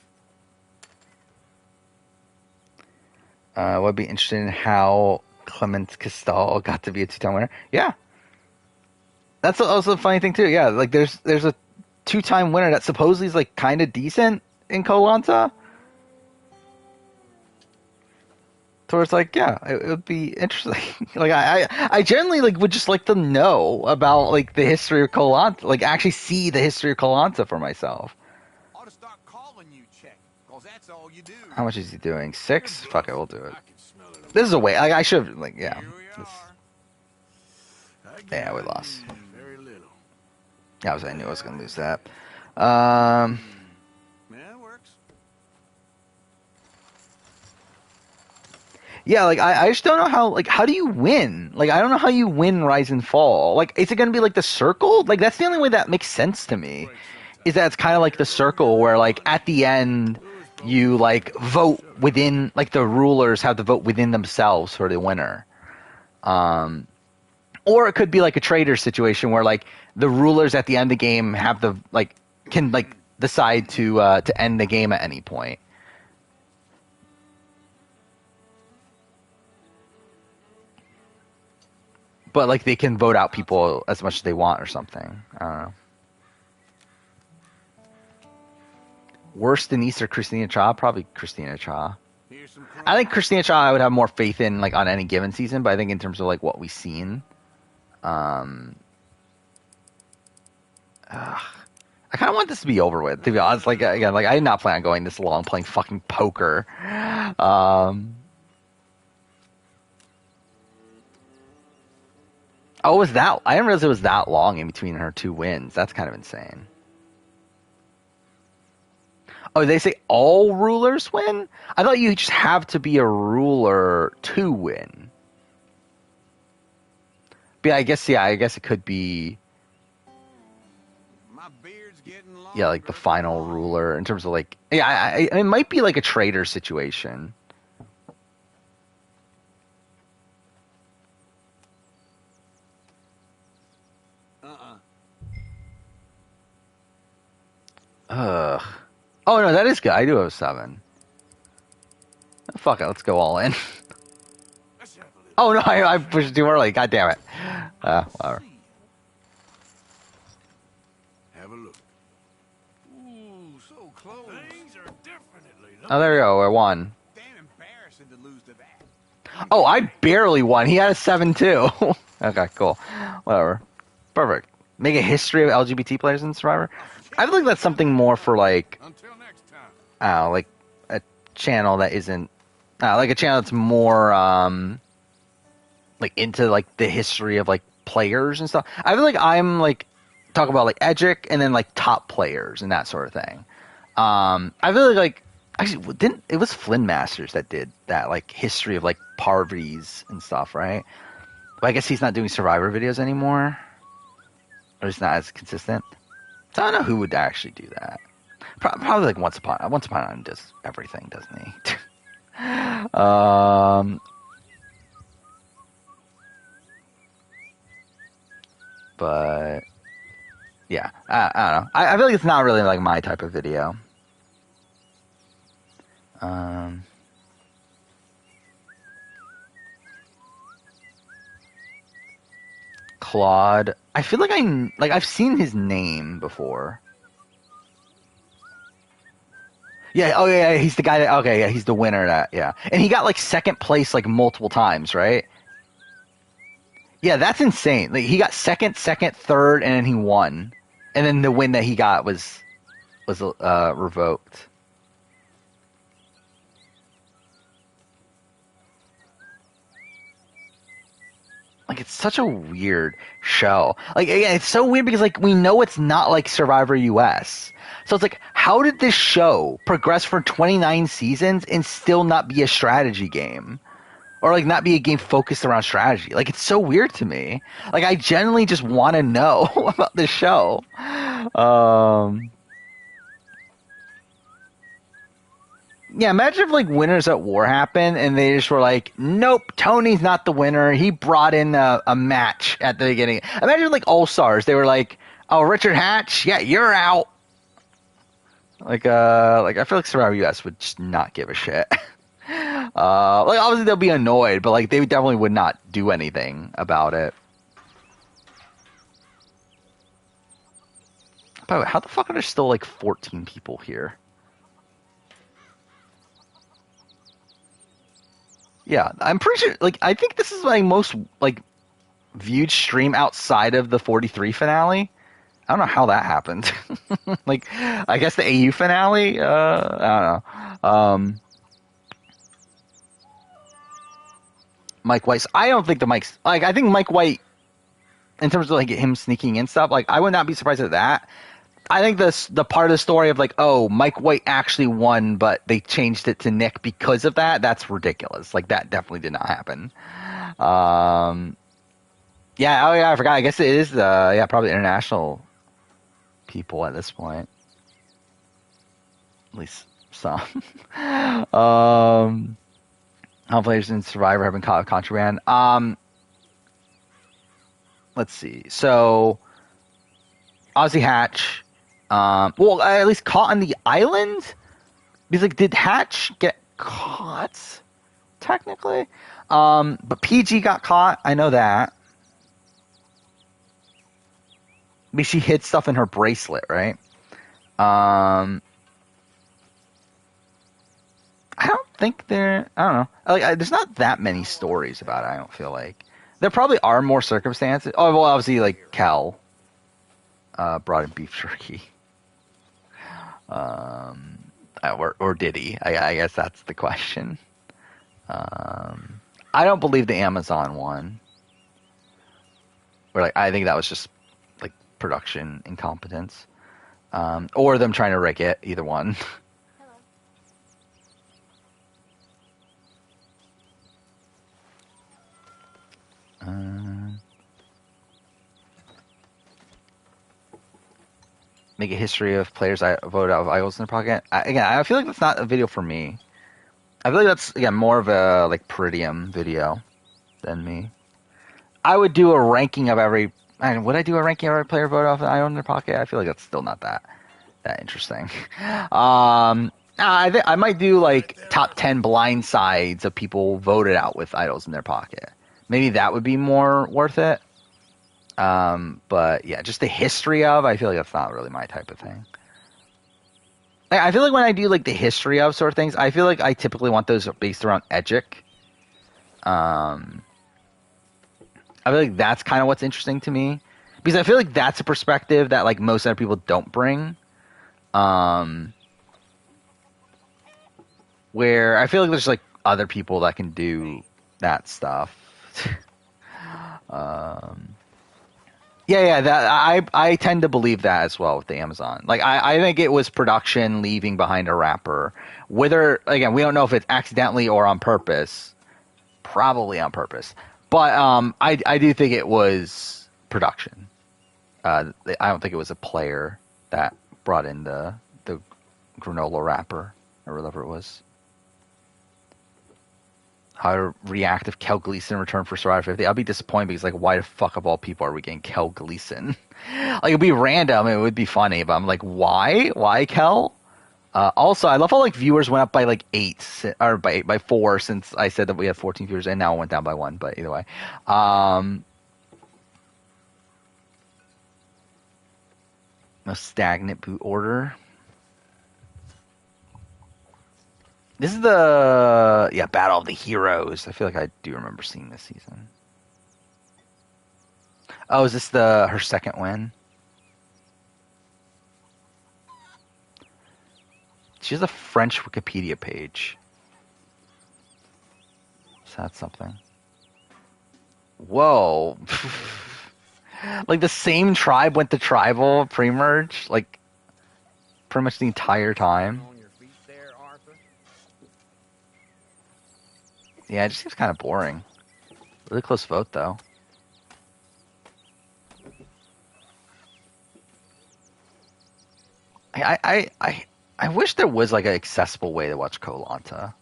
Would be interested in how Clement Castal got to be a 2-time winner. Yeah, that's also a funny thing too. Yeah, like there's a 2-time winner that supposedly is like kind of decent in Koh Lanta. So it's like, yeah, it would be interesting. Like I generally like would just like to know about like the history of Koh Lanta, like actually see the history of Koh Lanta for myself. Ought to start calling you, Check, because that's all you do. How much is he doing? 6? Fuck it, we'll do it. This is a way. I should have like, yeah. Yeah, we lost. Very little. I knew I was gonna lose that. Yeah, it works. Yeah, like I just don't know how do you win? Like I don't know how you win Rise and Fall. Like is it gonna be like the circle? Like that's the only way that makes sense to me. Is that it's kind of like the circle where like at the end you like vote within, like the rulers have to vote within themselves for the winner. Or it could be like a trader situation where like the rulers at the end of the game have the like can like decide to end the game at any point. But like they can vote out people as much as they want or something. I don't know. Worse than Easter Christina Cha? Probably Christina Cha. I think Christina Cha I would have more faith in like on any given season, but I think in terms of like what we've seen, I kind of want this to be over with, to be honest. Like again, like I did not plan on going this long playing fucking poker. Oh, it was that? I didn't realize it was that long in between her two wins. That's kind of insane. Oh, they say all rulers win? I thought you just have to be a ruler to win. But yeah, I guess it could be. Yeah, like the final ruler in terms of like, yeah, it might be like a trader situation. Ugh. Oh no, that is good. I do have a 7. Oh, fuck it, let's go all in. Oh no, I pushed too early. God damn it. Whatever. Have a look. Ooh, so close. Things are definitely. Oh, there we go. I won. Damn embarrassing to lose to that. Oh, I barely won. He had a 7 too. Okay, cool. Whatever. Perfect. Make a history of LGBT players in Survivor. I feel like that's something more for like, like a channel that isn't, like a channel that's more like into like the history of like players and stuff. I feel like I'm like talk about like Edgic and then like top players and that sort of thing. I feel like actually didn't it was Flynn Masters that did that like history of like parties and stuff, right? But I guess he's not doing Survivor videos anymore, or he's not as consistent. So I don't know who would actually do that. Probably like Once Upon a Time does everything, doesn't he? But yeah, I don't know. I feel like it's not really like my type of video. Claude. I feel like I've seen his name before. Yeah, oh yeah, he's the guy that, okay, yeah, he's the winner of that, yeah. And he got like second place like multiple times, right? Yeah, that's insane. Like he got second, third, and then he won. And then the win that he got was revoked. Like it's such a weird show. Like again, it's so weird because like we know it's not like Survivor US. So it's like, how did this show progress for 29 seasons and still not be a strategy game? Or like not be a game focused around strategy? Like it's so weird to me. Like I genuinely just want to know about this show. Yeah, imagine if like Winners at War happened and they just were like, nope, Tony's not the winner. He brought in a match at the beginning. Imagine like All Stars. They were like, oh, Richard Hatch, yeah, you're out. Like I feel like Survivor US would just not give a shit. Like obviously they'll be annoyed, but like they definitely would not do anything about it. By the way, how the fuck are there still like 14 people here? Yeah, I'm pretty sure, like, I think this is my most, like, viewed stream outside of the 43 finale. I don't know how that happened. Like, I guess the AU finale? I don't know. Mike White. I don't think the Mike's, like, I think Mike White in terms of like him sneaking in stuff. Like I would not be surprised at that. I think the part of the story of like, oh, Mike White actually won, but they changed it to Nick because of that. That's ridiculous. Like that definitely did not happen. Yeah. Oh yeah. I forgot. I guess it is probably international people at this point. At least some. How players in Survivor have been caught with contraband. Let's see. So Ozzy Hatch. Well, at least caught on the island? Because, like, did Hatch get caught? Technically? But PG got caught. I know that. Because she hid stuff in her bracelet, right? I don't think I don't know. Like, there's not that many stories about it, I don't feel like. There probably are more circumstances. Oh, well, obviously, like, Kel brought in beef jerky. Or did he? I guess that's the question. I don't believe the Amazon one. Or like I think that was just like production incompetence, or them trying to rig it. Either one. Make a history of players I voted out of idols in their pocket. I feel like that's not a video for me. I feel like that's again more of a like Peridium video than me. I would do a ranking of every. Would I do a ranking of every player voted off an idol in their pocket? I feel like that's still not that interesting. I might do like top 10 blind sides of people voted out with idols in their pocket. Maybe that would be more worth it. But yeah, just the history of, I feel like that's not really my type of thing. I feel like when I do like the history of sort of things, I feel like I typically want those based around Edgic. I feel like that's kind of what's interesting to me, because I feel like that's a perspective that like most other people don't bring. Where I feel like there's like other people that can do that stuff. That I tend to believe that as well with the Amazon. Like I think it was production leaving behind a rapper. Whether again, we don't know if it's accidentally or on purpose. Probably on purpose. But I do think it was production. I don't think it was a player that brought in the granola wrapper or whatever it was. How to react if Kel Gleason returned for Survivor 50. I'll be disappointed because, like, why the fuck of all people are we getting Kel Gleason? Like, it'd be random. It would be funny, but I'm like, why? Why Kel? Also, I love how, like, viewers went up by, like, 8, or by 4 since I said that we had 14 viewers, and now it went down by 1, but either way. No stagnant boot order. This is the Battle of the Heroes. I feel like I do remember seeing this season. Oh, is this her second win? She has a French Wikipedia page. So that's something. Whoa. Like the same tribe went to tribal pre-merge, like pretty much the entire time. Yeah, it just seems kind of boring. Really close vote, though. I wish there was like an accessible way to watch Koh-Lanta.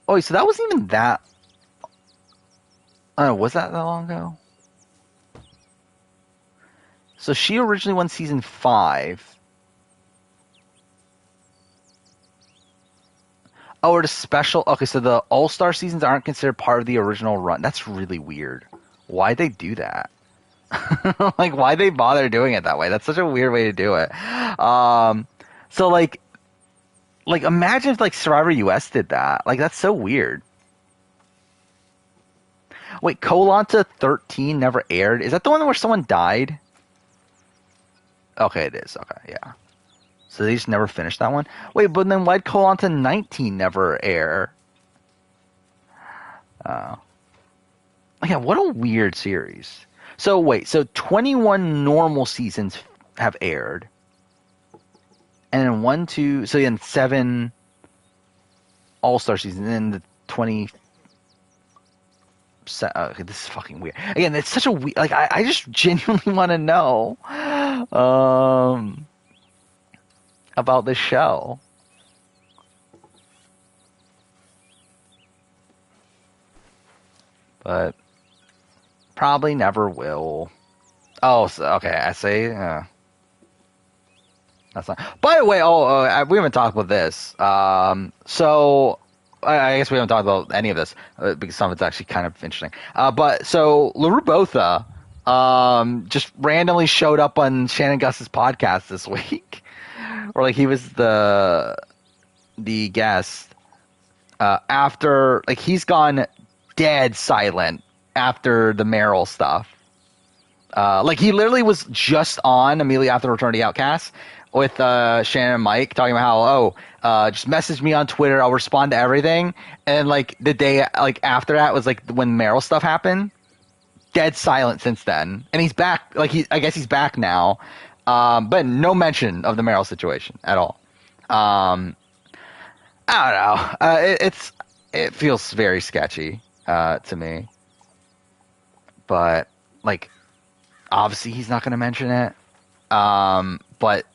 Oh, so that wasn't even that. Oh, was that long ago? So she originally won season 5. Oh, or the special. Okay, so the All-Star seasons aren't considered part of the original run. That's really weird. Why'd they do that? Like, why'd they bother doing it that way? That's such a weird way to do it. So like imagine if like Survivor US did that. Like, that's so weird. Wait, Koh-Lanta 13 never aired? Is that the one where someone died? Okay, it is. Okay, yeah. So they just never finished that one? Wait, but then why'd Koh-Lanta 19 never air? Yeah, what a weird series. So wait, so 21 normal seasons have aired, and then 1, 2, so then 7 All-Star seasons, and then the 20. Okay, this is fucking weird. Again, it's such a weird. Like, I just genuinely want to know, about this show. But probably never will. Oh, so, okay. I say, that's not. By the way, we haven't talked about this. So I guess we haven't talked about any of this because some of it's actually kind of interesting. But so LaRue Botha, just randomly showed up on Shannon Gus's podcast this week, or like he was the guest after, like, he's gone dead silent after the Meryl stuff. Like, he literally was just on immediately after Return to the Outcast with Shannon and Mike talking about how, just message me on Twitter, I'll respond to everything. And like the day like after that was like when Meryl stuff happened. Dead silent since then. And he's back, like I guess he's back now. But no mention of the Meryl situation at all. I don't know. It feels very sketchy to me. But like, obviously he's not going to mention it. But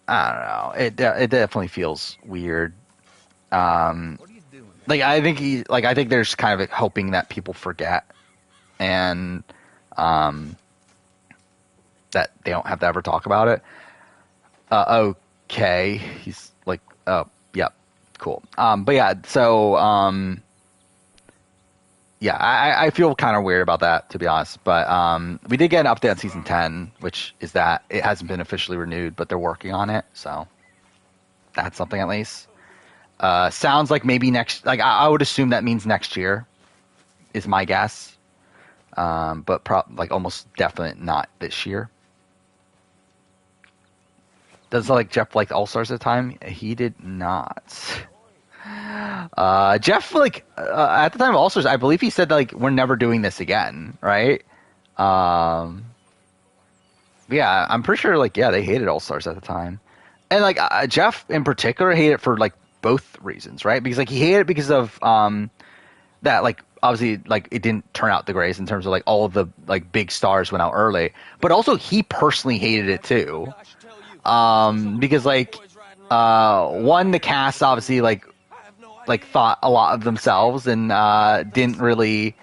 I don't know. It definitely feels weird. Like, I think there's kind of hoping that people forget, and that they don't have to ever talk about it. Okay, he's like, oh, yep, cool. But yeah, so yeah, I feel kind of weird about that, to be honest. But we did get an update on season 10, which is that it hasn't been officially renewed, but they're working on it. So that's something at least. Sounds like maybe next. Like, I would assume that means next year, is my guess. But like almost definitely not this year. Does like Jeff like All Stars at the time? He did not. Jeff, like, at the time of All Stars, I believe he said, like, we're never doing this again, right? Yeah, I'm pretty sure, like, yeah, they hated All Stars at the time. And, like, Jeff in particular hated it for, like, both reasons, right? Because, like, he hated it because of that, like, obviously, like, it didn't turn out the greatest in terms of, like, all of the, like, big stars went out early. But also, he personally hated it, too. Because, like, one, the cast, obviously, like thought a lot of themselves and didn't really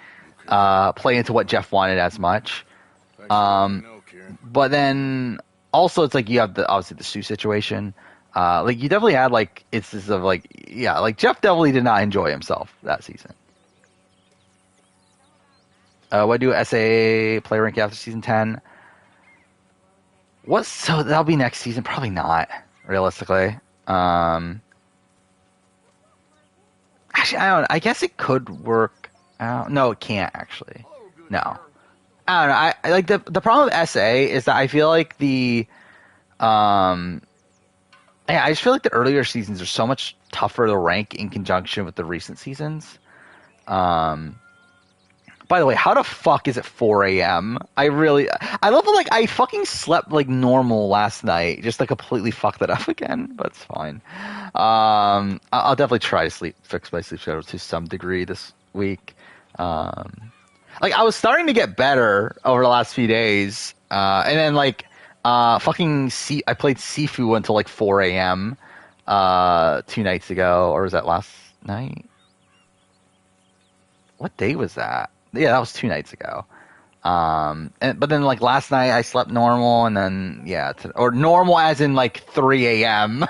play into what Jeff wanted as much. But then also it's like you have obviously the Sue situation. Like, you definitely had like instances of like, yeah, like Jeff definitely did not enjoy himself that season. What do SA play rank after season 10? So that'll be next season? Probably not, realistically. Actually, I don't know. I guess it could work out. No, it can't, actually. No. I don't know. I like the problem with SA is that I feel like I just feel like the earlier seasons are so much tougher to rank in conjunction with the recent seasons. By the way, how the fuck is it 4 a.m.? I love it. Like, I fucking slept like normal last night, just to completely fuck that up again, but it's fine. I'll definitely try to fix my sleep schedule to some degree this week. Like, I was starting to get better over the last few days, and then like, I played Sifu until like 4 a.m. 2 nights ago, or was that last night? What day was that? Yeah, that was 2 nights ago. But then like last night I slept normal, and then or normal as in like 3 a.m.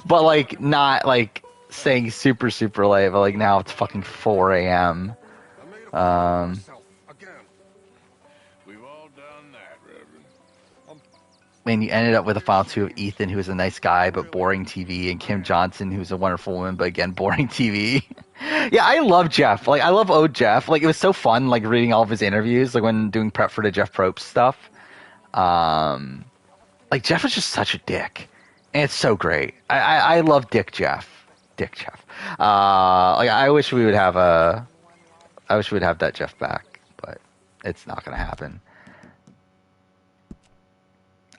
but like not like staying super super late. But like now it's fucking 4 a.m. Man, you ended up with a final 2 of Ethan, who was a nice guy but boring TV, and Kim Johnson, who's a wonderful woman but again boring TV. Yeah, I love Jeff. Like, I love old Jeff. Like, it was so fun, like, reading all of his interviews, like, when doing prep for the Jeff Probst stuff. Like, Jeff was just such a dick. And it's so great. I love Dick Jeff. Like, I wish we would have I wish we'd have that Jeff back, but it's not going to happen.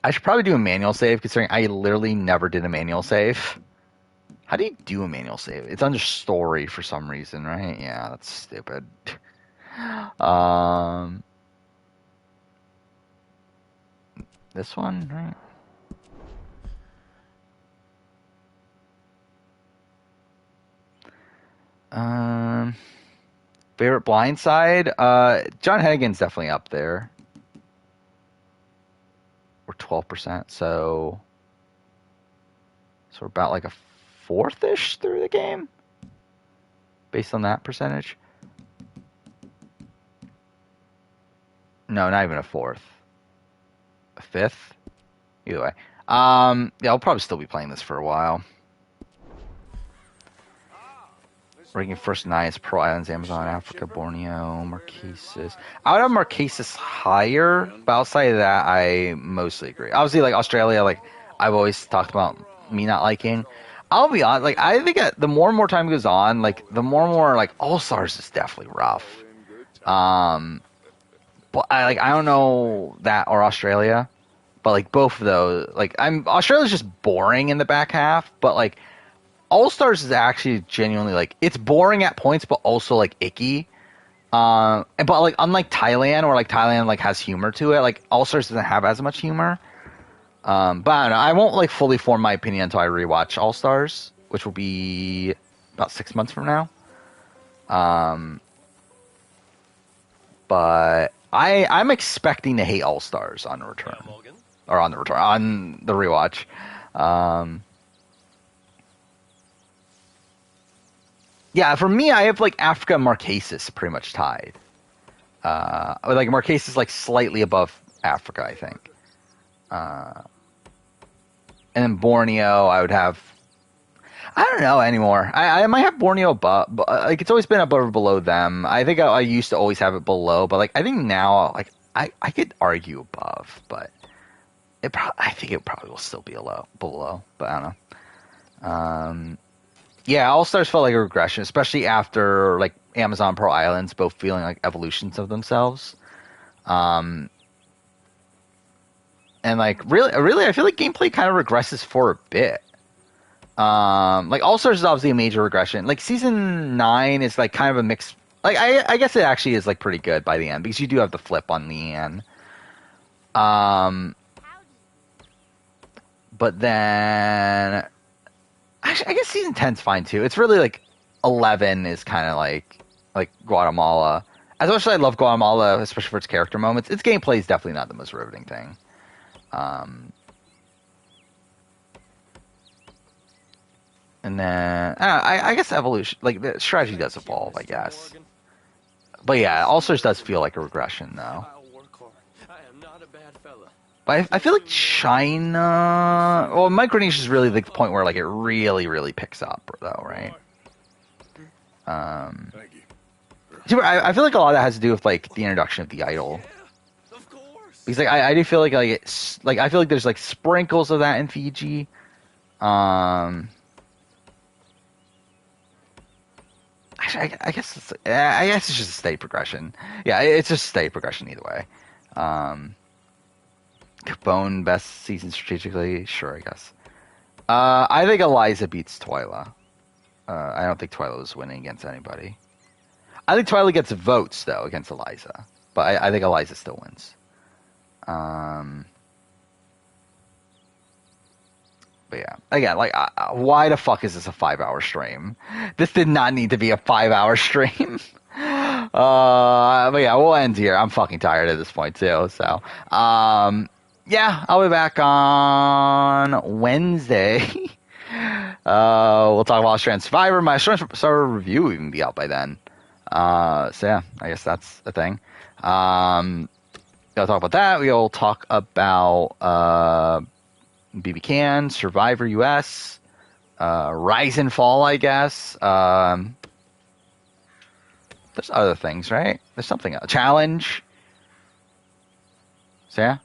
I should probably do a manual save, considering I literally never did a manual save. How do you do a manual save? It's under story for some reason, right? Yeah, that's stupid. This one, right? Favorite blind side? John Hennigan's definitely up there. We're 12%, so we're about like a fourth-ish through the game, based on that percentage. No, not even a fourth. A fifth? Either way. Yeah, I'll probably still be playing this for a while. Ranking first and highest Pearl Islands, Amazon, Africa, Borneo, Marquesas. I would have Marquesas higher, but outside of that, I mostly agree. Obviously, like Australia, like I've always talked about me not liking. I'll be honest, like I think the more and more time goes on, like the more and more like All Stars is definitely rough. But I don't know that or Australia, but like both of those, like Australia's just boring in the back half, but like All Stars is actually genuinely like it's boring at points, but also like icky. But like unlike Thailand, where like Thailand like has humor to it, like All Stars doesn't have as much humor. But I don't know. I won't like fully form my opinion until I rewatch All Stars, which will be about 6 months from now. But I'm expecting to hate All Stars on return, or on the rewatch. Yeah, for me, I have like Africa and Marquesas pretty much tied. Like Marquesas like slightly above Africa, I think. And then Borneo, I would have. I don't know anymore. I might have Borneo above, but like it's always been above or below them. I think I used to always have it below, but like I think now, like I could argue above, but I think it probably will still be below, but I don't know. Yeah, All Stars felt like a regression, especially after like Amazon Pearl Islands both feeling like evolutions of themselves. And like really, I feel like gameplay kind of regresses for a bit. Like All Stars is obviously a major regression. Like Season 9 is like kind of a mix. Like I guess it actually is like pretty good by the end because you do have the flip on Leanne. But then I guess Season 10's fine too. It's really like 11 is kind of like Guatemala. As much as I love Guatemala, especially for its character moments, its gameplay is definitely not the most riveting thing. And then I guess evolution, like the strategy does evolve, I guess. But yeah, All Stars does feel like a regression though. But I feel like China. Well, Micronesia is really like the point where like it really, really picks up, though, right? Thank I you. feel like a lot of that has to do with like the introduction of the idol. Because like I do feel like it's like I feel like there's like sprinkles of that in Fiji. I guess it's just a steady progression. Yeah, it's just a steady progression either way. Capone best season strategically, sure, I guess. I think Eliza beats Twyla. I don't think Twyla was winning against anybody. I think Twyla gets votes though against Eliza, but I think Eliza still wins. But yeah, again, like, why the fuck is this a 5-hour stream? This did not need to be a 5-hour stream. But yeah, we'll end here. I'm fucking tired at this point too. So, yeah, I'll be back on Wednesday. We'll talk about Australian Survivor. My Australian Survivor review will even be out by then. So yeah, I guess that's the thing. We'll talk about that. We'll talk about BB Can, Survivor US, Rise and Fall, I guess. There's other things, right? There's something else. Challenge. So yeah.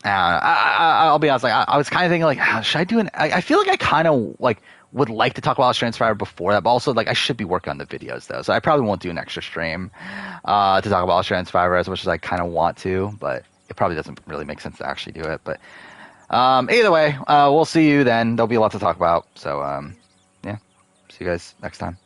I I'll be honest. Like, I was kind of thinking, like, should I do an? I feel like I kind of like would like to talk about Australian Survivor before that, but also like I should be working on the videos though, so I probably won't do an extra stream to talk about Australian Survivor as much as I kind of want to, but it probably doesn't really make sense to actually do it. But either way, we'll see you then. There'll be a lot to talk about. So yeah, see you guys next time.